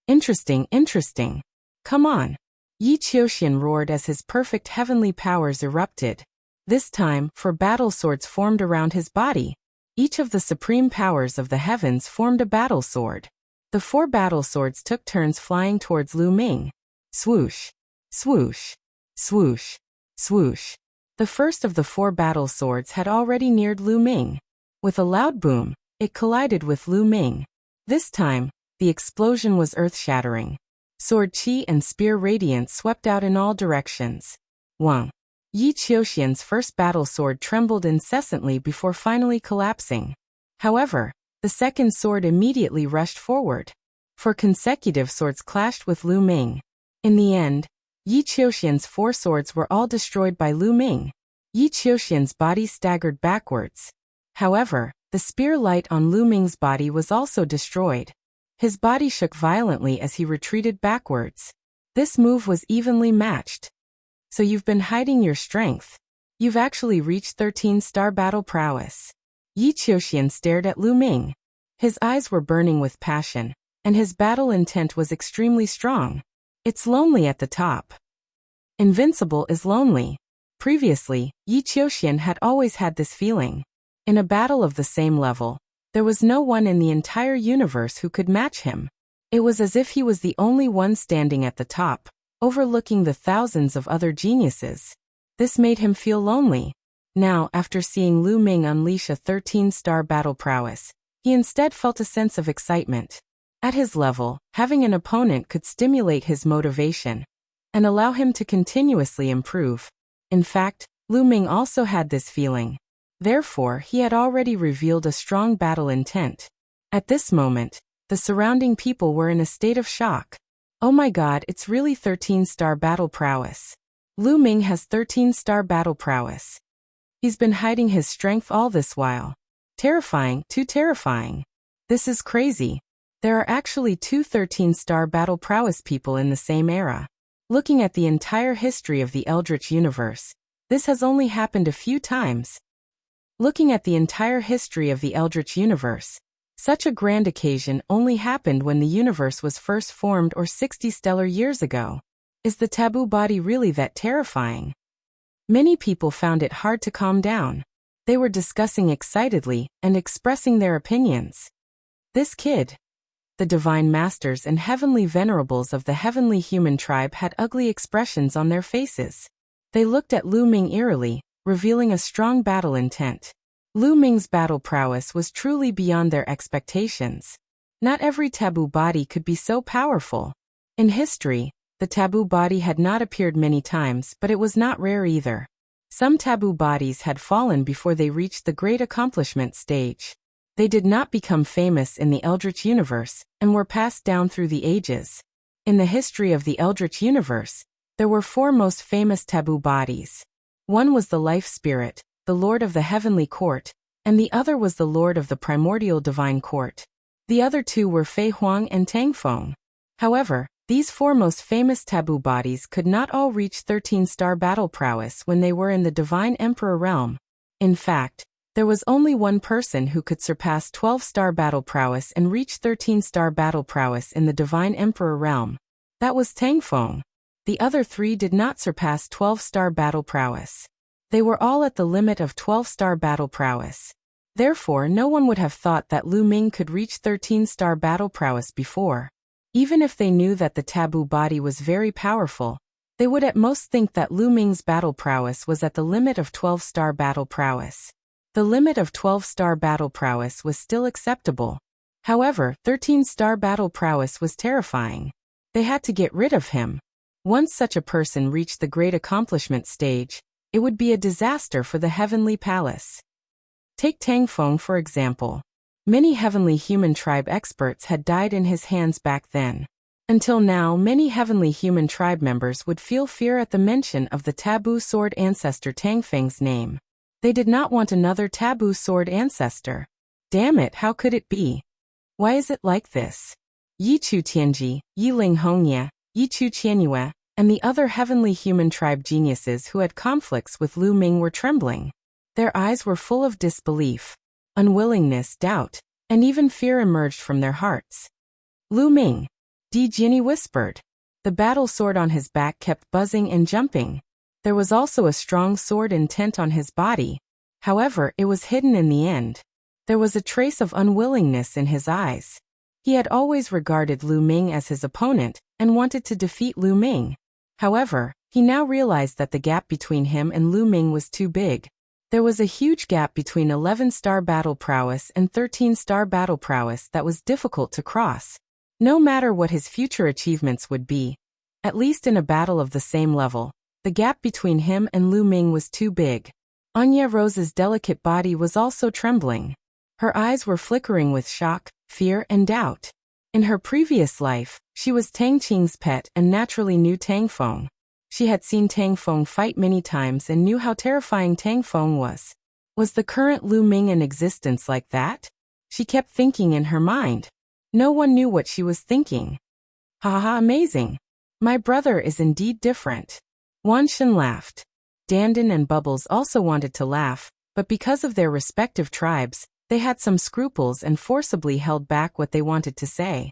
Interesting, interesting. Come on. Yi Qiuxian roared as his perfect heavenly powers erupted. This time, 4 battle swords formed around his body. Each of the supreme powers of the heavens formed a battle sword. The 4 battle swords took turns flying towards Lu Ming. Swoosh, swoosh, swoosh, swoosh. The first of the 4 battle swords had already neared Lu Ming. With a loud boom, it collided with Lu Ming. This time, the explosion was earth-shattering. Sword chi and spear radiance swept out in all directions. Wang. Yi Qiuxian's first battle sword trembled incessantly before finally collapsing. However, the second sword immediately rushed forward. 4 consecutive swords clashed with Lu Ming. In the end, Yi Qiuxian's 4 swords were all destroyed by Lu Ming. Yi Qiuxian's body staggered backwards. However, the spear light on Lu Ming's body was also destroyed. His body shook violently as he retreated backwards. This move was evenly matched. So you've been hiding your strength. You've actually reached 13-star battle prowess. Yi Qiuxian stared at Lu Ming. His eyes were burning with passion, and his battle intent was extremely strong. It's lonely at the top. Invincible is lonely. Previously, Yi Qiuxian had always had this feeling. In a battle of the same level, there was no one in the entire universe who could match him. It was as if he was the only one standing at the top, overlooking the thousands of other geniuses. This made him feel lonely. Now, after seeing Lu Ming unleash a 13-star battle prowess, he instead felt a sense of excitement. At his level, having an opponent could stimulate his motivation and allow him to continuously improve. In fact, Lu Ming also had this feeling. Therefore, he had already revealed a strong battle intent. At this moment, the surrounding people were in a state of shock. Oh my god, it's really 13-star battle prowess. Lu Ming has 13-star battle prowess. He's been hiding his strength all this while. Terrifying, too terrifying. This is crazy. There are actually 2 13-star battle prowess people in the same era. Looking at the entire history of the Eldritch universe, this has only happened a few times. Looking at the entire history of the Eldritch universe, such a grand occasion only happened when the universe was first formed or 60 stellar years ago. Is the taboo body really that terrifying? Many people found it hard to calm down. They were discussing excitedly and expressing their opinions. This kid. The divine masters and heavenly venerables of the heavenly human tribe had ugly expressions on their faces. They looked at Lu Ming eerily, revealing a strong battle intent. Lu Ming's battle prowess was truly beyond their expectations. Not every taboo body could be so powerful. In history, the taboo body had not appeared many times, but it was not rare either. Some taboo bodies had fallen before they reached the great accomplishment stage. They did not become famous in the Eldritch universe, and were passed down through the ages. In the history of the Eldritch universe, there were 4 most famous taboo bodies. One was the Life Spirit, the Lord of the Heavenly Court, and the other was the Lord of the Primordial Divine Court. The other 2 were Fei Huang and Tang Feng. However, these 4 most famous taboo bodies could not all reach 13-star battle prowess when they were in the Divine Emperor realm. In fact, there was only one person who could surpass 12-star battle prowess and reach 13-star battle prowess in the Divine Emperor realm. That was Tang Feng. The other 3 did not surpass 12-star battle prowess. They were all at the limit of 12-star battle prowess. Therefore, no one would have thought that Lu Ming could reach 13-star battle prowess before. Even if they knew that the taboo body was very powerful, they would at most think that Lu Ming's battle prowess was at the limit of 12-star battle prowess. The limit of 12-star battle prowess was still acceptable. However, 13-star battle prowess was terrifying. They had to get rid of him. Once such a person reached the great accomplishment stage, it would be a disaster for the Heavenly Palace. Take Tang Feng for example. Many Heavenly Human Tribe experts had died in his hands back then. Until now, many Heavenly Human Tribe members would feel fear at the mention of the taboo sword ancestor Tang Feng's name. They did not want another taboo sword ancestor. Damn it, how could it be? Why is it like this? Yi Chu Tianji, Yi Ling Hongye, Yi Chu Qianyue, and the other Heavenly Human Tribe geniuses who had conflicts with Lu Ming were trembling. Their eyes were full of disbelief. Unwillingness, doubt, and even fear emerged from their hearts. Lu Ming, Di Jinni whispered. The battle sword on his back kept buzzing and jumping. There was also a strong sword intent on his body. However, it was hidden in the end. There was a trace of unwillingness in his eyes. He had always regarded Lu Ming as his opponent and wanted to defeat Lu Ming. However, he now realized that the gap between him and Lu Ming was too big. There was a huge gap between 11-star battle prowess and 13-star battle prowess that was difficult to cross. No matter what his future achievements would be, at least in a battle of the same level, the gap between him and Lu Ming was too big. Anya Rose's delicate body was also trembling. Her eyes were flickering with shock, fear, and doubt. In her previous life, she was Tang Qing's pet and naturally knew Tang Feng. She had seen Tang Feng fight many times and knew how terrifying Tang Feng was. Was the current Lu Ming in existence like that? She kept thinking in her mind. No one knew what she was thinking. Haha, amazing. My brother is indeed different. Wan Shen laughed. Dandan and Bubbles also wanted to laugh, but because of their respective tribes, they had some scruples and forcibly held back what they wanted to say.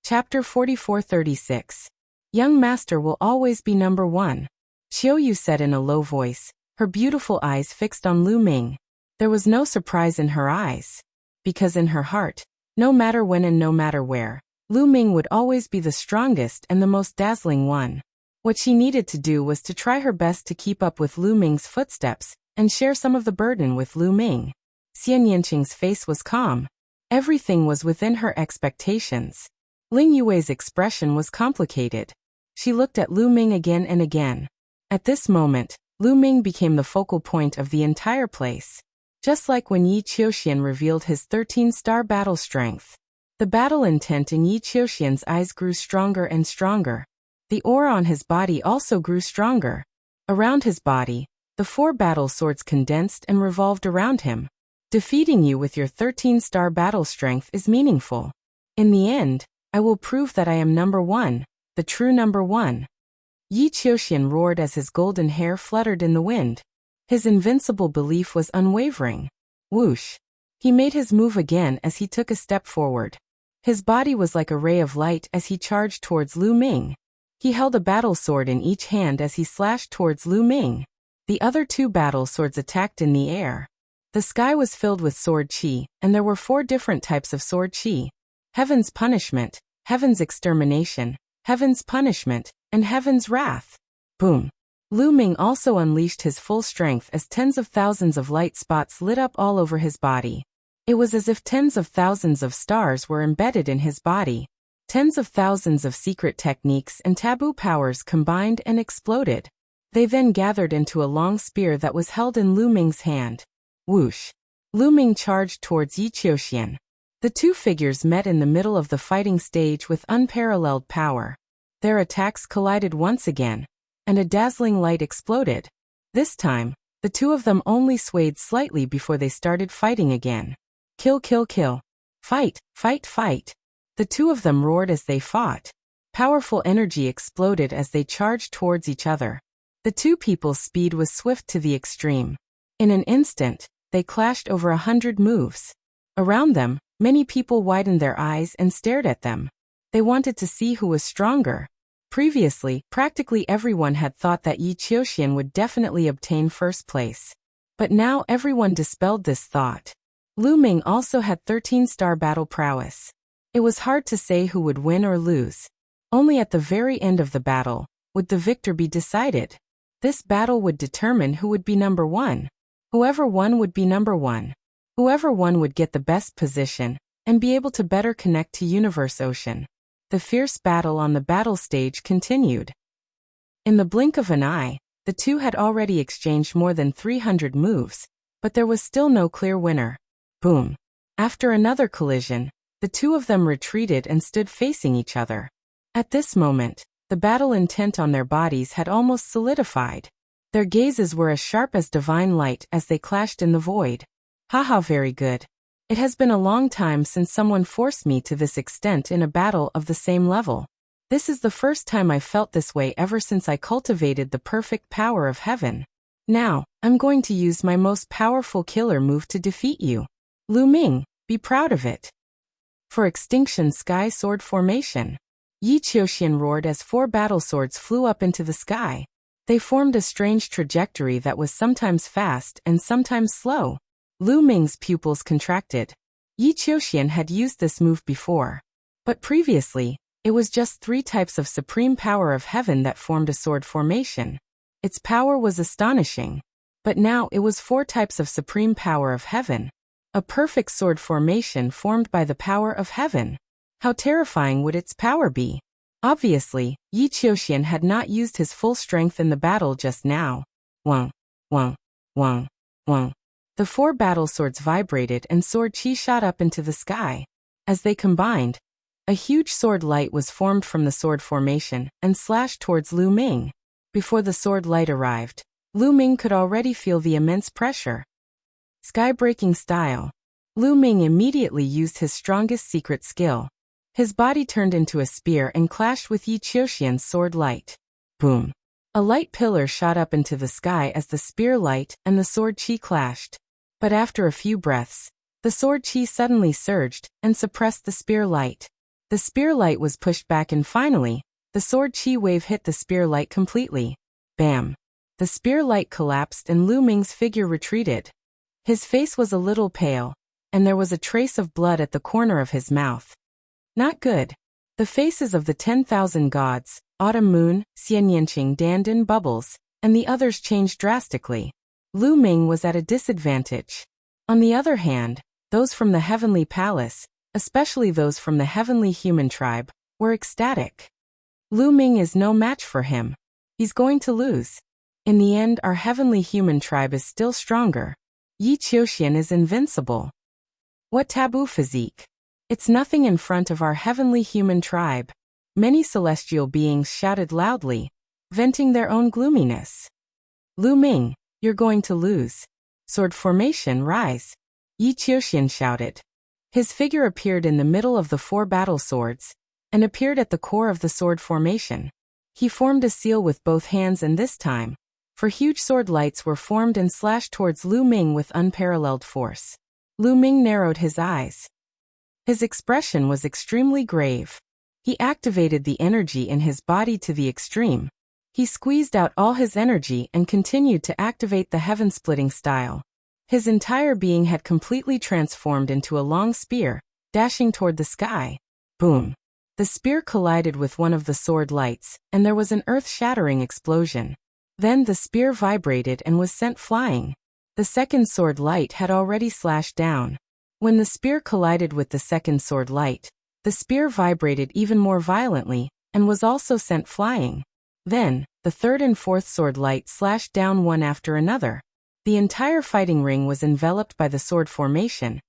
Chapter 44-36. Young Master will always be number 1. Qiuyu said in a low voice, her beautiful eyes fixed on Lu Ming. There was no surprise in her eyes. Because in her heart, no matter when and no matter where, Lu Ming would always be the strongest and the most dazzling one. What she needed to do was to try her best to keep up with Lu Ming's footsteps and share some of the burden with Lu Ming. Xian Yanqing's face was calm. Everything was within her expectations. Ling Yue's expression was complicated. She looked at Lu Ming again and again. At this moment, Lu Ming became the focal point of the entire place. Just like when Yi Qiuxian revealed his 13-star battle strength. The battle intent in Yi Qiuxian's eyes grew stronger and stronger. The aura on his body also grew stronger. Around his body, the 4 battle swords condensed and revolved around him. Defeating you with your 13-star battle strength is meaningful. In the end, I will prove that I am number 1. The true number 1. Yi Qiuxian roared as his golden hair fluttered in the wind. His invincible belief was unwavering. Whoosh! He made his move again as he took a step forward. His body was like a ray of light as he charged towards Lu Ming. He held a battle sword in each hand as he slashed towards Lu Ming. The other 2 battle swords attacked in the air. The sky was filled with sword qi, and there were 4 different types of sword qi. Heaven's punishment, Heaven's extermination, Heaven's punishment, and Heaven's wrath. Boom! Lu Ming also unleashed his full strength as tens of thousands of light spots lit up all over his body. It was as if tens of thousands of stars were embedded in his body. Tens of thousands of secret techniques and taboo powers combined and exploded. They then gathered into a long spear that was held in Lu Ming's hand. Whoosh! Lu Ming charged towards Yi Qiuxian. The two figures met in the middle of the fighting stage with unparalleled power. Their attacks collided once again, and a dazzling light exploded. This time, the two of them only swayed slightly before they started fighting again. Kill, kill, kill. Fight, fight, fight. The two of them roared as they fought. Powerful energy exploded as they charged towards each other. The two people's speed was swift to the extreme. In an instant, they clashed over 100 moves. Around them, many people widened their eyes and stared at them. They wanted to see who was stronger. Previously, practically everyone had thought that Yi Qiuxian would definitely obtain first place. But now everyone dispelled this thought. Lu Ming also had 13-star battle prowess. It was hard to say who would win or lose. Only at the very end of the battle would the victor be decided. This battle would determine who would be number one. Whoever won would be number one. Whoever won would get the best position and be able to better connect to Universe Ocean. The fierce battle on the battle stage continued. In the blink of an eye, the two had already exchanged more than 300 moves, but there was still no clear winner. Boom! After another collision, the two of them retreated and stood facing each other. At this moment, the battle intent on their bodies had almost solidified. Their gazes were as sharp as divine light as they clashed in the void. Haha, very good. It has been a long time since someone forced me to this extent in a battle of the same level. This is the first time I felt this way ever since I cultivated the perfect power of heaven. Now, I'm going to use my most powerful killer move to defeat you. Lu Ming, be proud of it. For Extinction Sky Sword Formation. Yi Qiuxian roared as 4 battle swords flew up into the sky. They formed a strange trajectory that was sometimes fast and sometimes slow. Lu Ming's pupils contracted. Yi Qiuxian had used this move before. But previously, it was just 3 types of supreme power of heaven that formed a sword formation. Its power was astonishing. But now it was 4 types of supreme power of heaven. A perfect sword formation formed by the power of heaven. How terrifying would its power be? Obviously, Yi Qiuxian had not used his full strength in the battle just now. Wang, wang, wang, wang. The 4 battle swords vibrated and sword chi shot up into the sky. As they combined, a huge sword light was formed from the sword formation and slashed towards Lu Ming. Before the sword light arrived, Lu Ming could already feel the immense pressure. Sky-breaking style. Lu Ming immediately used his strongest secret skill. His body turned into a spear and clashed with Yi Qiuxian's sword light. Boom! A light pillar shot up into the sky as the spear light and the sword chi clashed. But after a few breaths, the sword chi suddenly surged and suppressed the spear light. The spear light was pushed back and finally, the sword chi wave hit the spear light completely. Bam! The spear light collapsed and Lu Ming's figure retreated. His face was a little pale, and there was a trace of blood at the corner of his mouth. Not good. The faces of the 10,000 gods, Autumn Moon, Xianyanqing Dandan Bubbles, and the others changed drastically. Lu Ming was at a disadvantage. On the other hand, those from the Heavenly Palace, especially those from the Heavenly Human Tribe, were ecstatic. Lu Ming is no match for him. He's going to lose. In the end, our Heavenly Human Tribe is still stronger. Yi Qiuxian is invincible. What taboo physique! It's nothing in front of our Heavenly Human Tribe. Many celestial beings shouted loudly, venting their own gloominess. Lu Ming, you're going to lose. Sword formation, rise. Yi Qiuxian shouted. His figure appeared in the middle of the 4 battle swords, and appeared at the core of the sword formation. He formed a seal with both hands and this time, for huge sword lights were formed and slashed towards Lu Ming with unparalleled force. Lu Ming narrowed his eyes. His expression was extremely grave. He activated the energy in his body to the extreme. He squeezed out all his energy and continued to activate the heaven-splitting style. His entire being had completely transformed into a long spear, dashing toward the sky. Boom! The spear collided with one of the sword lights, and there was an earth-shattering explosion. Then the spear vibrated and was sent flying. The second sword light had already slashed down. When the spear collided with the second sword light, The spear vibrated even more violently, and was also sent flying. Then, the third and fourth sword light slashed down one after another. The entire fighting ring was enveloped by the sword formation,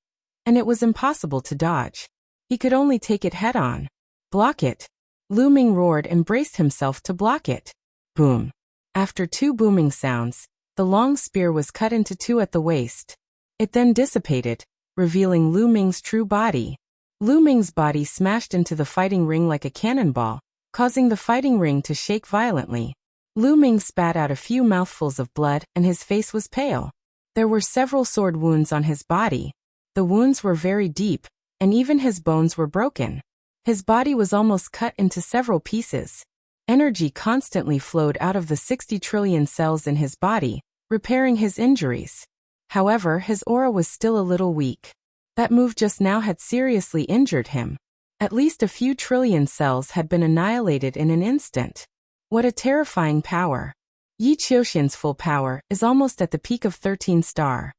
and it was impossible to dodge. He could only take it head-on. Block it! Lu Ming roared and braced himself to block it. Boom! After two booming sounds, the long spear was cut into two at the waist. It then dissipated, revealing Lu Ming's true body. Lu Ming's body smashed into the fighting ring like a cannonball, causing the fighting ring to shake violently. Lu Ming spat out a few mouthfuls of blood and his face was pale. There were several sword wounds on his body. The wounds were very deep, and even his bones were broken. His body was almost cut into several pieces. Energy constantly flowed out of the 60 trillion cells in his body, repairing his injuries. However, his aura was still a little weak. That move just now had seriously injured him. At least a few trillion cells had been annihilated in an instant. What a terrifying power. Yi Qiuxian's full power is almost at the peak of 13 star.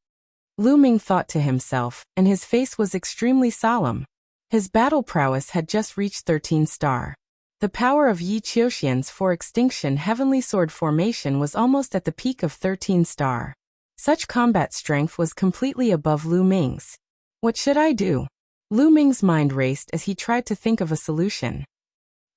Lu Ming thought to himself, and his face was extremely solemn. His battle prowess had just reached 13 star. The power of Yi Qiuxian's for extinction heavenly sword formation was almost at the peak of 13 star. Such combat strength was completely above Lu Ming's. What should I do? Lu Ming's mind raced as he tried to think of a solution.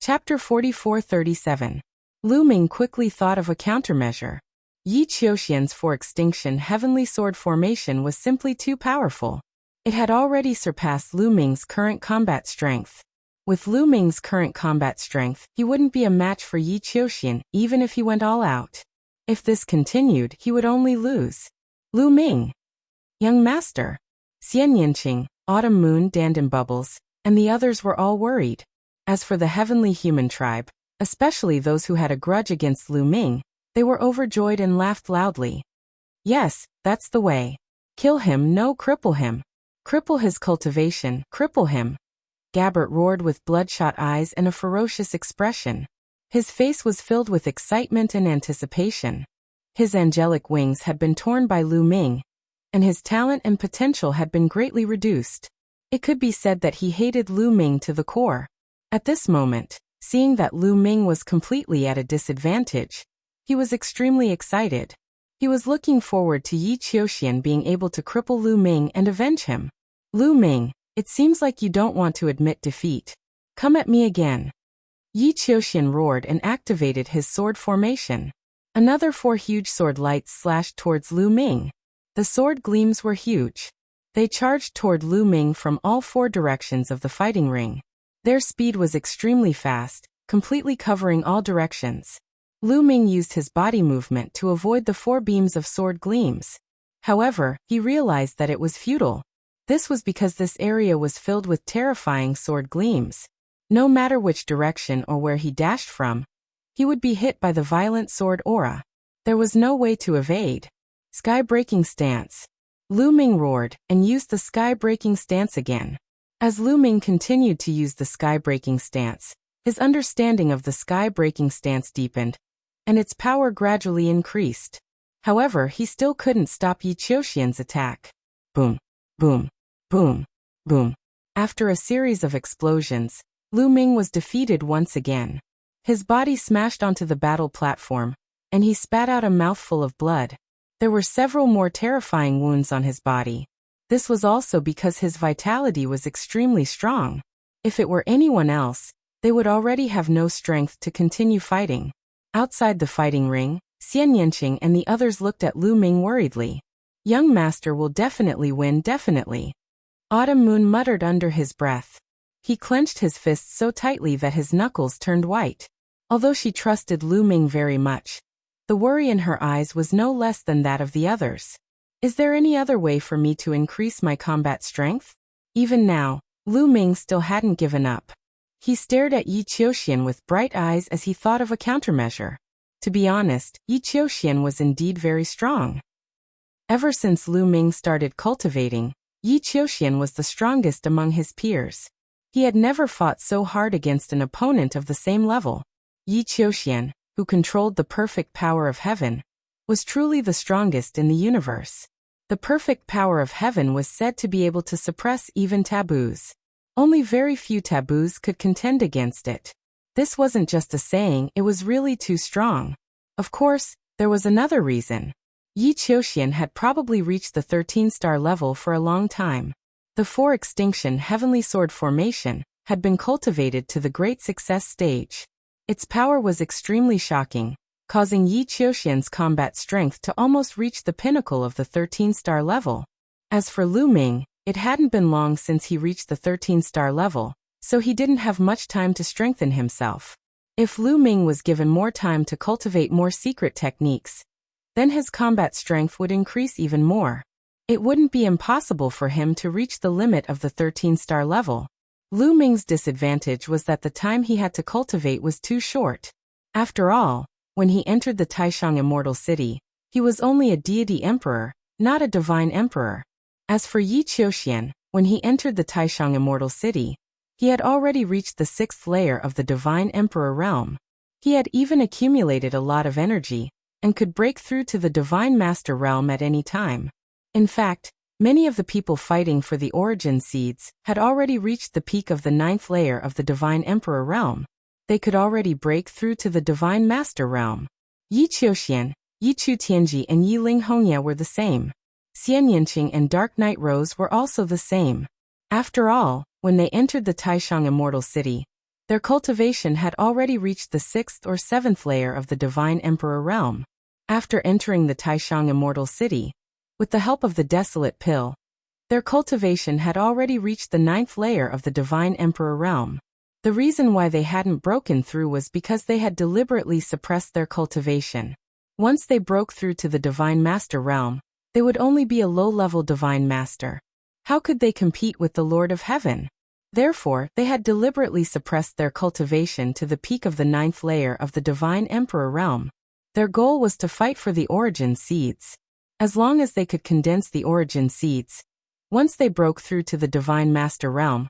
Chapter 44-37. Lu Ming quickly thought of a countermeasure. Yi Qiuxian's for extinction heavenly sword formation was simply too powerful. It had already surpassed Lu Ming's current combat strength. With Lu Ming's current combat strength, he wouldn't be a match for Yi Qiuxian, even if he went all out. If this continued, he would only lose. Lu Ming! Young master! Xian Yinqing, Autumn Moon, Dandan Bubbles, and the others were all worried. As for the heavenly human tribe, especially those who had a grudge against Lu Ming, they were overjoyed and laughed loudly. Yes, that's the way. Kill him, no, cripple him. Cripple his cultivation, cripple him. Gabbert roared with bloodshot eyes and a ferocious expression. His face was filled with excitement and anticipation. His angelic wings had been torn by Lu Ming, and his talent and potential had been greatly reduced. It could be said that he hated Lu Ming to the core. At this moment, seeing that Lu Ming was completely at a disadvantage, he was extremely excited. He was looking forward to Yi Qiuxian being able to cripple Lu Ming and avenge him. Lu Ming, it seems like you don't want to admit defeat. Come at me again. Yi Qiuxian roared and activated his sword formation. Another 4 huge sword lights slashed towards Lu Ming. The sword gleams were huge. They charged toward Lu Ming from all 4 directions of the fighting ring. Their speed was extremely fast, completely covering all directions. Lu Ming used his body movement to avoid the 4 beams of sword gleams. However, he realized that it was futile. This was because this area was filled with terrifying sword gleams. No matter which direction or where he dashed from, he would be hit by the violent sword aura. There was no way to evade. Sky-breaking stance. Lu Ming roared and used the sky-breaking stance again. As Lu Ming continued to use the sky-breaking stance, his understanding of the sky-breaking stance deepened, and its power gradually increased. However, he still couldn't stop Yi Qiuxian's attack. Boom, boom, boom, boom. After a series of explosions, Lu Ming was defeated once again. His body smashed onto the battle platform, and he spat out a mouthful of blood. There were several more terrifying wounds on his body. This was also because his vitality was extremely strong. If it were anyone else, they would already have no strength to continue fighting. Outside the fighting ring, Xian Yinqing and the others looked at Lu Ming worriedly. Young master will definitely win, definitely. Autumn Moon muttered under his breath. He clenched his fists so tightly that his knuckles turned white. Although she trusted Lu Ming very much, the worry in her eyes was no less than that of the others. Is there any other way for me to increase my combat strength? Even now, Lu Ming still hadn't given up. He stared at Yi Qiuxian with bright eyes as he thought of a countermeasure. To be honest, Yi Qiuxian was indeed very strong. Ever since Lu Ming started cultivating, Yi Qiuxian was the strongest among his peers. He had never fought so hard against an opponent of the same level. Yi Qiuxian, who controlled the perfect power of heaven, was truly the strongest in the universe. The perfect power of heaven was said to be able to suppress even taboos. Only very few taboos could contend against it. This wasn't just a saying, it was really too strong. Of course, there was another reason. Yi Qiuxian had probably reached the 13-star level for a long time. The 4 extinction heavenly sword formation had been cultivated to the great success stage. Its power was extremely shocking, causing Yi Qiuxian's combat strength to almost reach the pinnacle of the 13-star level. As for Lu Ming, it hadn't been long since he reached the 13-star level, so he didn't have much time to strengthen himself. If Lu Ming was given more time to cultivate more secret techniques, then his combat strength would increase even more. It wouldn't be impossible for him to reach the limit of the 13-star level. Lu Ming's disadvantage was that the time he had to cultivate was too short. After all, when he entered the Taishang Immortal City, he was only a deity emperor, not a divine emperor. As for Yi Qiuxian, when he entered the Taishang Immortal City, he had already reached the 6th layer of the divine emperor realm. He had even accumulated a lot of energy, and could break through to the divine master realm at any time. In fact, many of the people fighting for the origin seeds had already reached the peak of the 9th layer of the divine emperor realm. They could already break through to the divine master realm. Yi Qiuxian, Yi Chu Tianji and Yi Ling Hongya were the same. Xian Yinqing and Dark Knight Rose were also the same. After all, when they entered the Taishang Immortal City, their cultivation had already reached the 6th or 7th layer of the divine emperor realm. After entering the Taishang Immortal City, with the help of the Desolate Pill, their cultivation had already reached the 9th layer of the divine emperor realm. The reason why they hadn't broken through was because they had deliberately suppressed their cultivation. Once they broke through to the divine master realm, they would only be a low-level divine master. How could they compete with the Lord of Heaven? Therefore, they had deliberately suppressed their cultivation to the peak of the 9th layer of the divine emperor realm. Their goal was to fight for the origin seeds. As long as they could condense the origin seeds, once they broke through to the divine master realm,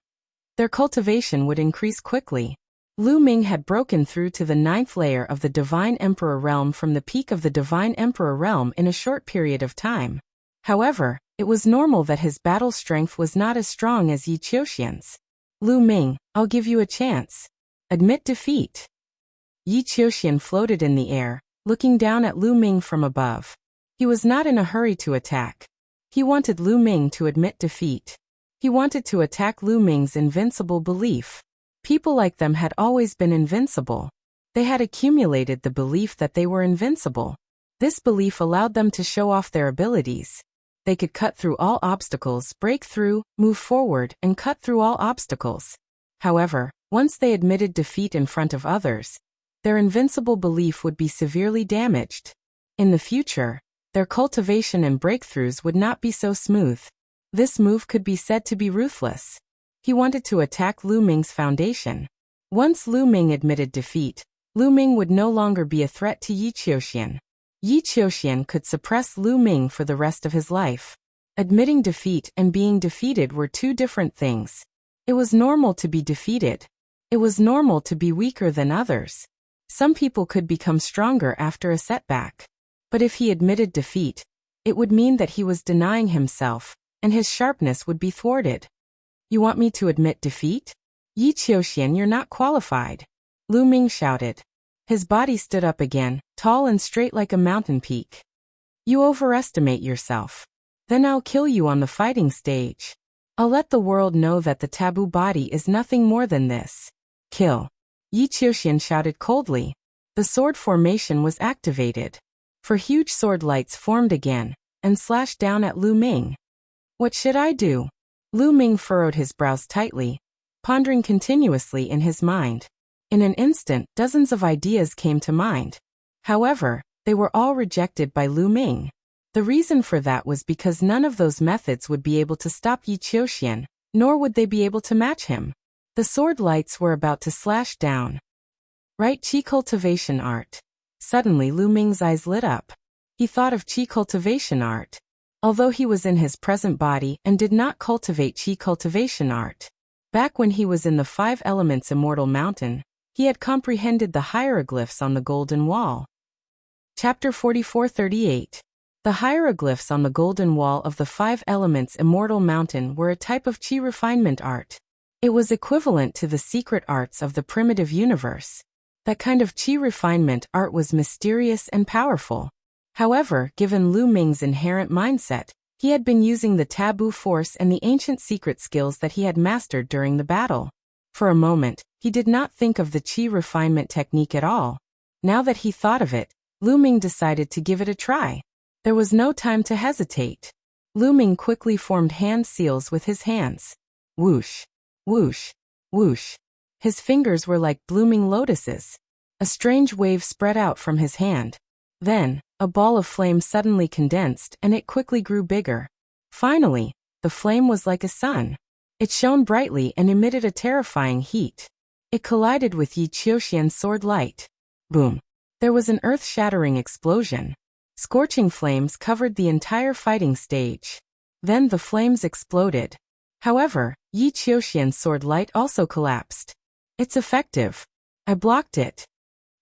their cultivation would increase quickly. Lu Ming had broken through to the 9th layer of the divine emperor realm from the peak of the divine emperor realm in a short period of time. However, it was normal that his battle strength was not as strong as Yi Qiuxian's. Lu Ming, I'll give you a chance. Admit defeat. Yi Qiuxian floated in the air, looking down at Lu Ming from above. He was not in a hurry to attack. He wanted Lu Ming to admit defeat. He wanted to attack Lu Ming's invincible belief. People like them had always been invincible. They had accumulated the belief that they were invincible. This belief allowed them to show off their abilities. They could cut through all obstacles, break through, move forward, and cut through all obstacles. However, once they admitted defeat in front of others, their invincible belief would be severely damaged. In the future, their cultivation and breakthroughs would not be so smooth. This move could be said to be ruthless. He wanted to attack Lu Ming's foundation. Once Lu Ming admitted defeat, Lu Ming would no longer be a threat to Yi Qiuxian. Yi Qiuxian could suppress Lu Ming for the rest of his life. Admitting defeat and being defeated were two different things. It was normal to be defeated. It was normal to be weaker than others. Some people could become stronger after a setback. But if he admitted defeat, it would mean that he was denying himself, and his sharpness would be thwarted. You want me to admit defeat? Yi Qiuxian, you're not qualified. Lu Ming shouted. His body stood up again, tall and straight like a mountain peak. You overestimate yourself. Then I'll kill you on the fighting stage. I'll let the world know that the taboo body is nothing more than this. Kill. Yi Qiuxian shouted coldly. The sword formation was activated. For huge sword lights formed again, and slashed down at Lu Ming. What should I do? Lu Ming furrowed his brows tightly, pondering continuously in his mind. In an instant, dozens of ideas came to mind. However, they were all rejected by Lu Ming. The reason for that was because none of those methods would be able to stop Yi Qiuxian, nor would they be able to match him. The sword lights were about to slash down. Right, Qi cultivation art. Suddenly Lu Ming's eyes lit up. He thought of Qi cultivation art. Although he was in his present body and did not cultivate Qi cultivation art, back when he was in the 5 Elements Immortal Mountain, he had comprehended the hieroglyphs on the Golden Wall. Chapter 44:38. The hieroglyphs on the Golden Wall of the 5 Elements Immortal Mountain were a type of Qi refinement art. It was equivalent to the secret arts of the primitive universe. That kind of qi refinement art was mysterious and powerful. However, given Lu Ming's inherent mindset, he had been using the taboo force and the ancient secret skills that he had mastered during the battle. For a moment, he did not think of the qi refinement technique at all. Now that he thought of it, Lu Ming decided to give it a try. There was no time to hesitate. Lu Ming quickly formed hand seals with his hands. Whoosh, whoosh, whoosh. His fingers were like blooming lotuses. A strange wave spread out from his hand. Then, a ball of flame suddenly condensed and it quickly grew bigger. Finally, the flame was like a sun. It shone brightly and emitted a terrifying heat. It collided with Yi Qiuxian's sword light. Boom! There was an earth-shattering explosion. Scorching flames covered the entire fighting stage. Then the flames exploded. However, Yi Qiuxian's sword light also collapsed. It's effective. I blocked it.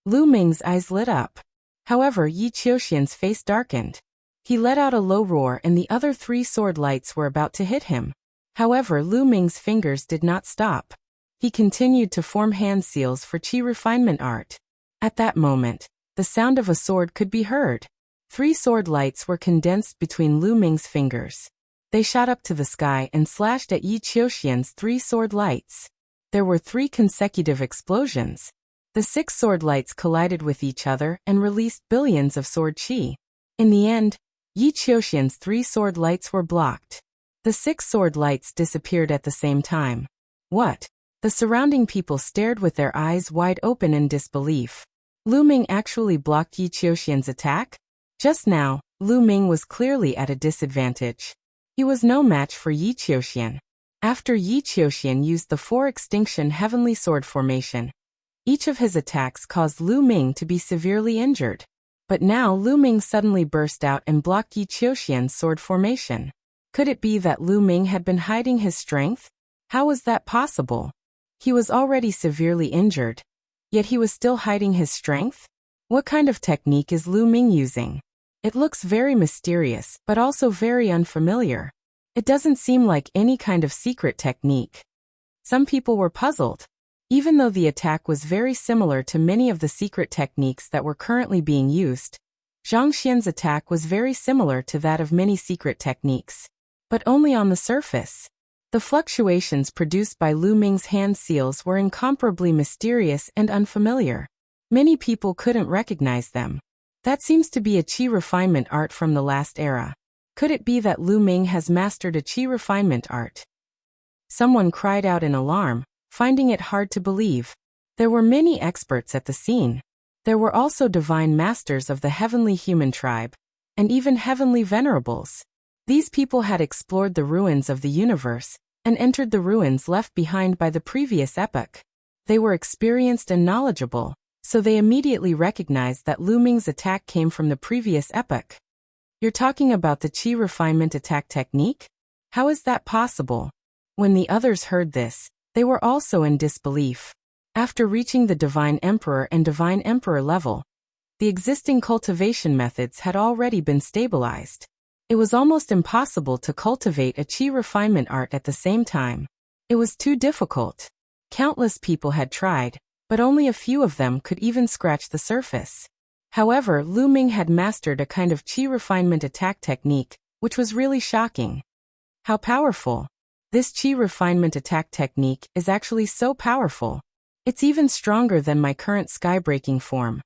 Lu Ming's eyes lit up. However, Yi Qiuxian's face darkened. He let out a low roar and the other 3 sword lights were about to hit him. However, Lu Ming's fingers did not stop. He continued to form hand seals for qi refinement art. At that moment, the sound of a sword could be heard. 3 sword lights were condensed between Lu Ming's fingers. They shot up to the sky and slashed at Yi Qiuxian's 3 sword lights. There were 3 consecutive explosions. The 6 sword lights collided with each other and released billions of sword qi. In the end, Yi Qiuxian's 3 sword lights were blocked. The 6 sword lights disappeared at the same time. What? The surrounding people stared with their eyes wide open in disbelief. Lu Ming actually blocked Yi Qiuxian's attack? Just now, Lu Ming was clearly at a disadvantage. He was no match for Yi Qiuxian. After Yi Qiuxian used the 4 extinction heavenly sword formation, each of his attacks caused Lu Ming to be severely injured. But now Lu Ming suddenly burst out and blocked Yi Qiuxian's sword formation. Could it be that Lu Ming had been hiding his strength? How was that possible? He was already severely injured, yet he was still hiding his strength? What kind of technique is Lu Ming using? It looks very mysterious, but also very unfamiliar. It doesn't seem like any kind of secret technique. Some people were puzzled. Even though the attack was very similar to many of the secret techniques that were currently being used, Zhang Xian's attack was very similar to that of many secret techniques. But only on the surface. The fluctuations produced by Lu Ming's hand seals were incomparably mysterious and unfamiliar. Many people couldn't recognize them. That seems to be a qi refinement art from the last era. Could it be that Lu Ming has mastered a qi refinement art? Someone cried out in alarm, finding it hard to believe. There were many experts at the scene. There were also divine masters of the heavenly human tribe, and even heavenly venerables. These people had explored the ruins of the universe, and entered the ruins left behind by the previous epoch. They were experienced and knowledgeable, so they immediately recognized that Lu Ming's attack came from the previous epoch. You're talking about the qi refinement attack technique? How is that possible? When the others heard this, they were also in disbelief. After reaching the Divine Emperor and Divine Emperor level, the existing cultivation methods had already been stabilized. It was almost impossible to cultivate a qi refinement art at the same time. It was too difficult. Countless people had tried, but only a few of them could even scratch the surface. However, Lu Ming had mastered a kind of qi refinement attack technique, which was really shocking. How powerful! This qi refinement attack technique is actually so powerful. It's even stronger than my current sky-breaking form.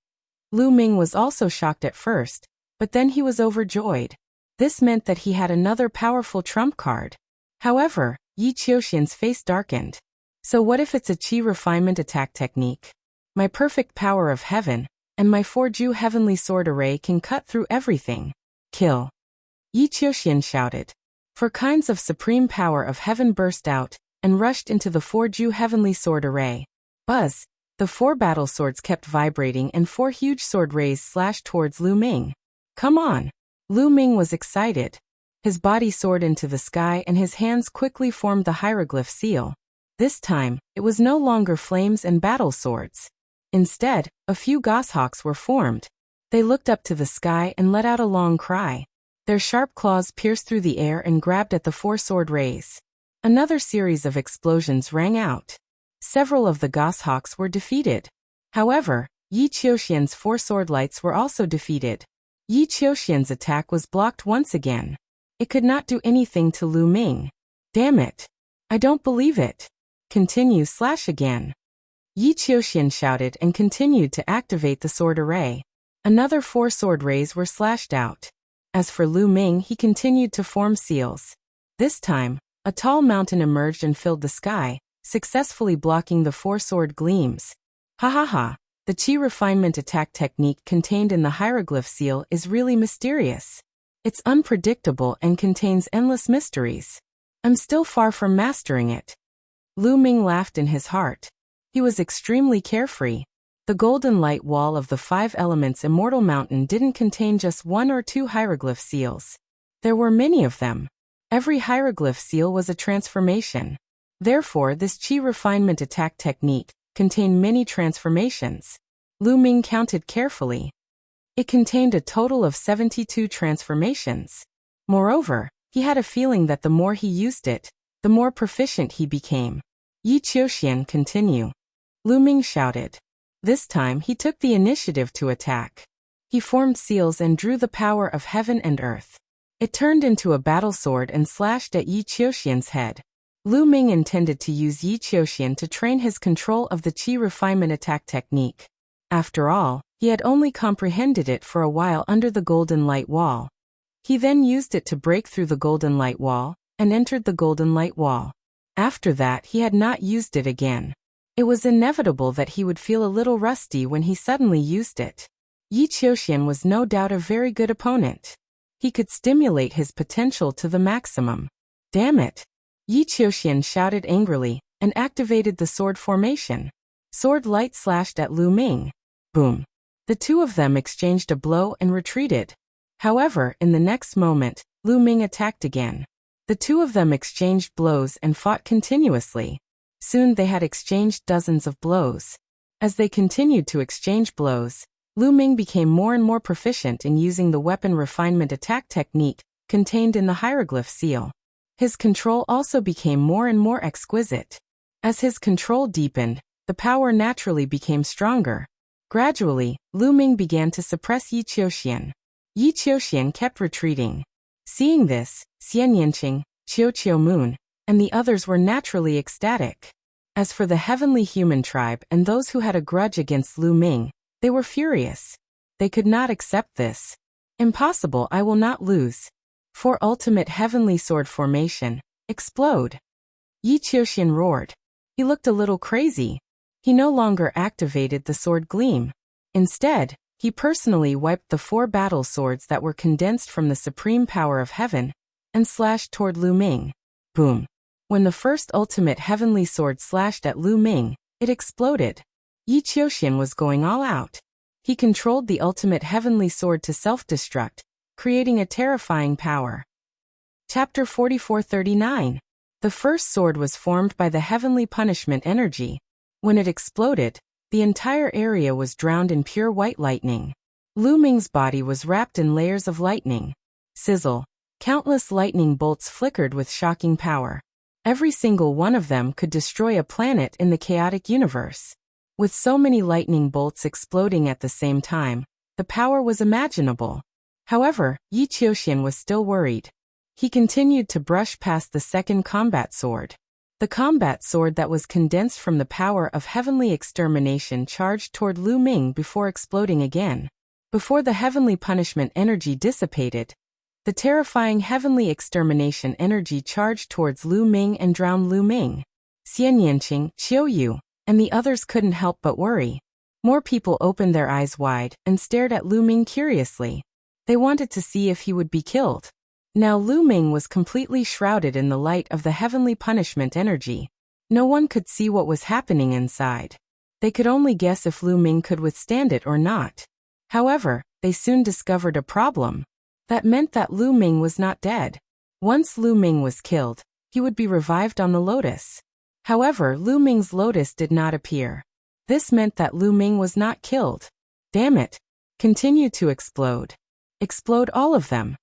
Lu Ming was also shocked at first, but then he was overjoyed. This meant that he had another powerful trump card. However, Yi Qiuxian's face darkened. So what if it's a qi refinement attack technique? My perfect power of heaven, and my 4-Ju heavenly sword array can cut through everything. Kill! Yi Qiuxian shouted. 4 kinds of supreme power of heaven burst out, and rushed into the 4-Ju heavenly sword array. Buzz! The 4 battle swords kept vibrating and 4 huge sword rays slashed towards Lu Ming. Come on! Lu Ming was excited. His body soared into the sky and his hands quickly formed the hieroglyph seal. This time, it was no longer flames and battle swords. Instead, a few goshawks were formed. They looked up to the sky and let out a long cry. Their sharp claws pierced through the air and grabbed at the 4 sword rays. Another series of explosions rang out. Several of the goshawks were defeated. However, Yi Qiuxian's 4 sword lights were also defeated. Yi Qiuxian's attack was blocked once again. It could not do anything to Lu Ming. Damn it. I don't believe it. Continue / again. Yi Qiuxian shouted and continued to activate the sword array. Another 4 sword rays were slashed out. As for Lu Ming, he continued to form seals. This time, a tall mountain emerged and filled the sky, successfully blocking the 4 sword gleams. Ha ha ha. The Qi refinement attack technique contained in the hieroglyph seal is really mysterious. It's unpredictable and contains endless mysteries. I'm still far from mastering it. Lu Ming laughed in his heart. He was extremely carefree. The golden light wall of the 5 elements Immortal Mountain didn't contain just 1 or 2 hieroglyph seals. There were many of them. Every hieroglyph seal was a transformation. Therefore, this Qi refinement attack technique contained many transformations. Lu Ming counted carefully. It contained a total of 72 transformations. Moreover, he had a feeling that the more he used it, the more proficient he became. Yi Qiuxian, continue. Lu Ming shouted. This time he took the initiative to attack. He formed seals and drew the power of heaven and earth. It turned into a battle sword and slashed at Yi Qiuxian's head. Lu Ming intended to use Yi Qiuxian to train his control of the Qi refinement attack technique. After all, he had only comprehended it for a while under the golden light wall. He then used it to break through the golden light wall, and entered the golden light wall. After that he had not used it again. It was inevitable that he would feel a little rusty when he suddenly used it. Yi Qiuxian was no doubt a very good opponent. He could stimulate his potential to the maximum. Damn it! Yi Qiuxian shouted angrily, and activated the sword formation. Sword light slashed at Lu Ming. Boom! The 2 of them exchanged a blow and retreated. However, in the next moment, Lu Ming attacked again. The 2 of them exchanged blows and fought continuously. Soon they had exchanged dozens of blows. As they continued to exchange blows, Lu Ming became more and more proficient in using the weapon refinement attack technique contained in the hieroglyph seal. His control also became more and more exquisite. As his control deepened, the power naturally became stronger. Gradually, Lu Ming began to suppress Yi Qiuxian. Yi Qiuxian kept retreating. Seeing this, Xian Yanqing, Qiu Moon, and the others were naturally ecstatic. As for the heavenly human tribe and those who had a grudge against Lu Ming, they were furious. They could not accept this. Impossible, I will not lose. For ultimate heavenly sword formation, explode. Yi Qiuxian roared. He looked a little crazy. He no longer activated the sword gleam. Instead, he personally wiped the 4 battle swords that were condensed from the supreme power of heaven, and slashed toward Lu Ming. Boom! When the first ultimate heavenly sword slashed at Lu Ming, it exploded. Yi Qiuxian was going all out. He controlled the ultimate heavenly sword to self-destruct, creating a terrifying power. Chapter 4439. The first sword was formed by the heavenly punishment energy. When it exploded, the entire area was drowned in pure white lightning. Lu Ming's body was wrapped in layers of lightning. Sizzle. Countless lightning bolts flickered with shocking power. Every single one of them could destroy a planet in the chaotic universe. With so many lightning bolts exploding at the same time, the power was imaginable. However, Yi Qiuxian was still worried. He continued to brush past the second combat sword. The combat sword that was condensed from the power of heavenly extermination charged toward Lu Ming before exploding again. Before the heavenly punishment energy dissipated, the terrifying heavenly extermination energy charged towards Lu Ming and drowned Lu Ming. Xian Yanqing, Qiu Yu, and the others couldn't help but worry. More people opened their eyes wide and stared at Lu Ming curiously. They wanted to see if he would be killed. Now Lu Ming was completely shrouded in the light of the heavenly punishment energy. No one could see what was happening inside. They could only guess if Lu Ming could withstand it or not. However, they soon discovered a problem. That meant that Lu Ming was not dead. Once Lu Ming was killed, he would be revived on the lotus. However, Lu Ming's lotus did not appear. This meant that Lu Ming was not killed. Damn it! Continue to explode. Explode all of them.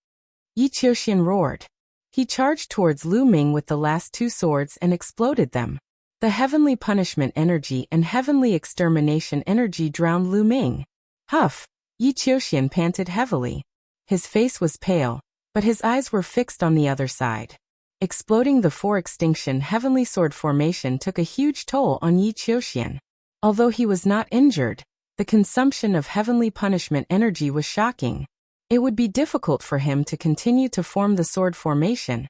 Yi Qiuxian roared. He charged towards Lu Ming with the last two swords and exploded them. The heavenly punishment energy and heavenly extermination energy drowned Lu Ming. Huff! Yi Qiuxian panted heavily. His face was pale, but his eyes were fixed on the other side. Exploding the four extinction heavenly sword formation took a huge toll on Yi Qiuxian. Although he was not injured, the consumption of heavenly punishment energy was shocking. It would be difficult for him to continue to form the sword formation,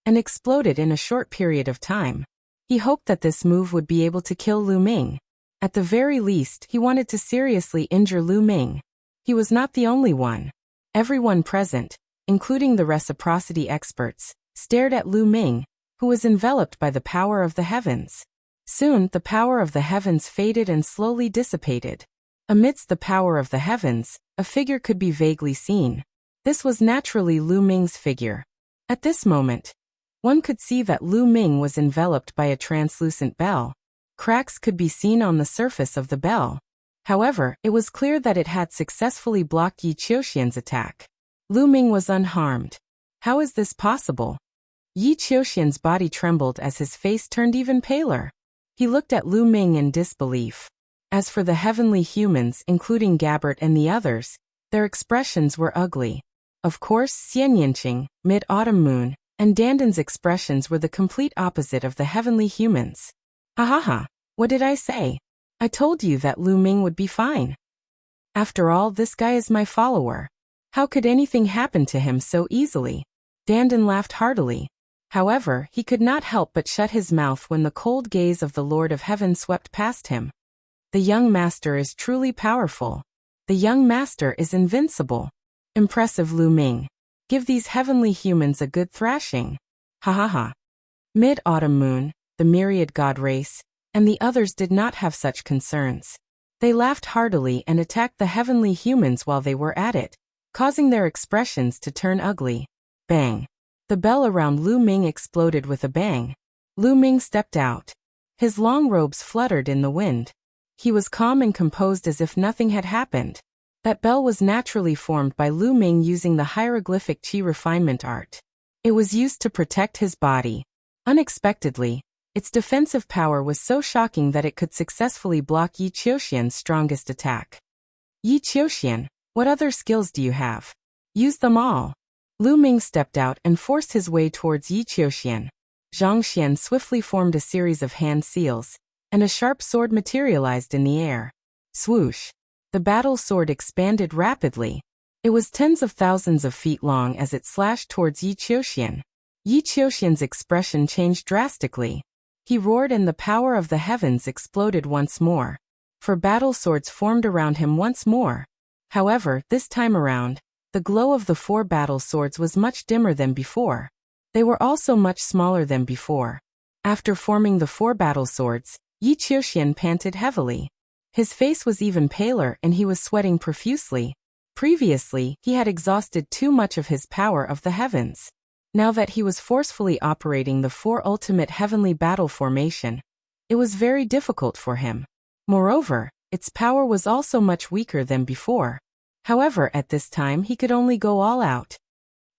and exploded in a short period of time. He hoped that this move would be able to kill Lu Ming. At the very least, he wanted to seriously injure Lu Ming. He was not the only one. Everyone present, including the reciprocity experts, stared at Lu Ming, who was enveloped by the power of the heavens. Soon, the power of the heavens faded and slowly dissipated. Amidst the power of the heavens, a figure could be vaguely seen. This was naturally Lu Ming's figure. At this moment, one could see that Lu Ming was enveloped by a translucent bell. Cracks could be seen on the surface of the bell. However, it was clear that it had successfully blocked Yi Qiuxian's attack. Lu Ming was unharmed. How is this possible? Yi Qiuxian's body trembled as his face turned even paler. He looked at Lu Ming in disbelief. As for the heavenly humans, including Gabbert and the others, their expressions were ugly. Of course, Xian Yinqing, Mid-Autumn Moon, and Dandan's expressions were the complete opposite of the heavenly humans. Ahaha, what did I say? I told you that Lu Ming would be fine. After all, this guy is my follower. How could anything happen to him so easily? Dandan laughed heartily. However, he could not help but shut his mouth when the cold gaze of the Lord of Heaven swept past him. The young master is truly powerful. The young master is invincible. Impressive Lu Ming. Give these heavenly humans a good thrashing. Ha ha ha. Mid-Autumn Moon, the myriad god race, and the others did not have such concerns. They laughed heartily and attacked the heavenly humans while they were at it, causing their expressions to turn ugly. Bang. The bell around Lu Ming exploded with a bang. Lu Ming stepped out. His long robes fluttered in the wind. He was calm and composed as if nothing had happened. That bell was naturally formed by Lu Ming using the hieroglyphic qi refinement art. It was used to protect his body. Unexpectedly, its defensive power was so shocking that it could successfully block Yi Qiuxian's strongest attack. Yi Qiuxian, what other skills do you have? Use them all. Lu Ming stepped out and forced his way towards Yi Qiuxian. Zhang Xian swiftly formed a series of hand seals, and a sharp sword materialized in the air. Swoosh! The battle sword expanded rapidly. It was tens of thousands of feet long as it slashed towards Yi Qiuxian. Yi Qiuxian's expression changed drastically. He roared and the power of the heavens exploded once more. For battle swords formed around him once more. However, this time around, the glow of the four battle swords was much dimmer than before. They were also much smaller than before. After forming the four battle swords, Yi Qiuxian panted heavily. His face was even paler and he was sweating profusely. Previously, he had exhausted too much of his power of the heavens. Now that he was forcefully operating the four ultimate heavenly battle formation, it was very difficult for him. Moreover, its power was also much weaker than before. However, at this time he could only go all out.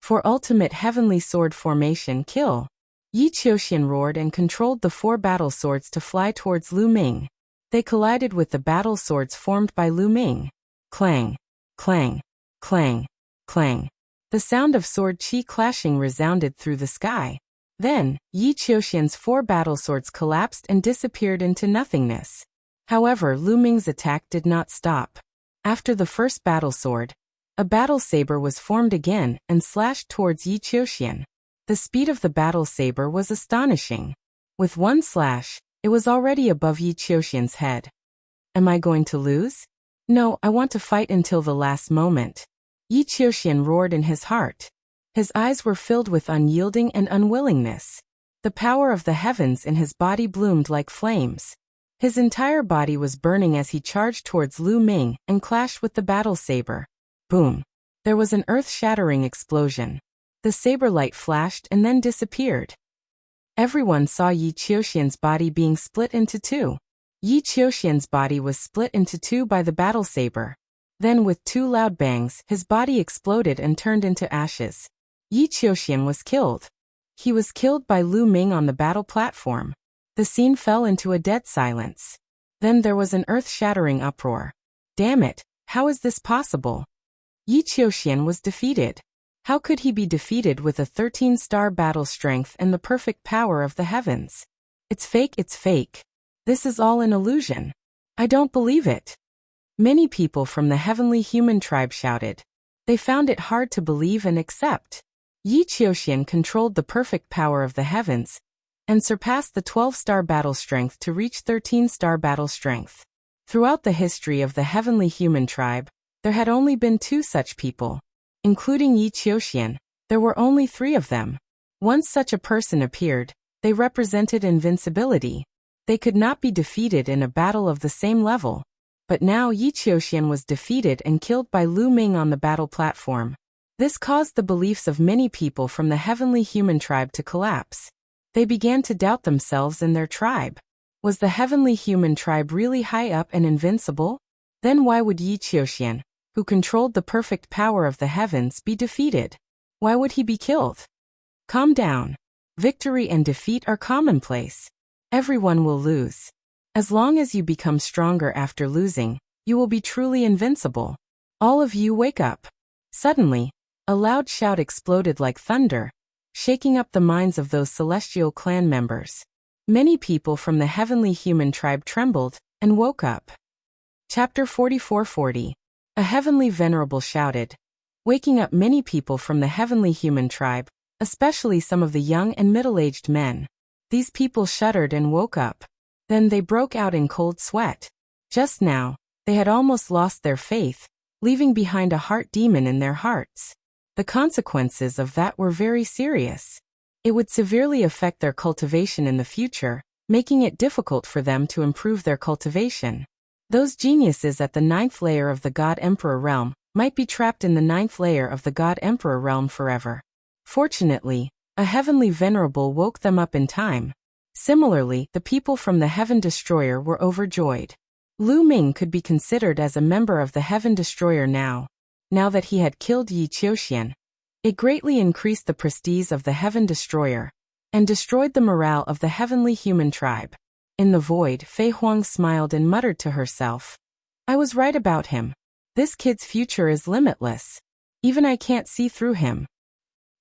For ultimate heavenly sword formation kill. Yi Qiuxian roared and controlled the four battle swords to fly towards Lu Ming. They collided with the battle swords formed by Lu Ming. Clang, clang, clang, clang. The sound of sword qi clashing resounded through the sky. Then, Yi Qiuxian's four battle swords collapsed and disappeared into nothingness. However, Lu Ming's attack did not stop. After the first battle sword, a battle saber was formed again and slashed towards Yi Qiuxian. The speed of the battle saber was astonishing. With one slash, it was already above Yi Qiuxian's head. Am I going to lose? No, I want to fight until the last moment. Yi Qiuxian roared in his heart. His eyes were filled with unyielding and unwillingness. The power of the heavens in his body bloomed like flames. His entire body was burning as he charged towards Lu Ming and clashed with the battle saber. Boom! There was an earth-shattering explosion. The saber light flashed and then disappeared. Everyone saw Yi Qiuxian's body being split into two. Yi Qiuxian's body was split into two by the battle saber. Then with two loud bangs, his body exploded and turned into ashes. Yi Qiuxian was killed. He was killed by Lu Ming on the battle platform. The scene fell into a dead silence. Then there was an earth-shattering uproar. Damn it, how is this possible? Yi Qiuxian was defeated. How could he be defeated with a 13-star battle strength and the perfect power of the heavens? It's fake, it's fake. This is all an illusion. I don't believe it. Many people from the heavenly human tribe shouted. They found it hard to believe and accept. Yi Qiuxian controlled the perfect power of the heavens and surpassed the 12-star battle strength to reach 13-star battle strength. Throughout the history of the heavenly human tribe, there had only been 2 such people. Including Yi Qiuxian, there were only 3 of them. Once such a person appeared, they represented invincibility. They could not be defeated in a battle of the same level. But now Yi Qiuxian was defeated and killed by Lu Ming on the battle platform. This caused the beliefs of many people from the heavenly human tribe to collapse. They began to doubt themselves and their tribe. Was the heavenly human tribe really high up and invincible? Then why would Yi Qiuxian, who controlled the perfect power of the heavens, be defeated? Why would he be killed? Calm down. Victory and defeat are commonplace. Everyone will lose. As long as you become stronger after losing, you will be truly invincible. All of you wake up. Suddenly, a loud shout exploded like thunder, shaking up the minds of those celestial clan members. Many people from the heavenly human tribe trembled and woke up. Chapter 44:40. A heavenly venerable shouted, waking up many people from the heavenly human tribe, especially some of the young and middle-aged men. These people shuddered and woke up. Then they broke out in cold sweat. Just now, they had almost lost their faith, leaving behind a heart demon in their hearts. The consequences of that were very serious. It would severely affect their cultivation in the future, making it difficult for them to improve their cultivation. Those geniuses at the 9th layer of the God Emperor realm might be trapped in the 9th layer of the God Emperor realm forever. Fortunately, a heavenly venerable woke them up in time. Similarly, the people from the Heaven Destroyer were overjoyed. Lu Ming could be considered as a member of the Heaven Destroyer now that he had killed Yi Qiuxian. It greatly increased the prestige of the Heaven Destroyer and destroyed the morale of the heavenly human tribe. In the void, Fei Huang smiled and muttered to herself, I was right about him. This kid's future is limitless. Even I can't see through him.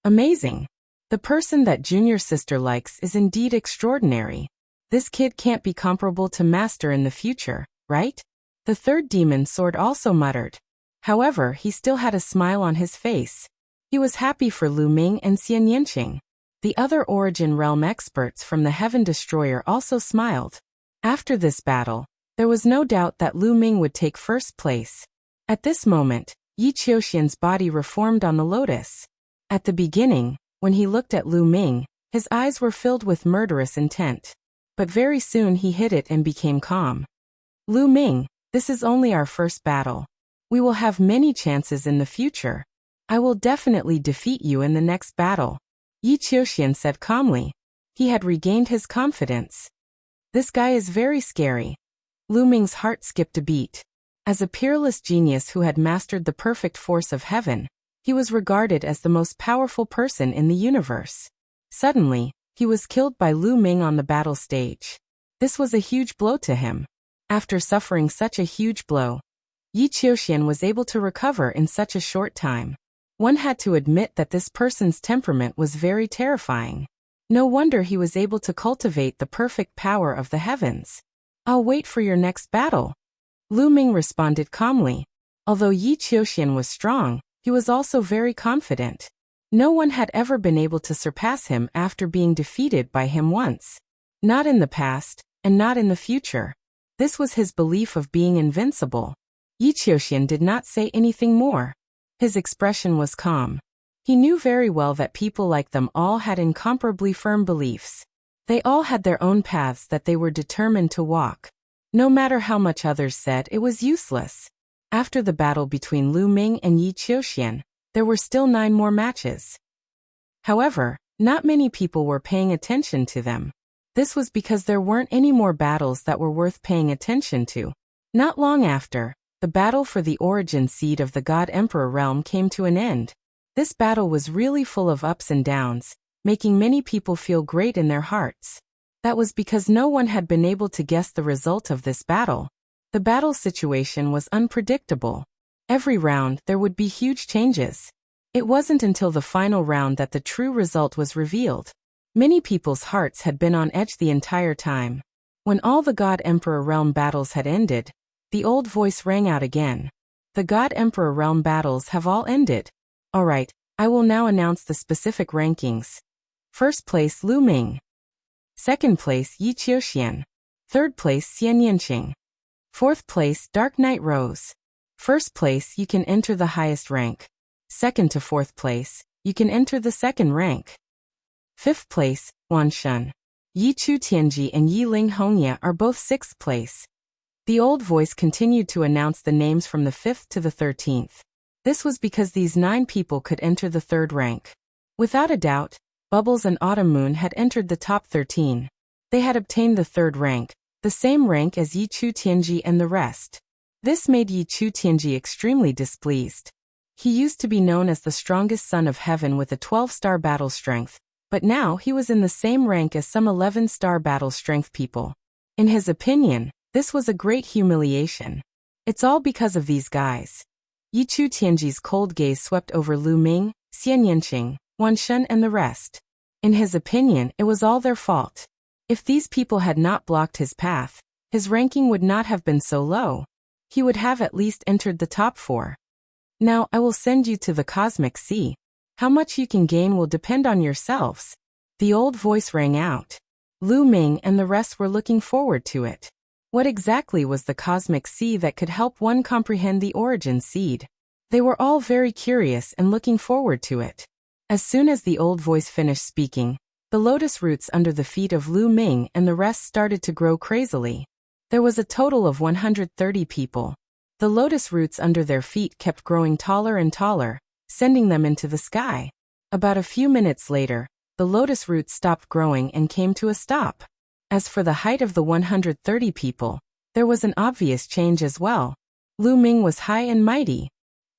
Amazing. The person that junior sister likes is indeed extraordinary. This kid can't be comparable to Master in the future, right? The 3rd demon sword also muttered. However, he still had a smile on his face. He was happy for Lu Ming and Xian Yanqing. The other Origin Realm experts from the Heaven Destroyer also smiled. After this battle, there was no doubt that Lu Ming would take first place. At this moment, Yi Qiuxian's body reformed on the lotus. At the beginning, when he looked at Lu Ming, his eyes were filled with murderous intent. But very soon he hid it and became calm. Lu Ming, this is only our first battle. We will have many chances in the future. I will definitely defeat you in the next battle. Yi Qiuxian said calmly. He had regained his confidence. This guy is very scary. Lu Ming's heart skipped a beat. As a peerless genius who had mastered the perfect force of heaven, he was regarded as the most powerful person in the universe. Suddenly, he was killed by Lu Ming on the battle stage. This was a huge blow to him. After suffering such a huge blow, Yi Qiuxian was able to recover in such a short time. One had to admit that this person's temperament was very terrifying. No wonder he was able to cultivate the perfect power of the heavens. I'll wait for your next battle. Lu Ming responded calmly. Although Yi Qiuxian was strong, he was also very confident. No one had ever been able to surpass him after being defeated by him once. Not in the past, and not in the future. This was his belief of being invincible. Yi Qiuxian did not say anything more. His expression was calm. He knew very well that people like them all had incomparably firm beliefs. They all had their own paths that they were determined to walk. No matter how much others said, it was useless. After the battle between Lu Ming and Yi Qiuxian, there were still 9 more matches. However, not many people were paying attention to them. This was because there weren't any more battles that were worth paying attention to. Not long after, the battle for the origin seed of the God Emperor realm came to an end. This battle was really full of ups and downs, making many people feel great in their hearts. That was because no one had been able to guess the result of this battle. The battle situation was unpredictable. Every round, there would be huge changes. It wasn't until the final round that the true result was revealed. Many people's hearts had been on edge the entire time. When all the God-Emperor realm battles had ended, the old voice rang out again. The God-Emperor realm battles have all ended. Alright, I will now announce the specific rankings. First place Lu Ming. Second place Yi Qiuxian. Third place Xian Yanqing. Fourth place Dark Knight Rose. First place you can enter the highest rank. Second to fourth place, you can enter the second rank. Fifth place, Wan Shun. Yi Chu Tianji and Yi Ling Hongya are both sixth place. The old voice continued to announce the names from the 5th to the 13th. This was because these 9 people could enter the third rank. Without a doubt, Bubbles and Autumn Moon had entered the top 13. They had obtained the third rank, the same rank as Yi Chu Tianji and the rest. This made Yi Chu Tianji extremely displeased. He used to be known as the strongest son of heaven with a 12-star battle strength, but now he was in the same rank as some 11-star battle strength people. In his opinion, this was a great humiliation. It's all because of these guys. Yi Chu Tianji's cold gaze swept over Lu Ming, Xian Yanqing, Wan Shun and the rest. In his opinion, it was all their fault. If these people had not blocked his path, his ranking would not have been so low. He would have at least entered the top 4. Now I will send you to the Cosmic Sea. How much you can gain will depend on yourselves. The old voice rang out. Lu Ming and the rest were looking forward to it. What exactly was the Cosmic Sea that could help one comprehend the origin seed? They were all very curious and looking forward to it. As soon as the old voice finished speaking, the lotus roots under the feet of Lu Ming and the rest started to grow crazily. There was a total of 130 people. The lotus roots under their feet kept growing taller and taller, sending them into the sky. About a few minutes later, the lotus roots stopped growing and came to a stop. As for the height of the 130 people, there was an obvious change as well. Lu Ming was high and mighty.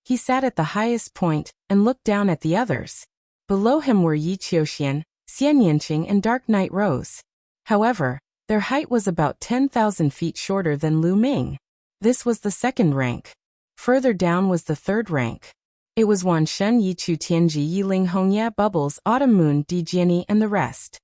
He sat at the highest point and looked down at the others. Below him were Yi Qiuxian, Xian Yanqing and Dark Knight Rose. However, their height was about 10,000 feet shorter than Lu Ming. This was the second rank. Further down was the third rank. It was Wan Shun, Yi Chu Tianji, Yi Ling Hongya, Bubbles, Autumn Moon, Di Jiani and the rest.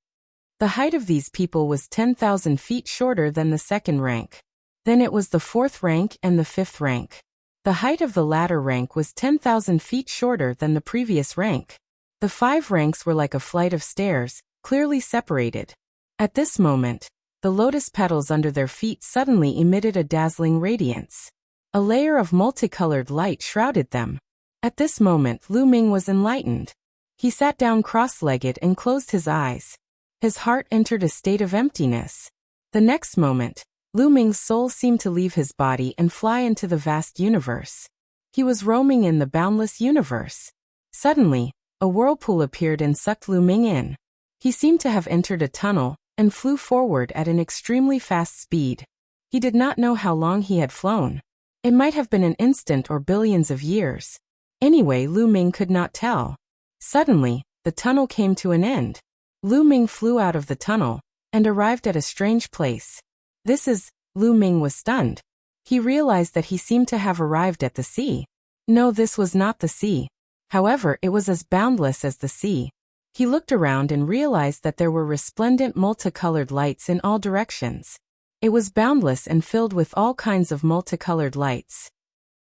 The height of these people was 10,000 feet shorter than the second rank. Then it was the fourth rank and the fifth rank. The height of the latter rank was 10,000 feet shorter than the previous rank. The 5 ranks were like a flight of stairs, clearly separated. At this moment, the lotus petals under their feet suddenly emitted a dazzling radiance. A layer of multicolored light shrouded them. At this moment, Lu Ming was enlightened. He sat down cross-legged and closed his eyes. His heart entered a state of emptiness. The next moment, Lu Ming's soul seemed to leave his body and fly into the vast universe. He was roaming in the boundless universe. Suddenly, a whirlpool appeared and sucked Lu Ming in. He seemed to have entered a tunnel and flew forward at an extremely fast speed. He did not know how long he had flown. It might have been an instant or billions of years. Anyway, Lu Ming could not tell. Suddenly, the tunnel came to an end. Lu Ming flew out of the tunnel and arrived at a strange place. Lu Ming was stunned. He realized that he seemed to have arrived at the sea. No, this was not the sea. However, it was as boundless as the sea. He looked around and realized that there were resplendent multicolored lights in all directions. It was boundless and filled with all kinds of multicolored lights.